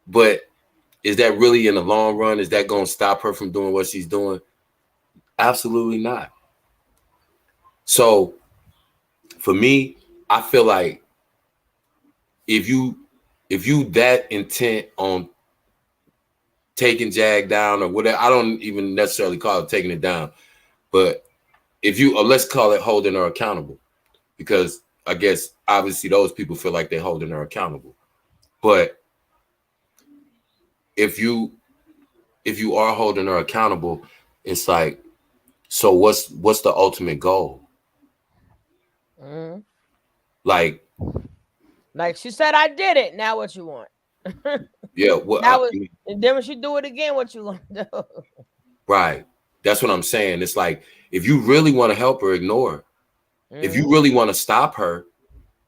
But is that really in the long run? Is that gonna stop her from doing what she's doing? Absolutely not. So for me, I feel like if you that intent on taking Jag down or whatever, I don't even necessarily call it taking it down, but if you, or let's call it holding her accountable, because I guess obviously those people feel like they're holding her accountable. But if you are holding her accountable, it's like, so what's the ultimate goal? Mm-hmm. Like she said, I did it. Now what you want? Yeah. And then when she do it again, what you gonna do? Right. That's what I'm saying. It's like, if you really want to help her, ignore her. If you really want to stop her,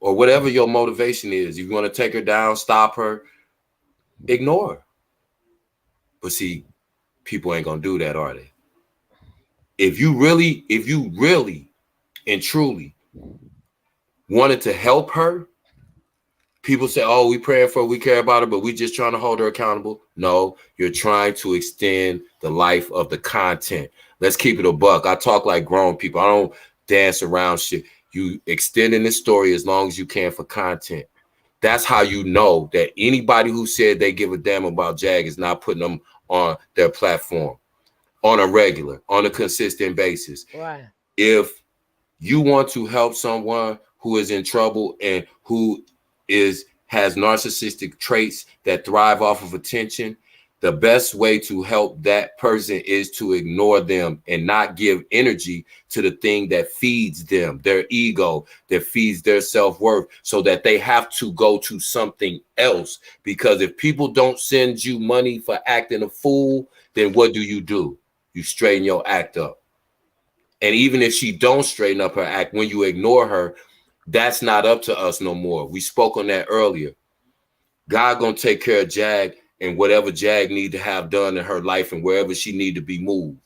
or whatever your motivation is, if you want to take her down, stop her, ignore her. But see, people ain't gonna do that, are they? If you really and truly wanted to help her, people say, oh, we praying for her, we care about her, but we just trying to hold her accountable. No, you're trying to extend the life of the content. Let's keep it a buck. I talk like grown people. I don't dance around shit. You extending the story as long as you can for content. That's how you know that anybody who said they give a damn about Jag is not putting them on their platform on a regular, on a consistent basis. Right. If you want to help someone who is in trouble and who has narcissistic traits that thrive off of attention, the best way to help that person is to ignore them and not give energy to the thing that feeds them, their ego, that feeds their self-worth, so that they have to go to something else. Because if people don't send you money for acting a fool, then what do? You straighten your act up. And even if she don't straighten up her act, when you ignore her, that's not up to us no more. We spoke on that earlier. God gonna take care of Jag and whatever Jag need to have done in her life and wherever she need to be moved.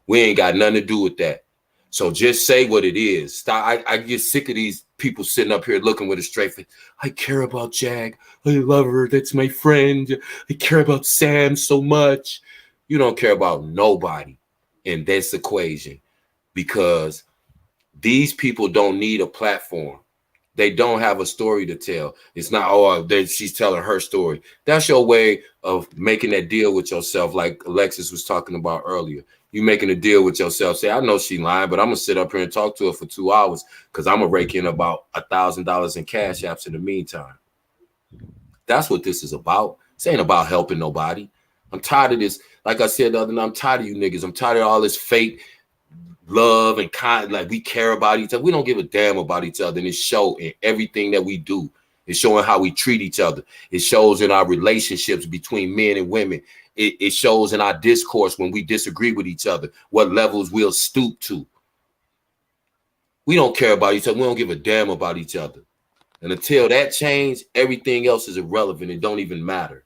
We ain't got nothing to do with that. So just say what it is. Stop. I get sick of these people sitting up here looking with a straight face. I care about Jag. I love her. That's my friend. I care about Sam so much. You don't care about nobody in this equation, because these people don't need a platform. They don't have a story to tell. It's not, oh, she's telling her story. That's your way of making that deal with yourself, like Alexis was talking about earlier. You making a deal with yourself. Say, I know she lying, but I'm going to sit up here and talk to her for 2 hours because I'm going to rake in about $1,000 in cash apps in the meantime. That's what this is about. This ain't about helping nobody. I'm tired of this. Like I said the other night, I'm tired of you niggas. I'm tired of all this fake love and kind, like we care about each other. We don't give a damn about each other, and it shows in everything that we do. It's showing how we treat each other. It shows in our relationships between men and women. It shows in our discourse when we disagree with each other, what levels we'll stoop to. We don't care about each other. We don't give a damn about each other. And until that change, everything else is irrelevant. It don't even matter.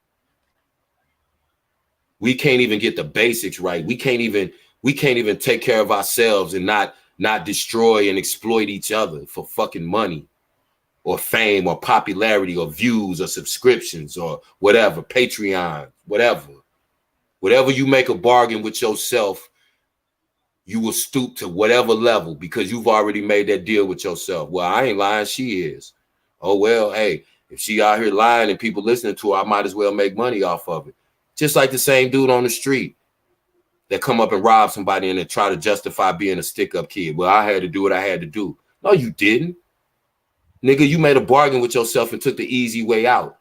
We can't even get the basics right. We can't even take care of ourselves and not destroy and exploit each other for fucking money or fame or popularity or views or subscriptions or whatever, Patreon, whatever. Whatever you make a bargain with yourself, you will stoop to whatever level because you've already made that deal with yourself. Well, I ain't lying, she is. Oh, well, hey, if she out here lying and people listening to her, I might as well make money off of it. Just like the same dude on the street that come up and rob somebody and then try to justify being a stick-up kid. Well, I had to do what I had to do. No, you didn't. Nigga, you made a bargain with yourself and took the easy way out.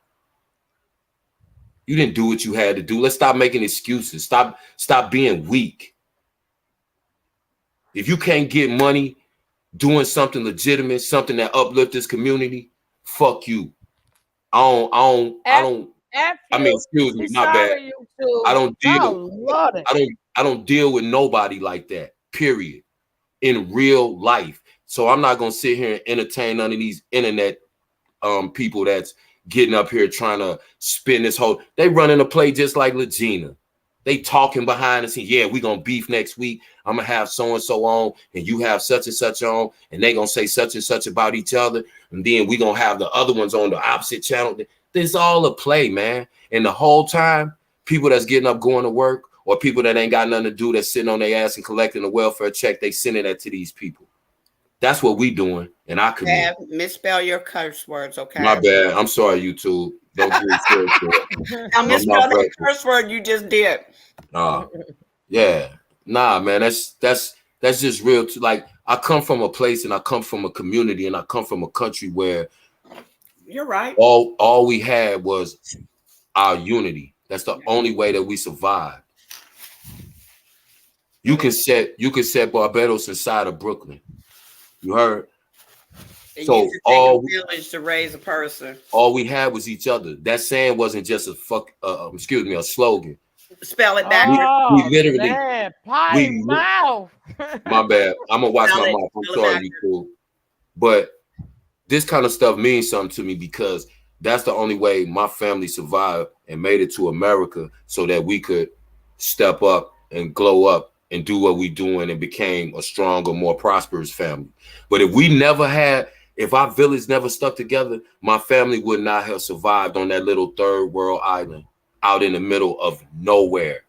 You didn't do what you had to do. Let's stop making excuses. Stop being weak. If you can't get money doing something legitimate, something that uplifts this community, fuck you. I mean, excuse me, my bad. I don't deal with nobody like that, period, in real life. So I'm not gonna sit here and entertain none of these internet people that's getting up here trying to spin this whole. They running a play just like Legena. They talking behind the scenes. Yeah, we gonna beef next week. I'm gonna have so and so on, and you have such and such on, and they gonna say such and such about each other, and then we gonna have the other ones on the opposite channel. This all a play, man. And the whole time, people that's getting up going to work, or people that ain't got nothing to do, that's sitting on their ass and collecting a welfare check, they sending that to these people. That's what we doing in our community. Misspell your curse words, okay? My bad. I'm sorry, YouTube. Don't do it. Now misspell that curse word you just did. Yeah. Nah, man. That's just real. Like, I come from a place and I come from a community and I come from a country where you're right. All we had was our unity. That's the only way that we survived. You can set Barbados inside of Brooklyn. You heard? So all village to raise a person. All we had was each other. That saying wasn't just a slogan. Spell it backwards. Oh, We literally, man. Potty we, mouth. my bad. I'm gonna watch Spell my it. mouth. I'm Spell it sorry, you backwards. cool. But this kind of stuff means something to me because that's the only way my family survived and made it to America so that we could step up and glow up and do what we doing and became a stronger, more prosperous family. But if our village never stuck together, my family would not have survived on that little third world island out in the middle of nowhere.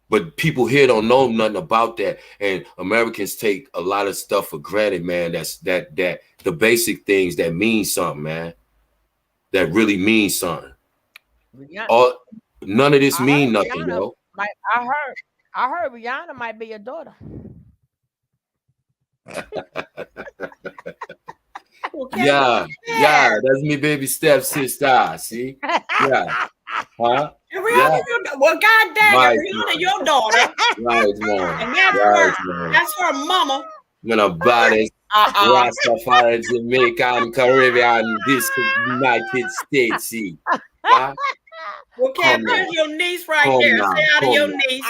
But people here don't know nothing about that, and Americans take a lot of stuff for granted, man. That the basic things that mean something, man. That really means something. None of this mean nothing, Rihanna yo. I heard Rihanna might be your daughter. Yeah, that's me baby stepsister. See? Yeah. Huh? Rihanna, well, goddamn, Right, Rihanna, your daughter. Right, man. And that's her mama. I'm gonna body Rastafari, Jamaican, Caribbean, this United States. See? Huh? Well, Kev, there's your niece right there. Say out of your niece.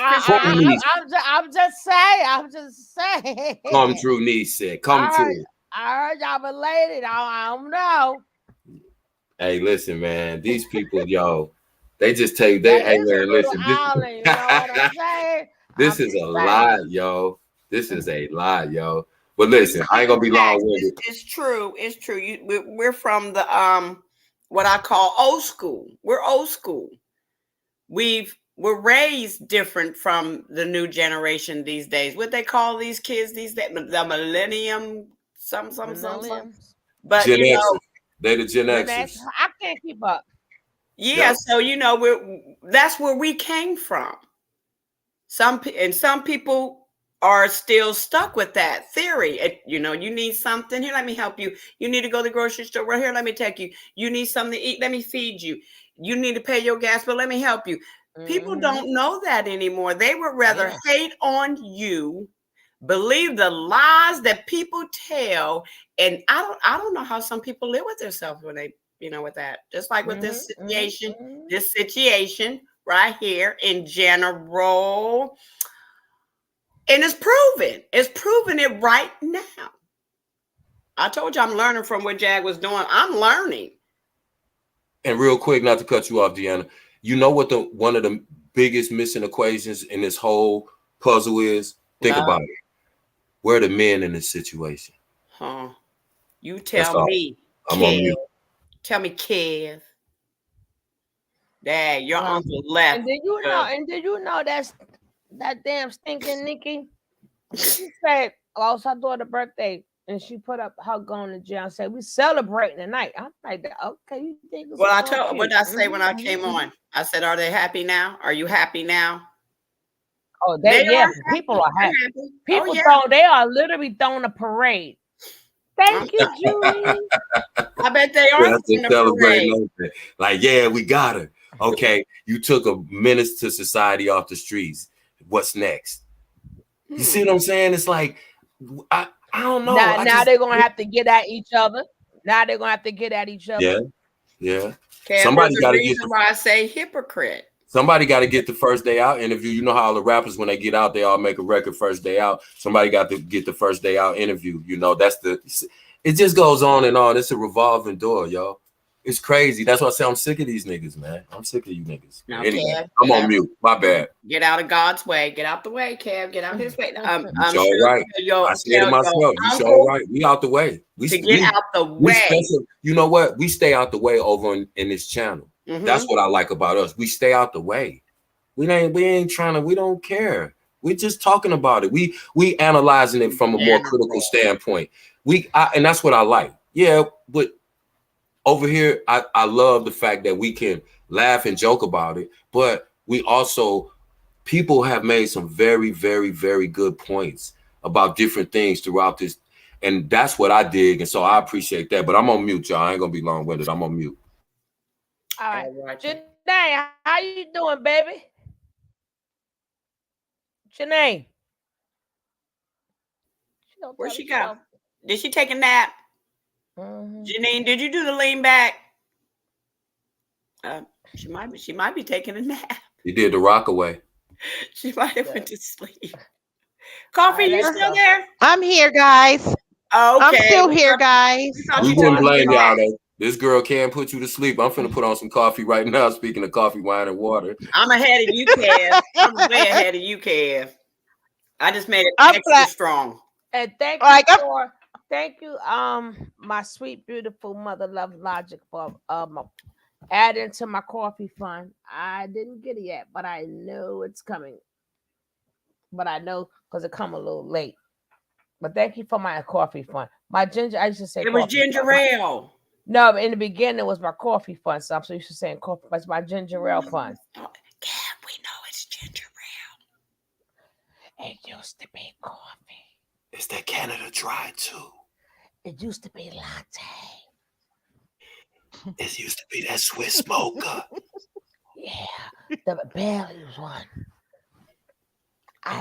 I'm just saying. Come through, niece. Come through. I heard y'all related. I don't know. Hey, listen, man. These people, yo, they just tell you hey, man, listen. Island, you know what I'm saying? This is a lie, yo. This is a lie, yo. But listen, I ain't gonna be long-winded. It's true. It's true. We're from the what I call old school. We're old school. We're raised different from the new generation these days. What they call these kids these days? The millennium, some. But Gen Xers. They're the Gen Xers. I can't keep up. Yeah, so that's where we came from. Some people are still stuck with that theory. You need something here. Let me help you. You need to go to the grocery store. Right here, let me take you. You need something to eat. Let me feed you. You need to pay your gas bill. Let me help you. People don't know that anymore. They would rather hate on you, believe the lies that people tell, and I don't know how some people live with themselves when they, with that. Just like with this situation right here in general. And it's proven. It's proven it right now. I told you I'm learning from what Jag was doing. I'm learning. And real quick, not to cut you off, Deanna, you know what one of the biggest missing equations in this whole puzzle is? Think about it. Where are the men in this situation? Huh? You tell me. I'm on mute. Tell me, Kev. Dad, your uncle left. And did you know that damn stinking Nikki? She said, "Oh, it's her daughter's birthday," and she put up her going to jail and said, "We celebrating tonight." I'm like, "Okay, you think?" Well, what did I say when I came on? I said, "Are they happy now? Are you happy now?" Oh, people are happy. People they are literally throwing a parade. Thank you, Julie. I bet they are celebrating. Like, yeah, we got her. Okay, you took a menace to society off the streets. What's next? You see what I'm saying? It's like I don't know. Now they're gonna have to get at each other. Yeah. Somebody got to get. Why I say hypocrite. Somebody got to get the first day out interview. You know how the rappers, when they get out, they all make a record first day out. Somebody got to get the first day out interview. It just goes on and on. It's a revolving door, yo. It's crazy. That's why I say I'm sick of these niggas, man. I'm sick of you niggas. Now, anyway, Kev, I'm on mute. My bad. Get out of God's way. Get out the way, Kev. Get out his way. I'm sure right. I said to myself, you sure right. We out the way. Get out the way. You know what? We stay out the way over in this channel. That's what I like about us. We stay out the way. We ain't trying to. We don't care. We're just talking about it. We analyzing it from a more critical standpoint. And that's what I like. Yeah, but over here, I love the fact that we can laugh and joke about it, but people have made some very, very, very good points about different things throughout this, and that's what I dig, and so I appreciate that. But I'm on mute, y'all. I ain't gonna be long-winded. I'm on mute. All right. Janae, how you doing, baby? Janae. Where'd she go? Did she take a nap? Janine, did you do the lean back? She might be taking a nap. He did the rock away. She might have went to sleep. Coffee, you let's still go. there? I'm here, guys. Okay. I'm still here, guys. We wouldn't blame y'all though. This girl can't put you to sleep. I'm finna put on some coffee right now. Speaking of coffee, wine, and water. I'm ahead of you, Kev. I'm way ahead of you, Kev. I just made it extra strong. And thank you, my sweet, beautiful mother, Love Logic, for adding to my coffee fund. I didn't get it yet, but I know it's coming. But I know because it come a little late. But thank you for my coffee fund. My ginger, I used to say it was ginger ale. No, but in the beginning it was my coffee fund. So I'm so used to saying coffee, but it's my ginger ale fund. We know it's ginger ale. It used to be coffee. It's that Canada Dry too. It used to be latte. It used to be that Swiss mocha. Yeah, the Bailey's one.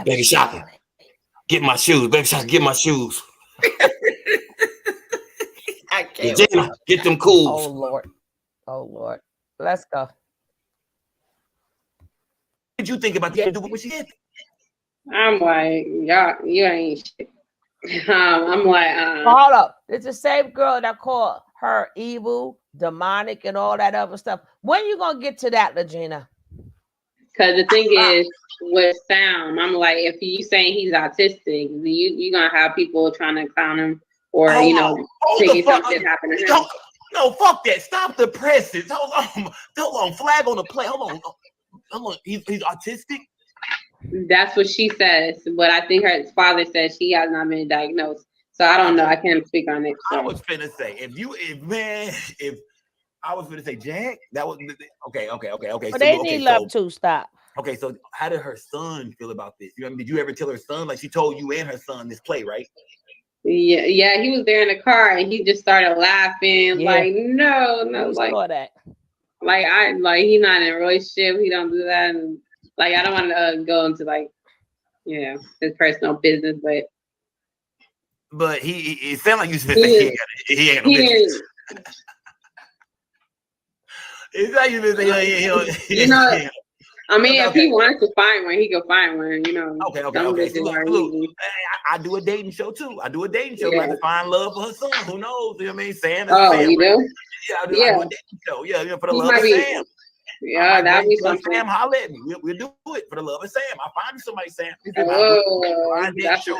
Baby Shaka, get my shoes. Baby Shaka, get my shoes. I can't. Legena, get them cools. Oh Lord. Let's go. What did you think about the do what she did? I'm like, y'all, you ain't shit. I'm like, hold up. It's the same girl that called her evil, demonic, and all that other stuff. When you gonna get to that, Legena? Because the thing is, with Sam, I'm like, if you saying he's autistic, you're gonna have people trying to clown him or thinking something happened to him. No, fuck that. Stop the presses. Hold on. Flag on the play. Hold on. He's autistic. That's what she says, but I think her father says she has not been diagnosed. So I don't know. I can't speak on it. So. I was finna say if I was finna say Jack, that was okay. But so, they need love too. Stop. Okay, so how did her son feel about this? You know what I mean? Did you ever tell her son, like she told you and her son this play, right? Yeah, he was there in the car and he just started laughing. Yeah. Like, no, like that. Like he's not in a relationship. He don't do that. And like I don't want to go into like, his personal business, but it sounded like you said he ain't no business. It's like you said I mean, if he wants to find one, he can find one. Okay. See, look, I do a dating show too. I do a dating show. I find love for her son. Who knows? You know what I mean? Sam. Sam, you do? Yeah, I do a dating show. Yeah, for the love of Sam. Yeah, that'd be something. Sam, holler at me. We'll do it for the love of Sam. I'll find you somebody, Sam. Blind date show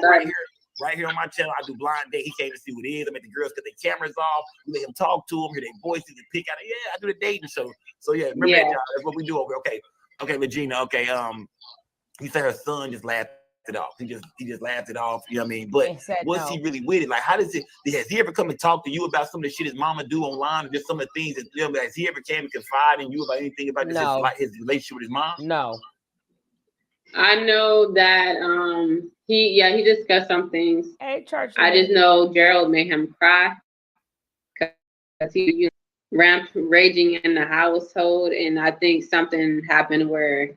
right here on my channel. I do blind date. He came to see what it is. I make the girls cut their cameras off. We let him talk to them, hear their voices, and pick out. Yeah, I do the dating show. So remember that, y'all. That's what we do over. Okay, Legena. Okay, you said her son just laughed it off. He just laughed it off. You know what I mean? But was he really with it? Like, how does it? Has he ever come and talk to you about some of the shit his mama do online, or just some of the things that has he ever came and confide in you about anything about this? Like his relationship with his mom? No. I know that he discussed some things. Hey, church. I just know Gerald made him cry because he raging in the household, and I think something happened where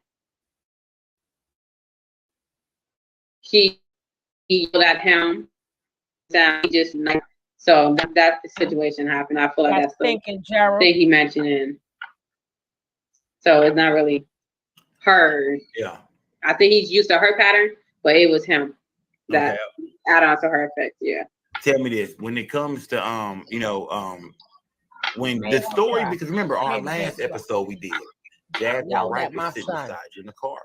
he yelled at him. He just so that the situation happened. I feel like that's the Gerald thing he mentioned, and so it's not really her. Yeah. I think he's used to her pattern, but it was him that add on to her effect. Yeah. Tell me this: when it comes to when the story, because remember our last episode we did, Jaguar Wright was sitting beside you in the car.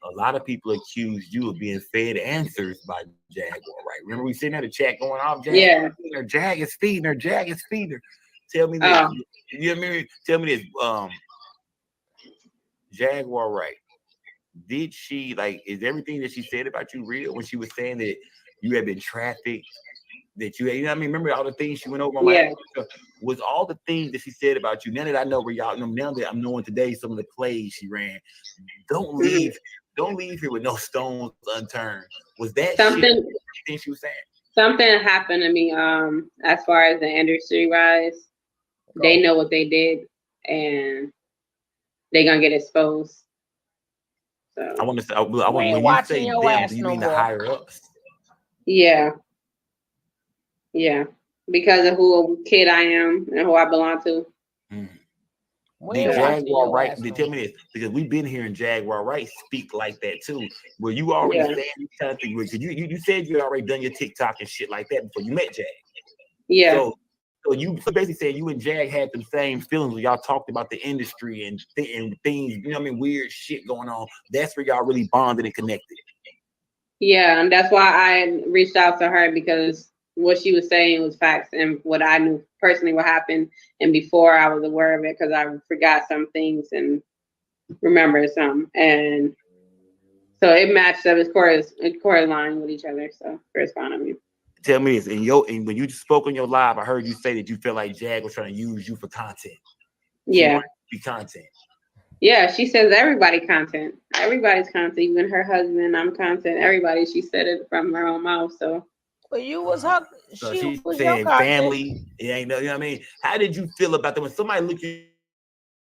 A lot of people accused you of being fed answers by Jaguar Wright. Remember we sitting there the chat going off. Jag is feeding her. Tell me this. You know what I mean? Tell me this. Jaguar Wright. Did she is everything that she said about you real when she was saying that you had been trafficked, that you know what I mean? Remember all the things she went over on my episode? Was all the things that she said about you, now that I know where y'all know, now that I'm knowing today some of the plays she ran, don't leave here with no stones unturned. Was that something she was saying? Something happened to me as far as the industry rise. They know what they did and they're gonna get exposed. So. I want to say, when you say them, do you mean the higher ups? Yeah, because of who kid I am and who I belong to. Did Jaguar Wright? They tell me this because we've been hearing Jaguar Wright speak like that too. Were you already saying these kind of things? You said you already done your TikTok and shit like that before you met Jag. Yeah. So you basically said you and Jag had the same feelings when y'all talked about the industry and things, you know what I mean, weird shit going on. That's where y'all really bonded and connected. Yeah, and that's why I reached out to her, because what she was saying was facts and what I knew personally what happened. And before I was aware of it because I forgot some things and remembered some. And so it matched up. It correlated with each other. So corresponded with me. Tell me this, and when you spoke on your live, I heard you say that you feel like Jag was trying to use you for content. Yeah. Be content. Yeah, she says everybody content. Everybody's content. Even her husband, I'm content. Everybody. She said it from her own mouth. So. Well, you was her. So she was saying your content. family. It ain't no, you know what I mean? How did you feel about that when somebody look in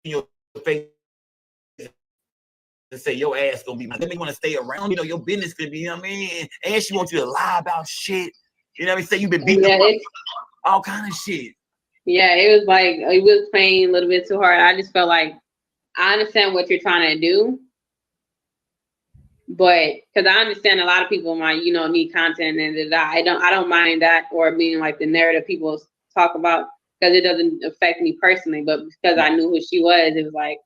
your face and say your ass gonna be my? They may want to stay around. You know your business could be. You know what I mean? And she wants you to lie about shit. You know what I mean? Say you've been beating up all kind of shit. Yeah, it was like it was playing a little bit too hard. I just felt like I understand what you're trying to do, but because I understand a lot of people might, need content, and I don't mind that or being like the narrative people talk about because it doesn't affect me personally. But because I knew who she was, it was like,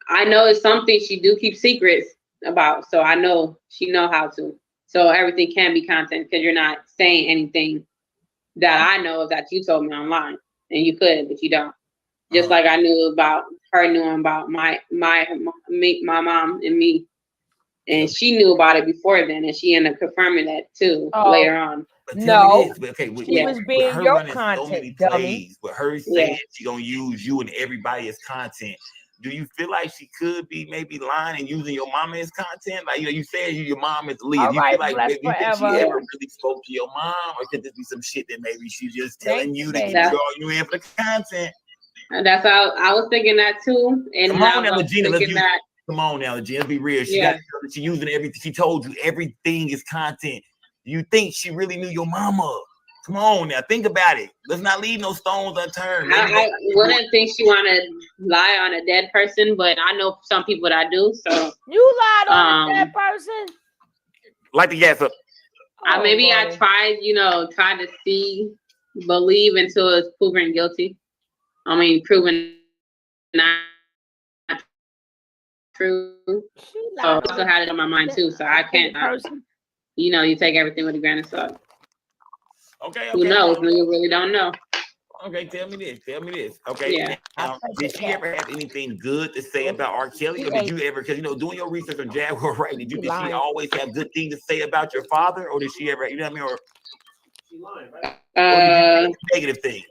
I know it's something she do keep secrets about, so I know she know how to. So everything can be content because you're not saying anything that I know that you told me online, and you could, but you don't. Just like I knew about her knowing about my mom and me, and she knew about it before then, and she ended up confirming that too later on. No, she was being her your running content, so many dummy. plays, with her saying she gonna use you and everybody as content. Do you feel like she could be maybe lying and using your mama as content? Like you said, your mom is the lead. Do you feel like maybe you think she ever really spoke to your mom, or could this be some shit that maybe she's just telling you to get you in for the content? And that's how I was thinking that too. And come on now, Legena, come on now, Legena, let's be real. She got to know that she's using everything. She told you everything is content. You think she really knew your mama? Come on now, think about it. Let's not leave no stones unturned. I wouldn't think she want to lie on a dead person, but I know some people that do. So you lied on a dead person. Like the yes up. Maybe I tried, try to believe until it's proven guilty. I mean, proven not true. So I also had it on my mind too. So I can't. You take everything with a grain of salt. Okay. Who knows? You really don't know. Okay, tell me this. Okay. Yeah. Now, did she ever have anything good to say about R. Kelly? Or did you ever, because doing your research on Jaguar, right? Did she always have good things to say about your father? Or did she ever, you know what I mean? Or she lying, right? Or did you say negative things?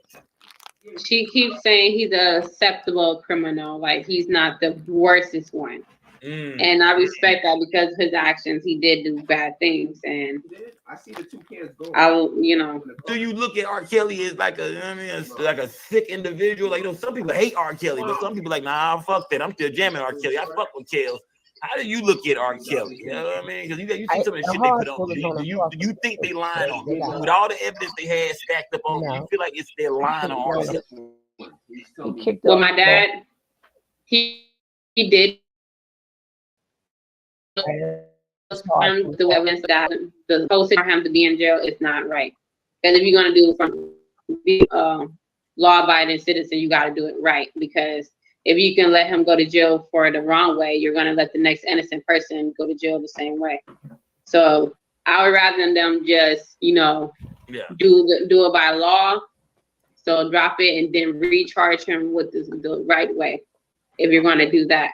She keeps saying he's an acceptable criminal, like he's not the worstest one. And I respect that because of his actions, he did do bad things, and I see the two cans going. Do you look at R. Kelly as like a sick individual? Like some people hate R. Kelly, but some people like, nah, fuck that. I'm still jamming R. Kelly. I fuck with Kells. How do you look at R. Kelly? You know what I mean? Because you see some of the shit they put on. Do you think they lying on him? With all the evidence they had stacked up on, you feel like they're lying on R. Kelly? Well, my dad, he did. The evidence that the posting for him to be in jail is not right. Because if you're gonna do it from law-abiding citizen, you got to do it right. Because if you can let him go to jail for the wrong way, you're gonna let the next innocent person go to jail the same way. So I would rather them just do it by law. So drop it and then recharge him with the right way. If you're gonna do that.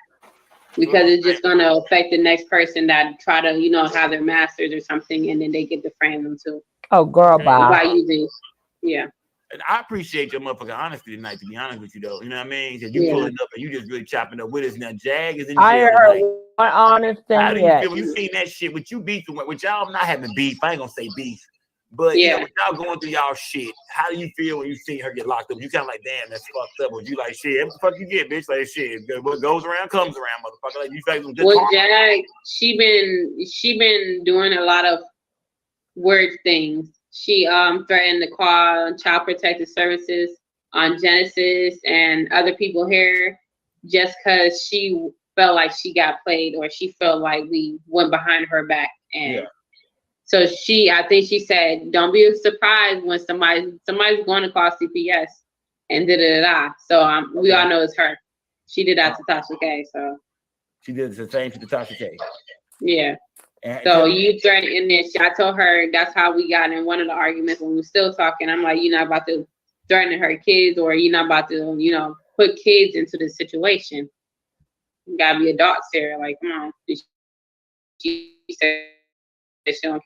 Because it's just going to affect the next person that try to, have their masters or something, and then they get to frame them too. Oh, girl, bye. By using, And I appreciate your motherfucking honesty tonight, to be honest with you, though. You know what I mean? Because you pulling up and you just really chopping up with us. Now, Jag is in jail. I heard one honest thing. How do you feel when you seen that shit? With you beefing with y'all, not having beef. I ain't going to say beef. But with y'all going through y'all shit, how do you feel when you see her get locked up? You kind of like, damn, that's fucked up. Or you like, shit, what the fuck you get, bitch? Like, shit, what goes around comes around, motherfucker. Like, you feel some good Well, Jag, she been doing a lot of weird things. She threatened to call Child Protective Services on Genesis and other people here just because she felt like she got played or she felt like we went behind her back. And so I think she said, don't be surprised when somebody's going to call CPS and da-da-da-da. So we all know it's her. She did that to Tasha K. So she did the same to Tasha K. Yeah. So you threatened in this. I told her that's how we got in one of the arguments when we were still talking. I'm like, you're not about to threaten her kids, or you're not about to, put kids into this situation. You gotta be adults here. Like, come on. She said she don't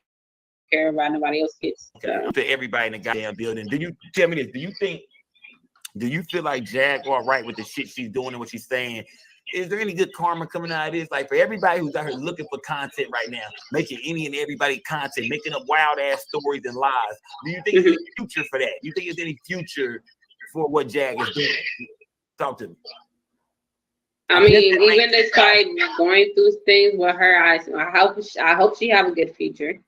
care about nobody else's kids. So. To everybody in the goddamn building. Do you tell me this? Do you feel like Jaguar Wright with the shit she's doing and what she's saying? Is there any good karma coming out of this? Like for everybody who's out here looking for content right now, making any and everybody content, making up wild ass stories and lies. Do you think there's any future for that? Do you think there's any future for what Jag is doing? Talk to me. I mean, even despite going through things with her, I hope she have a good future.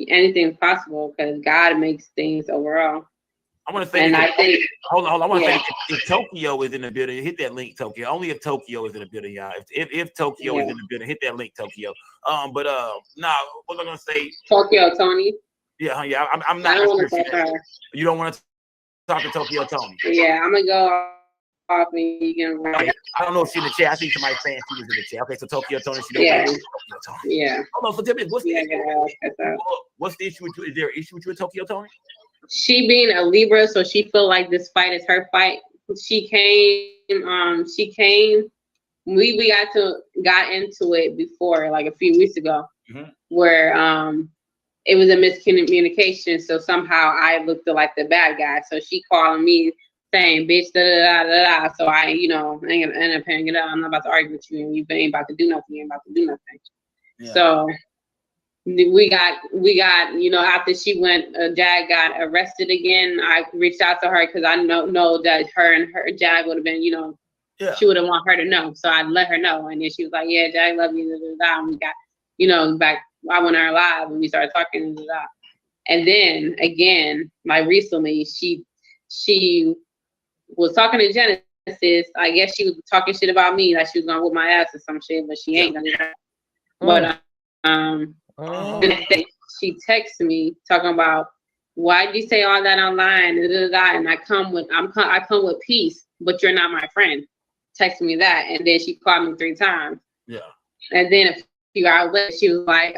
Anything's possible because God makes things overall. I want to say, and I think, hold on. I want to say, if Tokyo is in the building, hit that link, Tokyo. Only if Tokyo is in the building, y'all. If Tokyo is in the building, hit that link, Tokyo. Nah, what am I gonna say? Tokyo Tony. Yeah. I'm not. I don't want to talk to her. You don't want to talk to Tokyo Tony. Yeah, I'm gonna go off and you can. I don't know if she's in the chat. I think somebody saying she was in the chat. Okay, so Tokyo Tony. She yeah. Tokyo Tony. Yeah. Hold on. So tell me, what's the issue with you? Is there an issue with you with Tokyo Tony? She being a Libra, so she feel like this fight is her fight. She came. We got into it before, like a few weeks ago, where it was a miscommunication. So somehow I looked like the bad guy. So she calling me saying, "Bitch, da da da da." So I, ain't gonna end up hanging it up. I'm not about to argue with you, and you ain't about to do nothing. You ain't about to do nothing. Yeah. So. We got, after she went, Jag got arrested again. I reached out to her because I know that her and her Jag would have been, she would have want her to know. So I let her know. And then she was like, yeah, Jag love you. And we got, back, I went on her live and we started talking. And then again, like recently, she was talking to Genesis. I guess she was talking shit about me, like she was gonna whip my ass or some shit, but she ain't gonna do that. But, she texted me talking about, why'd you say all that online? And I come with peace, but you're not my friend. Text me that, and then she called me 3 times. Yeah. And then a few hours later, she was like,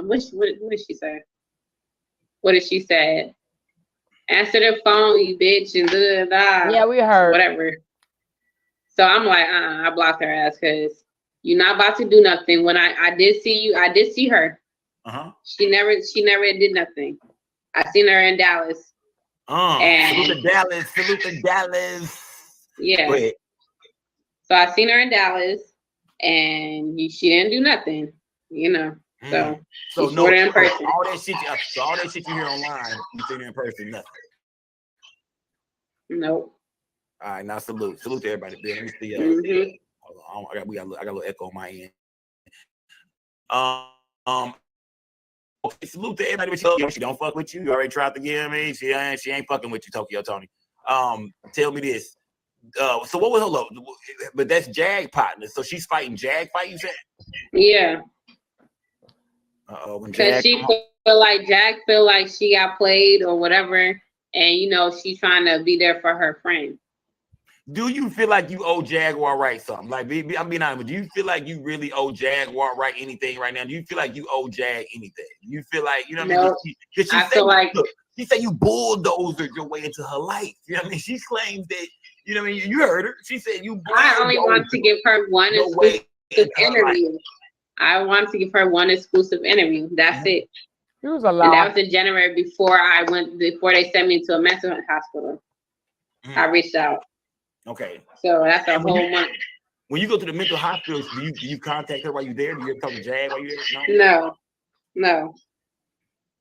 what did she say? What did she say? Answer the phone, you bitch, and Yeah, we heard. Whatever. So I'm like, I blocked her ass because you're not about to do nothing. When I did see her. She never did nothing. I seen her in Dallas. Salute to Dallas. Yeah. So I seen her in Dallas, and she didn't do nothing. So no, in person. All that shit you hear online, you seen her in person, nothing. Nope. All right, now salute to everybody. Let me see. Hold on, I got a little echo on my end. Okay, salute to everybody. She don't fuck with you. You already tried to give me. She ain't fucking with you, Tokyo Tony. Tell me this. So what was her? But that's Jag partner. So she's fighting Jag fight. You said? Yeah. Because she Jag feel like she got played or whatever, and she's trying to be there for her friend. Do you feel like you owe Jaguar Wright something? Like, I'm being honest, do you feel like you really owe Jaguar Wright anything right now? Do you feel like you owe Jag anything? Do you feel like, what I mean? I feel like, look, she said you bulldozed your way into her life. You know what I mean? She claims that, you know what I mean? You heard her. She said you I only want to give her one exclusive interview. I want to give her one exclusive interview. That's it. It was a lot. And that was in January before they sent me to a mental health hospital. I reached out. Okay. So that's a whole month. When you go to the mental hospital, do you contact her while you're there? Do you ever talk to Jag while you're there? No.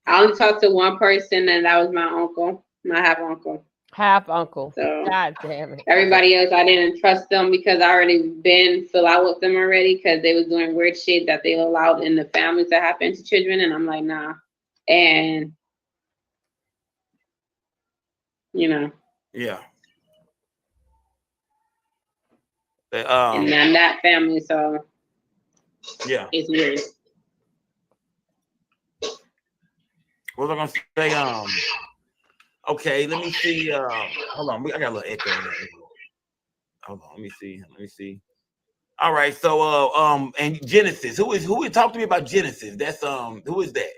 I only talked to one person, and that was my uncle, my half uncle. So God damn it. Everybody else, I didn't trust them because I already been fill out with them already because they was doing weird shit that they allowed in the families to happen to children, and I'm like, nah. And Yeah. And I'm that family, so yeah, it's weird. What was I gonna say? Okay, let me see. Hold on, I got a little echo in there. Hold on, let me see. All right, so and Genesis. Who is talk to me about Genesis? That's who is that?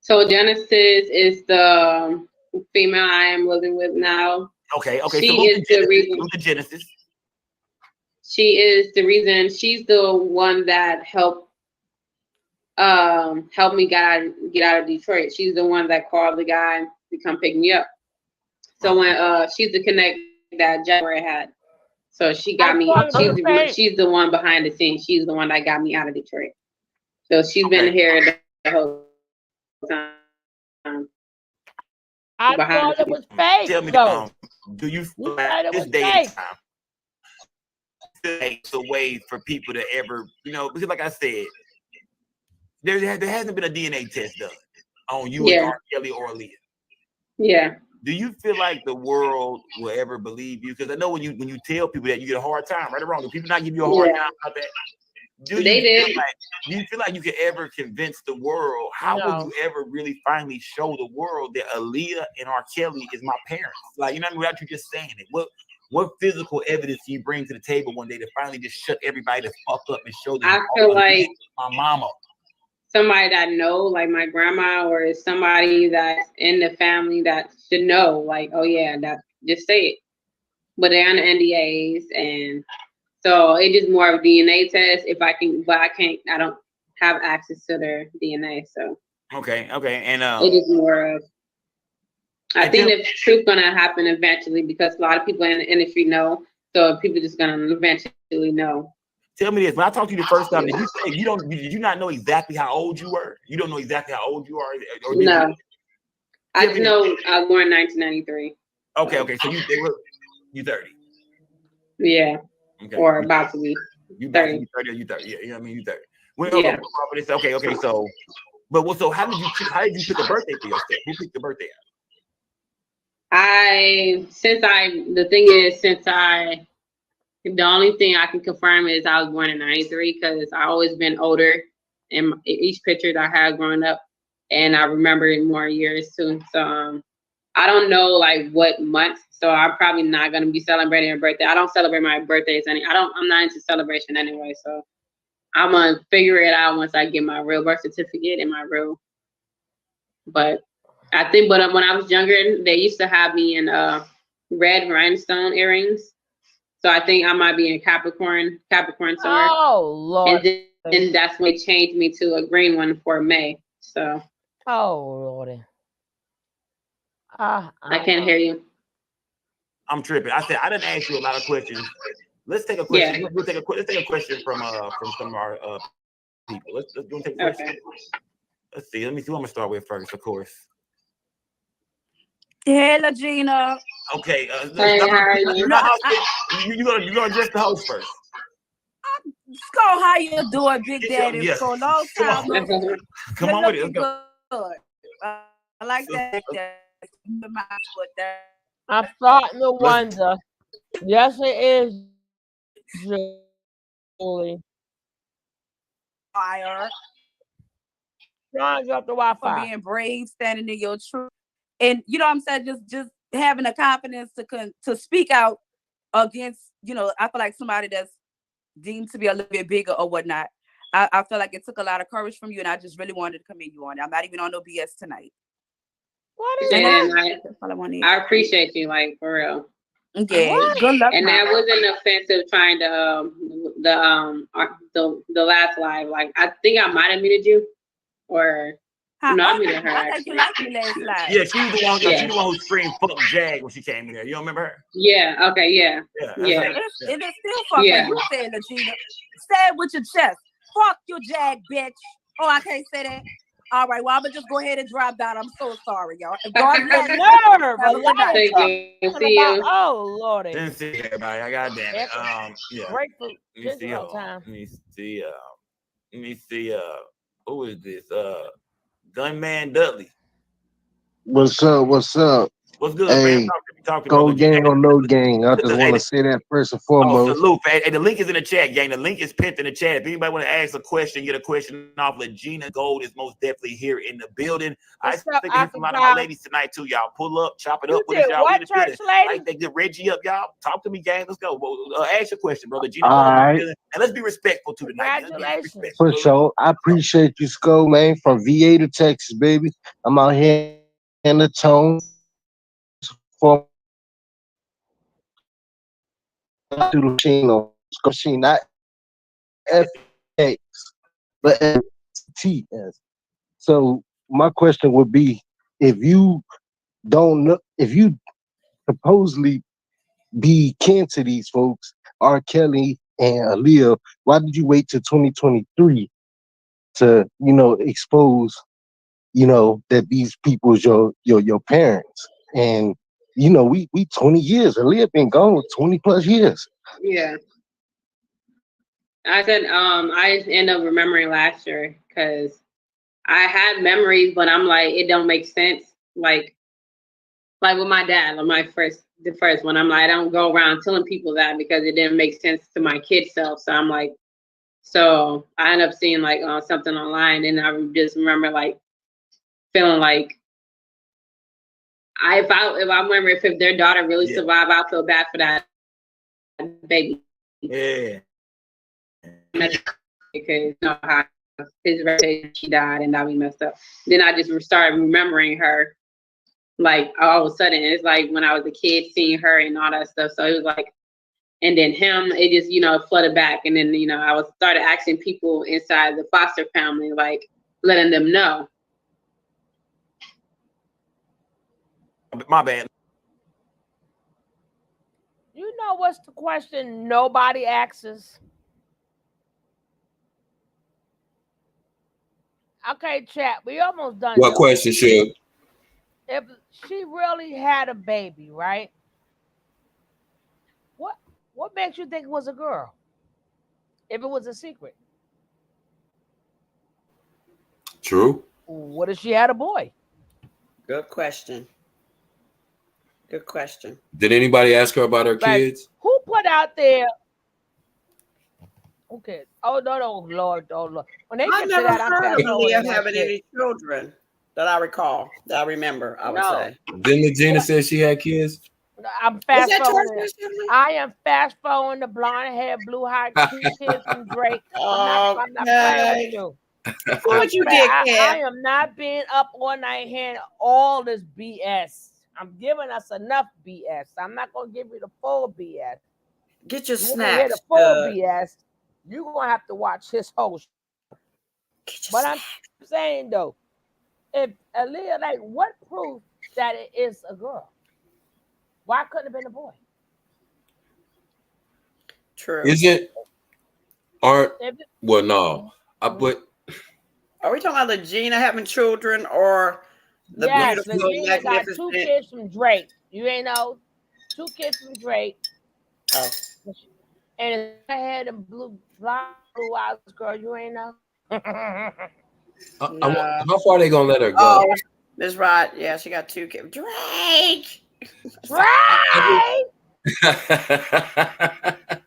So Genesis is the female I am living with now. Okay. She So is the reason. who's the Genesis? She is the reason. She's the one that helped me get out of Detroit. She's the one that called the guy to come pick me up. So when she's the connect that Jaguar had. So she got me. She's the one behind the scenes. She's the one that got me out of Detroit. So she's been here the whole time. I thought it was fake. Tell me, do you feel like this day and time it's a way for people to ever, because like I said, there hasn't been a DNA test done on you and R. Kelly or Aaliyah. Yeah. Do you feel like the world will ever believe you? Because I know when you tell people that, you get a hard time, right or wrong. Do people not give you a hard time about that? Do you feel like you could ever convince the world? How will you ever really finally show the world that Aaliyah and R. Kelly is my parents? Like, without you just saying it. What physical evidence do you bring to the table one day to finally just shut everybody the fuck up and show them? I feel like my mama. Somebody that know, like my grandma, or somebody that's in the family that should know, like, oh yeah, that just say it. But they're on the NDAs, and so it is more of a DNA test. If I can, but I don't have access to their DNA. So okay, and it is more of. I think the truth's gonna happen eventually because a lot of people in the industry know. So people just gonna eventually know. Tell me this: when I talked to you the first time, did you say did you not know exactly how old you were? You don't know exactly how old you are, or did no? You? I just know I was born in 1993. Okay. So you 30. Yeah. Okay. Or about to be. You 30. You 30 or you 30? Yeah. You know what I mean, you 30. Yeah. Okay. So, so how did you pick a birthday for yourself? Who picked the birthday out? The only thing I can confirm is I was born in 93 because I always been older in each picture that I had growing up, and I remember it more years too. So I don't know like what month, so I'm probably not gonna be celebrating a birthday. I don't celebrate my birthdays I'm not into celebration anyway, so I'm gonna figure it out once I get my real birth certificate and my real. But I think, when I was younger, they used to have me in red rhinestone earrings. So I think I might be in Capricorn somewhere. Oh Lord! And that's when they changed me to a green one for May. So. Oh Lordy. I can't hear you. I'm tripping. I said I didn't ask you a lot of questions. Let's take a question. Yeah. Let's take a question from some of our people. Let's take a question. Okay. Let's see. Let me see what I'm gonna start with first, of course. Hey, Legena. Okay. Hey, how are you? You're gonna address the host first. Scott, how you doing, Big Daddy? Yes. So long time. Come on with it. Let's go. Good. I like that. I'm starting to wonder. Yes, it is, Julie. Fire. Trying to up the Wi-Fi. For being brave, standing in your truth, and you know what I'm saying, just having the confidence to speak out against. I feel like somebody that's deemed to be a little bit bigger or whatnot. I feel like it took a lot of courage from you, and I just really wanted to commend you on it. I'm not even on no BS tonight. What is that? I appreciate you, like, for real. Yeah, good luck. And that wasn't offensive trying to the last live. Like, I think I might have muted you, or no, I muted her. I think you liked me last live. Yeah, she was the one. Yeah. She the one who screamed "fuck Jag" when she came in there. You don't remember her? Yeah. Okay. Yeah. Yeah. It is still fucking. Yeah. You said, Legena. Say it with your chest. Fuck your Jag, bitch. Oh, I can't say that. All right, well, I'm gonna just go ahead and drop down. I'm so sorry, y'all. God bless you. See you. Oh Lordy. Didn't see everybody. I got damn it. Yeah. Grateful. Let me see. Who is this? Gunman Dudley. What's up? What's good, man? Talk to Go Brother Gina. gang or no gang. I just want to say that first and Oh, foremost. salute. Hey, the link is in the chat, gang. The link is pinned in the chat. If anybody want to ask a question, get a question off, Legena Gold is most definitely here in the building. I What's up, think hear from a lot of my ladies tonight, too, y'all. Pull up, chop it You up with did us, y'all. what, We in the building. church lady? Like they get Reggie up, y'all. Talk to me, gang. Let's go. Well, ask your question, brother. Gina All Gold in the right. building. And let's be respectful to tonight. Let's be Congratulations. respectful. For sure. I appreciate you, Skull, man, from VA to Texas, baby. I'm out here in the tone for to the machine on machine, not FX, but FTS. So my question would be, if you don't know, if you supposedly be kin to these folks, R. Kelly and Aaliyah, why did you wait till 2023 to, expose, that these people is your parents? And we 20 years. Aaliyah been gone 20 plus years. Yeah. I said I end up remembering last year because I had memories, but I'm like, it don't make sense. Like with my dad, on the first one, I'm like, I don't go around telling people that because it didn't make sense to my kid self. So I'm like, so I end up seeing like something online, and I just remember like feeling like if I remember if their daughter really survived, I feel bad for that baby. Yeah. Because how his reputation, she died, and now we messed up. Then I just started remembering her, like all of a sudden. It's like when I was a kid, seeing her and all that stuff. So it was like, and then him, it just flooded back, and then I started asking people inside the foster family, like letting them know. My bad. You know what's the question nobody asks? Okay, chat. We almost done. What though. question, Suge? If she really had a baby, right? What makes you think it was a girl? If it was a secret. True. What if she had a boy? Good question. Good question. Did anybody ask her about her kids? Who put out there? Okay. Oh no, Lord, oh Lord. When they I get never to that, I'm heard of Leah that having shit. any children that I recall, that I remember, I would say. Didn't Legena say she had kids? I'm fast forwarding. I am fast forwarding the blonde hair, blue eyed 2 kids from Drake. I'm not playing with you. What you did, I am not being up all night hearing all this BS. I'm giving us enough BS. I'm not gonna give you the full BS. Get your you snacks. Hear the full BS. You're gonna have to watch his whole show. But I'm saying though, if Aaliyah, like, what proof that it is a girl? Why couldn't it have been a boy? True. Well, no. But are we talking about Legena having children or the beautiful, Legena got magnificent 2 kids from Drake. You ain't know? 2 kids from Drake. Oh. And I had a blue eyes girl. You ain't know? how far are they gonna let her go? Oh, Miss Wright. Yeah, she got 2 kids. Drake. Right.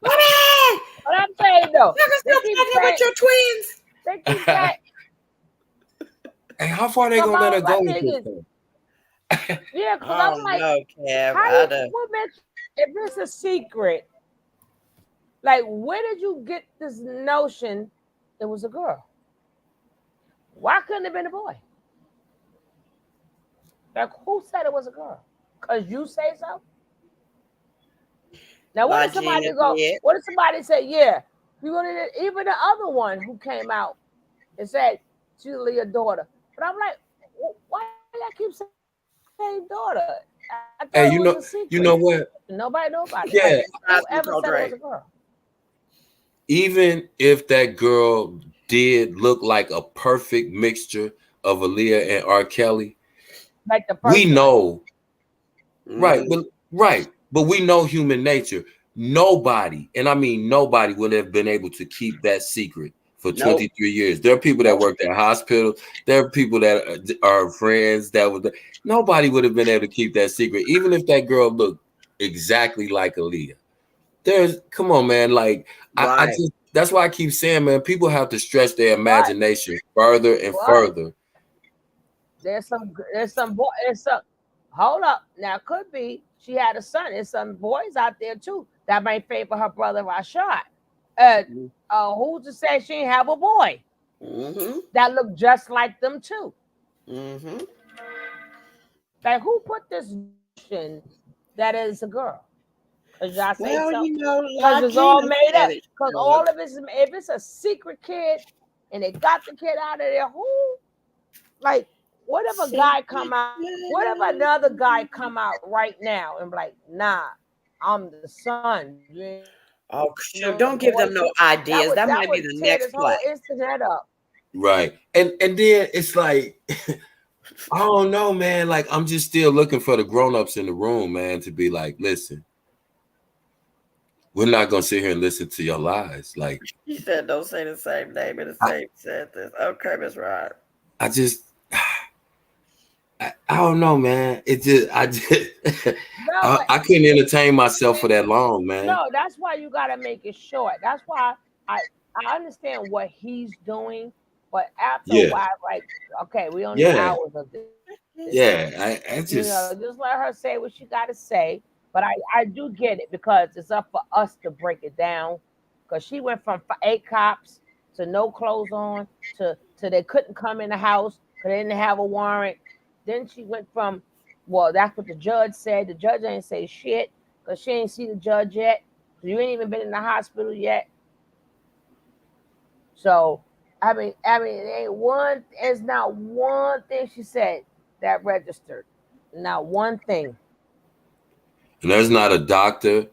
What I'm saying though, they keep saying with your twins. They keep saying. Hey, how far are they gonna let her go? Yeah, because I'm like, what makes, if it's a secret, like, where did you get this notion it was a girl? Why couldn't it have been a boy? Like, who said it was a girl? Because you say so? Now, what if somebody what if somebody say, yeah, you're gonna, even the other one who came out and said she's Leah's daughter. But I'm like, why do I keep saying daughter? I thought Hey, it was a secret. You know what? Nobody know about it. Yeah. Like, whoever said it was a girl. Even if that girl did look like a perfect mixture of Aaliyah and R. Kelly, like the we know, right? But we know human nature. Nobody, and I mean nobody, would have been able to keep that secret for 23 years. There are people that worked at hospitals. There are people that are friends that would. Nobody would have been able to keep that secret, even if that girl looked exactly like Aaliyah. Come on, man. Like I just that's why I keep saying, man, people have to stretch their imagination further and further. There's some hold up. Now could be she had a son. There's some boys out there too that might favor her brother Rashad. Who's to say she ain't have a boy that look just like them too? Like who put this notion that is a girl? Cause y'all say so. Because it's all made up. Because all of it, if it's a secret kid and they got the kid out of there, who? Like, what if a guy come out? What if another guy come out right now and be like, nah, I'm the son. Oh, sure. Don't give them no ideas. That might be the next play. Internet up. Right. And then it's like, I don't know, man. Like, I'm just still looking for the grown-ups in the room, man, to be like, listen, we're not gonna sit here and listen to your lies. Like he said, don't say the same name in the same sentence. Okay, Miss Wright. I don't know, man. I couldn't entertain myself for that long, man. No, that's why you gotta make it short. That's why I understand what he's doing, but after a while, like, okay, we only hours of this. Yeah, I just just let her say what she gotta say. But I do get it because it's up for us to break it down. Because she went from 8 cops to no clothes on to they couldn't come in the house because they didn't have a warrant. Then she went from, well, that's what the judge said. The judge ain't say shit because she ain't see the judge yet. So you ain't even been in the hospital yet. So I mean, it's not one thing she said that registered. Not one thing. And there's not a doctor,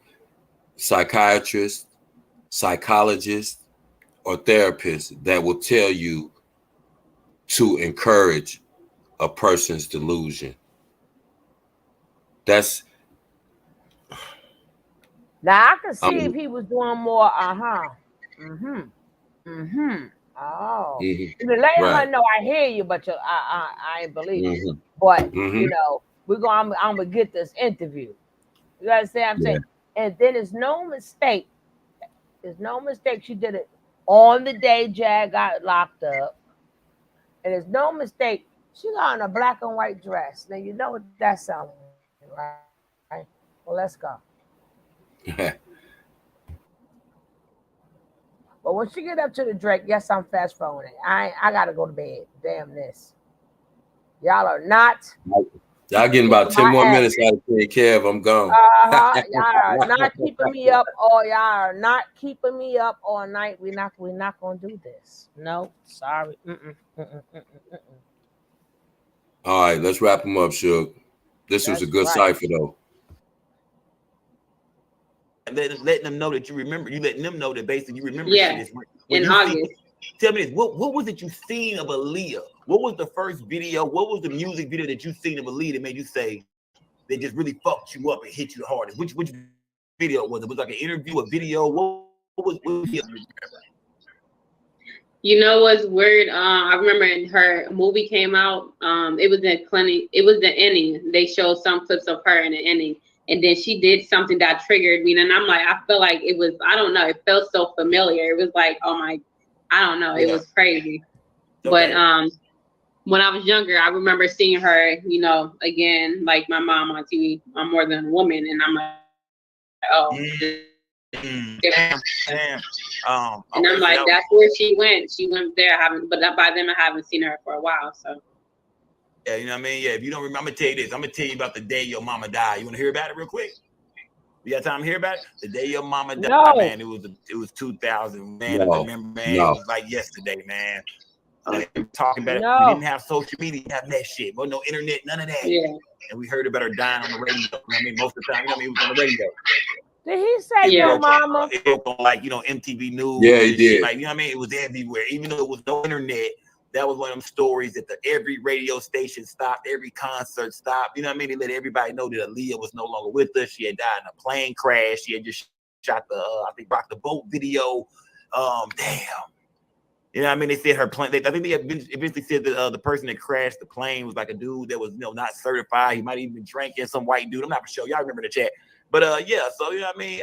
psychiatrist, psychologist, or therapist that will tell you to encourage a person's delusion. Now I can see if he was doing more. Oh, letting her know I hear you, but I ain't believe you. But you know, I'm gonna get this interview. You understand what I'm saying? And then it's no mistake. There's no mistake she did it on the day Jag got locked up. And there's no mistake she got on a black and white dress. Now you know what that sounds like, right? Well, let's go. But when she get up to the Drake, yes, I'm fast forwarding. I gotta go to bed. Damn this. Y'all are not. Y'all getting about 10 more minutes out to take care of. I'm gone. Y'all are not keeping me up, or y'all are not keeping me up all night. We're not gonna do this. No, sorry. All right, let's wrap them up, Suge. This was a good cipher, though. And letting them know that you remember. You letting them know that basically you remember. Yeah, in August. Tell me this. What was it you seen of Aaliyah? What was the first video? What was the music video that you seen of Aaliyah that made you say that just really fucked you up and hit you the hardest? Which video was it? Was it like an interview, a video? What was it? You know what's weird? I remember her movie came out. It was in clinic. It was the ending. They showed some clips of her in the ending, and then she did something that triggered me. And I'm like, I feel like it was. I don't know. It felt so familiar. It was like, oh my, I don't know. It was crazy. Okay. But when I was younger, I remember seeing her. You know, again, like my mom on TV. I'm More Than a Woman, and I'm like, oh. Damn. And I'm like, that's where she went. She went there. But by then I haven't seen her for a while. So yeah, you know what I mean? Yeah, if you don't remember, I'm gonna tell you this. I'm gonna tell you about the day your mama died. You wanna hear about it real quick? You got time to hear about it? The day your mama died, man. It was 2000, man. I remember, man. It was like yesterday, man. Talking about it. We didn't have social media, have that shit. But no internet, none of that. Yeah. And we heard about her dying on the radio. You know what I mean? Most of the time, you know what I mean? It was on the radio. Did he say your mama? It broke on, like, you know, MTV News. Yeah, he did. Like, you know what I mean? It was everywhere. Even though it was no internet, that was one of them stories that every radio station stopped, every concert stopped. You know what I mean? They let everybody know that Aaliyah was no longer with us. She had died in a plane crash. She had just shot the, I think, Rock the Boat video. Damn. You know what I mean? They said her plane. I think they eventually said that the person that crashed the plane was like a dude that was, you know, not certified. He might even been drinking, some white dude. I'm not for sure. Y'all remember the chat. But yeah, so you know what I mean?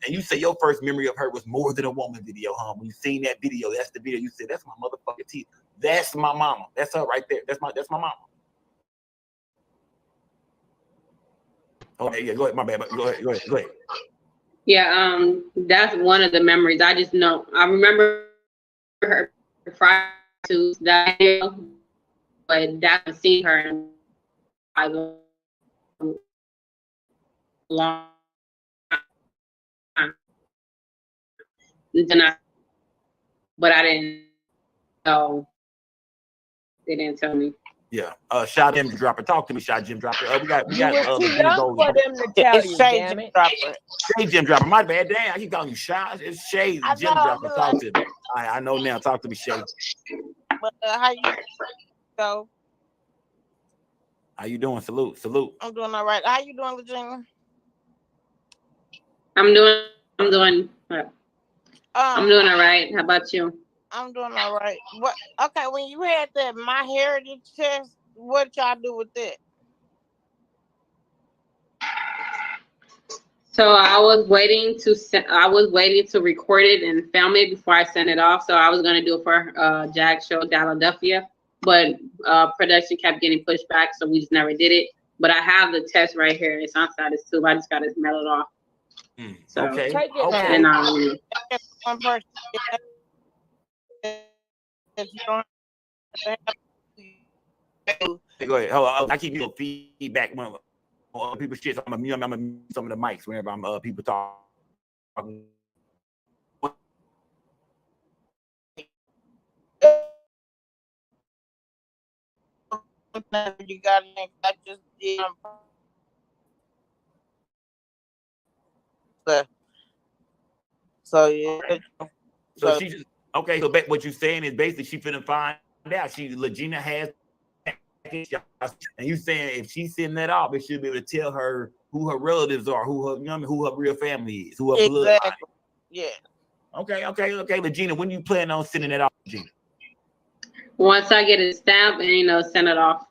And you say your first memory of her was More Than a Woman video, huh? When you seen that video, that's the video you said, that's my motherfucking teeth. That's my mama. That's her right there. That's my mama. Oh yeah, go ahead. My bad. Go ahead. Yeah, that's one of the memories. I just know I remember her prior to that video, but that seeing her in a long time. But I didn't know. They didn't tell me. Yeah. Shot Jim Dropper. Talk to me, Shot Jim Dropper. We got You were too young for them to tell you, damn it. Shay Jim Dropper. My bad. Damn, I keep calling you Shot. It's Shay Jim Dropper. Talk to me. I know now. Talk to me, Shay. How you go? How you doing? Salute. I'm doing all right. How you doing, Legena? I'm doing all right. How about you? I'm doing all right. What? Okay, when you had that My Heritage test, what y'all do with it? So I was waiting to record it and film it before I sent it off. So I was gonna do it for Jag Show Philadelphia, but production kept getting pushed back, so we just never did it. But I have the test right here. It's on status too. I just gotta mail it off. So okay. Take it Okay. now. And One person. Go ahead. Hold on. I keep your feedback when people shit. I'm gonna mute some of the mics whenever I'm people talking. You got it. I just did. So yeah. So she just okay. So back, what you're saying is basically she finna find out. Legena has, and you saying if she's sending that off, it should be able to tell her who her relatives are, who her real family is, who her blood. Yeah. Okay. Legena, when you plan on sending that off, Legena? once I get it stamped and send it off,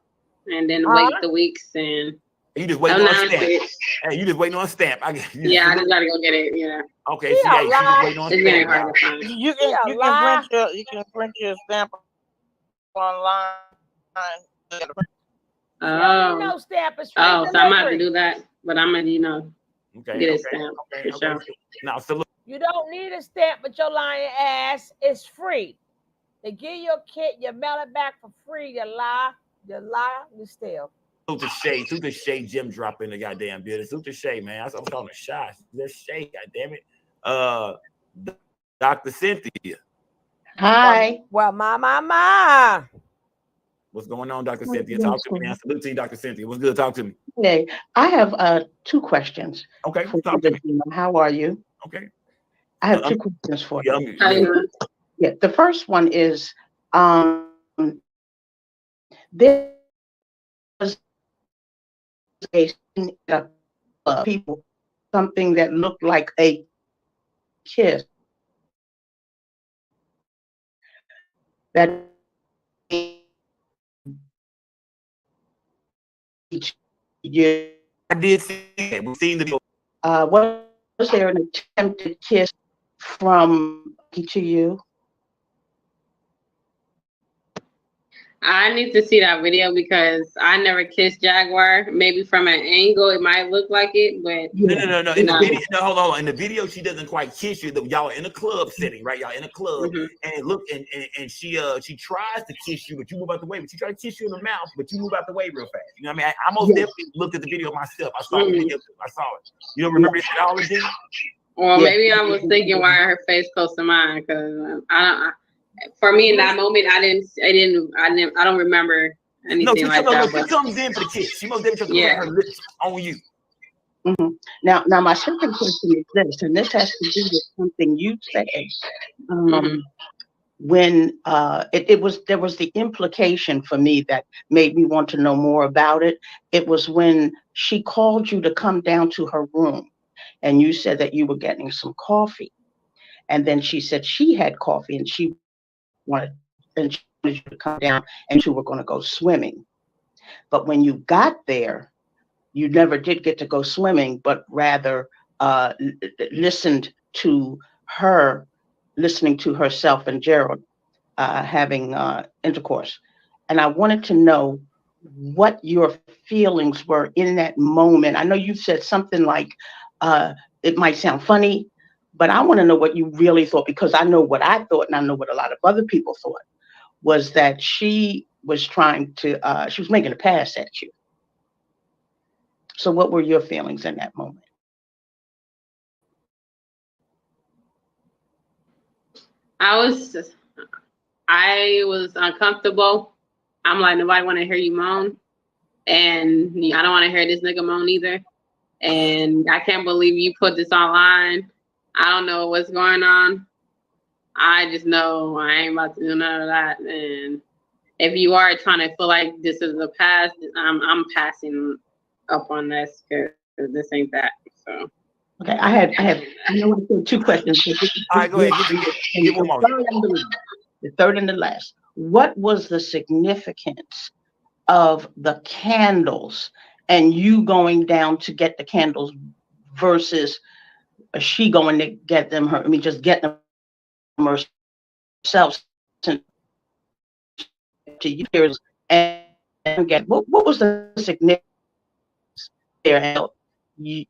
and then wait the weeks and. You just waiting on a stamp. Hey, you just waiting on a stamp. I just gotta go get it. Yeah. Okay. She just waiting on a stamp. You can print your stamp online. Oh. Stamp is so I'm gonna have to do that, but I'm gonna get it stamped for sure. Now, salute. You don't need a stamp, but your lying ass is free. They give you a kit, you mail it back for free. You lie, you steal. Salute to Shay Jim Drop in the goddamn building. Salute to Shay, man. I'm calling a shot. That's Shay, goddamn it. Dr. Cynthia. Hi. Well, my. What's going on, Dr. Cynthia? Talk to me now. Salute to you, Dr. Cynthia. What's good? Talk to me. Okay, I have 2 questions. Okay, talk to me. How are you? Okay. I have 2 questions for you. Yeah, the first one is there was a people something that looked like a kiss that I did see it. We've seen the was there an attempted kiss from to you? I need to see that video because I never kissed Jaguar. Maybe from an angle it might look like it, but no. In the video, hold on. In the video, she doesn't quite kiss you. Y'all are in a club setting, right? Y'all in a club, and look, and she tries to kiss you, but you move out the way. But she tries to kiss you in the mouth, but you move out the way real fast. You know what I mean? I most definitely looked at the video myself. I saw the video. I saw it. You don't remember this at all, Legena? Well, maybe I was thinking why her face close to mine because for me in that moment, I don't remember anything like that. She comes in for the kiss. She most definitely tries to put her lips on you. Now, my second question is this, and this has to do with something you said. When there was the implication for me that made me want to know more about it. It was when she called you to come down to her room, and you said that you were getting some coffee, and then she said she had coffee and she wanted, and she wanted you to come down, and you were going to go swimming. But when you got there, you never did get to go swimming, but rather listened to her, listening to herself and Gerald having intercourse. And I wanted to know what your feelings were in that moment. I know you said something like, it might sound funny, but I want to know what you really thought, because I know what I thought, and I know what a lot of other people thought, was that she was trying to, she was making a pass at you. So what were your feelings in that moment? I was uncomfortable. I'm like, nobody want to hear you moan, and I don't want to hear this nigga moan either. And I can't believe you put this online. I don't know what's going on. I just know I ain't about to do none of that. And if you are trying to feel like this is a pass, I'm passing up on this, because this ain't that. So. Okay, I know what to 2 questions. All right, go ahead. Give one more. The third and the last. What was the significance of the candles and you going down to get the candles versus she going to get them just get them herself to you and get what was the significance there? You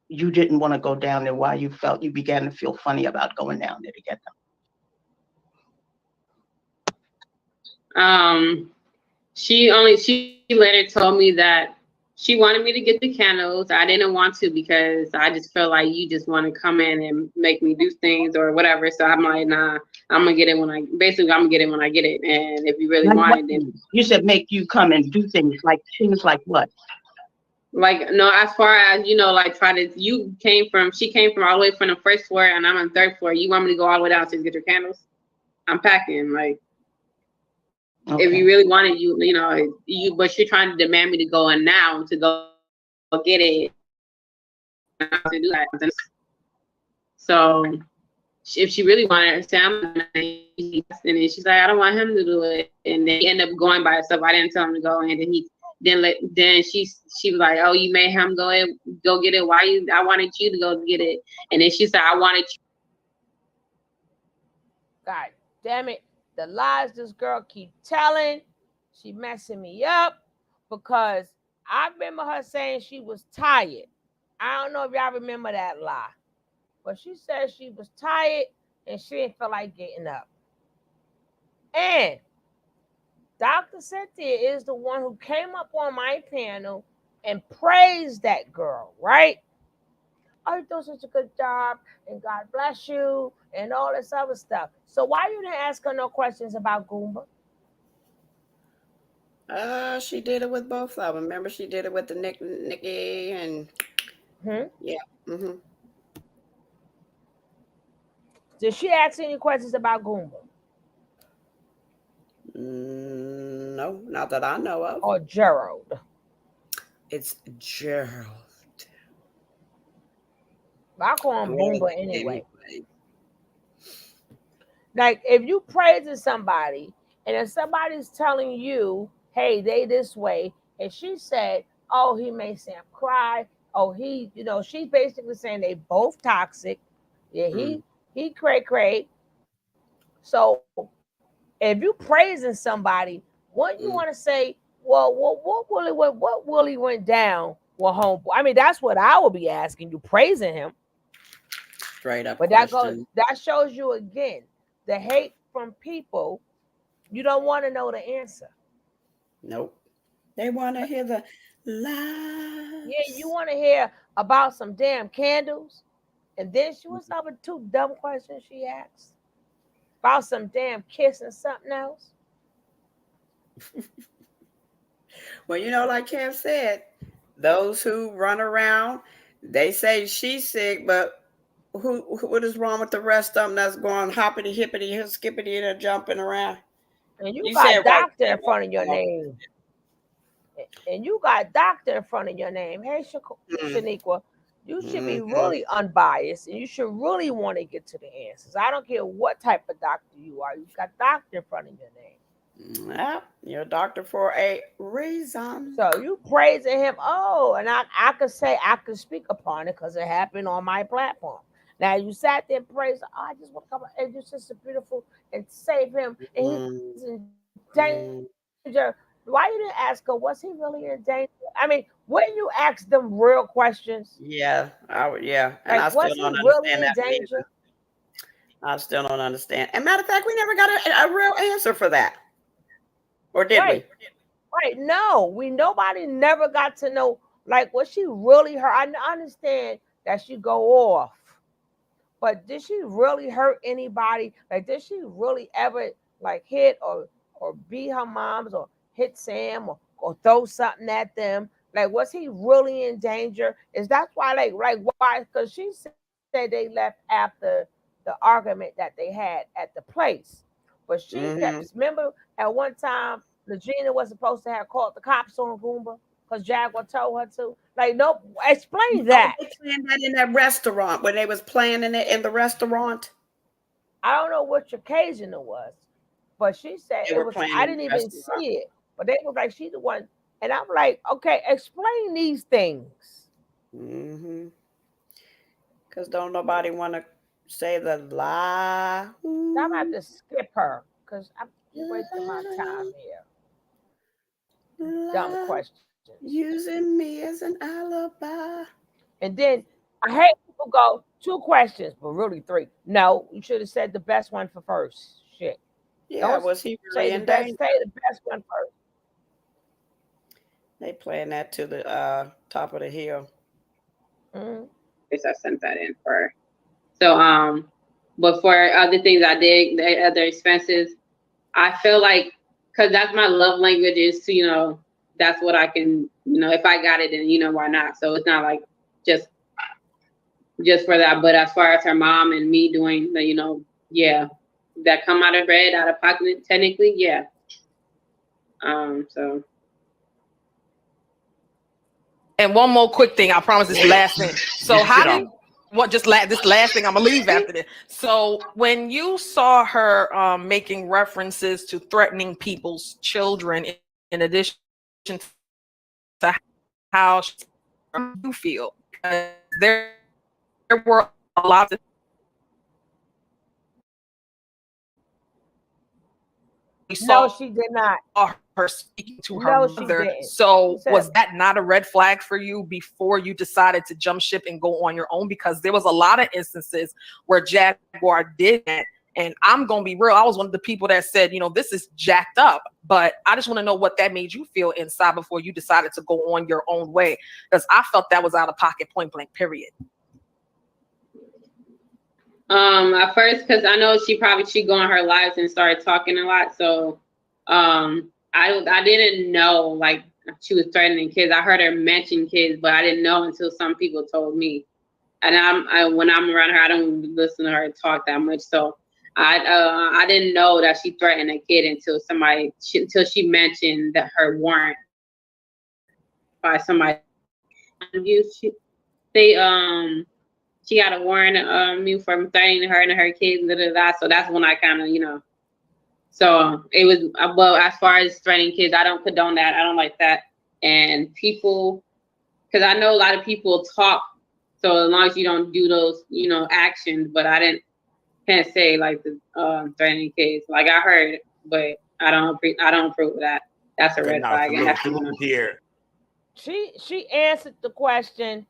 you didn't want to go down there, why you felt you began to feel funny about going down there to get them? She later told me that she wanted me to get the candles. I didn't want to, because I just felt like you just want to come in and make me do things or whatever. So I'm like, nah, I'm gonna get it when I get it. And if you really want it, then you said make you come and do things like what? Like, no, as far as, like she came from all the way from the first floor and I'm on the 3rd floor. You want me to go all the way down to get your candles? I'm packing. Like, okay. If you really wanted, but you're trying to demand me to go in now to go get it. To do that. So if she really wanted to, and then she's like, I don't want him to do it. And then he ended up going by himself. I didn't tell him to go, and then she was like, oh, you made him go get it. I wanted you to go get it. And then she said, I wanted you. God damn it. The lies this girl keep telling, she messing me up, because I remember her saying she was tired. I don't know if y'all remember that lie, but she said she was tired and she didn't feel like getting up. And Dr. Cynthia is the one who came up on my panel and praised that girl, right? Oh, you do such a good job, and God bless you, and all this other stuff. So why you didn't ask her no questions about Goomba? She did it with both of them. Remember, she did it with the Nikki and yeah. Mm-hmm. Did she ask any questions about Goomba? No, not that I know of. Or Gerald? It's Gerald. I call him Goomba anyway. Like, if you praising somebody, and if somebody's telling you, hey, they this way, and she said, oh, he made Sam cry, oh, he, she's basically saying they both toxic. Yeah, he cray. So if you praising somebody, wouldn't you want to say, well, what really went down with homeboy? I mean, that's what I would be asking you, praising him. Straight up. But that shows you again the hate from people. You don't want to know the answer. Nope. They want to hear the lies. Yeah, you want to hear about some damn candles. And then what's up with 2 dumb questions she asked? About some damn kiss and something else. Well, like Kev said, those who run around, they say she's sick, but what is wrong with the rest of them that's going hoppity, hippity, skippity, and jumping around? And you got doctor in front of your name. And you got doctor in front of your name. Hey, Shaniqua, You should be really unbiased, and you should really want to get to the answers. I don't care what type of doctor you are. You've got doctor in front of your name. Yeah, you're a doctor for a reason. So you praising him. Oh, and I could say I could speak upon it because it happened on my platform. Now you sat there and praised. Oh, I just want to come and you're just a beautiful and save him, and he's in danger. Why you didn't ask her? Was he really in danger? I mean, wouldn't you ask them real questions? Yeah, I would. Yeah, and Like, I still was he don't really understand in that reason. danger? I still don't understand. And matter of fact, we never got a real answer for that, or did Right, right. No, nobody never got to know. Like, was she really hurt? I understand that she go off. But did she really hurt anybody? Like, did she really ever like hit or beat her moms or hit Sam or throw something at them? Like, was he really in danger? Is that why like why? Because she said they left after the argument that they had at the place. But she kept remember at one time Legena was supposed to have called the cops on Goomba because Jaguar told her to. Like, no, explain that. they planned that in that restaurant when they was planning it in the restaurant? I don't know which occasion it was, but she said They it were was. playing I in didn't the even restaurant. see it, but they were like, she's the one, and I'm like, okay, explain these things. Because don't nobody want to say the lie. I'm about to skip her because I'm wasting my time here. Dumb questions. Using me as an alibi. And then I hate people go 2 questions, but really 3. No, you should have said the best one for first. Shit. Yeah, Don't was he say really the in best. danger? Say the best one first. They playing that to the top of the hill. Yes, I sent that in for her. So but for other things I did, the other expenses, I feel like because that's my love language is to, that's what I can, if I got it, then why not? So it's not like just for that. But as far as her mom and me doing the, yeah, that come out of bread, out of pocket, technically, yeah. So. And one more quick thing, I promise this last thing. So how do you, this last thing, I'm gonna leave after this. So when you saw her making references to threatening people's children in addition to how you feel, because there were a lot of No, she did not. Her speaking to her No, she mother. didn't. So She said, was that not a red flag for you before you decided to jump ship and go on your own? Because there was a lot of instances where Jaguar did that. And I'm going to be real. I was one of the people that said, this is jacked up. But I just want to know what that made you feel inside before you decided to go on your own way. Because I felt that was out of pocket, point blank, period. At first, because I know she go on her lives and started talking a lot. So I didn't know like she was threatening kids. I heard her mention kids, but I didn't know until some people told me. And when I'm around her, I don't listen to her talk that much. So I didn't know that she threatened a kid until she mentioned that her warrant by somebody. She got a warrant me for threatening her and her kids. So that's when I kind of So it was, well, as far as threatening kids, I don't condone that. I don't like that. And people, because I know a lot of people talk, so as long as you don't do those, actions, but can't say like the threatening kids. Like I heard it, but I don't approve of that. That's a red flag. She answered the question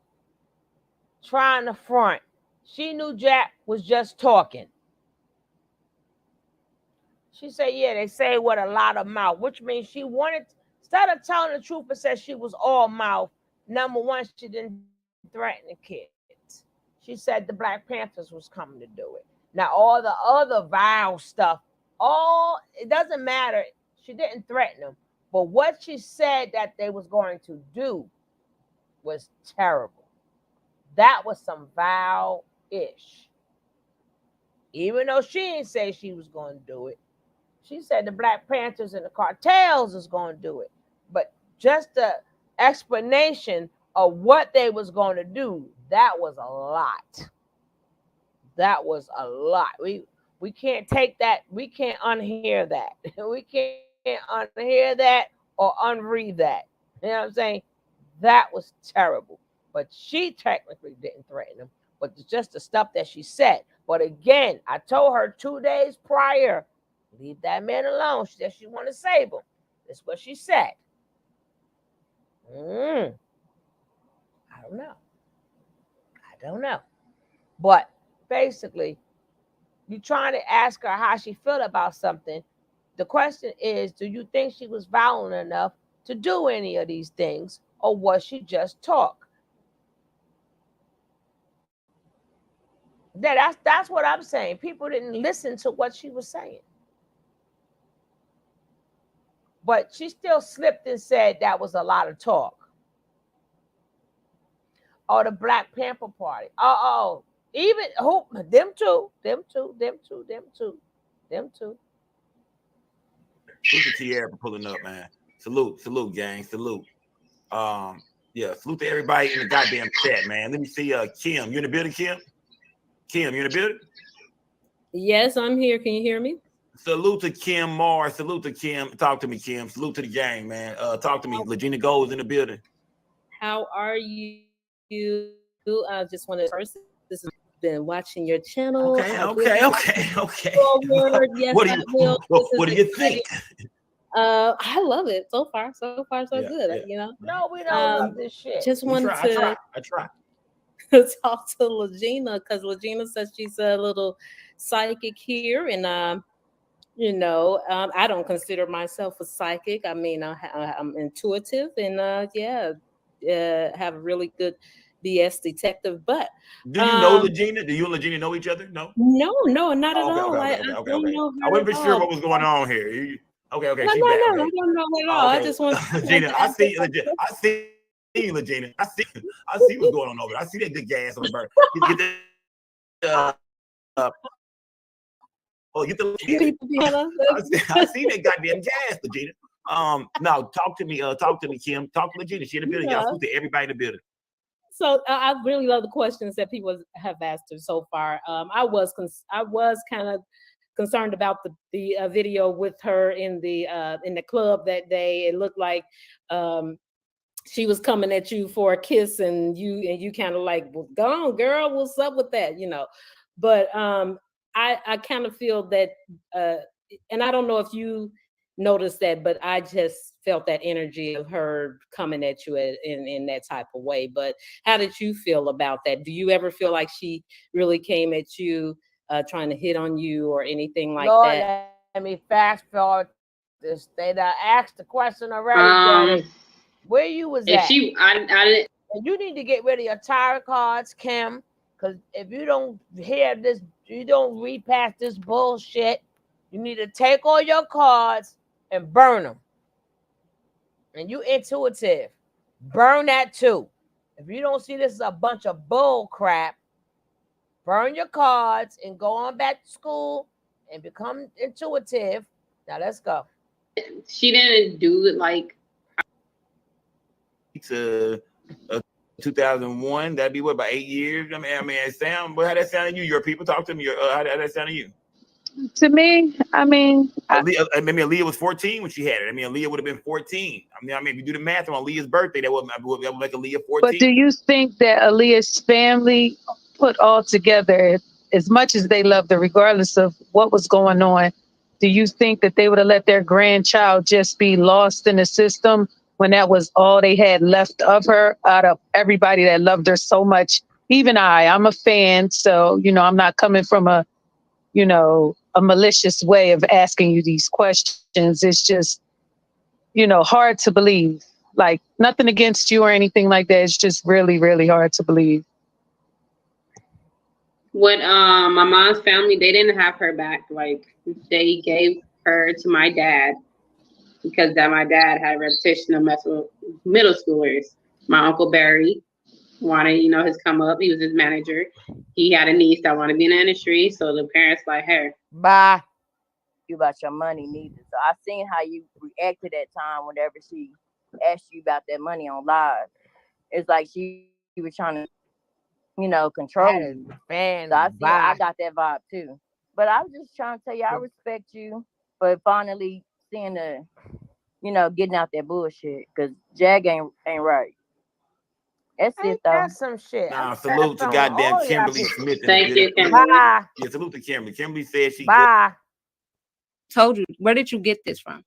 trying to front. She knew Jack was just talking. She said, yeah, they say with a lot of mouth, which means she wanted, instead of telling the truth and said she was all mouth, number one, she didn't threaten the kids. She said the Black Panthers was coming to do it. Now, all the other vile stuff, it doesn't matter. She didn't threaten them. But what she said that they was going to do was terrible. That was some vile-ish. Even though she didn't say she was going to do it, she said the Black Panthers and the cartels is going to do it. But just the explanation of what they was going to do, that was a lot. That was a lot. We can't take that. We can't unhear that. We can't unhear that or unread that. You know what I'm saying? That was terrible. But she technically didn't threaten him, but it's just the stuff that she said. But again, I told her 2 days prior, leave that man alone. She said she want to save him. That's what she said. I don't know. I don't know. But basically, you're trying to ask her how she felt about something. The question is, do you think she was violent enough to do any of these things, or was she just talk? That's what I'm saying. People didn't listen to what she was saying. But she still slipped and said that was a lot of talk. Or the Black Panther Party. Even who them two. Salute to Tierra for pulling up, man. Salute, gang. Salute. Yeah, salute to everybody in the goddamn chat, man. Let me see. Kim, you in the building, Kim? Kim, you in the building? Yes, I'm here. Can you hear me? Salute to Kim Mars. Salute to Kim. Talk to me, Kim. Salute to the gang, man. Talk to me. Legena Gold is in the building. How are you? I just want to first. This has been watching your channel. Okay. Yes, what do you think? I love it so far. So good. Yeah. You know. No, we don't love this shit. Just wanted I try. talk to Legena because Legena says she's a little psychic here, and I don't consider myself a psychic. I mean, I'm intuitive, and have a really good BS detective. But do you know Legena? Do you and Legena know each other? No, not at all. Okay. I wasn't sure what was going on here. Okay. No, She's I back. don't know at all. I just want Legena. I see Legena. I see what's going on over there. I see that good gas on the burn. I see that goddamn gas, Legena. Now talk to me, Kim. Talk to Legena. She in the building. Y'all speak to everybody in the building. So I really love the questions that people have asked her so far. I was kind of concerned about the video with her in the club that day. It looked like she was coming at you for a kiss, and you kind of like, well, go on, girl, what's up with that, But I kind of feel that, and I don't know if you noticed that, but I just felt that energy of her coming at you in that type of way. But how did you feel about that? Do you ever feel like she really came at you trying to hit on you or anything like that? Let me fast forward this. They done asked the question already, Jenny. Where you was at? And you need to get rid of your tarot cards, Kim, because if you don't hear this, you don't read past this bullshit, you need to take all your cards and burn them. And you intuitive, burn that too. If you don't see this is a bunch of bull crap, burn your cards and go on back to school and become intuitive. Now let's go. She didn't do it like to 2001. That'd be what, about 8 years? I mean, it sound. How that sound to you? Your people talk to me. How that sound to you? To me, I mean, Aaliyah was 14 when she had it. I mean, Aaliyah would have been 14. I mean, if you do the math on Aaliyah's birthday, that would make Aaliyah 14. But do you think that Aaliyah's family put all together, as much as they loved her, regardless of what was going on, do you think that they would have let their grandchild just be lost in the system when that was all they had left of her out of everybody that loved her so much? Even I'm a fan, so, I'm not coming from a malicious way of asking you these questions. It's just, hard to believe. Like, nothing against you or anything like that. It's just really, really hard to believe. What my mom's family, they didn't have her back. Like, they gave her to my dad because my dad had a reputation of messing with middle schoolers. My Uncle Barry wanted, his come up. He was his manager. He had a niece that wanted to be in the industry, so the parents like her. Bye. You about your money neither. So I seen how you reacted that time whenever she asked you about that money on live. it's like she was trying to, control That is you. fan So I bye. got that vibe too. But I was just trying to tell you, I respect you for finally seeing the, getting out that bullshit. Cause Jag ain't right. That's it Ain't though. that some shit? Now, Ain't that salute to some goddamn all y'all Kimberly people? Smith in the Thank you, building. Kimberly. Bye. Yeah, salute to Kimberly. Kimberly said she Bye. Told you. Where did you get this from?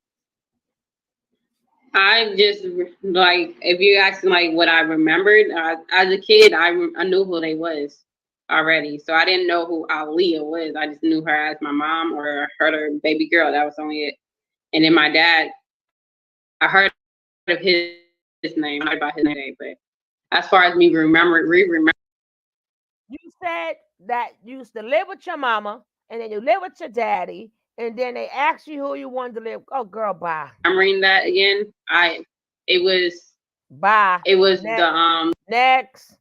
I just like if you ask like what I remembered as a kid, I knew who they was already, so I didn't know who Aaliyah was. I just knew her as my mom or heard her baby girl. That was only it. And then my dad, I heard of his name, I heard about his name, but as far as me remember. You said that you used to live with your mama, and then you live with your daddy, and then they asked you who you wanted to live. Oh, girl, bye. Remembering that again, it was Bye. the Next.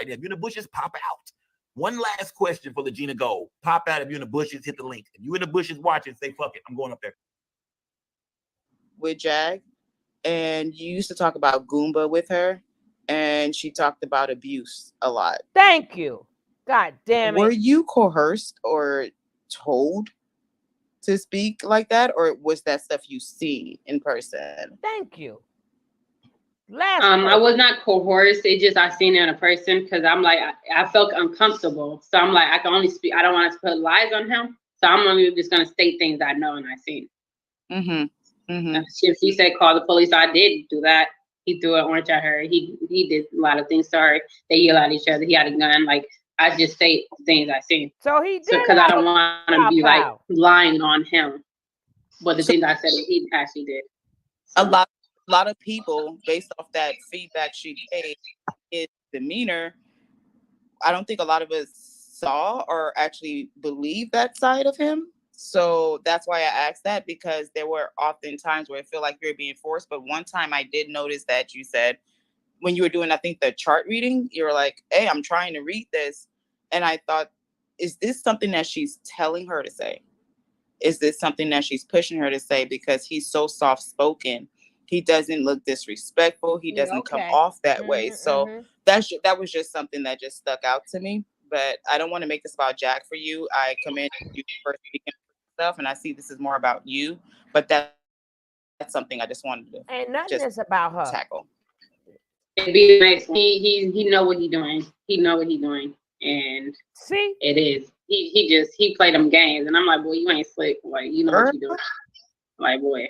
If you're in the bushes, pop out. One last question for Legena Gold. Pop out if you're in the bushes, hit the link. If you're in the bushes watching, say fuck it. I'm going up there. With Jag, and you used to talk about Goomba with her, and she talked about abuse a lot. Thank you. God damn it. Were you coerced or told to speak like that, or was that stuff you see in person? Thank you. I was not coerced. It just I seen it in a person because I'm like I felt uncomfortable. So I'm like I can only speak. I don't want to put lies on him. So I'm only just gonna state things I know and I seen. If she said call the police, I did do that. He threw an orange at her. He did a lot of things. Sorry, they yell at each other. He had a gun. Like I just state things I seen. So he did. Because I don't want to be like lying on him. But the things I said he actually did. A lot of people, based off that feedback she gave, his demeanor, I don't think a lot of us saw or actually believe that side of him. So that's why I asked that, because there were often times where I feel like you're being forced. But one time I did notice that you said, when you were doing, I think, the chart reading, you were like, hey, I'm trying to read this. And I thought, is this something that she's telling her to say? Is this something that she's pushing her to say? Because he's so soft-spoken. He doesn't look disrespectful. He doesn't come off that way. So that was just something that just stuck out to me. But I don't want to make this about Jack for you. I commend you for speaking for yourself, and I see this is more about you. But that's something I just wanted to ain't nothing that's about her. Tackle. It'd be nice. He know what he doing. He know what he doing, and see, it is. He played them games, and I'm like, boy, you ain't slick. Like you know what you doing. Like boy,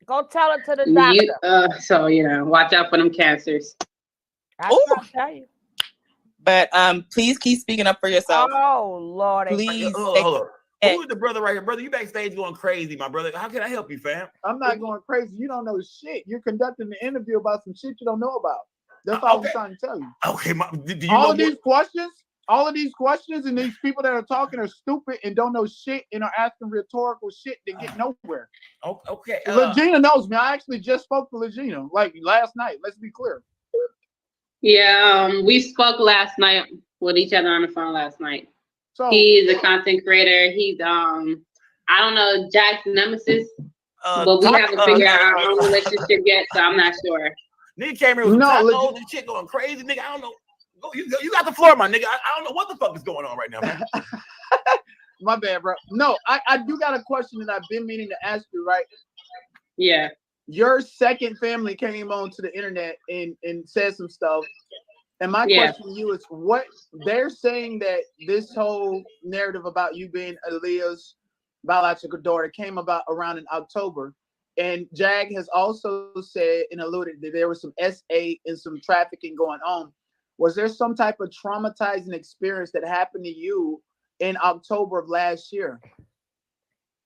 go tell it to the doctor. So watch out for them cancers. I tell you. But please keep speaking up for yourself. Oh Lord, please. Hold on. Who is the brother right here, brother? You backstage going crazy, my brother. How can I help you, fam? I'm not going crazy. You don't know shit. You're conducting the interview about some shit you don't know about. That's all I'm trying to tell you. Okay, do you all know of these questions and these people that are talking are stupid and don't know shit and are asking rhetorical shit that get nowhere. Okay. Legena knows me. I actually just spoke to Legena like last night. Let's be clear. Yeah, we spoke last night with each other on the phone last night. So he's a content creator. He's I don't know Jack's nemesis, but we haven't figured out our own relationship yet, so I'm not sure. Nigga came here with some tacos and shit going crazy, nigga. I don't know. You got the floor, my nigga. I don't know what the fuck is going on right now, man. My bad, bro. No, I do got a question that I've been meaning to ask you, right? Yeah. Your second family came onto the internet and said some stuff. And my question to you is, what they're saying that this whole narrative about you being Aaliyah's biological daughter came about around in October. And Jag has also said and alluded that there was some SA and some trafficking going on. Was there some type of traumatizing experience that happened to you in October of last year?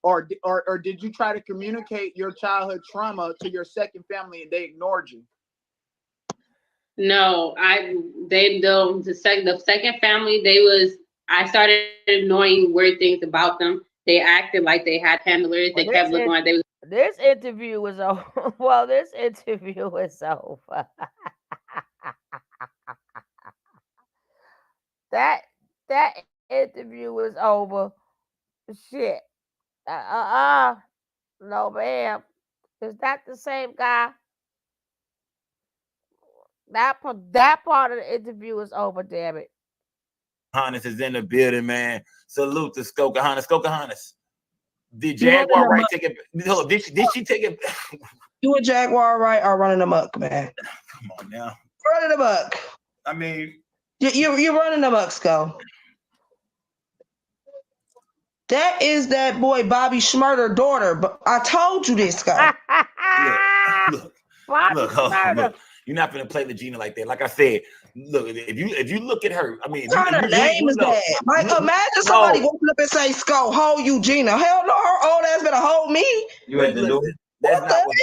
Or did you try to communicate your childhood trauma to your second family and they ignored you? No, the second family, I started knowing weird things about them. They acted like they had handlers. They kept looking like they was. This interview was over. Well, this interview was over. that interview was over. Shit. No, ma'am. Is that the same guy? That part of the interview is over, damn it. Hannes is in the building, man. Salute to Skokahannes. Skokahannes. Did You running Jaguar Wright amok. take it? No, did she take it? You and Jaguar Wright are running amok, man. Come on now. Running amok. I mean, you're running amok, Sko. That is that boy Bobby Schmurder's daughter. But I told you this, Sko. Look. You're not gonna play Legena like that. Like I said, look, if you look at her, I mean, What kind of name is that? Like, imagine somebody walking up and say, "Sko, hold Eugenia." Hell no, her old ass better hold me. You ain't the That's not what.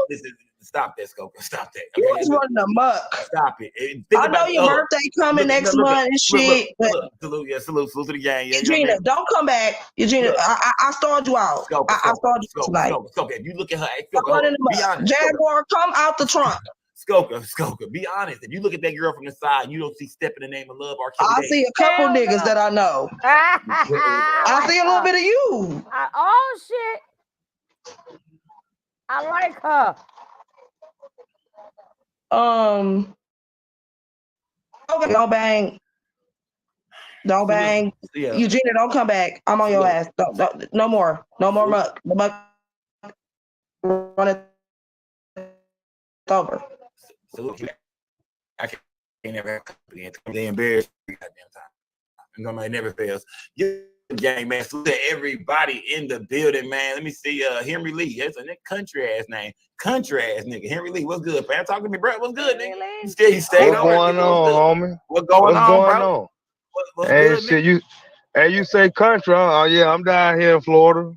Listen, stop that, Skoka. Stop that. You was running amok. Stop it. I know your birthday coming next month and shit. Salute to the gang. Yeah, Eugenia, don't come back. Eugenia, I started you out. I started you tonight. Skoka, if you look at her, I'm running amok. Jaguar, come out the trunk. Skoka, be honest. If you look at that girl from the side, you don't see Step in the Name of Love. I see a couple niggas that I know. I see a little bit of you. Oh shit! I like her. Okay, don't bang. Don't bang. Yeah. Eugenia, don't come back. I'm on your ass. No more. No more muck. The muck. Run it over. Salute. I can't never have company. They embarrass me goddamn time. Nobody never fails. You gang, man. Salute to everybody in the building, man. Let me see. Henry Lee. That's a country ass name. Country ass nigga. Henry Lee. What's good, man? Talk to me, bro. What's good, nigga? You stayed What's going on, homie? What's going on, bro? What's Hey, good, shit, you say country? Oh yeah, I'm down here in Florida.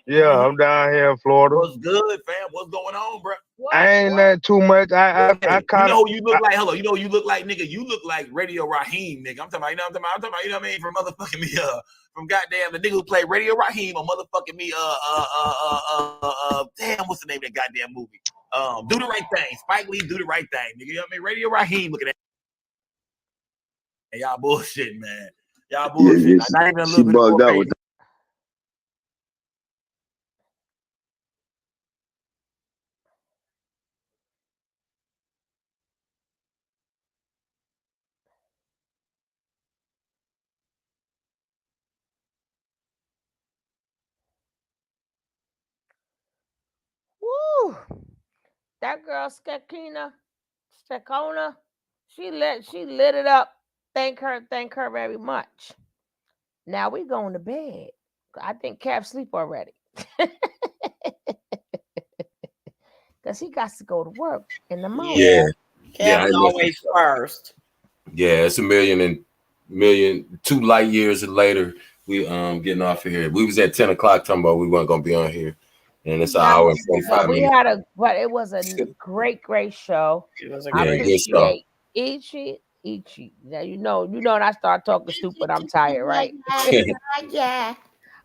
Yeah, I'm down here in Florida. What's good, fam? What's going on, bro? I ain't that too much. I kind You of. know who you look like? Hello, you know who you look like, nigga? You look like Radio Raheem, nigga. I'm talking about, you know what I'm talking about? You know what I mean? From motherfucking me, from goddamn the nigga who played Radio Raheem on motherfucking me, damn, what's the name of that goddamn movie? Do the Right Thing. Spike Lee, Do the Right Thing, nigga. You know what I mean? Radio Raheem looking at. Hey, y'all bullshit, man. Y'all bullshit. Not even a little bit bugged out with that. Woo! That girl Stekona, she lit it up. Thank her very much. Now we going to bed. I think Cap sleep already. Cause he got to go to work in the morning. Yeah. Always first. Yeah, it's a million, 2 light years later. We getting off of here. We was at 10 o'clock talking about we weren't gonna be on here. And it's an hour and 45 minutes. But it was a great show. It was a I great appreciate Ichi. Now you know when I start talking stupid, I'm tired, right? Yeah.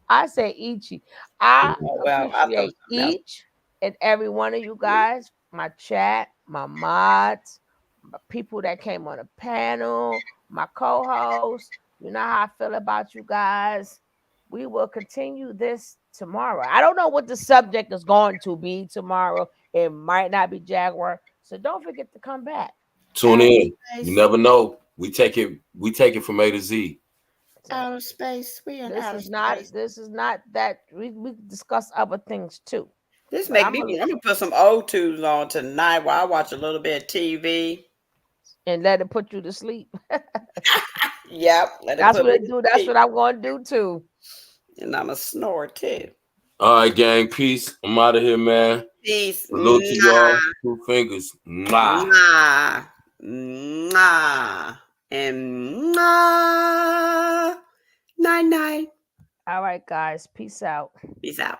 I say Ichi. I appreciate each and every one of you guys, my chat, my mods, my people that came on the panel, my co-hosts. You know how I feel about you guys. We will continue this tomorrow. I don't know what the subject is going to be tomorrow. It might not be Jaguar. So don't forget to come back. Tune in. You never know. We take it from A to Z. Outer space. This is not that we discuss other things too. This make me. I'm gonna put some O2s on tonight while I watch a little bit of TV. And let it put you to sleep. Yep. That's what it do. That's what I'm going to do too. And I'm a snore too. All right, gang. Peace. I'm out of here, man. Peace. Salute to y'all. 2 fingers. Mwah. Mwah. Mwah. And mwah. Night night. All right, guys. Peace out. Peace out.